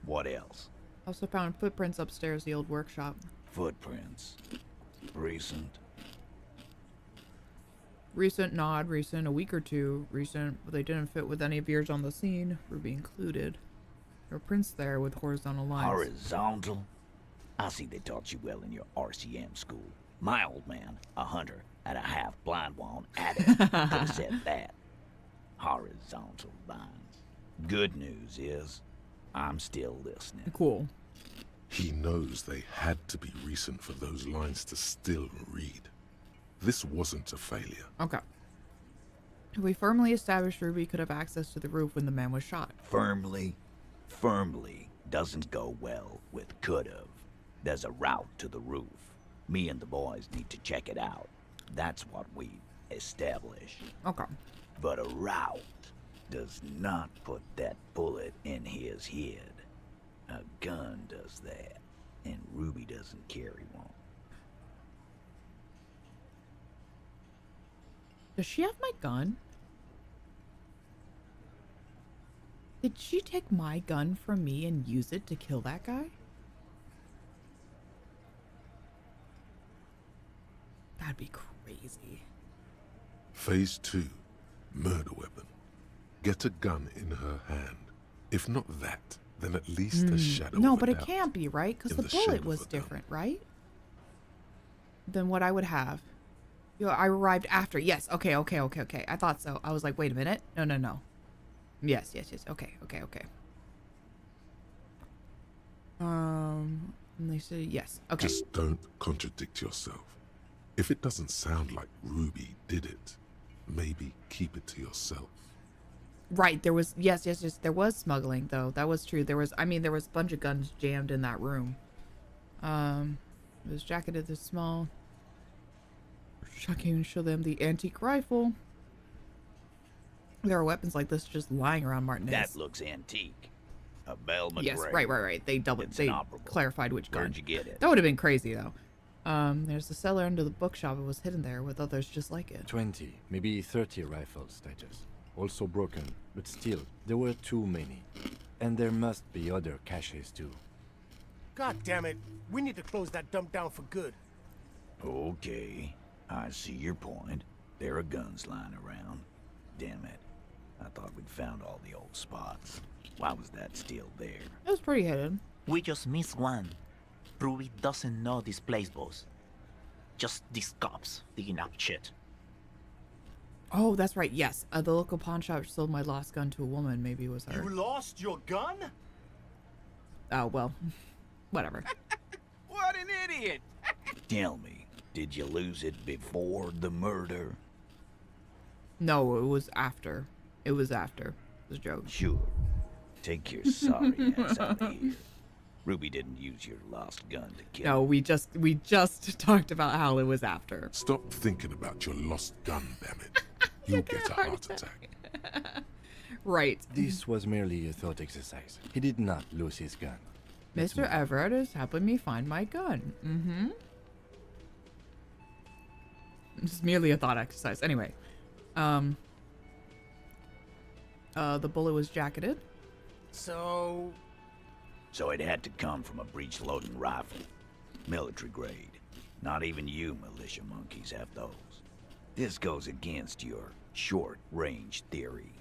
What else? Also found footprints upstairs the old workshop. Footprints. Recent. Recent, not recent, a week or two recent, but they didn't fit with any of yours on the scene, Ruby included. There were prints there with horizontal lines. Horizontal? I see they taught you well in your RCM school. My old man, a hunter and a half-blind one at it, could have said that. Horizontal lines. Good news is, I'm still listening. Cool. He knows they had to be recent for those lines to still read. This wasn't a failure. Okay. We firmly established Ruby could have access to the roof when the man was shot. Firmly doesn't go well with could've. There's a route to the roof. Me and the boys need to check it out. That's what we established. Okay. But a route does not put that bullet in his head. A gun does that, and Ruby doesn't carry one. Does she have my gun? Did she take my gun from me and use it to kill that guy? That'd be crazy. Phase 2. Murder weapon. Get a gun in her hand. If not that, then at least a shadow No, of a but it doubt can't be, right? Because in the shape bullet of was a gun. different, right? Than what I would have. Yo, I arrived after. Yes. Okay. I thought so. I was like, wait a minute. No. Yes. Okay. And they said yes. Okay. Just don't contradict yourself. If it doesn't sound like Ruby did it, maybe keep it to yourself. Right. There was yes. There was smuggling though. That was true. There was a bunch of guns jammed in that room. It was jacketed this small. I can't even show them the antique rifle. There are weapons like this just lying around Martinez. That looks antique. A Bell McGregor. Yes, right. They clarified which gun. Where'd you get it? That would have been crazy though. There's the cellar under the bookshop. It was hidden there with others just like it. 20, maybe 30 rifles, Titus. Also broken, but still, there were too many. And there must be other caches too. God damn it. We need to close that dump down for good. Okay. I see your point. There are guns lying around. Damn it. I thought we'd found all the old spots. Why was that still there? It was pretty hidden. We just missed one. Ruby doesn't know this place, boss. Just these cops digging up shit. Oh, that's right. Yes. The local pawn shop sold my lost gun to a woman. Maybe it was her. You lost your gun? Oh, well. Whatever. What an idiot! Tell me, did you lose it before the murder? No, it was after. It was a joke. Sure. Take your sorry ass out of here. Ruby didn't use your lost gun to kill. No, we just talked about how it was after. Stop thinking about your lost gun, damn it. You'll get a heart attack. Right. This was merely a thought exercise. He did not lose his gun. Mr. Everett is helping me find my gun. Mm-hmm. It's merely a thought exercise. Anyway. The bullet was jacketed. So it had to come from a breech-loading rifle. Military grade. Not even you militia monkeys have those. This goes against your short-range theory.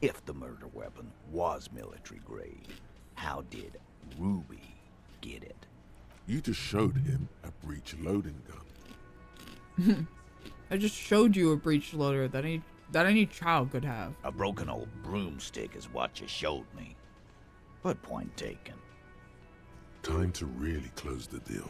If the murder weapon was military grade, how did Ruby get it? You just showed him a breech loading gun. I just showed you a breech loader that any child could have. A broken old broomstick is what you showed me. But point taken. Time to really close the deal.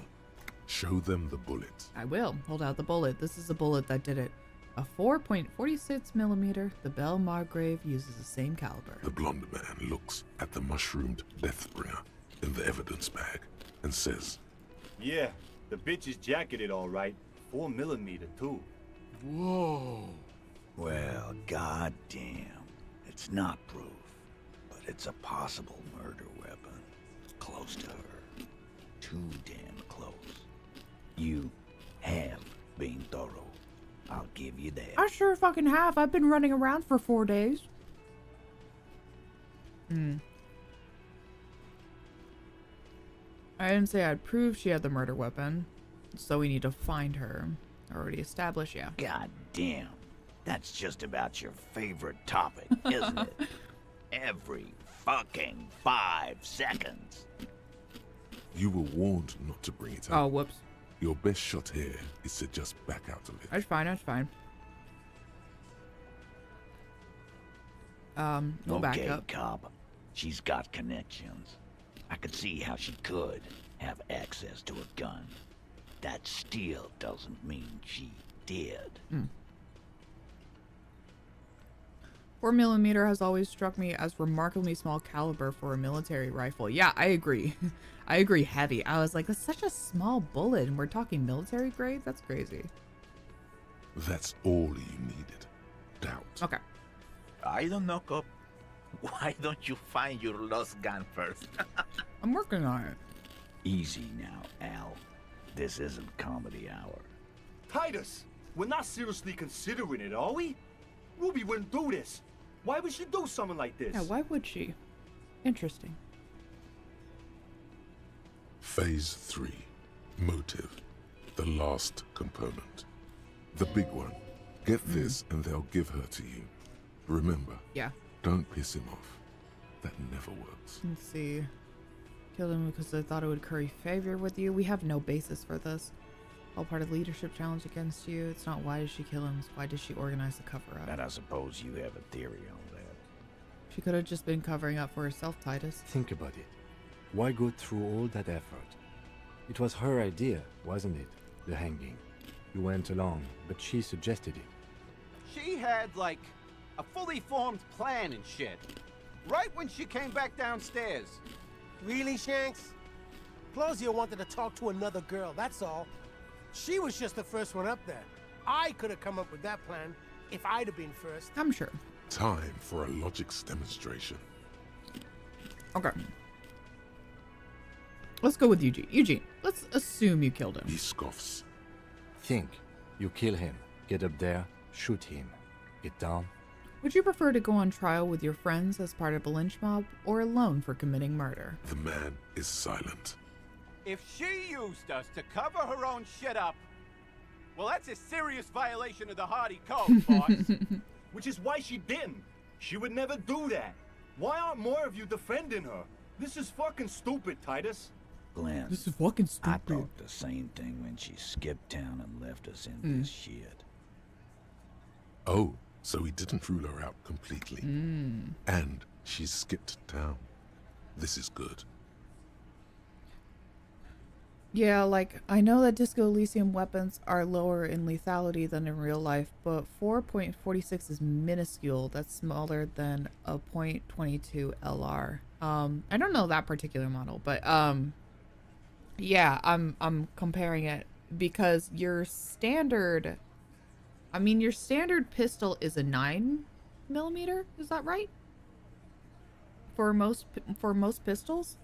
Show them the bullet. I will. Hold out the bullet. This is a bullet that did it. A 4.46 millimeter. The Belle Margrave uses the same caliber. The blonde man looks at the mushroomed Deathbringer in the evidence bag and says, Yeah, the bitch is jacketed all right. 4 millimeter too. Whoa. Well, goddamn. It's not proof, but it's a possible murder weapon. Close to her. Too damn close. You have been thorough. I'll give you that. I sure fucking have. I've been running around for 4 days. I didn't say I'd prove she had the murder weapon. So we need to find her. Already established, yeah. God damn. That's just about your favorite topic, isn't it? Every fucking 5 seconds. You were warned not to bring it up. Oh, whoops. Your best shot here is to just back out of it. That's fine, that's fine. No Okay, backup. cop. She's got connections. I could see how she could have access to a gun. That still doesn't mean she did. 4 millimeter has always struck me as remarkably small caliber for a military rifle. Yeah, I agree. I agree heavy. I was like, that's such a small bullet, and we're talking military grade? That's crazy. That's all you needed. Doubt. Okay. I don't know, cop. Why don't you find your lost gun first? I'm working on it. Easy now, Al. This isn't comedy hour. Titus, we're not seriously considering it, are we? Ruby wouldn't do this. Why would she do something like this? Yeah, why would she? Interesting. Phase 3. Motive. The last component. The big one. Get this and they'll give her to you. Remember. Yeah. Don't piss him off. That never works. Let's see. Killed him because I thought it would curry favor with you. We have no basis for this. All part of leadership challenge against you. It's not why did she kill him, it's why did she organize the cover-up. And I suppose you have a theory on that. She could have just been covering up for herself, Titus. Think about it. Why go through all that effort? It was her idea, wasn't it? The hanging. You went along, but she suggested it. She had, like, a fully formed plan and shit. Right when she came back downstairs. Really, Shanks? Claudia wanted to talk to another girl, that's all. She was just the first one up there. I could have come up with that plan if I'd have been first. I'm sure. Time for a logics demonstration. Okay. Let's go with Eugene. Eugene, let's assume you killed him. He scoffs. Think. You kill him. Get up there. Shoot him. Get down. Would you prefer to go on trial with your friends as part of a lynch mob or alone for committing murder? The man is silent. If she used us to cover her own shit up, well, that's a serious violation of the Hardy Code, boss. Which is why she didn't. She would never do that. Why aren't more of you defending her? This is fucking stupid, Titus. Glenn, this is fucking stupid. I thought the same thing when she skipped town and left us in this shit. Oh, so he didn't rule her out completely. And she skipped town. This is good. Yeah, like, I know that Disco Elysium weapons are lower in lethality than in real life, but 4.46 is minuscule. That's smaller than a .22 LR. I don't know that particular model, but yeah, I'm comparing it because your standard pistol is a 9mm, is that right? For most pistols?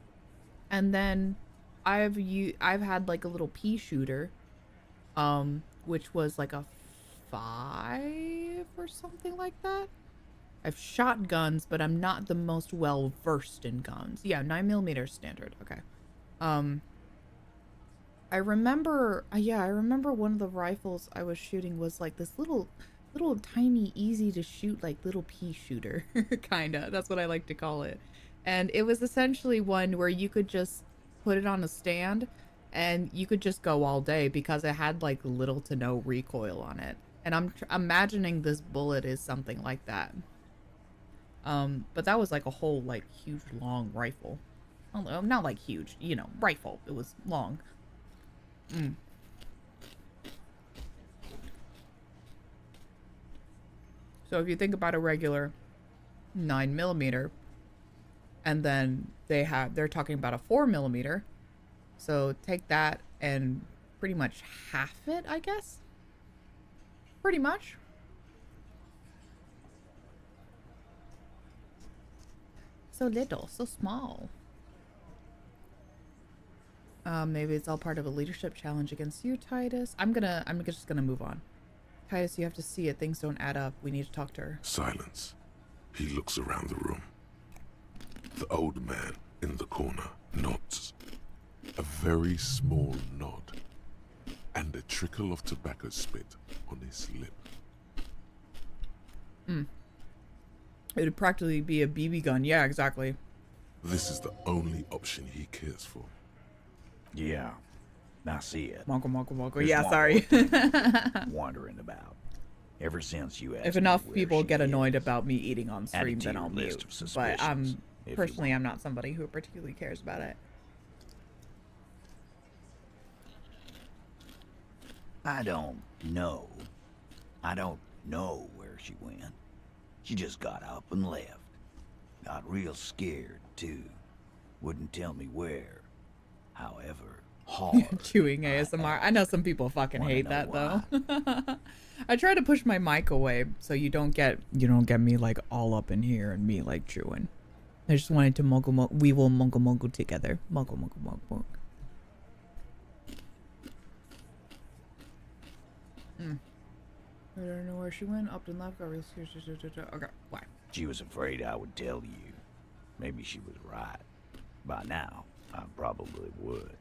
And then I've had like a little pea shooter, which was like a 5 or something like that. I've shot guns, but I'm not the most well versed in guns. Yeah, 9mm standard. Okay. I remember one of the rifles I was shooting was like this little little tiny, easy to shoot, like little pea shooter, kinda. That's what I like to call it. And it was essentially one where you could just put it on a stand and you could just go all day because it had like little to no recoil on it. And I'm imagining this bullet is something like that. But that was like a whole like huge long rifle. Not like huge, you know, rifle. It was long. So if you think about a regular 9mm, and then they're talking about a 4mm. So take that and pretty much half it, I guess. Pretty much. So little, so small. Maybe it's all part of a leadership challenge against you, Titus. I'm just gonna move on. Titus, you have to see it. Things don't add up. We need to talk to her. Silence. He looks around the room. The old man in the corner nods. A very small nod. And a trickle of tobacco spit on his lip. It would practically be a BB gun. Yeah, exactly. This is the only option he cares for. Yeah, I see it. Monko. There's Yeah, one sorry. more thing wandering about. Ever since you asked If me enough where people she get is, annoyed about me eating on add stream, it to then your I'll list mute. of But suspicions, if you personally, want. I'm not somebody who particularly cares about it. I don't know. I don't know where she went. She just got up and left. Got real scared, too. Wouldn't tell me where. However, hard. Chewing ASMR. I know some people fucking hate that though. I try to push my mic away so you don't get me like all up in here and me like chewing. I just wanted to we will mongo together. Mongo. I don't know where she went. Up and left. Got real scared. Okay, why? She was afraid I would tell you. Maybe she was right. By now, I probably would.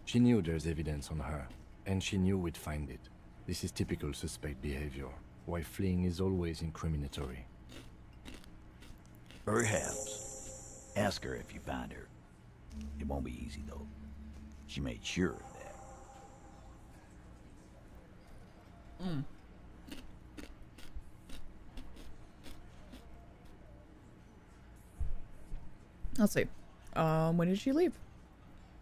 She knew there's evidence on her, and she knew we'd find it. This is typical suspect behavior, why fleeing is always incriminatory. Perhaps. Ask her if you find her. It won't be easy, though. She made sure of that. Let's see. When did she leave?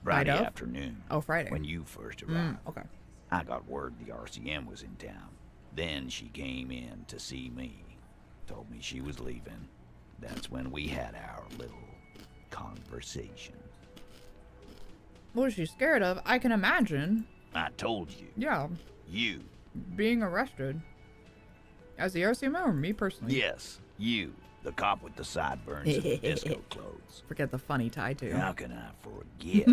Friday afternoon. Oh, Friday. When you first arrived. Okay. I got word the RCM was in town. Then she came in to see me. Told me she was leaving. That's when we had our little conversation. What is she scared of? I can imagine. I told you. Yeah. You. Being arrested. As the RCM or me personally? Yes, you. The cop with the sideburns and the disco clothes. Forget the funny tie too. How can I forget?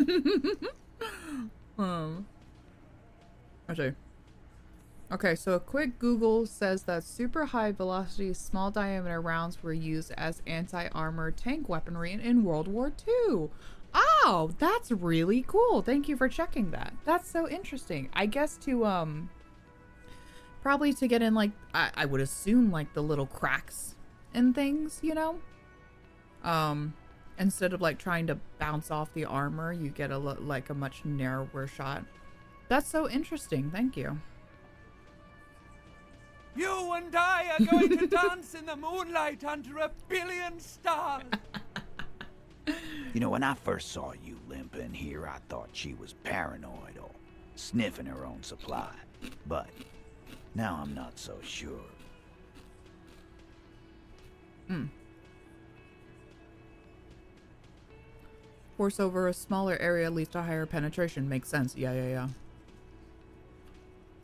I see. Okay, so a quick Google says that super high velocity, small diameter rounds were used as anti-armor tank weaponry in World War II. Oh, that's really cool. Thank you for checking that. That's so interesting. I guess to probably to get in like I would assume like the little cracks and things, you know, instead of like trying to bounce off the armor, you get a like a much narrower shot. That's so interesting. Thank you. You and I are going to dance in the moonlight under 1 billion stars. You know, when I first saw you limping here, I thought she was paranoid or sniffing her own supply. But now I'm not so sure. Force over a smaller area leads to higher penetration. Makes sense. Yeah.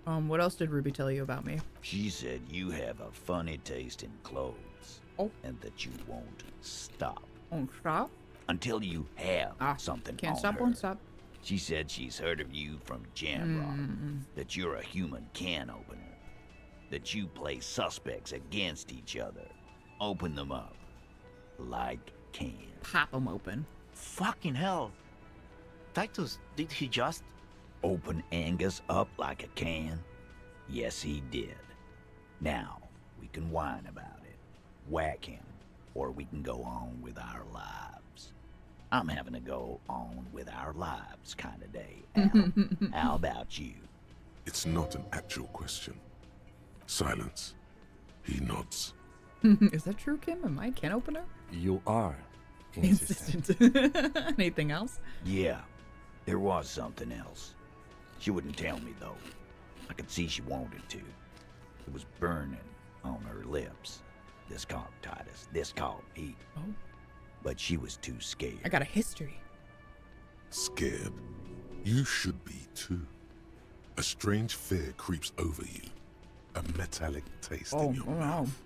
What else did Ruby tell you about me? She said you have a funny taste in clothes. Oh. And that you won't stop. Won't stop? Until you have something Can't on stop, her. won't stop. She said she's heard of you from Jamrock. That you're a human can opener. That you play suspects against each other. Open them up. Like cans. Pop them open. Fucking hell. Titus, did he just... Open Angus up like a can? Yes, he did. Now, we can whine about it, whack him, or we can go on with our lives. I'm having a go on with our lives kind of day, Al. How about you? It's not an actual question. Silence. He nods. Is that true, Kim? Am I a can opener? You are insistent. Anything else? Yeah, there was something else. She wouldn't tell me, though. I could see she wanted to. It was burning on her lips. This called Titus. This called Pete. Oh. But she was too scared. I got a history. Scared? You should be too. A strange fear creeps over you. A metallic taste in your mouth.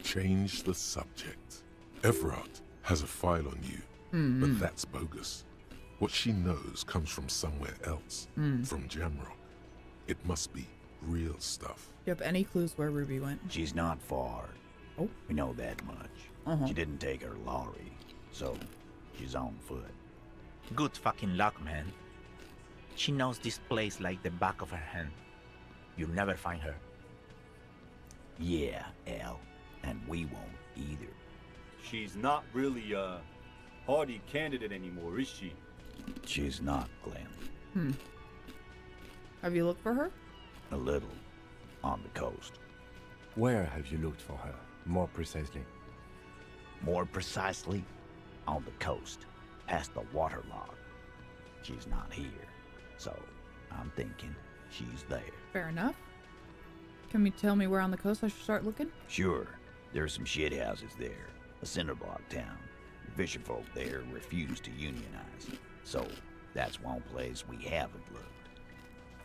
Change the subject. Everard has a file on you, but that's bogus. What she knows comes from somewhere else, from Jamrock. It must be real stuff. Do you have any clues where Ruby went? She's not far. Oh. We know that much. She didn't take her lorry, so she's on foot. Good fucking luck, man. She knows this place like the back of her hand. You'll never find her. Yeah, Al. And we won't either. She's not really a hardy candidate anymore, is she? She's not, Glenn. Have you looked for her? A little. On the coast. Where have you looked for her, more precisely? More precisely, on the coast, past the waterlock. She's not here, so I'm thinking she's there. Fair enough. Can you tell me where on the coast I should start looking? Sure. There's some shit houses there. A cinder block town. The fisherfolk there refuse to unionize. So, that's one place we haven't looked.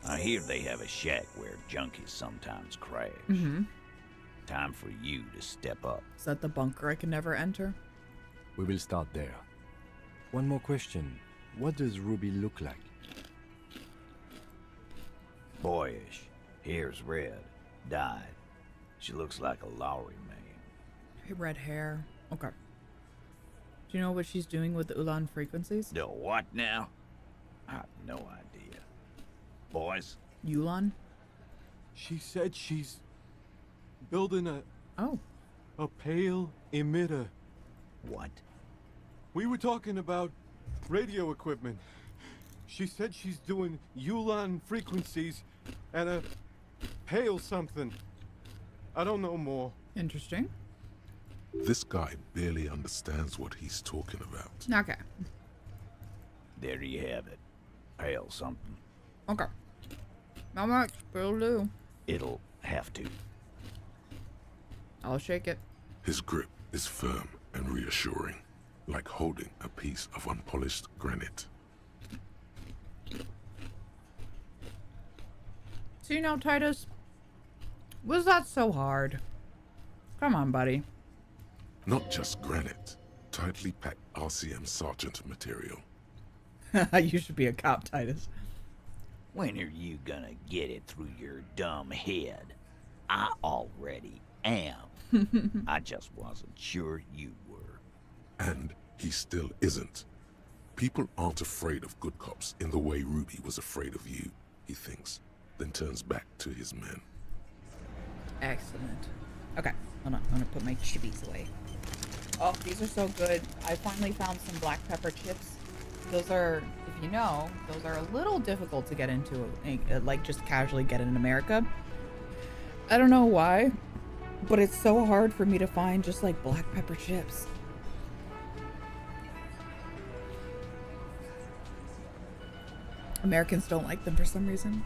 I hear they have a shack where junkies sometimes crash. Time for you to step up. Is that the bunker I can never enter? We will start there. One more question. What does Ruby look like? Boyish. Hair's red. Dyed. She looks like a lorry man. Red hair. Okay. Do you know what she's doing with the Ulan frequencies? The what now? I have no idea. Boys? Ulan? She said she's building a pale emitter. What? We were talking about radio equipment. She said she's doing Ulan frequencies and a pale something. I don't know more. Interesting. This guy barely understands what he's talking about. Okay. There you have it. Pale something. Okay. How much? Will do. It'll have to. I'll shake it. His grip is firm and reassuring, like holding a piece of unpolished granite. So you know, Titus, was that so hard? Come on, buddy. Not just granite, tightly packed RCM sergeant material. You should be a cop, Titus. When are you gonna get it through your dumb head? I already am. I just wasn't sure you were. And he still isn't. People aren't afraid of good cops in the way Ruby was afraid of you, he thinks, then turns back to his men. Excellent. Okay, hold on. I'm gonna put my chippies away. Oh, these are so good. I finally found some black pepper chips. Those are, if you know, those are a little difficult to get into, like just casually get in America. I don't know why, but it's so hard for me to find just like black pepper chips. Americans don't like them for some reason.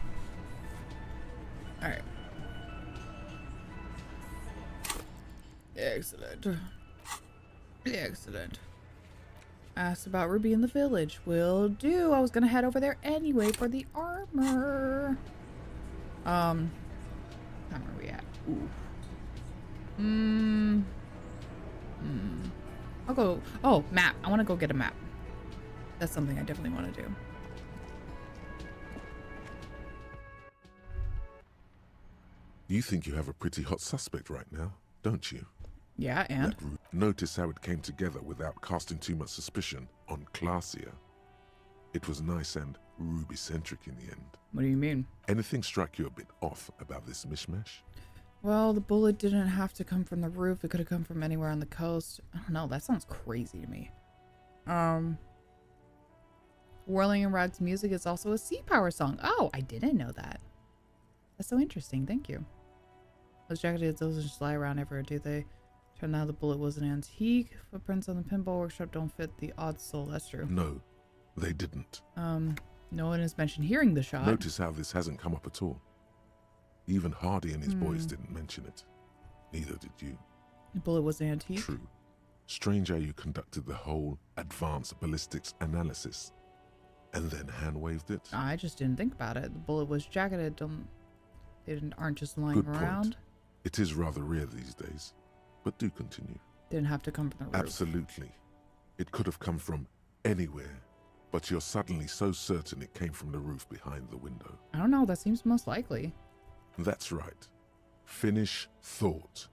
All right. Excellent. Excellent. Asked about Ruby in the village. Will do. I was gonna head over there anyway for the armor. How are we at? Ooh. I'll go. Oh, map. I want to go get a map. That's something I definitely want to do. You think you have a pretty hot suspect right now, don't you? Yeah, and? Notice how it came together without casting too much suspicion on Clasia. It was nice and Ruby-centric in the end. What do you mean? Anything strike you a bit off about this mishmash? Well, the bullet didn't have to come from the roof. It could have come from anywhere on the coast. I don't know. That sounds crazy to me. Whirling and Rag's music is also a sea power song. Oh, I didn't know that. That's so interesting. Thank you. Those jacketed those just lie around everywhere, do they? Turned out the bullet was an antique. Footprints on the pinball workshop don't fit the odd soul. That's true. No, they didn't. No one has mentioned hearing the shot. Notice how this hasn't come up at all. Even Hardy and his boys didn't mention it. Neither did you. The bullet was an antique? True. Strange how you conducted the whole advanced ballistics analysis and then hand-waved it. I just didn't think about it. The bullet was jacketed. They aren't just lying Good around. point. It is rather rare these days, but do continue. Didn't have to come from the roof. Absolutely. It could have come from anywhere, but you're suddenly so certain it came from the roof behind the window. I don't know. That seems most likely. That's right. Finish thought.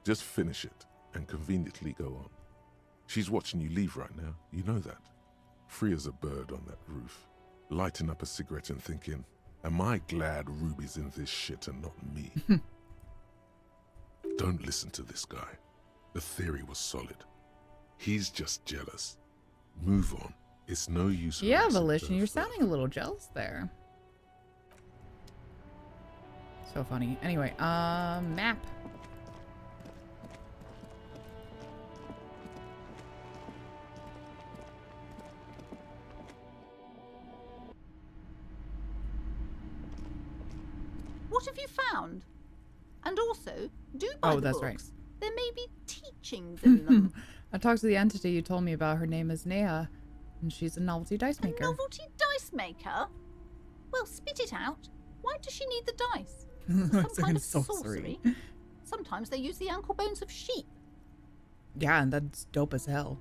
Just finish it and conveniently go on. She's watching you leave right now. You know that. Free as a bird on that roof, lighting up a cigarette and thinking, am I glad Ruby's in this shit and not me? Don't listen to this guy. The theory was solid. He's just jealous. Move on. It's no use. Yeah, Volition, you're sounding a little jealous there. So funny. Anyway, map. What have you found? And also, do buy the that's books. right. There may be teachings in them. I talked to the entity you told me about. Her name is Nea, and she's a novelty dice maker. A novelty dice maker? Well, spit it out. Why does she need the dice? Some kind of sorcery. Sometimes they use the ankle bones of sheep. Yeah, and that's dope as hell.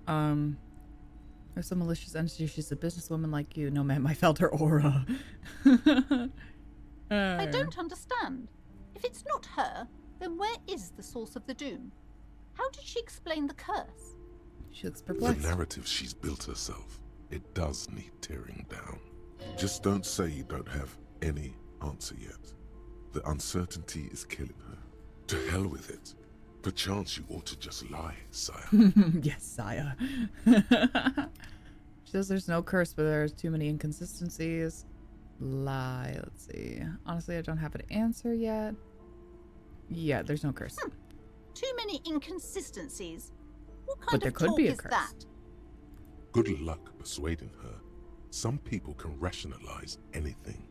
There's some malicious entity. She's a businesswoman like you. No, ma'am, I felt her aura. I don't understand. If it's not her, then where is the source of the doom? How did she explain the curse? She looks The perplexed. narrative she's built herself, it does need tearing down. Just don't say you don't have any answer yet. The uncertainty is killing her. To hell with it. Perchance you ought to just lie, sire. Yes, sire. She says there's no curse, but there's too many inconsistencies. Lie. Let's see. Honestly, I don't have an answer yet. Yeah, there's no curse. Too many inconsistencies. What kind But there of could talk be a is curse. that? Good luck persuading her. Some people can rationalize anything.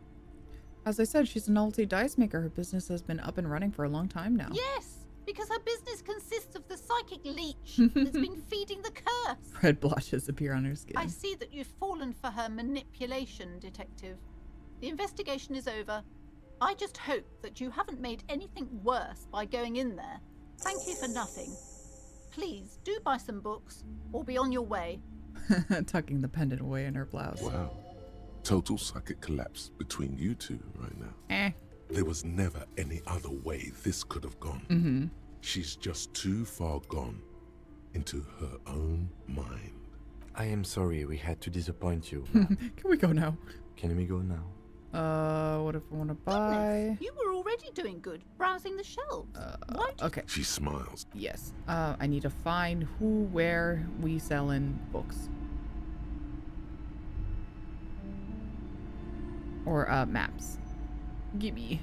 As I said, she's a novelty dice maker. Her business has been up and running for a long time now. Yes, because her business consists of the psychic leech that's been feeding the curse. Red blotches appear on her skin. I see that you've fallen for her manipulation, Detective. The investigation is over. I just hope that you haven't made anything worse by going in there. Thank you for nothing. Please do buy some books or be on your way. Tucking the pendant away in her blouse. Wow. Total psychic collapse between you two right now. There was never any other way this could have gone. She's just too far gone into her own mind. I am sorry we had to disappoint you. Can we go now? Can we go now? What if I want to buy? You were already doing good, browsing the shelves. Why do Okay. She smiles. Yes. I need to find where we sell in books. Or, maps. Gimme.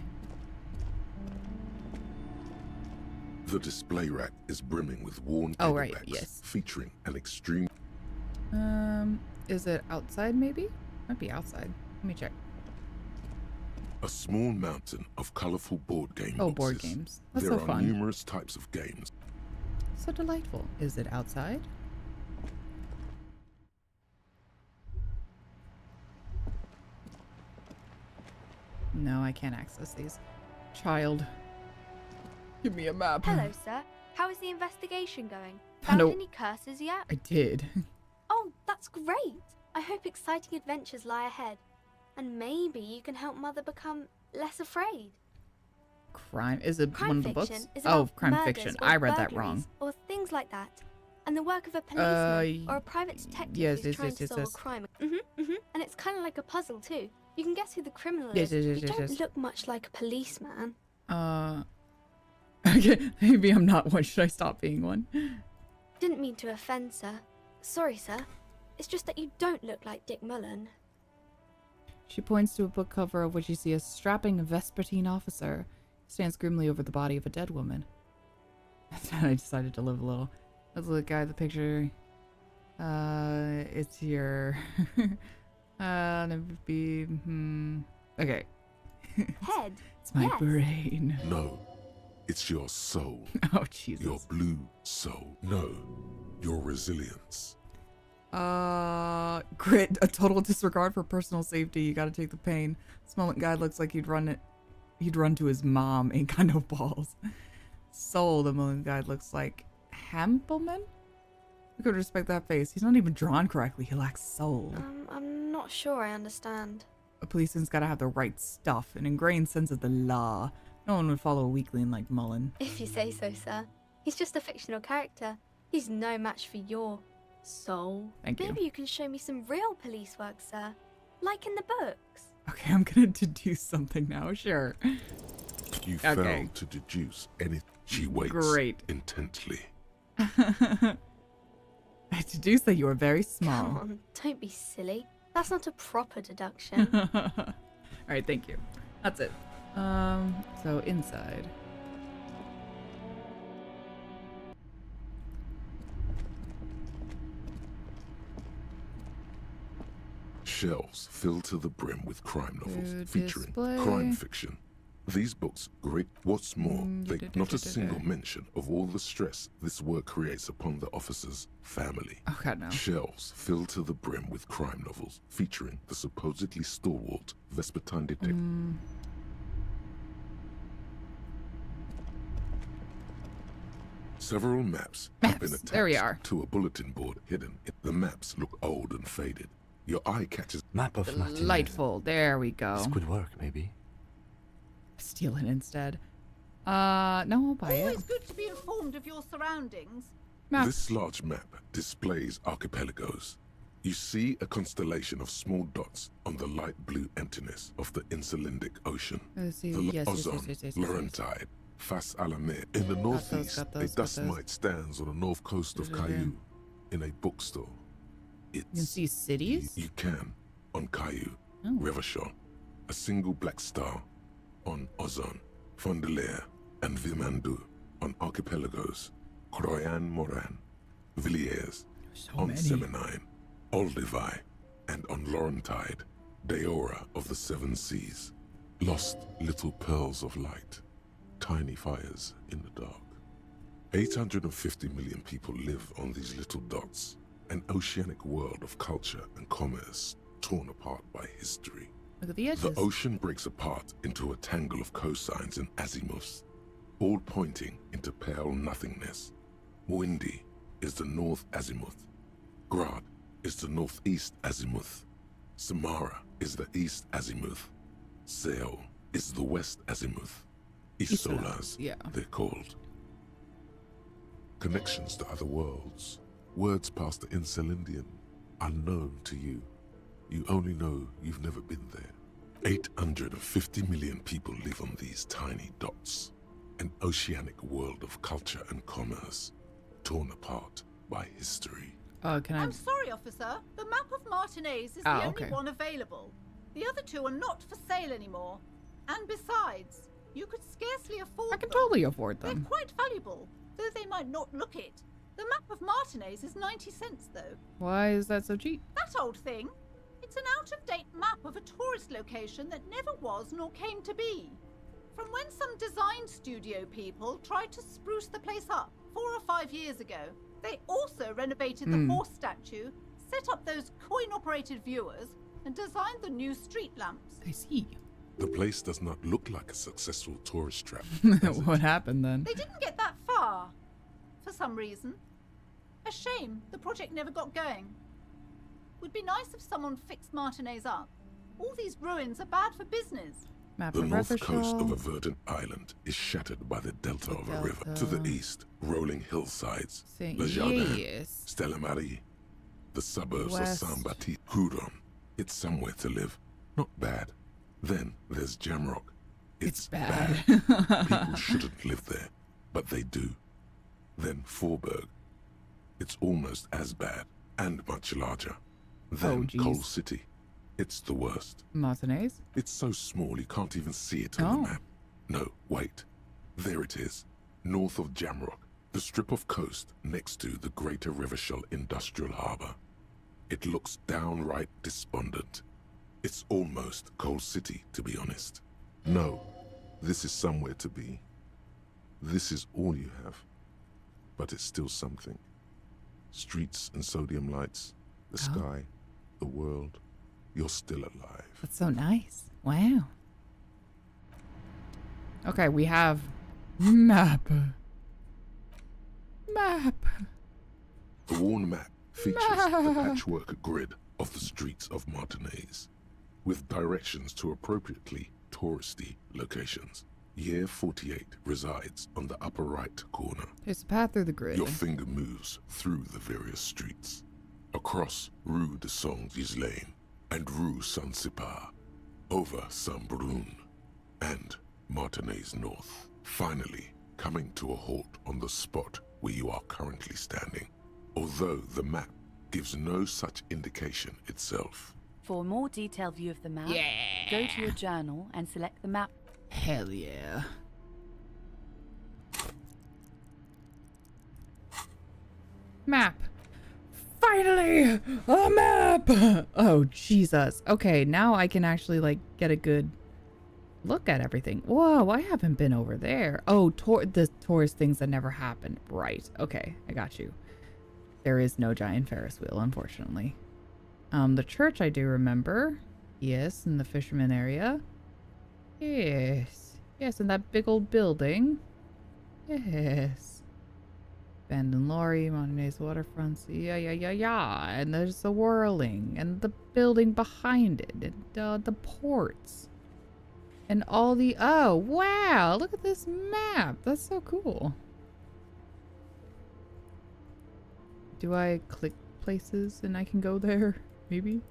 The display rack is brimming with worn Oh, right, paperbacks yes. featuring an extreme. Is it outside maybe? Might be outside. Let me check. A small mountain of colorful board game Oh, boxes. board games. That's There so are fun. numerous types of games. So delightful. Is it outside? No, I can't access these. Child. Give me a map. Hello, sir. How is the investigation going? Found Found a- any curses yet? I did. Oh, that's great. I hope exciting adventures lie ahead. And maybe you can help Mother become less afraid. Crime. Is it Crime one of the fiction books? is Oh, about crime murders fiction. or I read that wrong. burglaries Or things like that. And the work of a policeman or a private detective yes, who's yes, trying yes, to yes, solve yes. a crime. And it's kind of like a puzzle too. You can guess who the criminal Yes, is. yes, yes, You yes, don't yes. look much like a policeman. Okay, maybe I'm not one. Should I stop being one? Didn't mean to offend, sir. Sorry, sir. It's just that you don't look like Dick Mullen. She points to a book cover of which you see a strapping Vespertine officer stands grimly over the body of a dead woman. I decided to live a little. Let's look at the picture. It's your okay. Head. It's my brain. No, it's your soul. Oh, Jesus. Your blue soul. No, your resilience. Grit, a total disregard for personal safety. You gotta take the pain. This moment guy looks like he'd run to his mom. Ain't got no balls. Soul, the moment guy looks like Hampelman? You could respect that face. He's not even drawn correctly. He lacks soul. I'm not sure I understand. A policeman's gotta have the right stuff, an ingrained sense of the law. No one would follow a weakling like Mullen. If you say so, sir. He's just a fictional character. He's no match for your soul. Thank you. Maybe you can show me some real police work, sir. Like in the books. Okay, I'm gonna deduce something now, sure. You failed to deduce anything. She waits intently. I deduce that you are very small. Come on, don't be silly. That's not a proper deduction. Alright, thank you. That's it. So inside. Shelves filled to the brim with crime novels To featuring display. crime fiction. These books great. What's more, they not a single mention of all the stress this work creates upon the officer's family. Oh God, no. Shelves filled to the brim with crime novels featuring the supposedly stalwart Vespertine detective. Several maps have been attached There we are. to a bulletin board hidden. The maps look old and faded. Your eye catches map of Delightful. There we go. This could work, maybe. Steal it instead. No, I'll buy it. Always good to be informed of your surroundings. This large map displays archipelagos. You see a constellation of small dots on the light blue emptiness of the Insulindic Ocean. Let's see. The Yes, Ozone, Laurentide, Fas Alamir. In the northeast, a dust mite stands on the north coast of Caillou in a bookstore. You can see cities? You can on Caillou, Oh. Revachon, a single black star on Ozone, Fondelier, and Vimandu on archipelagos, Croyan Moran, Villiers, on many. Seminine, Olduvai, and on Laurentide, Deora of the Seven Seas. Lost little pearls of light, tiny fires in the dark. 850 million people live on these little dots, an oceanic world of culture and commerce torn apart by history. Look at the edges. The ocean breaks apart into a tangle of cosines and azimuths, all pointing into pale nothingness. Windy is the north azimuth. Grad is the northeast azimuth. Samara is the east azimuth. Seo is the west azimuth. Isolas, they're called. Connections to other worlds. Words past the Insulindian, unknown to you. You only know you've never been there. 850 million people live on these tiny dots. An oceanic world of culture and commerce, torn apart by history. Can I? I'm sorry, officer. The map of Martinez is the only one available. The other two are not for sale anymore. And besides, you could scarcely afford them. I can totally afford them. They're quite valuable, though they might not look it. The map of Martinez is 90 cents, though. Why is that so cheap? That old thing. It's an out-of-date map of a tourist location that never was nor came to be. From when some design studio people tried to spruce the place up 4 or 5 years ago. They also renovated the horse statue, set up those coin-operated viewers, and designed the new street lamps. I see. The place does not look like a successful tourist trap. What happened then? They didn't get that far, for some reason. A shame the project never got going. Would be nice if someone fixed Martinez up. All these ruins are bad for business. Map The of north coast Revachol. of a verdant island is shattered by the delta of a river. To the east, rolling hillsides, Le Jardin, Yes. Stella Marie, the suburbs West. of Saint-Baptiste, Houron. It's somewhere to live. Not bad. Then there's Jamrock. It's bad. People shouldn't live there, but they do. Then Forberg. It's almost as bad and much larger. Then Coal City. It's the worst. Martinez? It's so small you can't even see it on the map. No, wait. There it is. North of Jamrock. The strip of coast next to the Greater Rivershell Industrial Harbor. It looks downright despondent. It's almost Coal City, to be honest. No, this is somewhere to be. This is all you have. But it's still something. Streets and sodium lights, the sky, the world. You're still alive. That's so nice. Wow. Okay, we have map. The worn map features the patchwork grid of the streets of Martinez, with directions to appropriately touristy locations. Year 48 resides on the upper right corner. There's a path through the grid. Your finger moves through the various streets, across Rue de Saint-Ghislain and Rue Saint-Sipar, over Saint-Brun and Martinez North, finally coming to a halt on the spot where you are currently standing, although the map gives no such indication itself. For a more detailed view of the map, go to your journal and select the map. Hell yeah. Map. Finally! A map! Oh, Jesus. Okay, now I can actually, like, get a good look at everything. Whoa, I haven't been over there. Oh, the tourist things that never happened. Right. Okay, I got you. There is no giant Ferris wheel, unfortunately. The church I do remember. Yes, in the fisherman area. Yes. Yes, in that big old building. Yes. Abandoned lorry, Montanese waterfronts. Yeah. And there's the whirling. And the building behind it. And the ports. And all the... Oh, wow. Look at this map. That's so cool. Do I click places and I can go there? Maybe?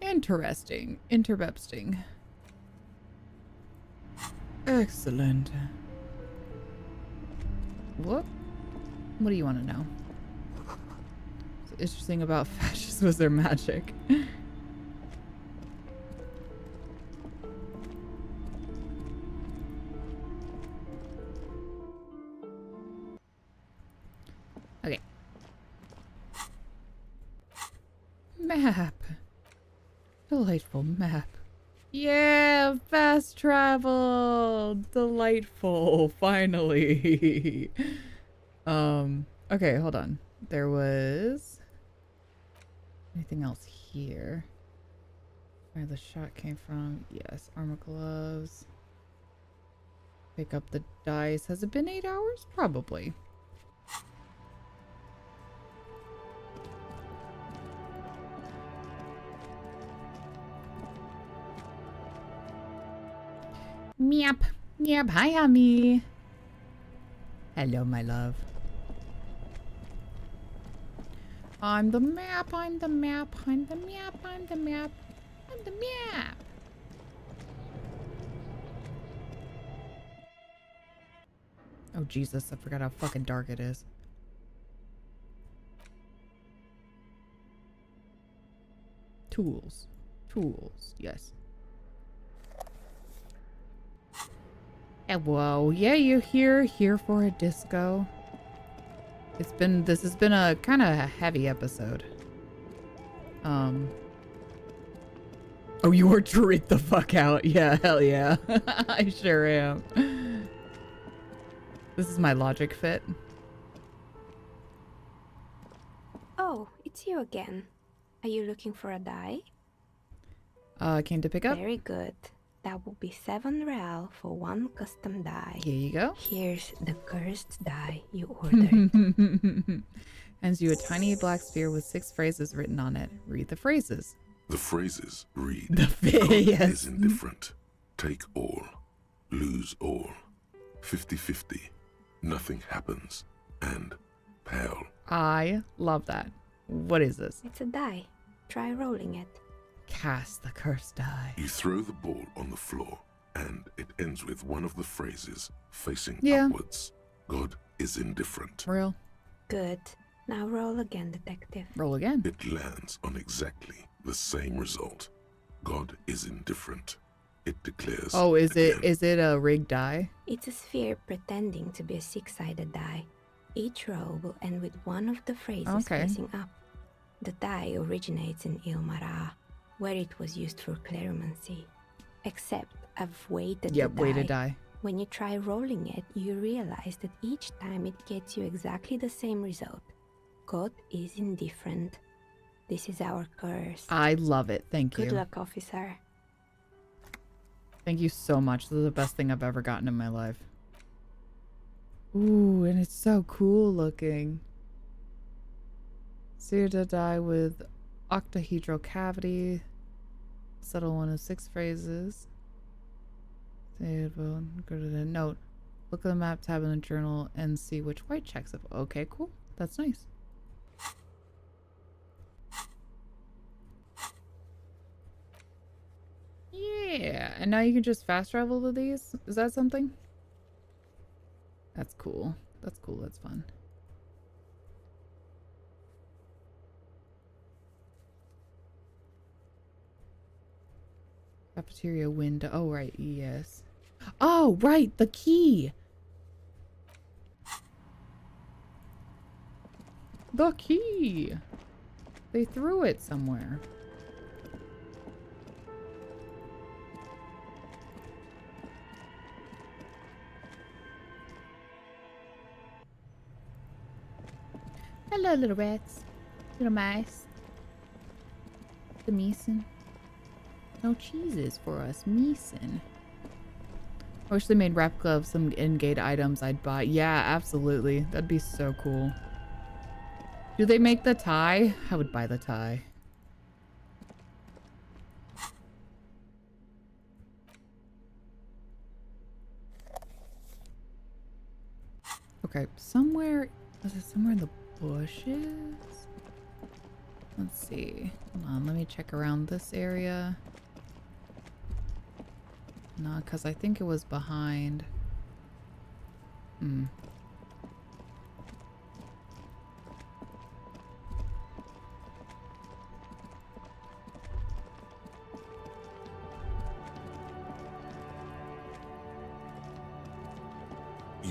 Interesting. Interesting. Excellent. What do you want to know? What's interesting about fascists was their magic. Okay. Map. Delightful map. Yeah, fast travel. Delightful. Finally. Okay, hold on. There was anything else here? Where the shot came from? Yes, armor gloves. Pick up the dice. Has it been 8 hours? Probably. Meep. Yep. Hi, Ami. Hello, my love. I'm the map. I'm the map. I'm the map. I'm the map. I'm the map. Oh, Jesus. I forgot how fucking dark it is. Tools. Tools. Yes. Whoa, yeah, you're here for a disco. This has been a kind of a heavy episode. Oh, you are tricked the fuck out. Yeah, hell yeah. I sure am. This is my logic fit. Oh, it's you again. Are you looking for a die? Came to pick up? Very good. That will be 7 real for 1 custom die. Here you go. Here's the cursed die you ordered. Hands you a tiny black sphere with 6 phrases written on it. Read the phrases. The phrases read: yes. is indifferent. Take all. Lose all. 50-50. Nothing happens. And pale. I love that. What is this? It's a die. Try rolling it. Cast the cursed die. You throw the ball on the floor, and it ends with one of the phrases facing upwards. God is indifferent. Real. Good. Now roll again, detective. Roll again. It lands on exactly the same result. God is indifferent. It declares. Oh, is again. it a rigged die? It's a sphere pretending to be a six-sided die. Each row will end with one of the phrases facing up. The die originates in Ilmara, where it was used for cleromancy. Except I've weighted the die. Weighted die. When you try rolling it, you realize that each time it gets you exactly the same result. God is indifferent. This is our curse. I love it. Thank you. Good luck, officer. Thank you so much. This is the best thing I've ever gotten in my life. Ooh, and it's so cool looking. Seared die with octahedral cavity. Settle one of 6 phrases. Go to the note. Look at the map tab in the journal and see which white checks have. Okay, cool. That's nice. Yeah, and now you can just fast travel to these? Is that something? That's cool. That's cool. That's fun. Cafeteria window. Oh, right. Yes. Oh, right. The key. The key. They threw it somewhere. Hello, little rats. Little mice. The Meeson. No cheeses for us. Meeson. I wish they made replica of some in-gate items I'd buy. Yeah, absolutely. That'd be so cool. Do they make the tie? I would buy the tie. Okay, somewhere... Was it somewhere in the bushes? Let's see. Hold on, let me check around this area. No, because I think it was behind. You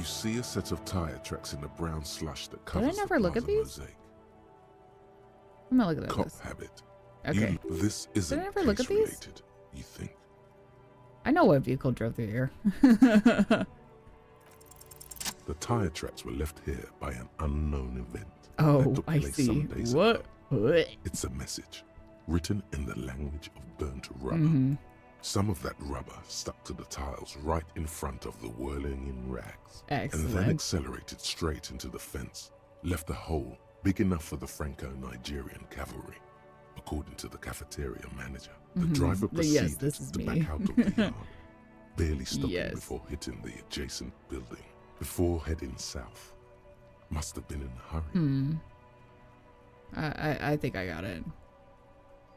see a set of tire tracks in the brown slush that covers Did I never look at these? mosaic. I'm not looking at Cop this. habit. Okay. This isn't Did I ever look at these? related, you think. I know what vehicle drove through here. The tire tracks were left here by an unknown event. Oh, that took I place see. some days What? ago. It's a message written in the language of burnt rubber. Some of that rubber stuck to the tiles right in front of the whirling in rags. Excellent. And then accelerated straight into the fence, left a hole big enough for the Franco-Nigerian cavalry. According to the cafeteria manager, the driver proceeded to back out of the yard, barely stopping before hitting the adjacent building, before heading south. Must have been in a hurry. I think I got it.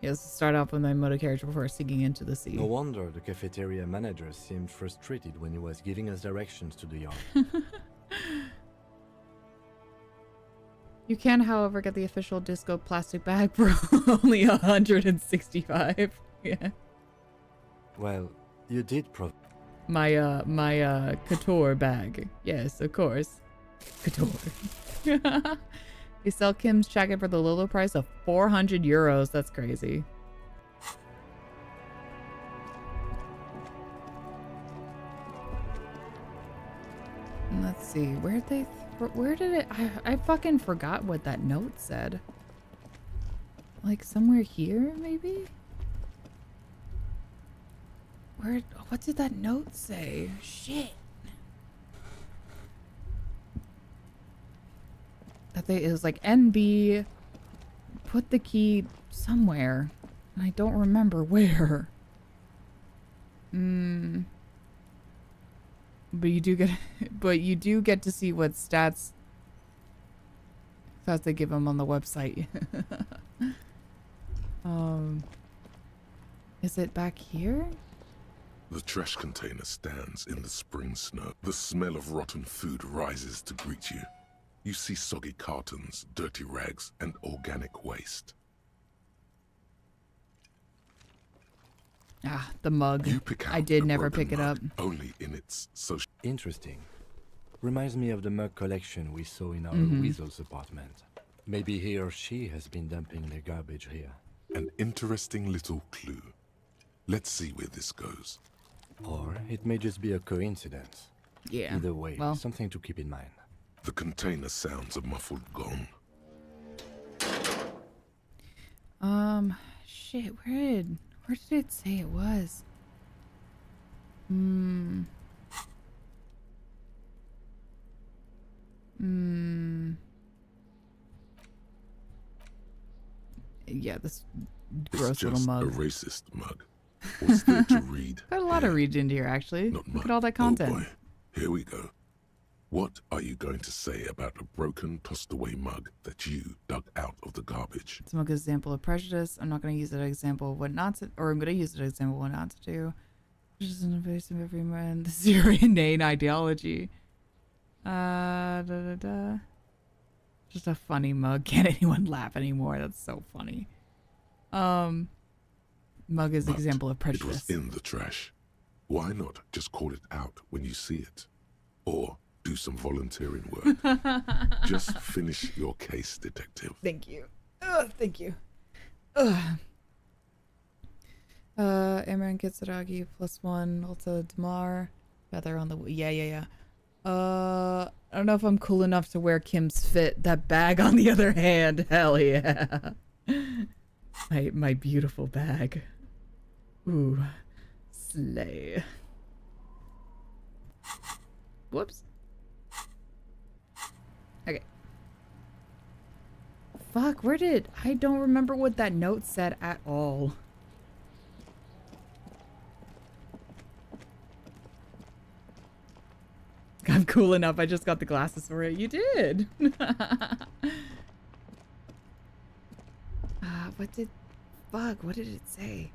Yes, start off with my motor carriage before sinking into the sea. No wonder the cafeteria manager seemed frustrated when he was giving us directions to the yard. You can, however, get the official disco plastic bag for only 165. Yeah. Well, you did My couture bag. Yes, of course. Couture. They sell Kim's jacket for the low price of 400 euros. That's crazy. And let's see. Where did it... I fucking forgot what that note said. Like somewhere here, maybe? What did that note say? Shit. It was like NB, put the key somewhere, and I don't remember where. But you do get to see what stats they give them on the website. Is it back here? The trash container stands in the spring snow. The smell of rotten food rises to greet you. You see soggy cartons, dirty rags, and organic waste. Ah, the mug. You pick out I did the never broken pick it up. mug only in its social. Interesting. Reminds me of the mug collection we saw in our weasel's apartment. Maybe he or she has been dumping their garbage here. An interesting little clue. Let's see where this goes. Or it may just be a coincidence. Yeah. Either way, well, something to keep in mind. The container sounds a muffled gong. Shit, where did it say it was? Yeah, this gross little mug. It's just a racist mug. What's there to read? Got a lot of reads into here, actually. Look at all that content. Oh boy, here we go. What are you going to say about a broken, tossed-away mug that you dug out of the garbage? It's a good example of prejudice. I'm not going to use it as an example of what not to, or I'm going to use it as an example of what not to do. Which is an invasive of every man. This is your inane ideology. Just a funny mug. Can't anyone laugh anymore? That's so funny. Mug is an example of prejudice. It was in the trash. Why not just call it out when you see it? Or do some volunteering work. Just finish your case, detective. Thank you. Thank you. Amaran Kitsuragi +1. Also Damar. Feather on the... Yeah. I don't know if I'm cool enough to wear Kim's fit. That bag on the other hand. Hell yeah. My beautiful bag. Ooh. Slay. Whoops. Okay. Fuck, I don't remember what that note said at all. I'm cool enough. I just got the glasses for it. You did. What did it say?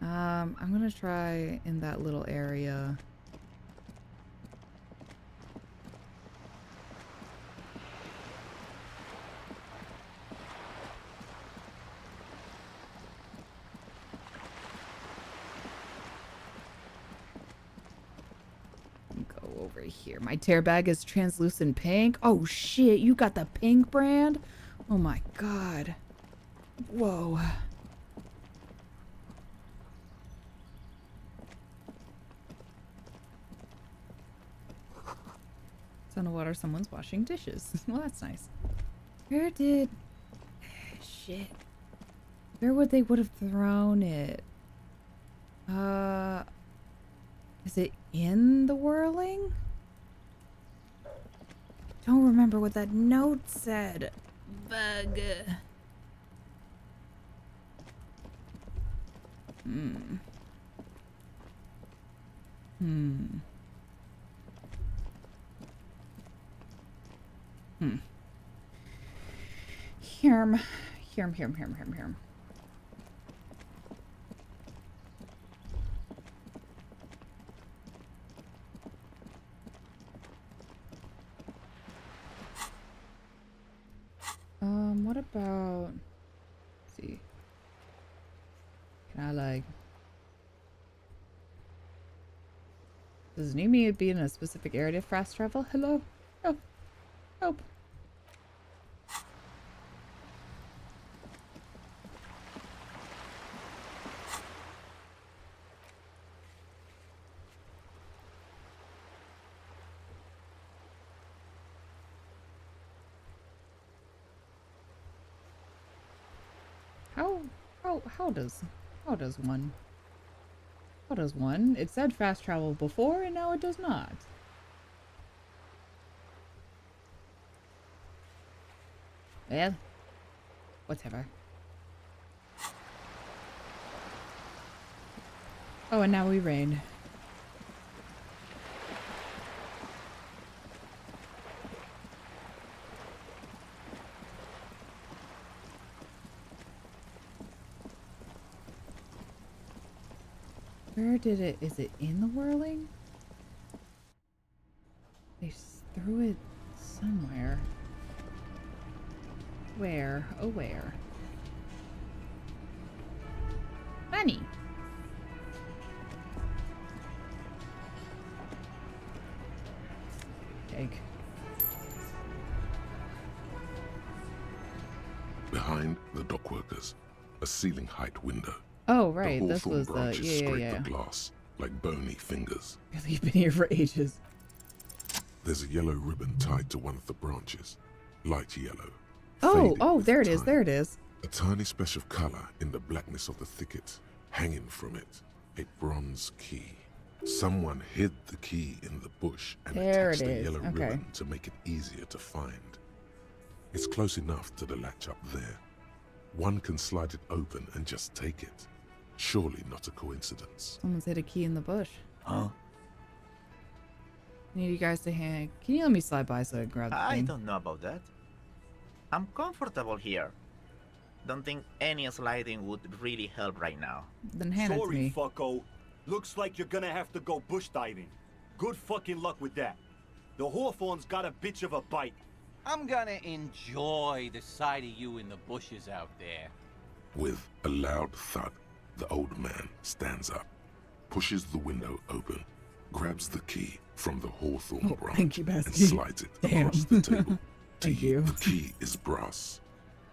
I'm gonna try in that little area. Go over here. My tear bag is translucent pink. Oh shit, you got the pink brand? Oh my god. Whoa. It's on the water. Someone's washing dishes. Well, that's nice. Shit. Where would they would have thrown it? Is it in the whirling? Don't remember what that note said. Bug. Hirm. What about, let's see. Can I like, does it need me to be in a specific area to fast travel? Hello? Help. How does one? It said fast travel before and now it does not. Well, whatever. Oh, and now we rain. Where did it? Is it in the whirling? They threw it somewhere. Where? Oh, where? Bunny. Egg. Behind the dockworkers, a ceiling height window. Oh, right. The This hawthorn was the branches scrape yeah. the glass like bony fingers. You've been here for ages. There's a yellow ribbon tied to one of the branches, light yellow. Oh, there it is. There it is. A tiny splash of color in the blackness of the thicket. Hanging from it, a bronze key. Someone hid the key in the bush and attached the yellow ribbon to make it easier to find. It's close enough to the latch up there. One can slide it open and just take it. Surely not a coincidence. Someone's hid a key in the bush. Huh? Need you guys to hang. Can you let me slide by so I can grab the I thing? don't know about that. I'm comfortable here. Don't think any sliding would really help right now. Then hand it to me. Sorry, fucko. Looks like you're gonna have to go bush diving. Good fucking luck with that. The hawthorn's got a bitch of a bite. I'm gonna enjoy the sight of you in the bushes out there. With a loud thud, the old man stands up, pushes the window open, grabs the key from the hawthorn branch, thank you, and Bestie. slides it across the table. Thank you. The key is brass.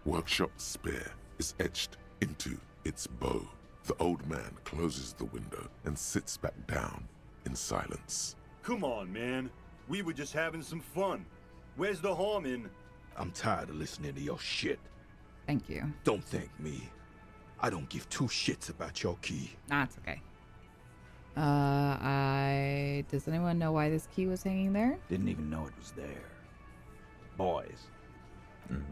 Workshop spare is etched into its bow. The old man closes the window and sits back down in silence. Come on, man. We were just having some fun. Where's the harm in... I'm tired of listening to your shit. Thank you. Don't thank me. I don't give two shits about your key. Nah, it's okay. Does anyone know why this key was hanging there? Didn't even know it was there. Boys.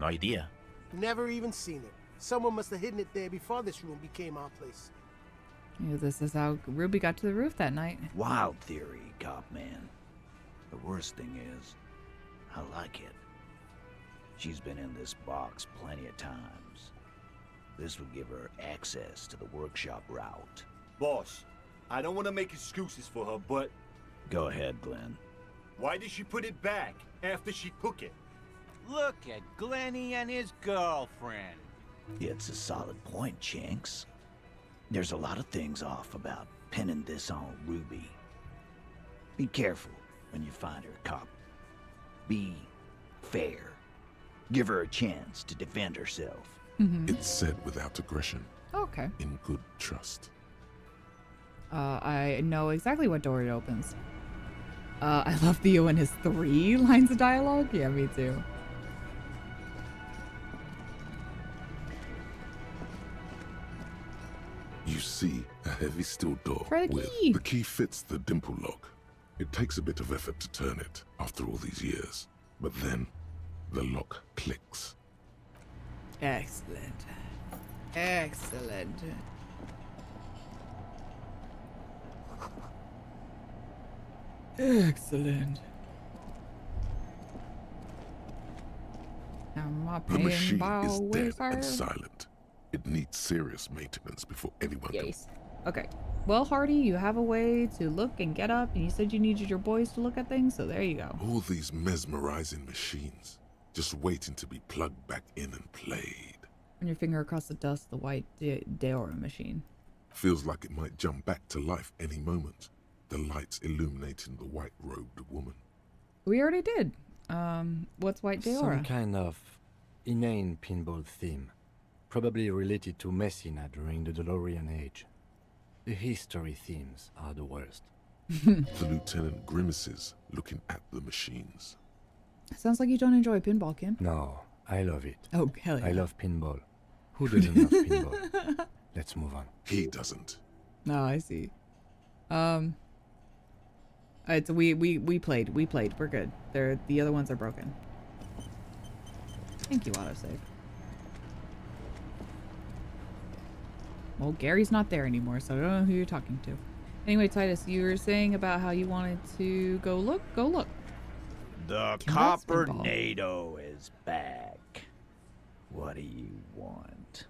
No idea. Never even seen it. Someone must have hidden it there before this room became our place. This is how Ruby got to the roof that night. Wild theory, cop man. The worst thing is, I like it. She's been in this box plenty of times. This will give her access to the workshop route. Boss, I don't want to make excuses for her, but... Go ahead, Glenn. Why did she put it back after she took it? Look at Glenny and his girlfriend. It's a solid point, Chinks. There's a lot of things off about pinning this on Ruby. Be careful when you find her, cop. Be fair. Give her a chance to defend herself. It's said without aggression. Okay. In good trust. I know exactly what door it opens. I love Theo and his 3 lines of dialogue. Yeah, me too. You see a heavy steel door Try the with key. the key fits the dimple lock. It takes a bit of effort to turn it after all these years, but then the lock clicks. Excellent. Excellent. Excellent. The machine is dead and silent. It needs serious maintenance before anyone can... Okay. Well, Hardy, you have a way to look and get up, and you said you needed your boys to look at things, so there you go. All these mesmerizing machines, just waiting to be plugged back in and played. Run your finger across the dust, the white Deora machine. Feels like it might jump back to life any moment. The lights illuminating the white-robed woman. We already did. What's white Deora? Some kind of inane pinball theme. Probably related to Messina during the DeLorean age. The history themes are the worst. The lieutenant grimaces, looking at the machines. Sounds like you don't enjoy pinball, Kim. No, I love it. Oh, hell yeah. I love pinball. Who doesn't love pinball? Let's move on. He doesn't. No, I see. It's we played. We're good. The other ones are broken. Thank you, autosave. Well, Gary's not there anymore, so I don't know who you're talking to. Anyway, Titus, you were saying about how you wanted to go look. Go look. The Coppernado is back. What do you want?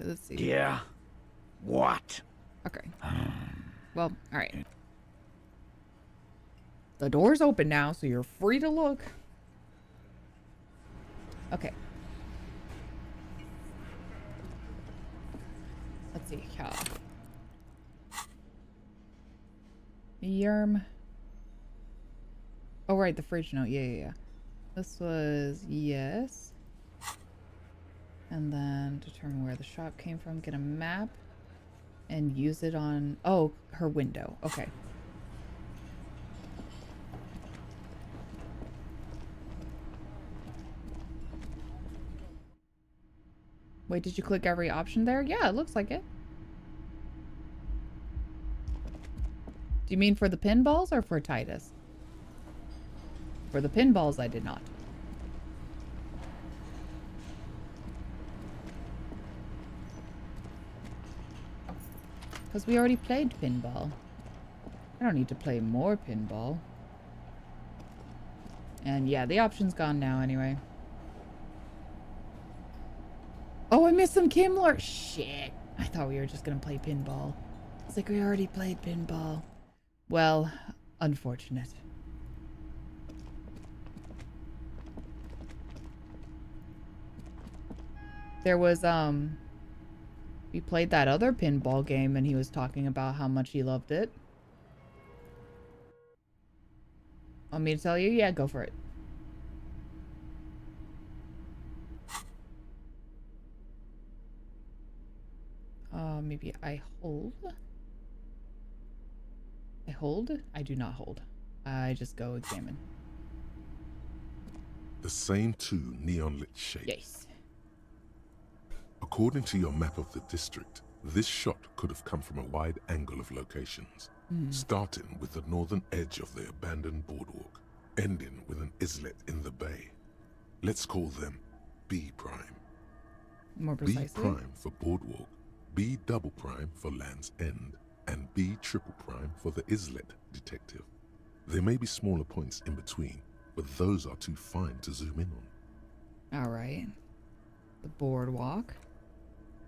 let's see. Yeah. What? Okay. Well, all right. The door's open now, so you're free to look. Okay. Let's see. Yerm. Oh, right, the fridge note. Yeah. This was yes. And then determine where the shop came from. Get a map. And use it on... Oh, her window. Okay. Wait, did you click every option there? Yeah, it looks like it. Do you mean for the pinballs or for Titus? For the pinballs, I did not. Because we already played pinball. I don't need to play more pinball. And yeah, the option's gone now anyway. Oh, I missed some Kimler. Shit. I thought we were just going to play pinball. It's like we already played pinball. Well, unfortunate. There was, we played that other pinball game and he was talking about how much he loved it. Want me to tell you? Yeah, go for it. Maybe I hold. I hold? I do not hold. I just go examine. The same two neon-lit shapes. Yes. According to your map of the district, this shot could have come from a wide angle of locations, starting with the northern edge of the abandoned boardwalk, ending with an islet in the bay. Let's call them B prime. More precisely? B prime for boardwalk, B double prime for Land's End, and B triple prime for the islet detective. There may be smaller points in between, but those are too fine to zoom in on. All right. The boardwalk.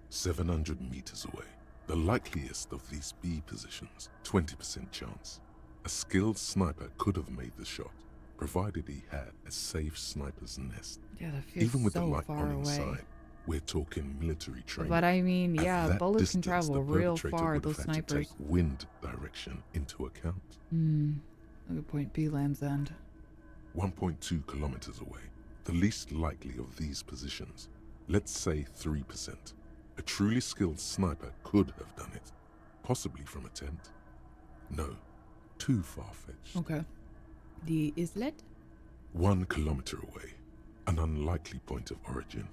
700 meters away. The likeliest of these B positions, 20% chance. A skilled sniper could have made the shot, provided he had a safe sniper's nest. Yeah, that feels Even with so the light far on away. inside, we're talking military training. But I mean, At yeah, that bullets can distance, travel the real perpetrator far, would those have had to snipers. take wind direction into account. Good point. B Land's End. 1.2 kilometers away, the least likely of these positions. Let's say 3%. A truly skilled sniper could have done it, possibly from a tent. No, too far-fetched. Okay. The islet? 1 kilometer away, an unlikely point of origin.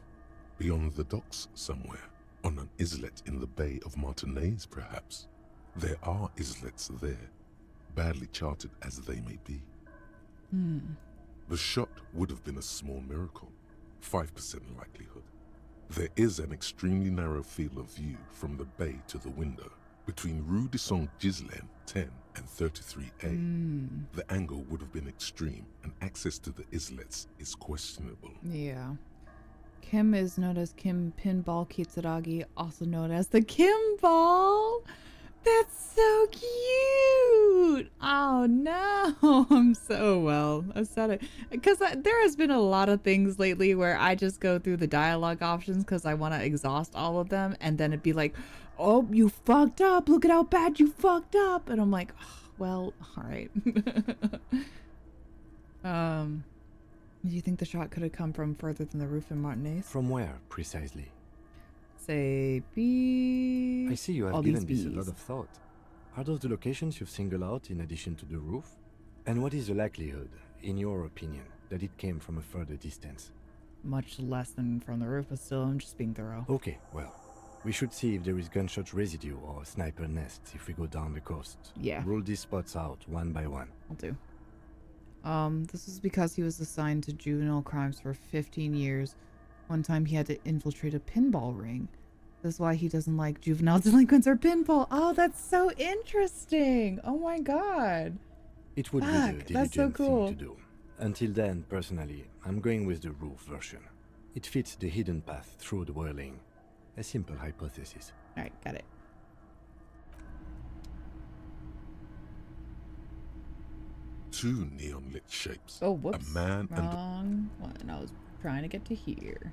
Beyond the docks somewhere, on an islet in the Bay of Martinaise perhaps. There are islets there, badly charted as they may be. The shot would have been a small miracle, 5% likelihood. There is an extremely narrow field of view from the bay to the window, between Rue de Saint-Ghislain 10 and 33A. The angle would have been extreme, and access to the islets is questionable. Yeah. Kim is known as Kim Pinball Kitsuragi, also known as the Kim Ball. That's so cute. Oh no, I'm so well. I said it because there has been a lot of things lately where I just go through the dialogue options because I want to exhaust all of them, and then it'd be like, "Oh, you fucked up! Look at how bad you fucked up!" And I'm like, oh, "Well, all right." Do you think the shot could have come from further than the roof in Martinaise? From where, precisely? Say B. I see you have all given these this a lot of thought. Are those the locations you've singled out in addition to the roof? And what is the likelihood, in your opinion, that it came from a further distance? Much less than from the roof, but still, I'm just being thorough. Okay, well, we should see if there is gunshot residue or sniper nests if we go down the coast. Yeah. Rule these spots out one by one. I'll do. This is because he was assigned to juvenile crimes for 15 years. One time he had to infiltrate a pinball ring. That's why he doesn't like juvenile delinquents or pinball. Oh, that's so interesting. Oh my god. It would be the That's so diligent cool. thing to do. Until then, personally, I'm going with the roof version. It fits the hidden path through the whirling. A simple hypothesis. Alright, got it. Two neon-lit shapes. Oh, whoops. A man and Wrong one. I was trying to get to here.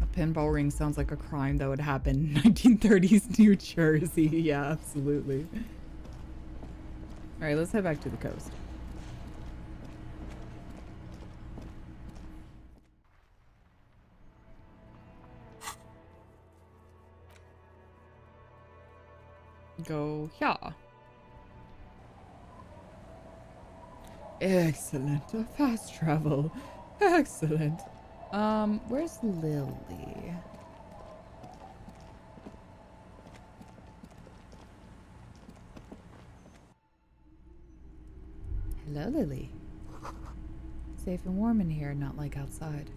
A pinball ring sounds like a crime that would happen in 1930s New Jersey. Yeah, absolutely. Alright, let's head back to the coast. Go here. Excellent. Fast travel. Excellent. Where's Lily? Hello, Lily. Safe and warm in here, not like outside.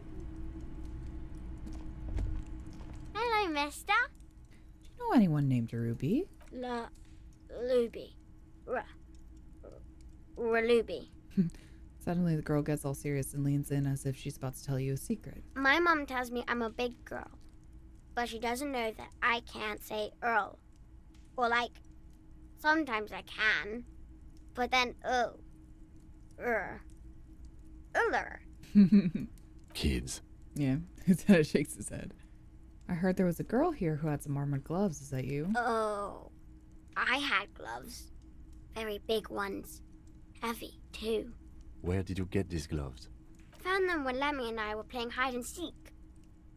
Hello, mister. Do you know anyone named Ruby? Ruby. Ruby. Suddenly the girl gets all serious and leans in as if she's about to tell you a secret. My mom tells me I'm a big girl, but she doesn't know that I can't say Earl. Or like, sometimes I can, but then Kids. Yeah, his head shakes his head. I heard there was a girl here who had some armored gloves. Is that you? Oh, I had gloves. Very big ones. Heavy, too. Where did you get these gloves? Found them when Lemmy and I were playing hide and seek.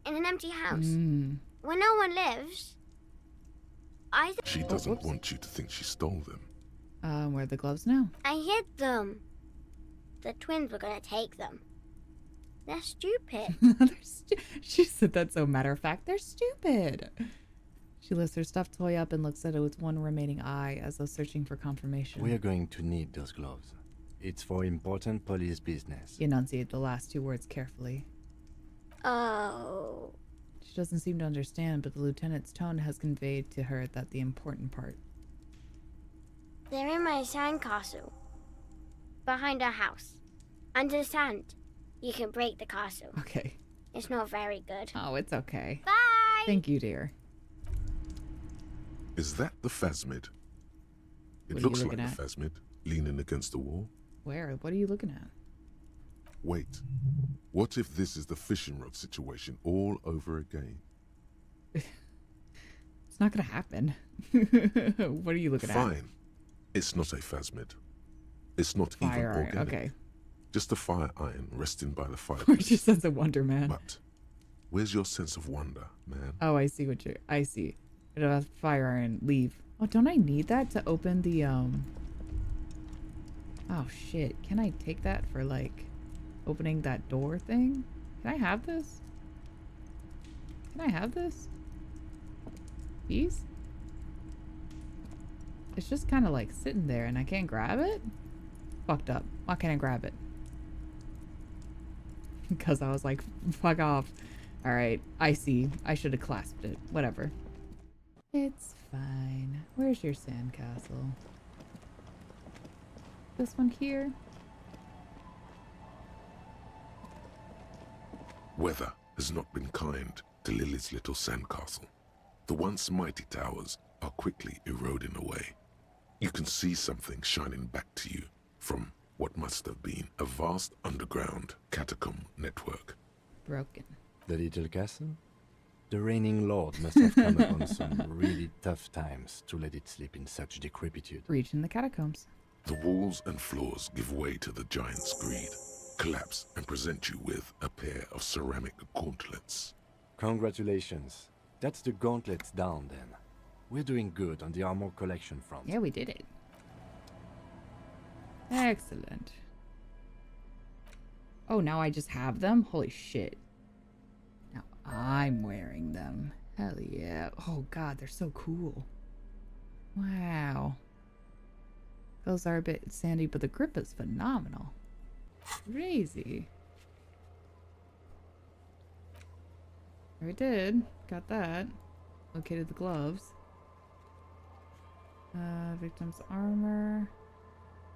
In an empty house. Mm. Where no one lives. She doesn't want you to think she stole them. Where are the gloves now? I hid them. The twins were gonna take them. They're stupid. She said that so matter of fact. They're stupid. She lifts her stuffed toy up and looks at it with one remaining eye as though searching for confirmation. We are going to need those gloves. It's for important police business. Enunciate the last two words carefully. Oh. She doesn't seem to understand, but the lieutenant's tone has conveyed to her that the important part. They're in my sandcastle. Behind our house. Under the sand. You can break the castle. Okay. It's not very good. Oh, it's okay. Bye! Thank you, dear. Is that the phasmid? It looks like the phasmid, leaning against the wall. Where? What are you looking at? Wait. What if this is the fishing rod situation all over again? It's not gonna happen. What are you looking at? Fine. It's not a phasmid. It's not even organic. Okay. Just a fire iron resting by the fireplace. Where's your sense of wonder, man? But where's your sense of wonder, man? Oh, I see what you're... I see. It has fire iron. Leave. Oh, don't I need that to open the, Oh, shit. Can I take that for, like, opening that door thing? Can I have this? Can I have this? Please? It's just kind of, like, sitting there and I can't grab it? Fucked up. Why can't I grab it? Because I was like, fuck off. Alright, I see. I should have clasped it. Whatever. It's fine. Where's your sandcastle? This one here? Weather has not been kind to Lily's little sandcastle. The once mighty towers are quickly eroding away. You can see something shining back to you from what must have been a vast underground catacomb network. Broken. The little castle? The reigning lord must have come upon some really tough times to let it sleep in such decrepitude. Reaching the catacombs. The walls and floors give way to the giant's greed, collapse and present you with a pair of ceramic gauntlets. Congratulations. That's the gauntlets down then. We're doing good on the armor collection front. Yeah, we did it. Excellent. Oh, now I just have them? Holy shit. Now I'm wearing them. Hell yeah. Oh god, they're so cool. Wow. Those are a bit sandy, but the grip is phenomenal. Crazy. There we did. Got that. Located the gloves. Victim's armor.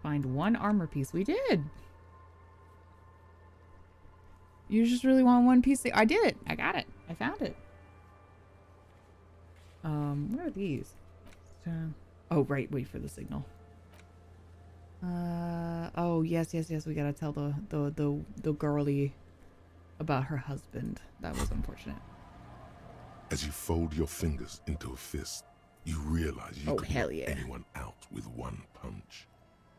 Find one armor piece. We did. You just really want one piece? I did it. I got it. I found it. What are these? Oh, right. Wait for the signal. Oh, yes. We gotta tell the girlie about her husband. That was unfortunate. As you fold your fingers into a fist, you realize you can knock anyone out with one punch.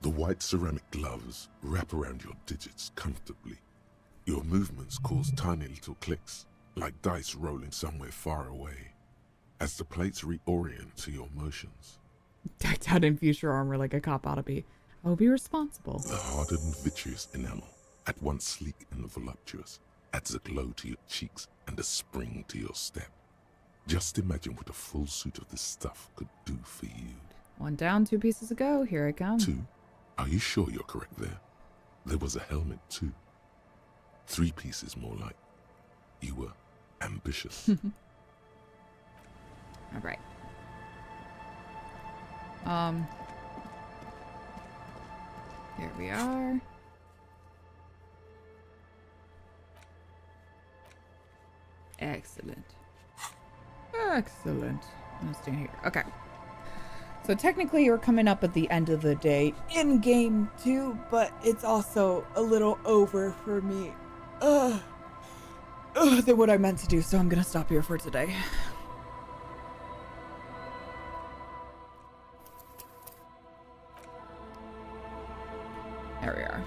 The white ceramic gloves wrap around your digits comfortably. Your movements cause tiny little clicks, like dice rolling somewhere far away, as the plates reorient to your motions. Decked out in future armor like a cop ought to be. I will be responsible. The hardened vitreous enamel, at once sleek and voluptuous, adds a glow to your cheeks and a spring to your step. Just imagine what a full suit of this stuff could do for you. One down, 2 pieces to go. Here I come. 2? Are you sure you're correct there? There was a helmet too. 3 pieces more like. You were ambitious. All right. Here we are. Excellent. Excellent. I'm gonna stand here. Okay. So technically we're coming up at the end of the day in game 2, but it's also a little over for me than what I meant to do, so I'm gonna stop here for today. There we are.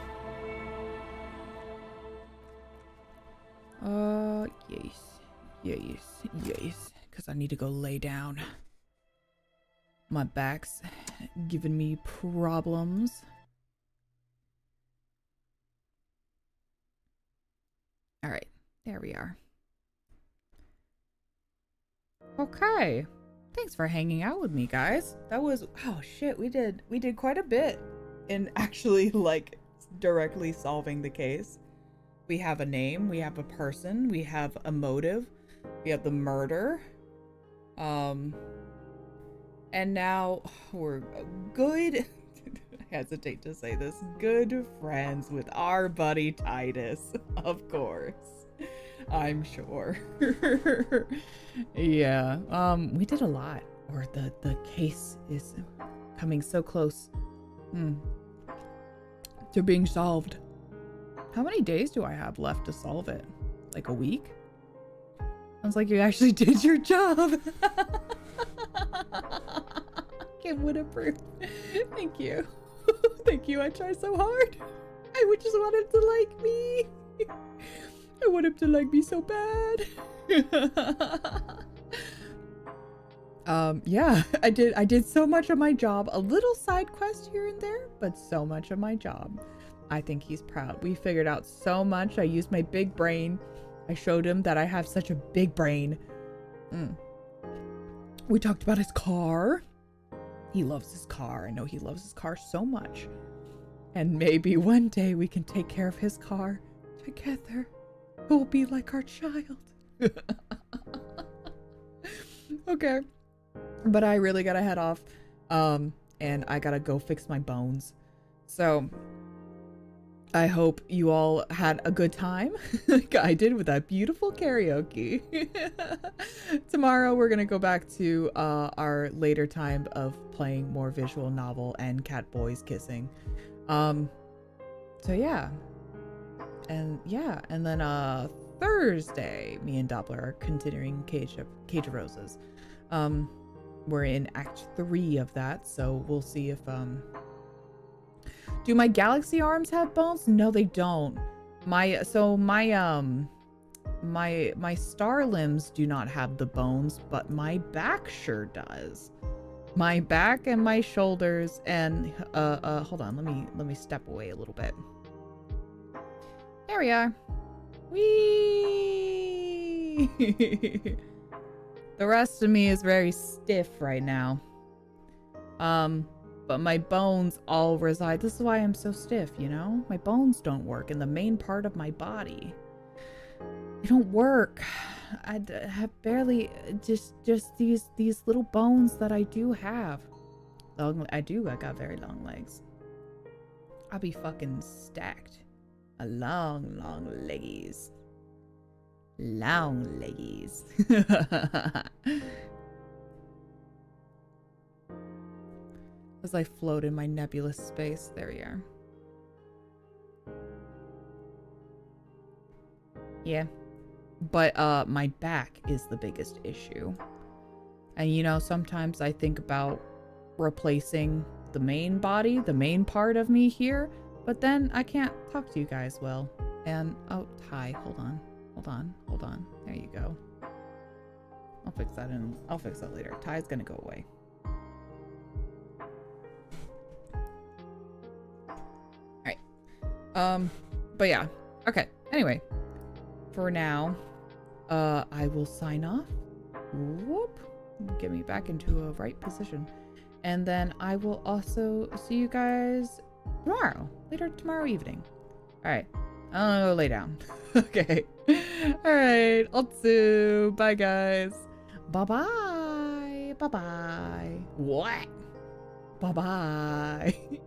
Yes. Because I need to go lay down. My back's giving me problems. All right, there we are. Okay. Thanks for hanging out with me, guys. That was, oh shit, we did quite a bit in actually like directly solving the case. We have a name, we have a person, we have a motive, we have the murder. And now we're good, I hesitate to say this, good friends with our buddy Titus, of course. I'm sure. Yeah, we did a lot. Or the case is coming so close to being solved. How many days do I have left to solve it? Like a week? Sounds like you actually did your job. Kim would approve. Thank you. Thank you. I tried so hard. I would just want him to like me. I want him to like me so bad. Yeah, I did so much of my job. A little side quest here and there, but so much of my job. I think he's proud. We figured out so much. I used my big brain. I showed him that I have such a big brain. We talked about his car. He loves his car. I know he loves his car so much. And maybe one day we can take care of his car together. It will be like our child. Okay. But I really gotta head off. And I gotta go fix my bones. So I hope you all had a good time, like I did with that beautiful karaoke. Tomorrow we're gonna go back to our later time of playing more visual novel and cat boys kissing. So yeah. And then Thursday, me and Doppler are continuing Cage of Roses. We're in Act 3 of that, so we'll see if do my galaxy arms have bones? No, they don't. My star limbs do not have the bones, but my back sure does. My back and my shoulders and hold on, let me step away a little bit. There we are. Whee! The rest of me is very stiff right now. But my bones all reside. This is why I'm so stiff, you know? My bones don't work in the main part of my body. They don't work. I have barely just these little bones that I do have. I got very long legs. I'll be fucking stacked. A long leggies. Long leggies. As I float in my nebulous space, there we are. Yeah. But my back is the biggest issue. And you know, sometimes I think about replacing the main body, the main part of me here, but then I can't talk to you guys well. And oh, Ty, hold on. There you go. I'll fix that later. Ty's gonna go away. Alright. But yeah. Okay. Anyway. For now, I will sign off. Whoop. Get me back into a right position. And then I will also see you guys later tomorrow evening. Alright. I'll go lay down. Okay. Alright. Otsu. Bye, guys. Bye-bye. Bye-bye. What? Bye-bye.